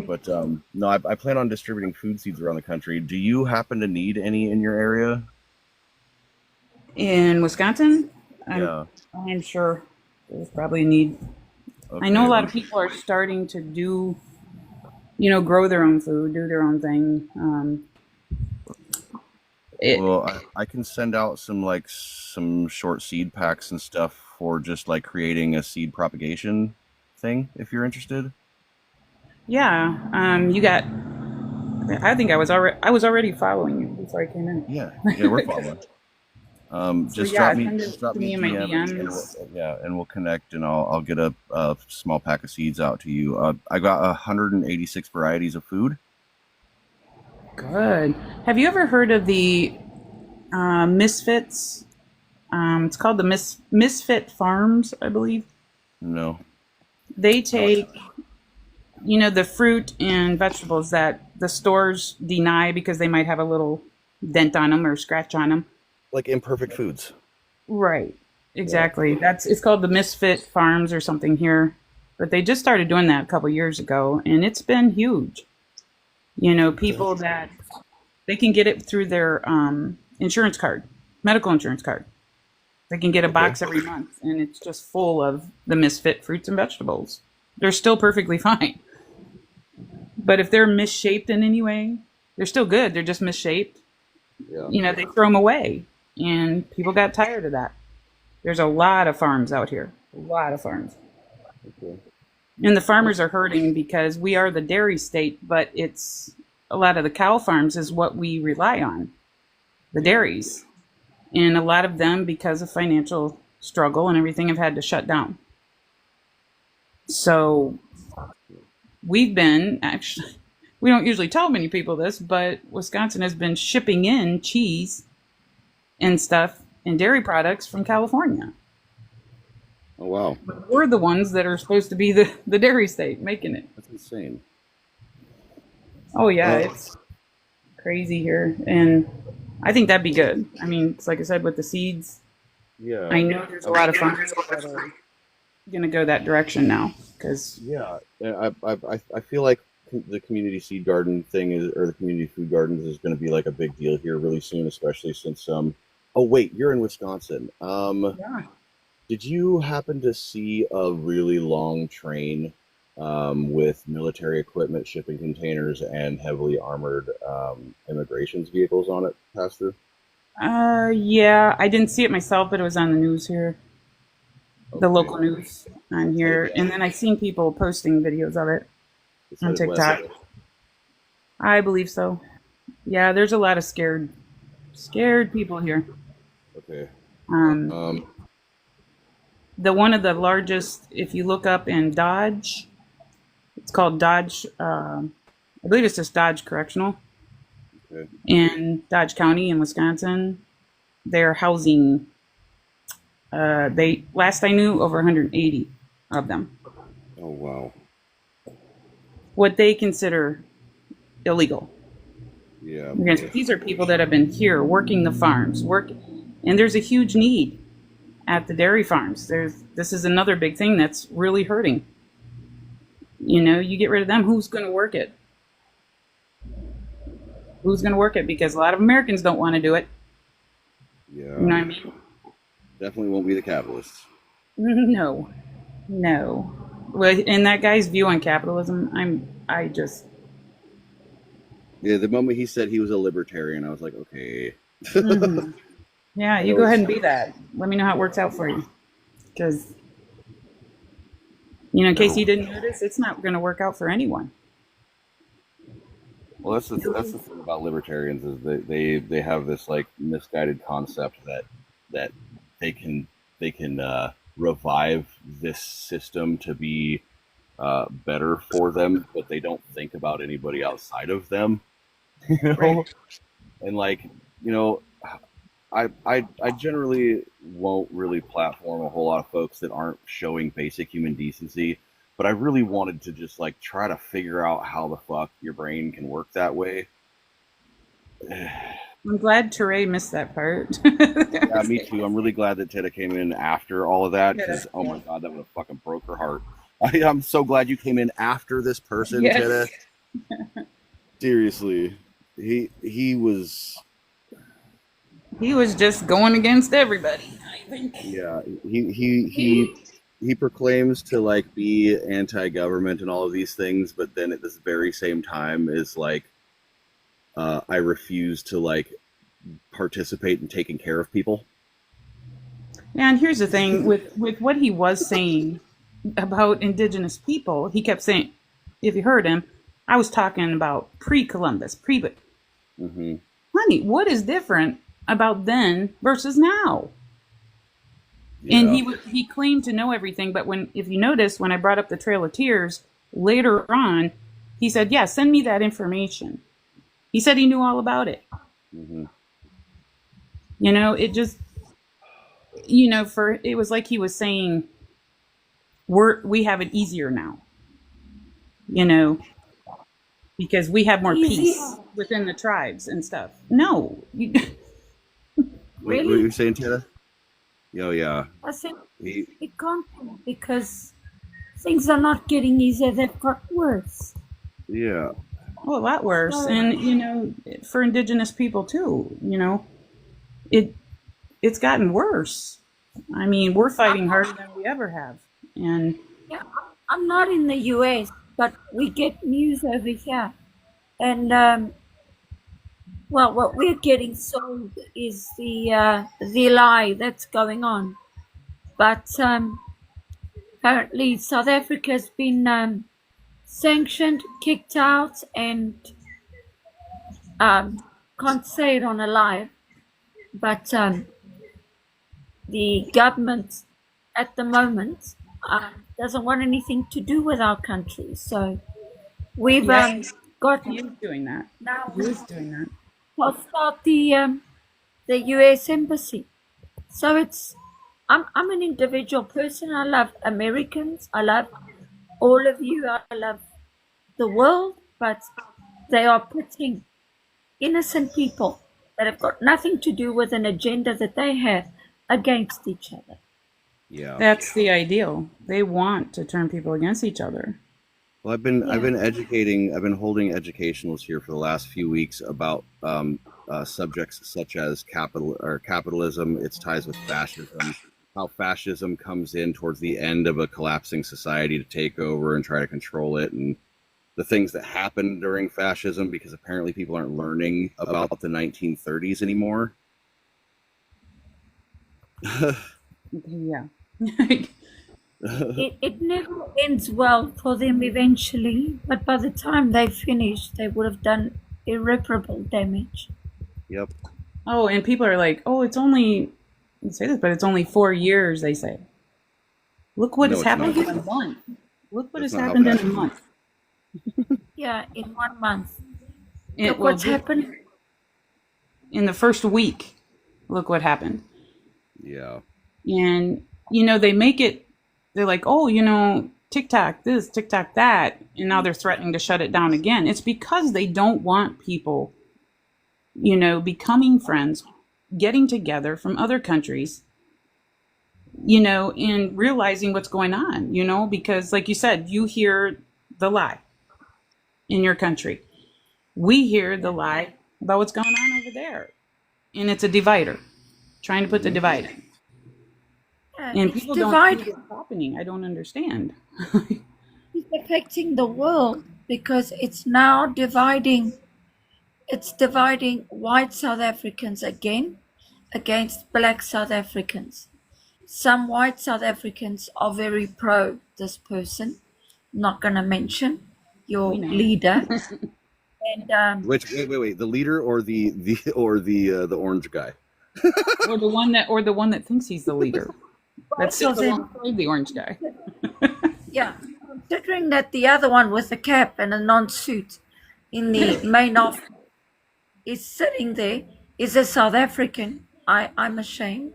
But no, I plan on distributing food seeds around the country. Do you happen to need any in your area? In Wisconsin? Yeah. I'm sure there's probably a need. Okay. I know a lot of people are starting to do, grow their own food, do their own thing. Well, I can send out some short seed packs and stuff for just like creating a seed propagation thing, if you're interested. Yeah. I think I was already following you before I came in. Yeah, we're following. Just drop me a DM, and we'll connect, and I'll get a small pack of seeds out to you. I got 186 varieties of food. Good. Have you ever heard of the Misfits? It's called the Misfit Farms, I believe. No. They take, the fruit and vegetables that the stores deny because they might have a little dent on them or scratch on them. Like Imperfect Foods. Right. exactly. It's called the Misfit Farms or something here, but they just started doing that a couple years ago, and it's been huge. You know, people that they can get it through their insurance card, medical insurance card. They can get a box every month, and it's just full of the Misfit fruits and vegetables. They're still perfectly fine. But if they're misshaped in any way, they're still good. They're just misshaped. Yeah. You know, they throw them away, and people got tired of that. There's a lot of farms out here, a lot of farms. Okay. And the farmers are hurting because we are the dairy state, but it's a lot of the cow farms is what we rely on, the dairies. And a lot of them, because of financial struggle and everything, have had to shut down. So we've been actually, we don't usually tell many people this, but Wisconsin has been shipping in cheese and stuff and dairy products from California. Oh, wow. But we're the ones that are supposed to be the dairy state making it. That's insane. Oh, yeah, it's crazy here. And I think that'd be good. I mean, it's like I said, with the seeds, Yeah. I know there's a lot of farmers that are going to go that direction now. Cause Yeah. And I feel like the community seed garden thing is, or the community food gardens is going to be like a big deal here really soon, especially since, oh, wait, you're in Wisconsin. yeah. Did you happen to see a really long train with military equipment, shipping containers, and heavily armored immigrations vehicles on it pass through? Yeah, I didn't see it myself, but it was on the news here, the local news on here. And then I've seen people posting videos of it on TikTok. I believe so. Yeah, there's a lot of scared people here. Okay. The one of the largest, if you look up in Dodge, it's called Dodge, I believe it's just Dodge Correctional. Okay. In Dodge County in Wisconsin. They're housing, last I knew, over 180 of them. Oh, wow. What they consider illegal. Yeah. Because these are people that have been here working the farms, and there's a huge need at the dairy farms. This is another big thing that's really hurting. You know, you get rid of them, who's going to work it? Who's going to work it? Because a lot of Americans don't want to do it. Yeah. You know what I mean? Definitely won't be the capitalists. No. Well, and that guy's view on capitalism, Yeah, the moment he said he was a libertarian, I was like, okay. Mhm. Yeah, you go ahead and be that. Let me know how it works out for you. Because, you know, in case you didn't notice, it's not going to work out for anyone. Well, that's the thing about libertarians is that they have this like misguided concept that they can revive this system to be better for them, but they don't think about anybody outside of them. You know, Right. and like, you know, I generally won't really platform a whole lot of folks that aren't showing basic human decency, but I really wanted to just like try to figure out how the fuck your brain can work that way. I'm glad Teray missed that part. Yeah, me too. I'm really glad that Teta came in after all of that because, oh my god, that would have fucking broke her heart. I'm so glad you came in after this person, Yes. Teta. Seriously, he was. He was just going against everybody, I think. Yeah, he proclaims to like be anti-government and all of these things, but then at this very same time is like, I refuse to like participate in taking care of people. Yeah, and here's the thing with what he was saying about indigenous people, he kept saying, if you heard him, I was talking about pre-Columbus, Mm-hmm. honey, what is different about then versus now? And he claimed to know everything, but if you notice, when I brought up the Trail of Tears later on, he said, yeah, send me that information. He said he knew all about it. Mm-hmm. You know, it just, you know, it was like he was saying, we have it easier now, you know, because we have more peace within the tribes and stuff. No. What were you saying, Teta? Oh yeah. I think He, it can't be because things are not getting easier, they've got worse. yeah. Well, a lot worse. So, And, you know, for indigenous people too, you know, it's gotten worse. I mean, we're fighting harder than we ever have. And yeah, I'm not in the US, but we get news over here. And, well, what we're getting sold is the lie that's going on. But apparently South Africa has been sanctioned, kicked out, and can't say it on a live, but the government at the moment doesn't want anything to do with our country. So we've got he is doing that. now He is doing that. we'll start the US embassy. So it's I'm an individual person. I love Americans. I love all of you. I love the world, but they are putting innocent people that have got nothing to do with an agenda that they have against each other. Yeah. That's the ideal. They want to turn people against each other. Well, I've been holding educationals here for the last few weeks about subjects such as capitalism, its ties with fascism, how fascism comes in towards the end of a collapsing society to take over and try to control it, and the things that happened during fascism, because apparently people aren't learning about the 1930s anymore. Yeah. It never ends well for them eventually, but by the time they finish, they would have done irreparable damage. Yep. Oh, and people are like, oh, it's only, you say this, but it's only 4 years, they say. Look what has happened in a month. Look what has happened in a month. Yeah, in 1 month. Look what's happened in the first week. Look what happened. Yeah. And, you know, they make it, they're like, oh, you know, TikTok this, TikTok that. And now they're threatening to shut it down again. It's because they don't want people, you know, becoming friends, getting together from other countries, you know, and realizing what's going on, you know, because like you said, you hear the lie in your country. We hear the lie about what's going on over there. And it's a divider, trying to put the divide in. And people don't see what's happening. I don't understand. It's affecting the world because it's now dividing. It's dividing white South Africans again against black South Africans. Some white South Africans are very pro this person. Not going to mention your leader. And wait, the leader or the orange guy? or the one that thinks he's the leader. That sits alongside the orange guy. Yeah, considering that the other one with the cap and a non-suit in the main office is sitting there is a South African. I'm ashamed.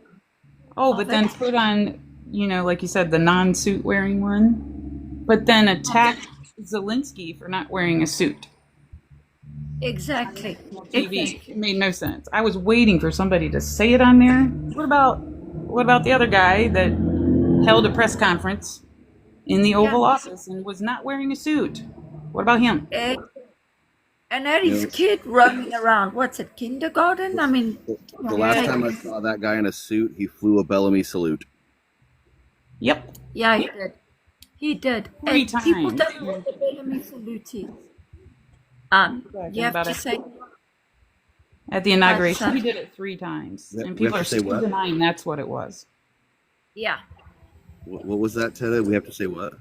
Oh, but then put on, you know, like you said, the non-suit wearing one, but then attack Zelensky for not wearing a suit. Exactly. TV. It made no sense. I was waiting for somebody to say it on there. What about the other guy that held a press conference in the Oval Office and was not wearing a suit? What about him? And had his kid roaming around. What's it, kindergarten? I mean, the last time I saw that guy in a suit, he flew a Bellamy salute. Yep. Yeah, he did. He did. 3 and people times. don't know what the Bellamy salute is. You have to say at the inauguration, we did it 3 times, Yeah, and we people have are to say still what? denying that's what it was. Yeah. What was that, Ted? We have to say what?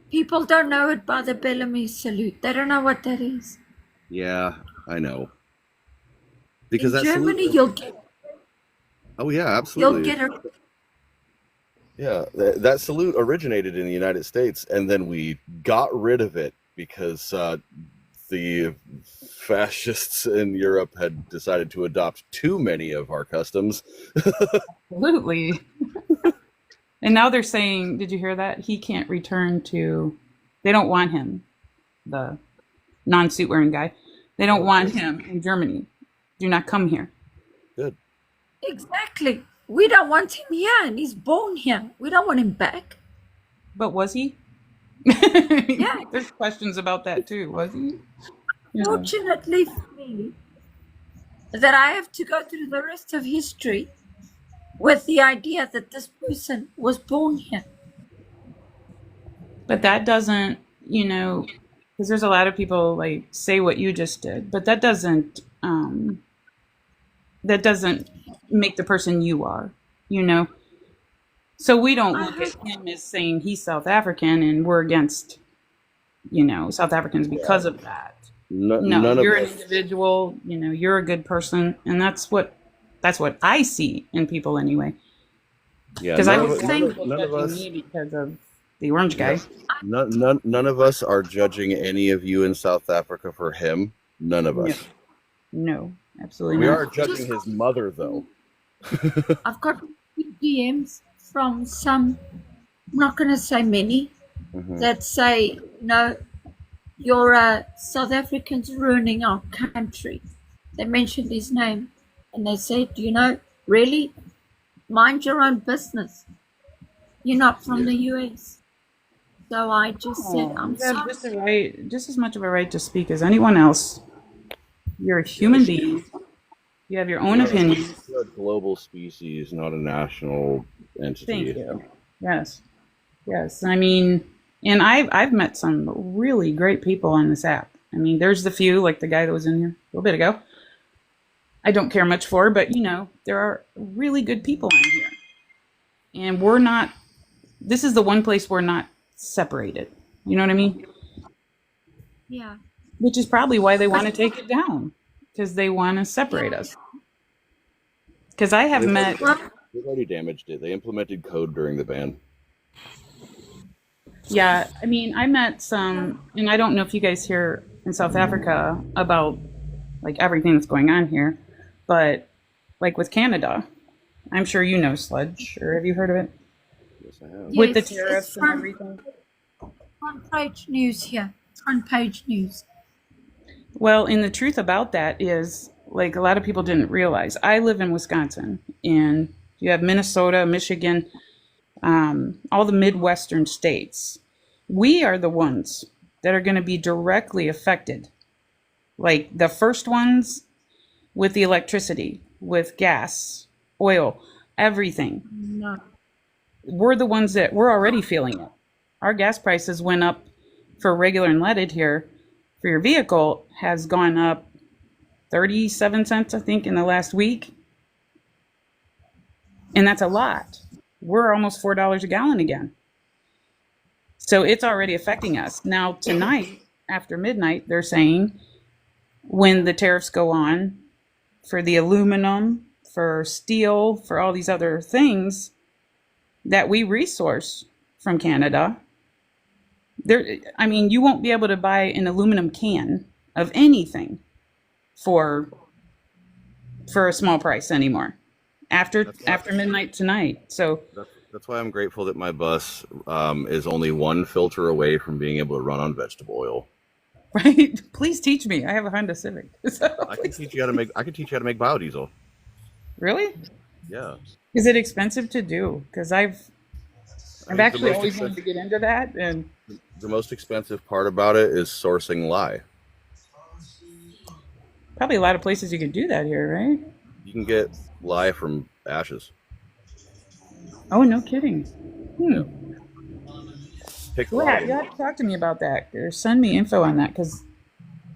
People don't know it by the Bellamy salute. They don't know what that is. Yeah, I know. Because in that Germany, salute, you'll get. oh yeah, absolutely. You'll get a. Yeah, that salute originated in the United States, and then we got rid of it because the fascists in Europe had decided to adopt too many of our customs. Absolutely. And now they're saying, did you hear that? He can't return to, they don't want him, the non-suit wearing guy. They don't want him in Germany. Do not come here. Good. Exactly. We don't want him here, and he's born here. We don't want him back. But was he? Yeah. There's questions about that too. Was he? Yeah. Fortunately for me, that I have to go through the rest of history with the idea that this person was born here. But that doesn't, because there's a lot of people like say what you just did, but that doesn't make the person you are, So we don't look at him as saying he's South African and we're against, South Africans because of that. No, None you're of an us. individual, you're a good person, and that's what I see in people anyway. Yeah, Because I none was of, saying none people of, none of judging us. me because of the orange guy. None of us are judging any of you in South Africa for him. None of us. No, absolutely We not. are judging his mother, though. I've got DMs from some, I'm not going to say many, that say, you're South Africans ruining our country. They mentioned his name and they said, really? Mind your own business. You're not from the US. So I just said, I'm You have sorry. just as much of a right to speak as anyone else. You're a human being. You have your own opinions. We're a global species, not a national entity. Thank you. Yes. I mean, and I've met some really great people on this app. I mean, there's the few, like the guy that was in here a little bit ago. I don't care much for, but there are really good people on here. And we're not, this is the one place we're not separated. You know what I mean? Yeah. Which is probably why they want to take it down, because they want to separate us. Because I have met. They've already damaged it. They implemented code during the ban. Yeah, I mean, I met some, and I don't know if you guys hear in South Africa about like everything that's going on here, but like with Canada, I'm sure you know Sludge, or have you heard of it? Yes, I have. With the Yes, tariffs it's and everything. front page news here. Front page news. Well, and the truth about that is, like, a lot of people didn't realize. I live in Wisconsin, and you have Minnesota, Michigan, all the Midwestern states. We are the ones that are going to be directly affected. Like the first ones with the electricity, with gas, oil, everything. No. We're the ones that we're already feeling it. Our gas prices went up for regular and leaded here for your vehicle has gone up 37 cents, I think, in the last week. And that's a lot. We're almost $4 a gallon again. So it's already affecting us. Now, tonight, after midnight, they're saying when the tariffs go on for the aluminum, for steel, for all these other things that we resource from Canada, I mean, you won't be able to buy an aluminum can of anything for a small price anymore after midnight tonight. So That's why I'm grateful that my bus is only one filter away from being able to run on vegetable oil. Right? Please teach me. I have a Honda Civic. So I can teach you how to make. I can teach you how to make biodiesel. Really? Yeah. Is it expensive to do? Because I've actually most always wanted to get into that, and The most expensive part about it is sourcing lye. probably a lot of places you can do that here, right? You can get lye from ashes. Oh, no kidding. Pick Well, lye. you have to talk to me about that, or send me info on that, because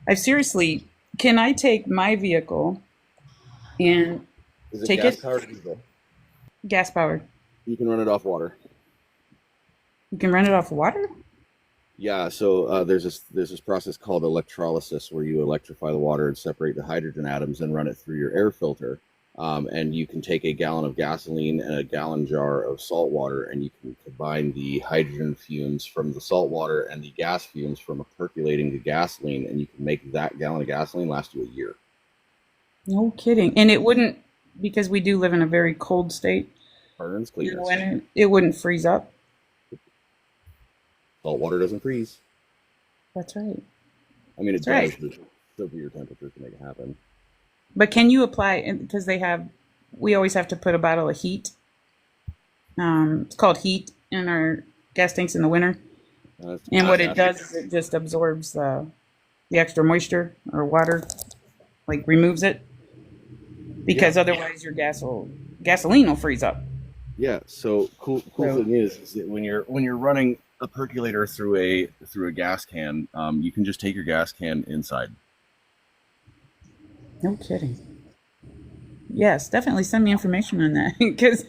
I seriously, can I take my vehicle and Is it take gas it powered or diesel? gas powered? You can run it off water. You can run it off water? Yeah, so there's this process called electrolysis where you electrify the water and separate the hydrogen atoms and run it through your air filter. And you can take a gallon of gasoline and a gallon jar of salt water, and you can combine the hydrogen fumes from the salt water and the gas fumes from percolating the gasoline, and you can make that gallon of gasoline last you a year. No kidding. And it wouldn't, because we do live in a very cold state, Burns, in cleaners. the winter, it wouldn't freeze up. Salt water doesn't freeze. That's right. I mean, it That's does, right. but it's severe temperature to make it happen. But can you apply, because they have we always have to put a bottle of heat. It's called heat in our gas tanks in the winter. And what it does is it just absorbs the extra moisture or water, like removes it, because otherwise your gasoline will freeze up. Yeah. So cool thing is that when you're running a percolator through a gas can, you can just take your gas can inside. No kidding. Yes, definitely send me information on that because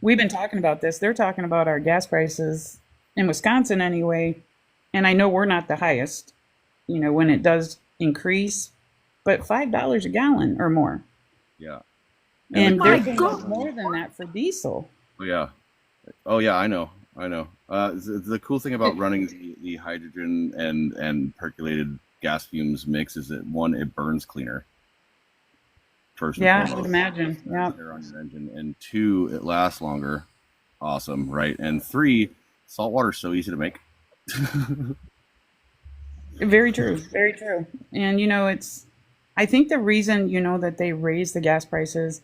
we've been talking about this. They're talking about our gas prices in Wisconsin anyway, and I know we're not the highest, when it does increase, but $5 a gallon or more. Yeah. And they're paying more than that for diesel. Oh yeah, I know. The cool thing about running the hydrogen and percolated gas fumes mix is that one, it burns cleaner. First, I would imagine. Yeah. On your engine, and two, it lasts longer. Awesome, right? And three, salt water's so easy to make. Very true. Very true. And I think the reason that they raise the gas prices,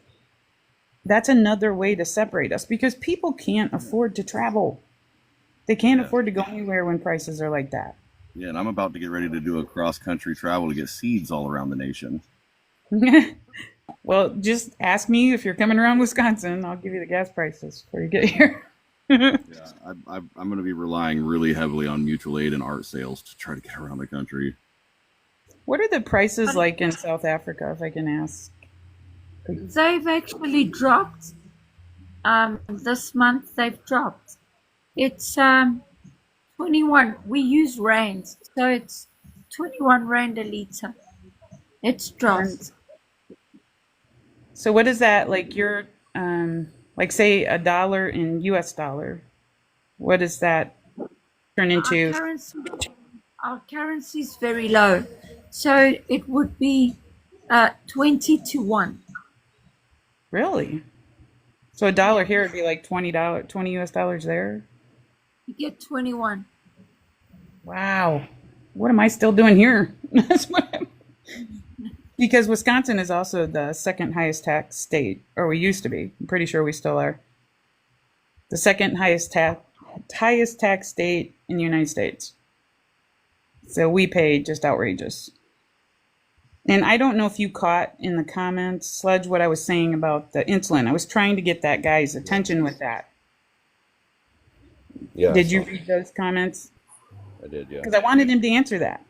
that's another way to separate us because people can't afford to travel. They can't afford to go anywhere when prices are like that. Yeah, and I'm about to get ready to do a cross-country travel to get seeds all around the nation. Well, just ask me if you're coming around Wisconsin. I'll give you the gas prices before you get here. I'm going to be relying really heavily on mutual aid and art sales to try to get around the country. What are the prices like in South Africa, if I can ask? They've actually dropped. This month they've dropped. It's 21. We use rands, so it's 21 rand a liter. It's dropped. So what is that like? Your like say $1 in US dollar? What does that turn into? Our currency is very low, so it would be 20 to 1. Really? So $1 here would be like $20, 20 US dollars there. You get 21. Wow. What am I still doing here? That's what because Wisconsin is also the second highest tax state, or we used to be. I'm pretty sure we still are. The second highest tax state in the United States. So we pay just outrageous. And I don't know if you caught in the comments, Sludge, what I was saying about the insulin. I was trying to get that guy's attention with that. Yeah. Did you read those comments? I did, yeah. Because I wanted him to answer that.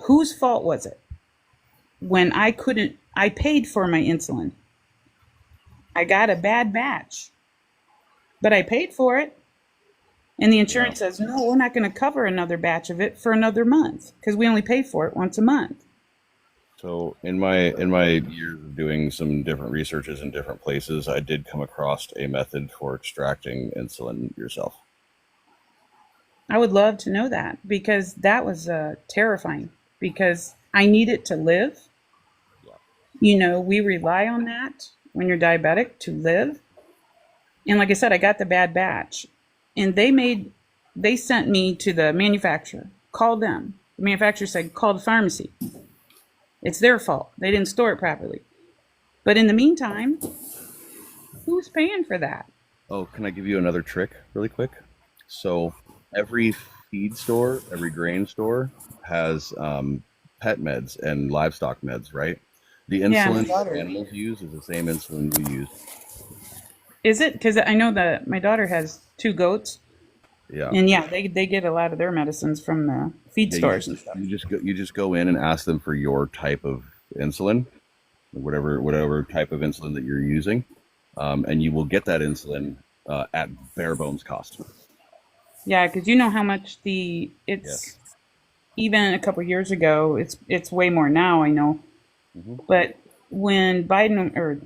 Whose fault was it? When I paid for my insulin. I got a bad batch, but I paid for it. And the insurance says, no, we're not going to cover another batch of it for another month because we only pay for it once a month. So in my years of doing some different researches in different places, I did come across a method for extracting insulin yourself. I would love to know that because that was terrifying because I need it to live. We rely on that when you're diabetic to live. And like I said, I got the bad batch and they sent me to the manufacturer, called them. The manufacturer said, call the pharmacy. It's their fault. They didn't store it properly. But in the meantime, who's paying for that? Oh, can I give you another trick really quick? So every feed store, every grain store has pet meds and livestock meds, right? The insulin animals use is the same insulin we use. Is it? Because I know that my daughter has 2 goats. Yeah. And they get a lot of their medicines from the feed stores and stuff. You just go in and ask them for your type of insulin, whatever type of insulin that you're using, and you will get that insulin at bare bones cost. Yeah, because you know how much even a couple years ago, it's way more now, I know. Mm-hmm. But when Biden or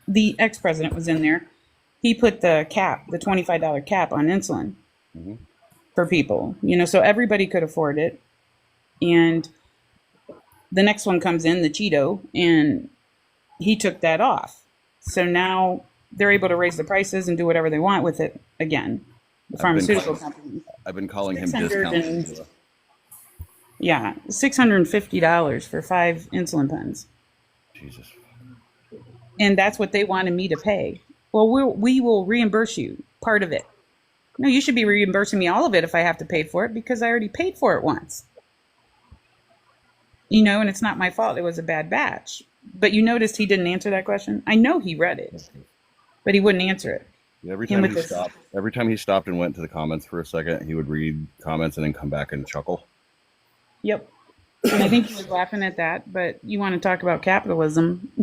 the ex-president was in there, he put the $25 cap on insulin for people, so everybody could afford it. And the next one comes in, the Cheeto, and he took that off. So now they're able to raise the prices and do whatever they want with it again. The pharmaceutical companies. I've been calling him discount. Yeah, $650 for 5 insulin pens. Jesus. and that's what they wanted me to pay. Well, we will reimburse you part of it. No, you should be reimbursing me all of it if I have to pay for it, because I already paid for it once. And it's not my fault. It was a bad batch. But you noticed he didn't answer that question? I know he read it, but he wouldn't answer it. Every time he stopped and went to the comments for a second, he would read comments and then come back and chuckle. Yep. And I think he was laughing at that, but you want to talk about capitalism,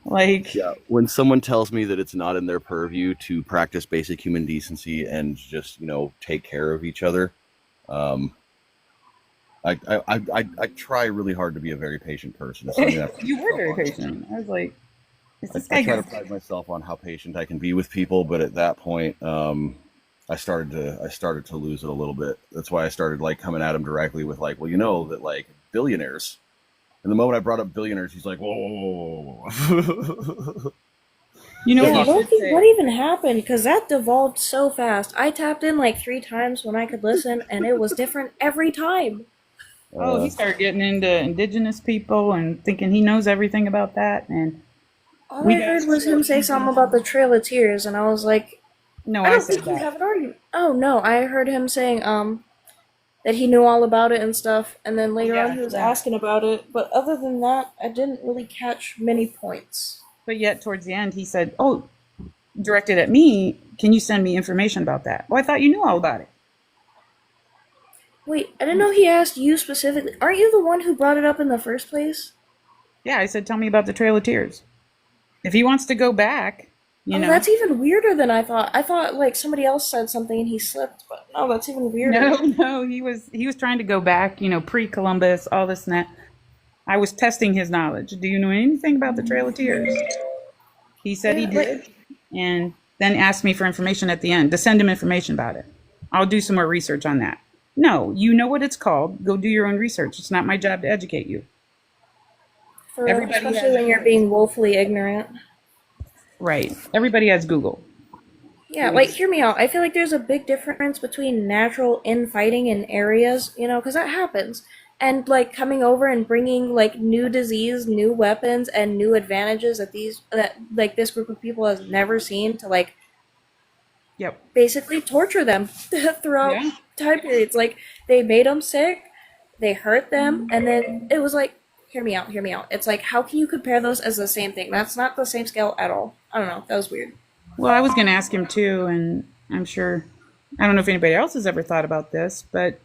like, yeah, when someone tells me that it's not in their purview to practice basic human decency and just, take care of each other, I try really hard to be a very patient person. You were very patient. I was like, I try to pride myself on how patient I can be with people, but at that point, I started to lose it a little bit. That's why I started coming at him directly with that billionaires. And the moment I brought up billionaires, he's like, whoa. What even happened? Because that devolved so fast. I tapped in 3 times when I could listen, and it was different every time. He started getting into indigenous people and thinking he knows everything about that. And all I heard was him say something about the Trail of Tears, and I was like, no, I don't think you have an argument. Oh no, I heard him saying that he knew all about it and stuff, and then later on he was asking about it. But other than that, I didn't really catch many points. But yet, towards the end, he said, "Oh, directed at me. Can you send me information about that?" Well, I thought you knew all about it. Wait, I didn't know he asked you specifically. Aren't you the one who brought it up in the first place? Yeah, I said, "Tell me about the Trail of Tears." If he wants to go back, that's even weirder than I thought. I thought somebody else said something and he slipped, but no, that's even weirder. No, he was trying to go back, pre-Columbus, all this and that. I was testing his knowledge. Do you know anything about the Trail of Tears? He said he did, and then asked me for information at the end to send him information about it. I'll do some more research on that. No, you know what it's called. Go do your own research. It's not my job to educate you. Especially when you're being woefully ignorant. Right. Everybody has Google. Yeah, hear me out. I feel like there's a big difference between natural infighting in areas, because that happens. And, coming over and bringing, new disease, new weapons, and new advantages that this group of people has never seen to, basically torture them throughout time periods. They made them sick, they hurt them, and then it was hear me out. It's how can you compare those as the same thing? That's not the same scale at all. I don't know. That was weird. Well, I was going to ask him too, and I'm sure, I don't know if anybody else has ever thought about this, but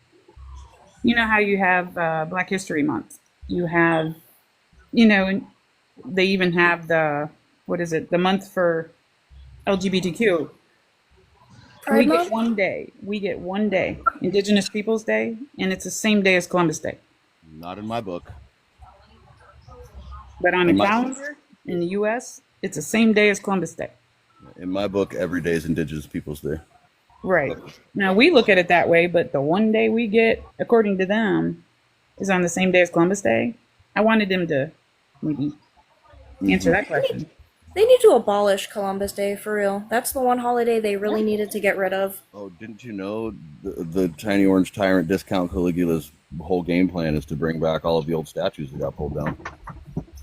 you know how you have Black History Month. You have, and they even have the month for LGBTQ. We get one day. Indigenous Peoples Day, and it's the same day as Columbus Day. Not in my book. But on a calendar in the U.S., it's the same day as Columbus Day. In my book, every day is Indigenous Peoples Day. Right. Now, we look at it that way, but the one day we get, according to them, is on the same day as Columbus Day. I wanted them to maybe answer that question. They need to abolish Columbus Day, for real. That's the one holiday they really needed to get rid of. Oh, didn't you know the Tiny Orange Tyrant discount Caligula's whole game plan is to bring back all of the old statues that got pulled down?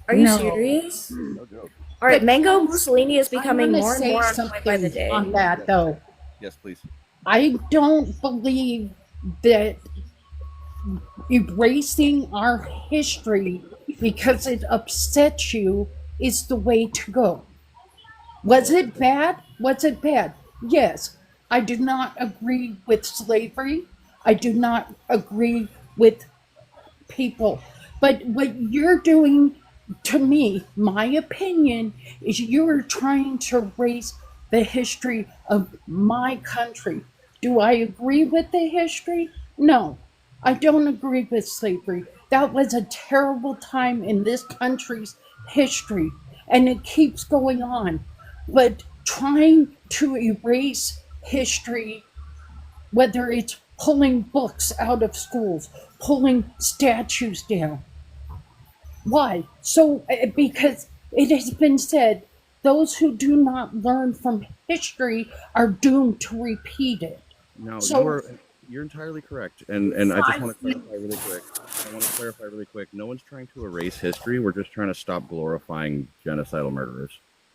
Are you serious? No joke. All right, Mango Mussolini is becoming more and more something by the day. on that, though. Yes, please. I don't believe that erasing our history because it upsets you is the way to go. Was it bad? Yes. I do not agree with slavery. I do not agree with people. But what you're doing, to me, my opinion, is you're trying to erase the history of my country. Do I agree with the history? No, I don't agree with slavery. That was a terrible time in this country's history, and it keeps going on. But trying to erase history, whether it's pulling books out of schools, pulling statues down. Why? Because it has been said, those who do not learn from history are doomed to repeat it. No, You're entirely correct, and I just want to Precisely. clarify really quick. I want to clarify really quick. No one's trying to erase history. We're just trying to stop glorifying genocidal murderers.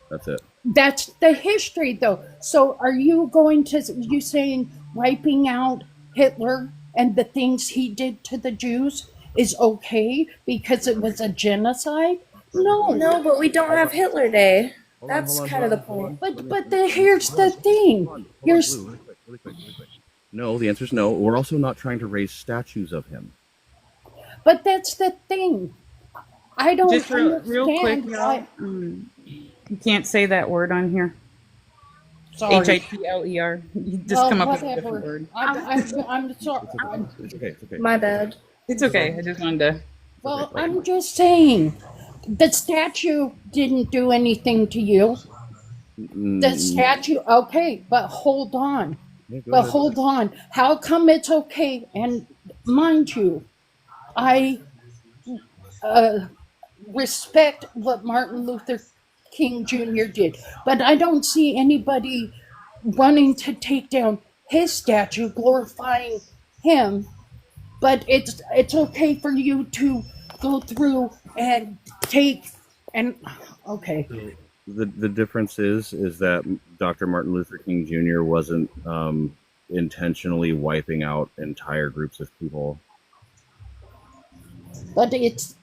That's it. That's the history, though. So are you going to, you saying wiping out Hitler and the things he did to the Jews is okay because it was a genocide? No. No, but we don't have Hitler Day. That's kind of the point. But here's the thing. Here's Really quick. No, the answer is no. We're also not trying to raise statues of him. But that's the thing. I don't Just real quick, understand y'all. why. You can't say that word on here. Sorry. Hitler. You just Well, come up with a whatever. different word. I'm sorry. It's okay. It's okay. My bad. It's okay. I just wanted to. Well, I'm just saying, the statue didn't do anything to you. The statue, okay, but hold on. Hold on. How come it's okay? And mind you, I respect what Martin Luther King Jr. did, but I don't see anybody wanting to take down his statue, glorifying him. But it's okay for you to go through and take and okay. The difference is that Dr. Martin Luther King Jr. wasn't intentionally wiping out entire groups of people. But it's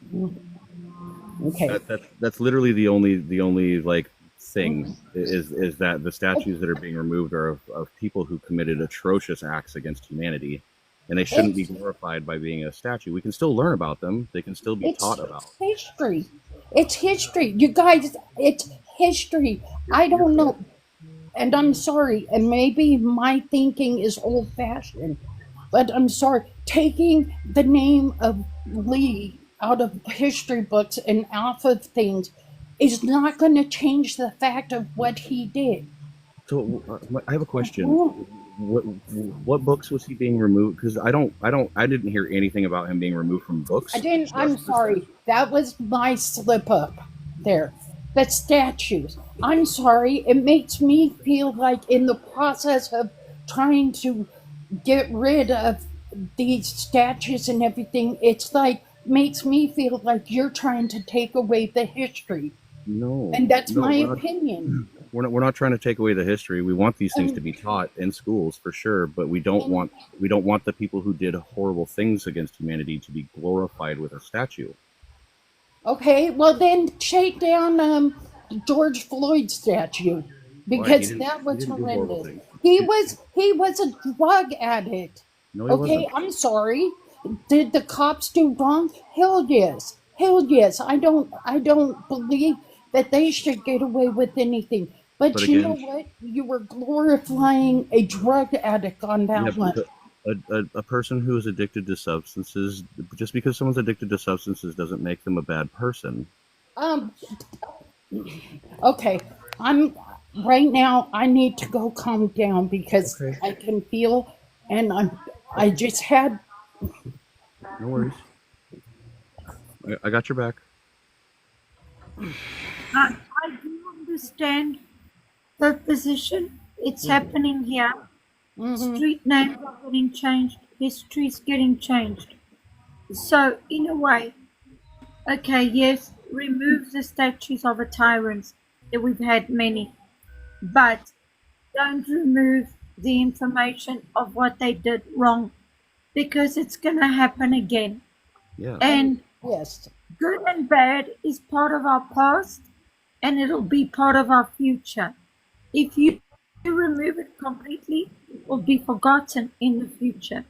okay. That's literally the only like thing is that the statues that are being removed are of people who committed atrocious acts against humanity, and they shouldn't be glorified by being a statue. We can still learn about them. They can still be taught about. History. It's history. You guys, it's history. I don't know. And I'm sorry, and maybe my thinking is old fashioned, but I'm sorry. Taking the name of Lee out of history books and out of things is not going to change the fact of what he did. So I have a question. What books was he being removed? Because I didn't hear anything about him being removed from books. I didn't. I'm sorry. That was my slip up there. The statues. I'm sorry. It makes me feel like in the process of trying to get rid of these statues and everything, it's like makes me feel like you're trying to take away the history. No. And that's no, my we're not- opinion. We're not trying to take away the history. We want these things to be taught in schools for sure, but we don't want the people who did horrible things against humanity to be glorified with a statue. Okay, well then take down George Floyd's statue because that was horrendous. He was a drug addict. No, he Okay, wasn't. I'm sorry. Did the cops do wrong? Hell yes. I don't believe that they should get away with anything. But But you know again- what? You were glorifying a drug addict on that Yeah, one. but a person who is addicted to substances, just because someone's addicted to substances doesn't make them a bad person. Okay, I'm right now. I need to go calm down because I can feel, and I just had. No worries. I got your back. I do understand the position. It's happening here. Street names are getting changed. History's getting changed. So, in a way, okay, yes, remove the statues of the tyrants. We've had many. But don't remove the information of what they did wrong because it's going to happen again. Yeah. And yes, good and bad is part of our past and it'll be part of our future. If you remove it completely, it will be forgotten in the future.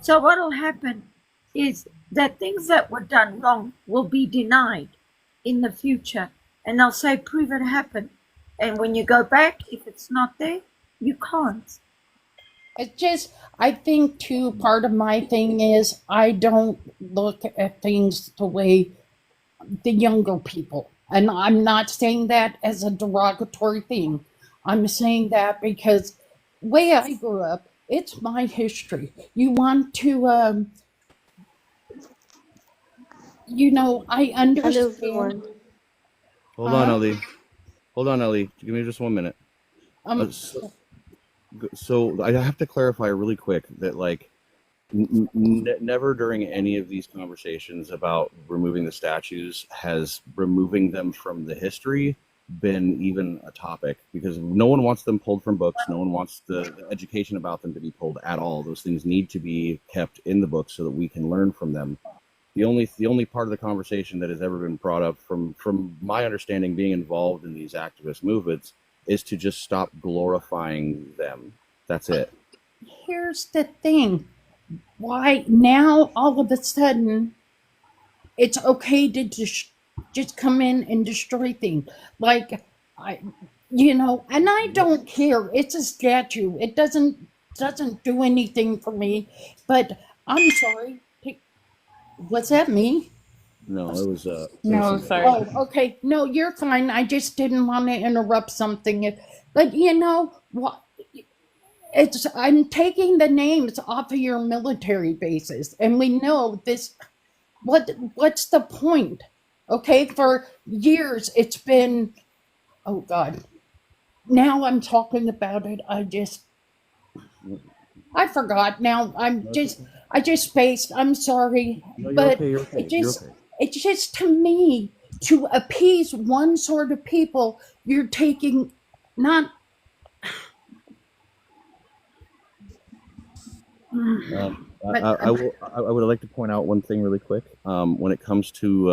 So what will happen is that things that were done wrong will be denied in the future. And they'll say, prove it happened. And when you go back, if it's not there, you can't. It's just, I think too, part of my thing is I don't look at things the way the younger people. And I'm not saying that as a derogatory thing. I'm saying that because the way I grew up, it's my history. You want to, I understand. Hold on, Ellie. Hold on, Ellie. Give me just 1 minute. So I have to clarify really quick that like never during any of these conversations about removing the statues has removing them from the history been even a topic, because no one wants them pulled from books. No one wants the education about them to be pulled at all. Those things need to be kept in the books so that we can learn from them. The only part of the conversation that has ever been brought up from my understanding being involved in these activist movements is to just stop glorifying them. That's it. Here's the thing. Why now all of a sudden it's okay to just come in and destroy things? Like, and I don't care. It's a statue. It doesn't do anything for me. But I'm sorry. Was that me? No, it was No, sorry. Oh, okay. No, you're fine. I just didn't want to interrupt something. But you know what? I'm taking the names off of your military bases, and we know this. What's the point? Okay, for years it's been. Oh God. Now I'm talking about it. I forgot. Now I just spaced. I'm sorry, No, you're but okay. You're okay. it's just to me, to appease one sort of people, you're taking not. I would like to point out one thing really quick. When it comes to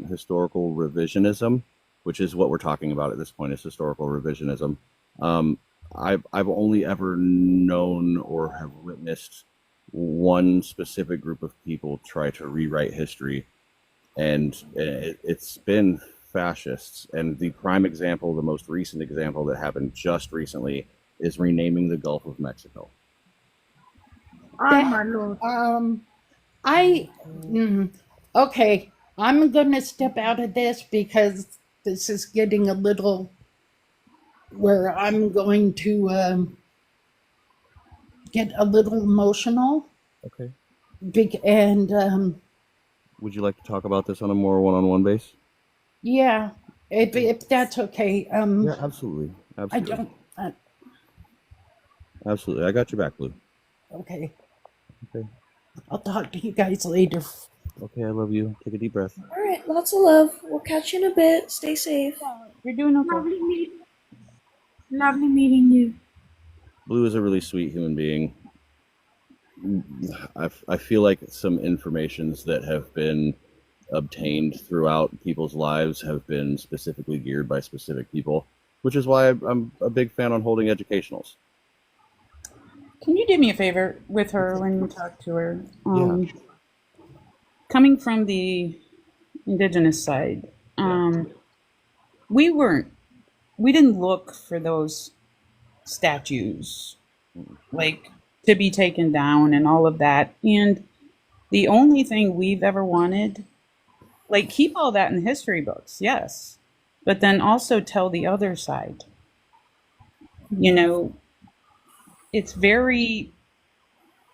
historical revisionism, which is what we're talking about at this point, is historical revisionism. I've only ever known or have witnessed one specific group of people try to rewrite history, and it's been fascists. And the prime example, the most recent example that happened just recently, is renaming the Gulf of Mexico. Oh my Lord. Okay, I'm gonna step out of this because this is getting a little where I'm going to get a little emotional. Okay. And Would you like to talk about this on a more one-on-one base? yeah, if that's okay. Yeah, absolutely. I don't. Absolutely. I got your back, Blue. Okay. Okay. I'll talk to you guys later. Okay, I love you. Take a deep breath. All right, lots of love. We'll catch you in a bit. Stay safe. You're doing okay. Lovely meeting you. Blue is a really sweet human being. I feel like some informations that have been obtained throughout people's lives have been specifically geared by specific people, which is why I'm a big fan on holding educationals. Can you do me a favor with her when you talk to her? Yeah. Coming from the indigenous side, we didn't look for those statues, like, to be taken down and all of that. And the only thing we've ever wanted, like, keep all that in history books, yes, but then also tell the other side. It's very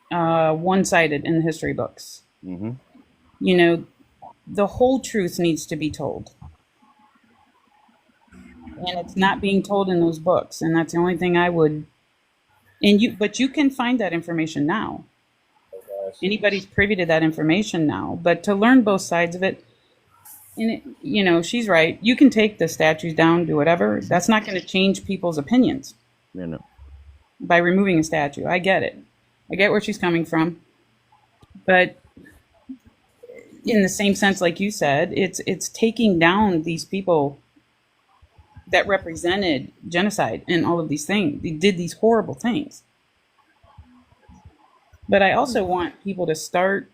one-sided in the history books. Mm-hmm. The whole truth needs to be told. And it's not being told in those books. And that's the only thing I would... But you can find that information now. Anybody's privy to that information now. But to learn both sides of it, and she's right. You can take the statues down, do whatever. That's not going to change people's opinions. Yeah, no. By removing a statue. I get it. I get where she's coming from. But in the same sense, like you said, it's taking down these people that represented genocide and all of these things. They did these horrible things. But I also want people to start,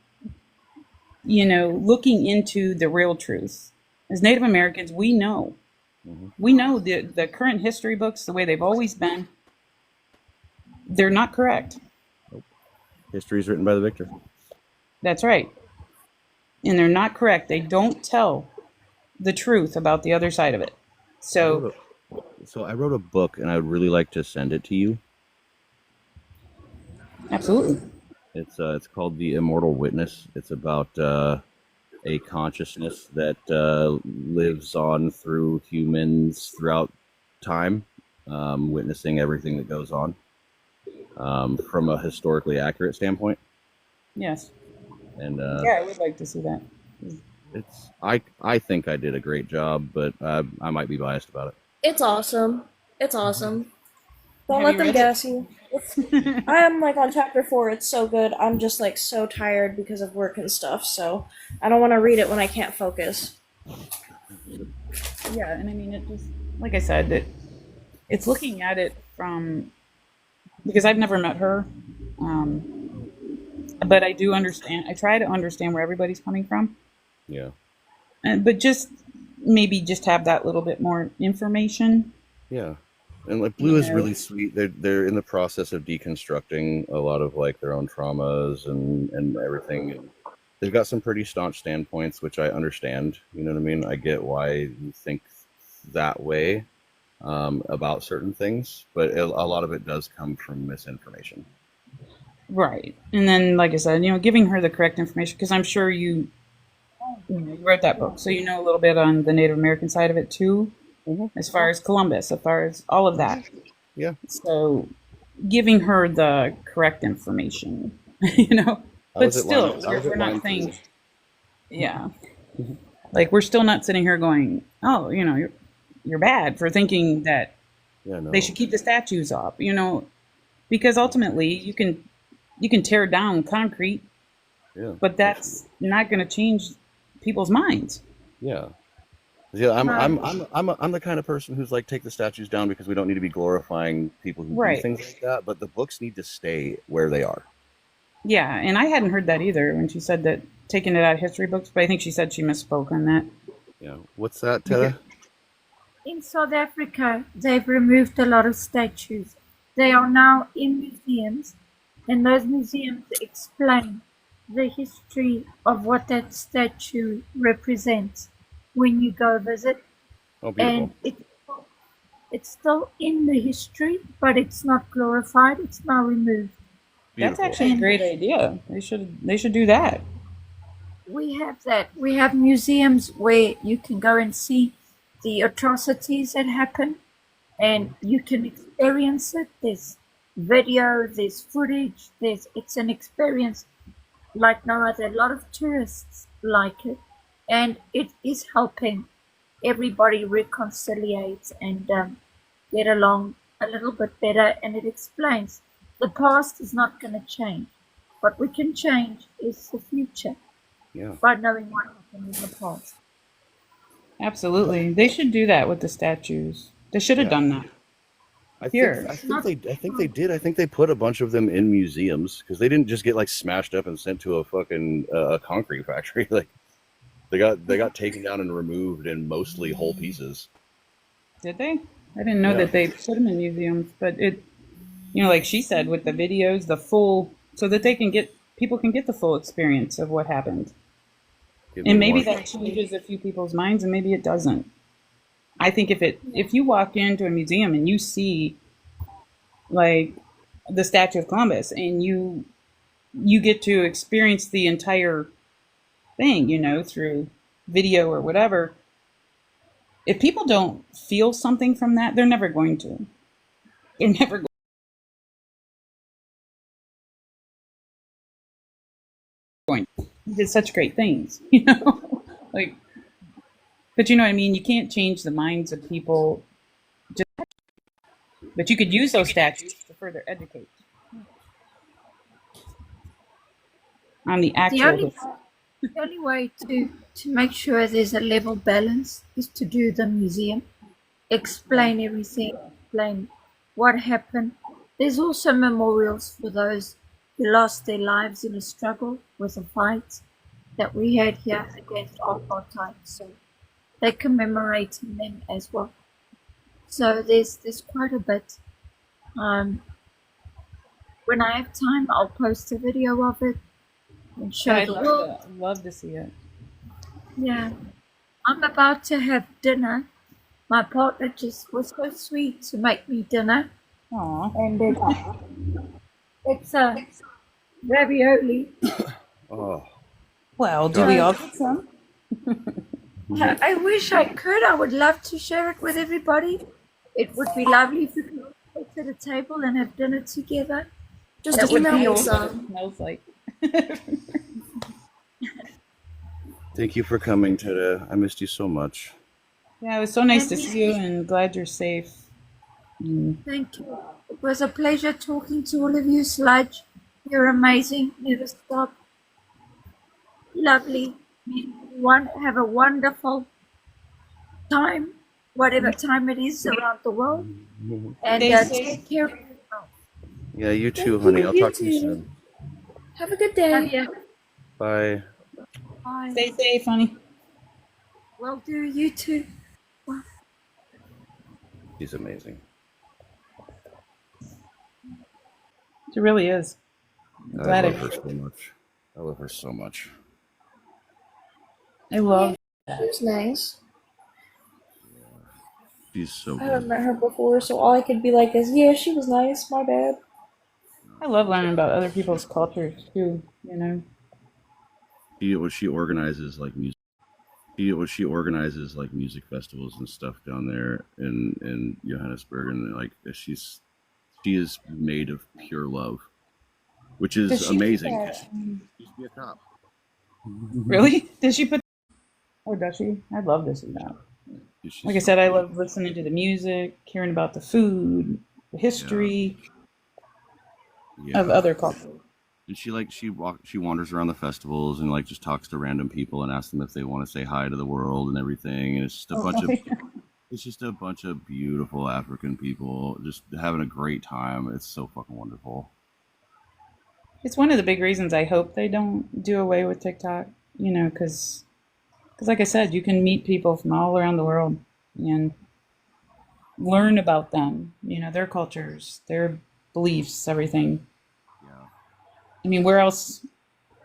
looking into the real truth. As Native Americans, we know. Mm-hmm. We know the current history books, the way they've always been, they're not correct. Nope. History is written by the victor. That's right. And they're not correct. They don't tell the truth about the other side of it. So I wrote a book, and I would really like to send it to you. Absolutely. It's called The Immortal Witness. It's about a consciousness that lives on through humans throughout time, witnessing everything that goes on. from a historically accurate standpoint. Yes. And Yeah, I would like to see that. it's I think I did a great job, but I might be biased about it. It's awesome. It's awesome. Don't Have let you them read gas you. I'm like on chapter 4. It's so good. I'm just like so tired because of work and stuff. So I don't want to read it when I can't focus. Yeah, and I mean, it just, like I said, it's looking at it from, because I've never met her, but I do understand. I try to understand where everybody's coming from, Yeah. but just maybe just have that little bit more information. Yeah. And like Blue is really sweet. They're in the process of deconstructing a lot of like their own traumas and everything. And they've got some pretty staunch standpoints, which I understand. You know what I mean? I get why you think that way about certain things, but a lot of it does come from misinformation. Right. And then, like I said, giving her the correct information, because I'm sure you wrote that book, so you know a little bit on the Native American side of it too, as far as Columbus, as far as all of that. Yeah. So giving her the correct information, but still, we're not saying, yeah, like we're still not sitting here going, oh, you're bad for thinking that they should keep the statues up, because ultimately you can tear down concrete, but that's not going to change people's minds. Yeah. Yeah, I'm the kind of person who's like, take the statues down because we don't need to be glorifying people who do things like that. But the books need to stay where they are. Yeah, and I hadn't heard that either when she said that, taking it out of history books. But I think she said she misspoke on that. Yeah, what's that, Tara? In South Africa, they've removed a lot of statues. They are now in museums, and those museums explain the history of what that statue represents when you go visit. Oh, beautiful. And it's still in the history, but it's not glorified. It's now removed. Beautiful. That's actually a great idea. They should do that. We have that. We have museums where you can go and see the atrocities that happen, and you can experience it. There's video, there's footage, it's an experience like no other. A lot of tourists like it, and it is helping everybody reconciliate and get along a little bit better. And it explains the past is not going to change. What we can change is the future by knowing what happened in the past. Absolutely, they should do that with the statues. They should have done that. I think they did. I think they put a bunch of them in museums because they didn't just get like smashed up and sent to a fucking concrete factory. Like they got taken down and removed in mostly whole pieces. Did they? I didn't know that they put them in museums, but it, like she said, with the videos, the full, so that people can get the full experience of what happened. And maybe that changes a few people's minds, and maybe it doesn't. I think if you walk into a museum and you see like the Statue of Columbus and you get to experience the entire thing, through video or whatever, if people don't feel something from that, they're never going to. They're never going to. You did such great things, like. But you know what I mean? You can't change the minds of people. But you could use those statues to further educate on the actual. The only way to make sure there's a level balance is to do the museum, explain everything, explain what happened. There's also memorials for those who lost their lives in a struggle with the fight that we had here against apartheid. So they're commemorating them as well. So there's quite a bit. When I have time, I'll post a video of it and show the world. I'd love to see it. Yeah. I'm about to have dinner. My partner just was so sweet to make me dinner. Aww. And it's ravioli. Oh. Well, do we all get some? I wish I could. I would love to share it with everybody. It would be lovely if we could go to the table and have dinner together. Just That would email be me awesome. some. It smells like. Thank you for coming today. I missed you so much. Yeah, it was so nice to Thank see you, and glad you're safe. Thank you. It was a pleasure talking to all of you, Sludge. You're amazing. Never stop. Lovely. Have a wonderful time, whatever time it is around the world. And Stay safe. take care of yourself. Yeah, you too, Thank honey. you. I'll You talk to you too. soon. Have a good day. Bye. Bye. Stay safe, honey. Will do. You too. She's amazing. She really is. I'm glad I love her so much. I love her so much. I love She was nice. She's so I haven't good. met her before, so all I could be like is, yeah, she was nice. My bad. I love learning about other people's cultures too, you know. She organizes like music. She organizes like music festivals and stuff down there in Johannesburg, and like she is made of pure love, which Does is she put amazing. that, 'Cause she used to be a cop. really? Does she put or does she? I'd love to see that. She's Like I so said, I good. love listening to the music, hearing about the food, the history of Yeah. other cultures. And she wanders around the festivals and like just talks to random people and asks them if they want to say hi to the world and everything. And it's just a bunch of it's just a bunch of beautiful African people just having a great time. It's so fucking wonderful. It's one of the big reasons I hope they don't do away with TikTok, you know, because like I said, you can meet people from all around the world and learn about them, you know, their cultures, their beliefs, everything. Yeah. I mean, where else,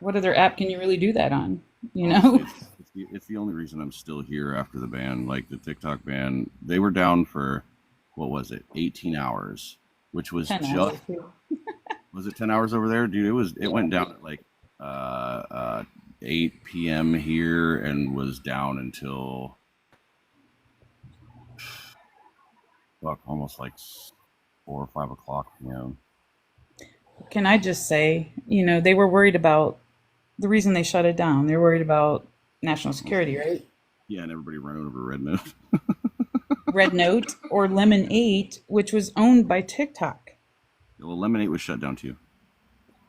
what other app can you really do that on, you know? Honestly, it's the only reason I'm still here after the ban. Like the TikTok ban, they were down for what was it, 18 hours, which was 10 just hours too. was it 10 hours over there, dude? It went down at like 8 p.m. here and was down until almost like 4 or 5 o'clock p.m. Can I just say, you know, they were worried about the reason they shut it down. They're worried about national security, right? Yeah, and everybody ran over Red Note. Red Note or Lemon8, which was owned by TikTok. Well, Lemonade was shut down too.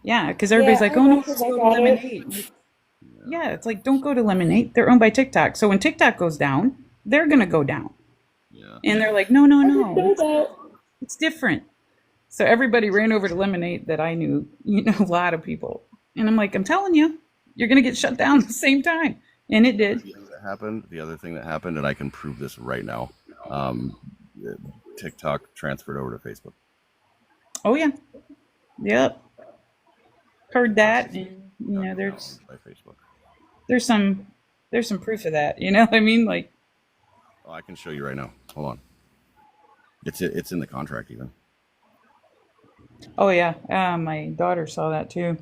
Yeah, because everybody's Yeah, like, I oh know no, 'cause let's I go to got it. Lemon8. Yeah, it's like, don't go to Lemon8. They're owned by TikTok. So when TikTok goes down, they're going to go down. Yeah. And they're like, no, I didn't know that. it's different. So everybody ran over to Lemonade that I knew, you know, a lot of people. And I'm like, I'm telling you, you're going to get shut down at the same time. And it did. The other thing that happened, and I can prove this right now, TikTok transferred over to Facebook. Oh, yeah. Yep. Heard that. And, you know, By Facebook. there's some proof of that. You know what I mean? Like, Oh, I can show you right now. Hold on. It's in the contract even. oh, yeah. My daughter saw that too.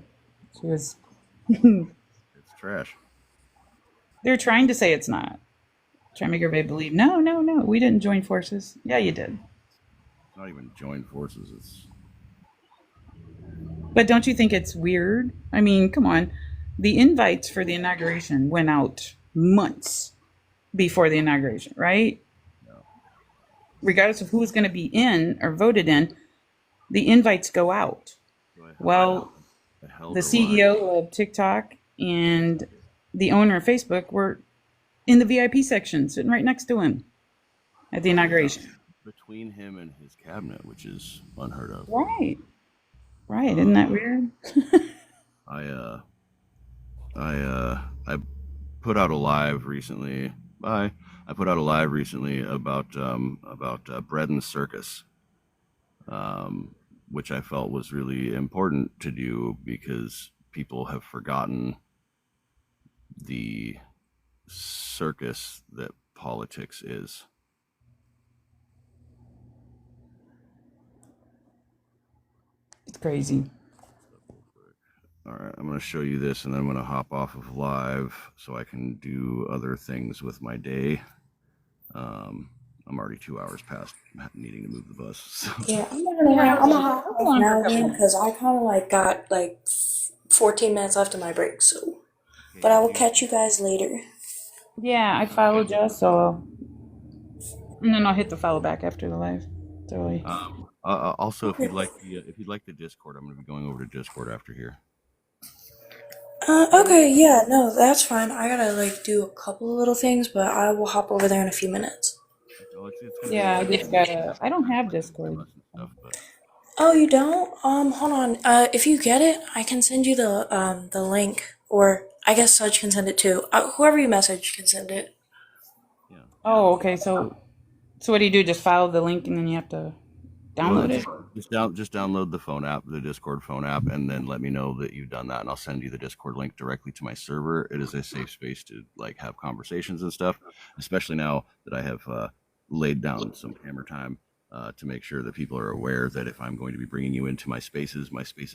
She was, It's trash. they're trying to say it's not. Trying to make everybody believe, no, we didn't join forces. Yeah, you did. It's not even joined forces. It's But don't you think it's weird? I mean, come on. The invites for the inauguration went out months before the inauguration, right? Regardless of who was going to be in or voted in, the invites go out. Well, the CEO of TikTok and the owner of Facebook were in the VIP section, sitting right next to him at the inauguration. between him and his cabinet, which is unheard of. Right. Right. Isn't that weird? I put out a live recently. I put out a live recently about Bread and Circus, which I felt was really important to do because people have forgotten the circus that politics is. It's crazy. All right, I'm going to show you this, and then I'm going to hop off of live so I can do other things with my day. I'll I'm already 2 hours past needing to move the bus. So. Yeah, I'm not gonna lie. I'm gonna hop off now then because I kind of like got like 14 minutes left of my break. So, but I will catch you guys later. Yeah, I followed you, so and then I'll hit the follow back after the live. Totally. Also, if you'd like the Discord, I'm going to be going over to Discord after here. Okay, yeah, no, that's fine. I gotta like do a couple of little things, but I will hop over there in a few minutes. Yeah, I just gotta. I don't have Discord. Oh, you don't? Hold on. If you get it, I can send you the link, or I guess Sudge can send it too. Whoever you message can send it. Oh, okay. So what do you do? Just follow the link and then you have to download it? Just download the phone app, the Discord phone app, and then let me know that you've done that, and I'll send you the Discord link directly to my server. It is a safe space to like have conversations and stuff, especially now that I have laid down some hammer time to make sure that people are aware that if I'm going to be bringing you into my spaces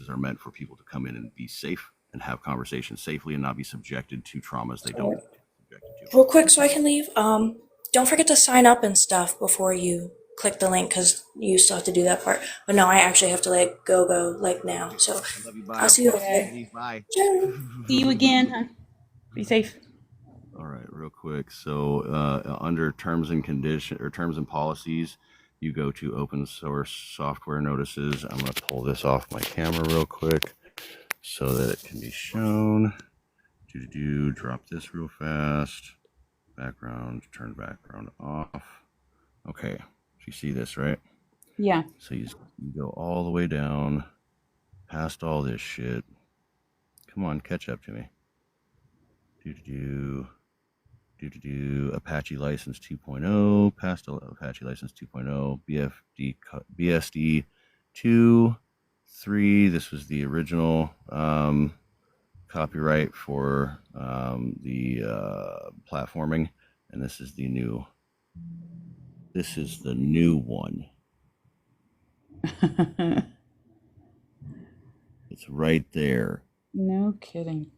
are meant for people to come in and be safe and have conversations safely and not be subjected to traumas they don't. Real quick, so I can leave. Don't forget to sign up and stuff before you click the link, because you still have to do that part. But no, I actually have to like go like now. So I'll see you later. Bye. See you again, huh? Be safe. All right, real quick. So under terms and condition or terms and policies, you go to open source software notices. I'm going to pull this off my camera real quick so that it can be shown. Drop this real fast. Background, turn background off. Okay, you see this, right? Yeah. So you go all the way down, past all this shit. Come on, catch up to me. Apache license 2.0, past Apache license 2.0, BSD 2, 3. This was the original copyright for the platforming, and this is the new. This is the new one. It's right there. No kidding.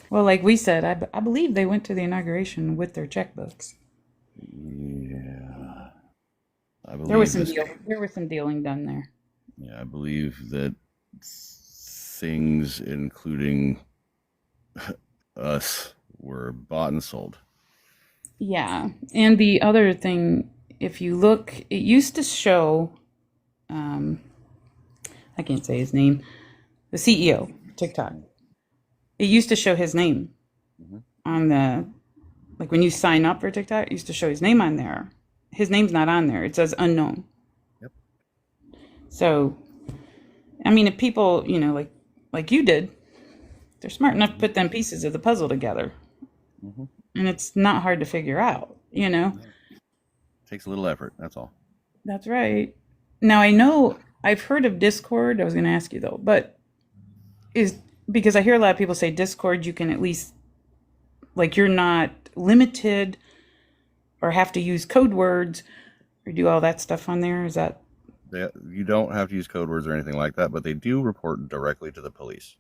Well, like we said, I believe they went to the inauguration with their checkbooks. Yeah. I believe there was some dealing done there. Yeah, I believe that things, including us, were bought and sold. Yeah. And the other thing, if you look, it used to show, I can't say his name, the CEO, TikTok. It used to show his name on the, like when you sign up for TikTok, it used to show his name on there. His name's not on there. It says unknown. Yep. So, I mean, if people, you know, like you did, they're smart enough to put them pieces of the puzzle together. And it's not hard to figure out, you know? Takes a little effort, that's all. That's right. Now, I know I've heard of Discord. I was going to ask you, though, but because I hear a lot of people say Discord, you can at least, like, you're not limited or have to use code words or do all that stuff on there. Is that? You don't have to use code words or anything like that, but they do report directly to the police.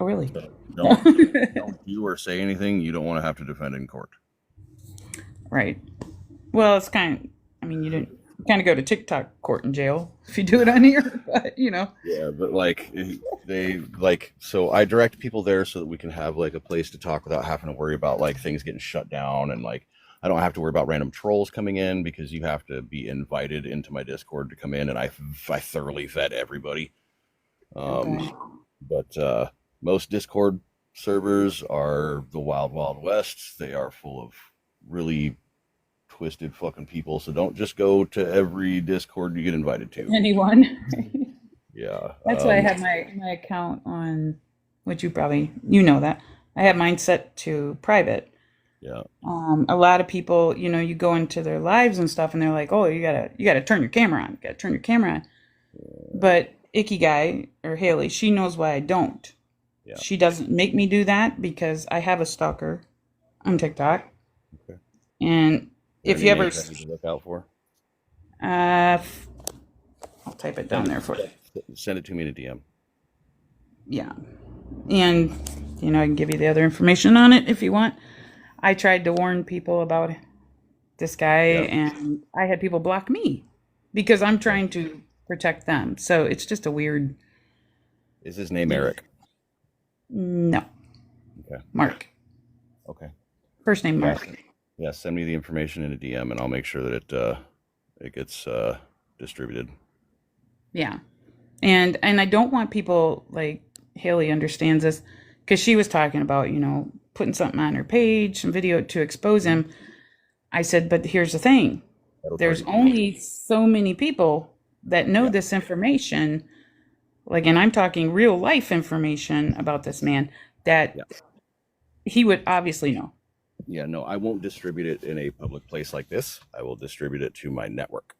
Oh, really? So don't do or say anything you don't want to have to defend in court. Right. Well, it's you kind of go to TikTok court and jail if you do it on here, but, you know. Yeah, but so I direct people there so that we can have like a place to talk without having to worry about like things getting shut down, and like I don't have to worry about random trolls coming in because you have to be invited into my Discord to come in, and I thoroughly vet everybody. But most Discord servers are the wild, wild west. They are full of really twisted fucking people. So don't just go to every Discord you get invited to. Anyone. Yeah. That's why I have my account on, which you know that. I have mine set to private. Yeah. A lot of people, you know, you go into their lives and stuff and they're like, oh, you gotta turn your camera on. You gotta turn your camera on. But Icky Guy or Haley, she knows why I don't. Yeah. She doesn't make me do that because I have a stalker on TikTok. Okay. And if you ever to look out for, I'll type it down there for you. Send it to me in a DM. Yeah. And, you know, I can give you the other information on it if you want. I tried to warn people about this guy, Yeah. and I had people block me because I'm trying to protect them. So it's just a weird. Is his name Eric? No, Okay. Mark. Okay. First name Yeah. Mark. Yeah. Send me the information in a DM, and I'll make sure that it gets distributed. Yeah. And I don't want people like Haley understands this because she was talking about, putting something on her page, some video to expose him. I said, but here's the thing. There's only so many people that know this information. Like, and I'm talking real life information about this man that he would obviously know. Yeah, no, I won't distribute it in a public place like this. I will distribute it to my network.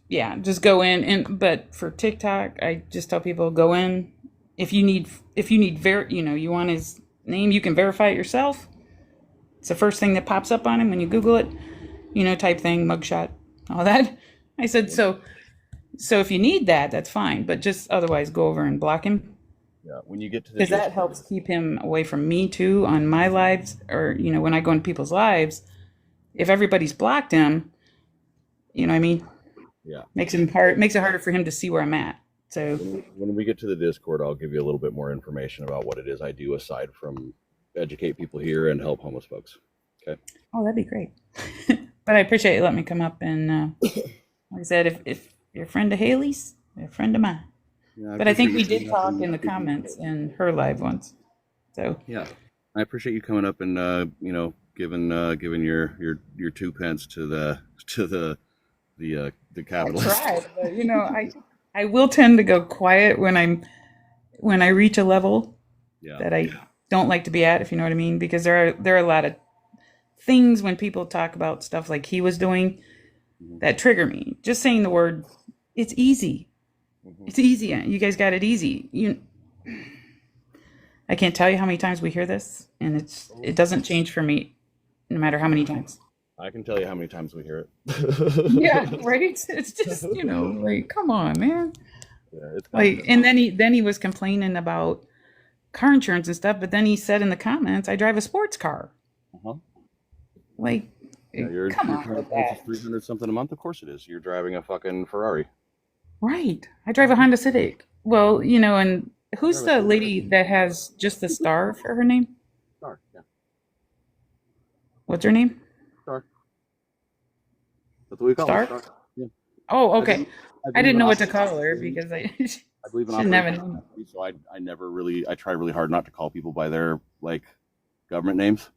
Yeah, just go in but for TikTok, I just tell people go in. If you need you want his name, you can verify it yourself. It's the first thing that pops up on him when you Google it, type thing, mugshot, all that. I said, so if you need that, that's fine, but just otherwise go over and block him. Yeah, when you get to the Because that helps keep him away from me too on my lives, or when I go into people's lives. If everybody's blocked him, you know what I mean? Yeah. Makes it harder for him to see where I'm at. So when we get to the Discord, I'll give you a little bit more information about what it is I do aside from educate people here and help homeless folks. Okay. Oh, that'd be great. But I appreciate you letting me come up and like I said, if you're a friend of Haley's, you're a friend of mine. Yeah, but I think we appreciate did you talk coming in the up and- comments in her live once. So Yeah, I appreciate you coming up and giving your 2 pence to the I capitalist. tried, but I will tend to go quiet when I reach a level that I don't like to be at, if you know what I mean, because there are a lot of things when people talk about stuff like he was doing that trigger me. Just saying the word, it's easy. It's easy. You guys got it easy. I can't tell you how many times we hear this, and it doesn't change for me, no matter how many times. I can tell you how many times we hear it. Yeah, right. It's just like, come on, man. Yeah, it's Like, and then he was complaining about car insurance and stuff, but then he said in the comments, "I drive a sports car." Uh-huh. Like, Yeah, your come on car with price that. is 300 something a month. Of course it is. You're driving a fucking Ferrari. Right. I drive a Honda Civic. Well, and who's the lady that has just the star for her name? Star, yeah. What's her name? Star. That's what we call Star? it. Star. Yeah. Oh, okay. believe I didn't in know what to Operation call her Security. because I I believe in should never Operation known. Security, so I never really, I try really hard not to call people by their government names.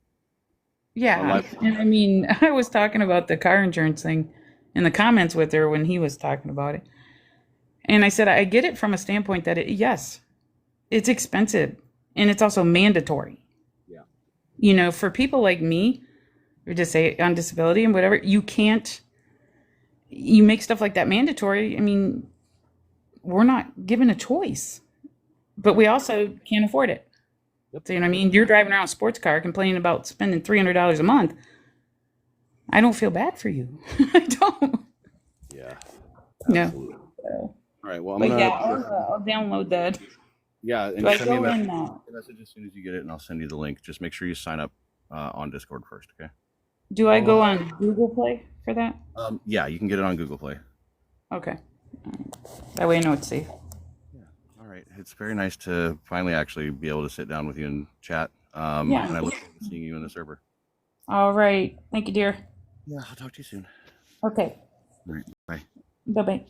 Yeah, Unless- and I mean, I was talking about the car insurance thing in the comments with her when he was talking about it. And I said, I get it from a standpoint that yes, it's expensive and it's also mandatory. Yeah. For people like me, or just say on disability and whatever, you make stuff like that mandatory. I mean, we're not given a choice, but we also can't afford it. So, you know what I mean? You're driving around a sports car complaining about spending $300 a month. I don't feel bad for you. I don't. Yeah. No. Absolutely. So, All right. Well, I'm but gonna. yeah, I'll download that. Yeah, and Do I send me a go in message as soon as you get it, and I'll send you the link. Just make sure you sign up on Discord first, okay? Do I go on Google Play for that? Yeah, you can get it on Google Play. Okay. That way I know it's safe. All right. It's very nice to finally actually be able to sit down with you and chat. Yeah. And I look forward to seeing you in the server. All right. Thank you, dear. Yeah, I'll talk to you soon. Okay. All right. Bye. Bye-bye.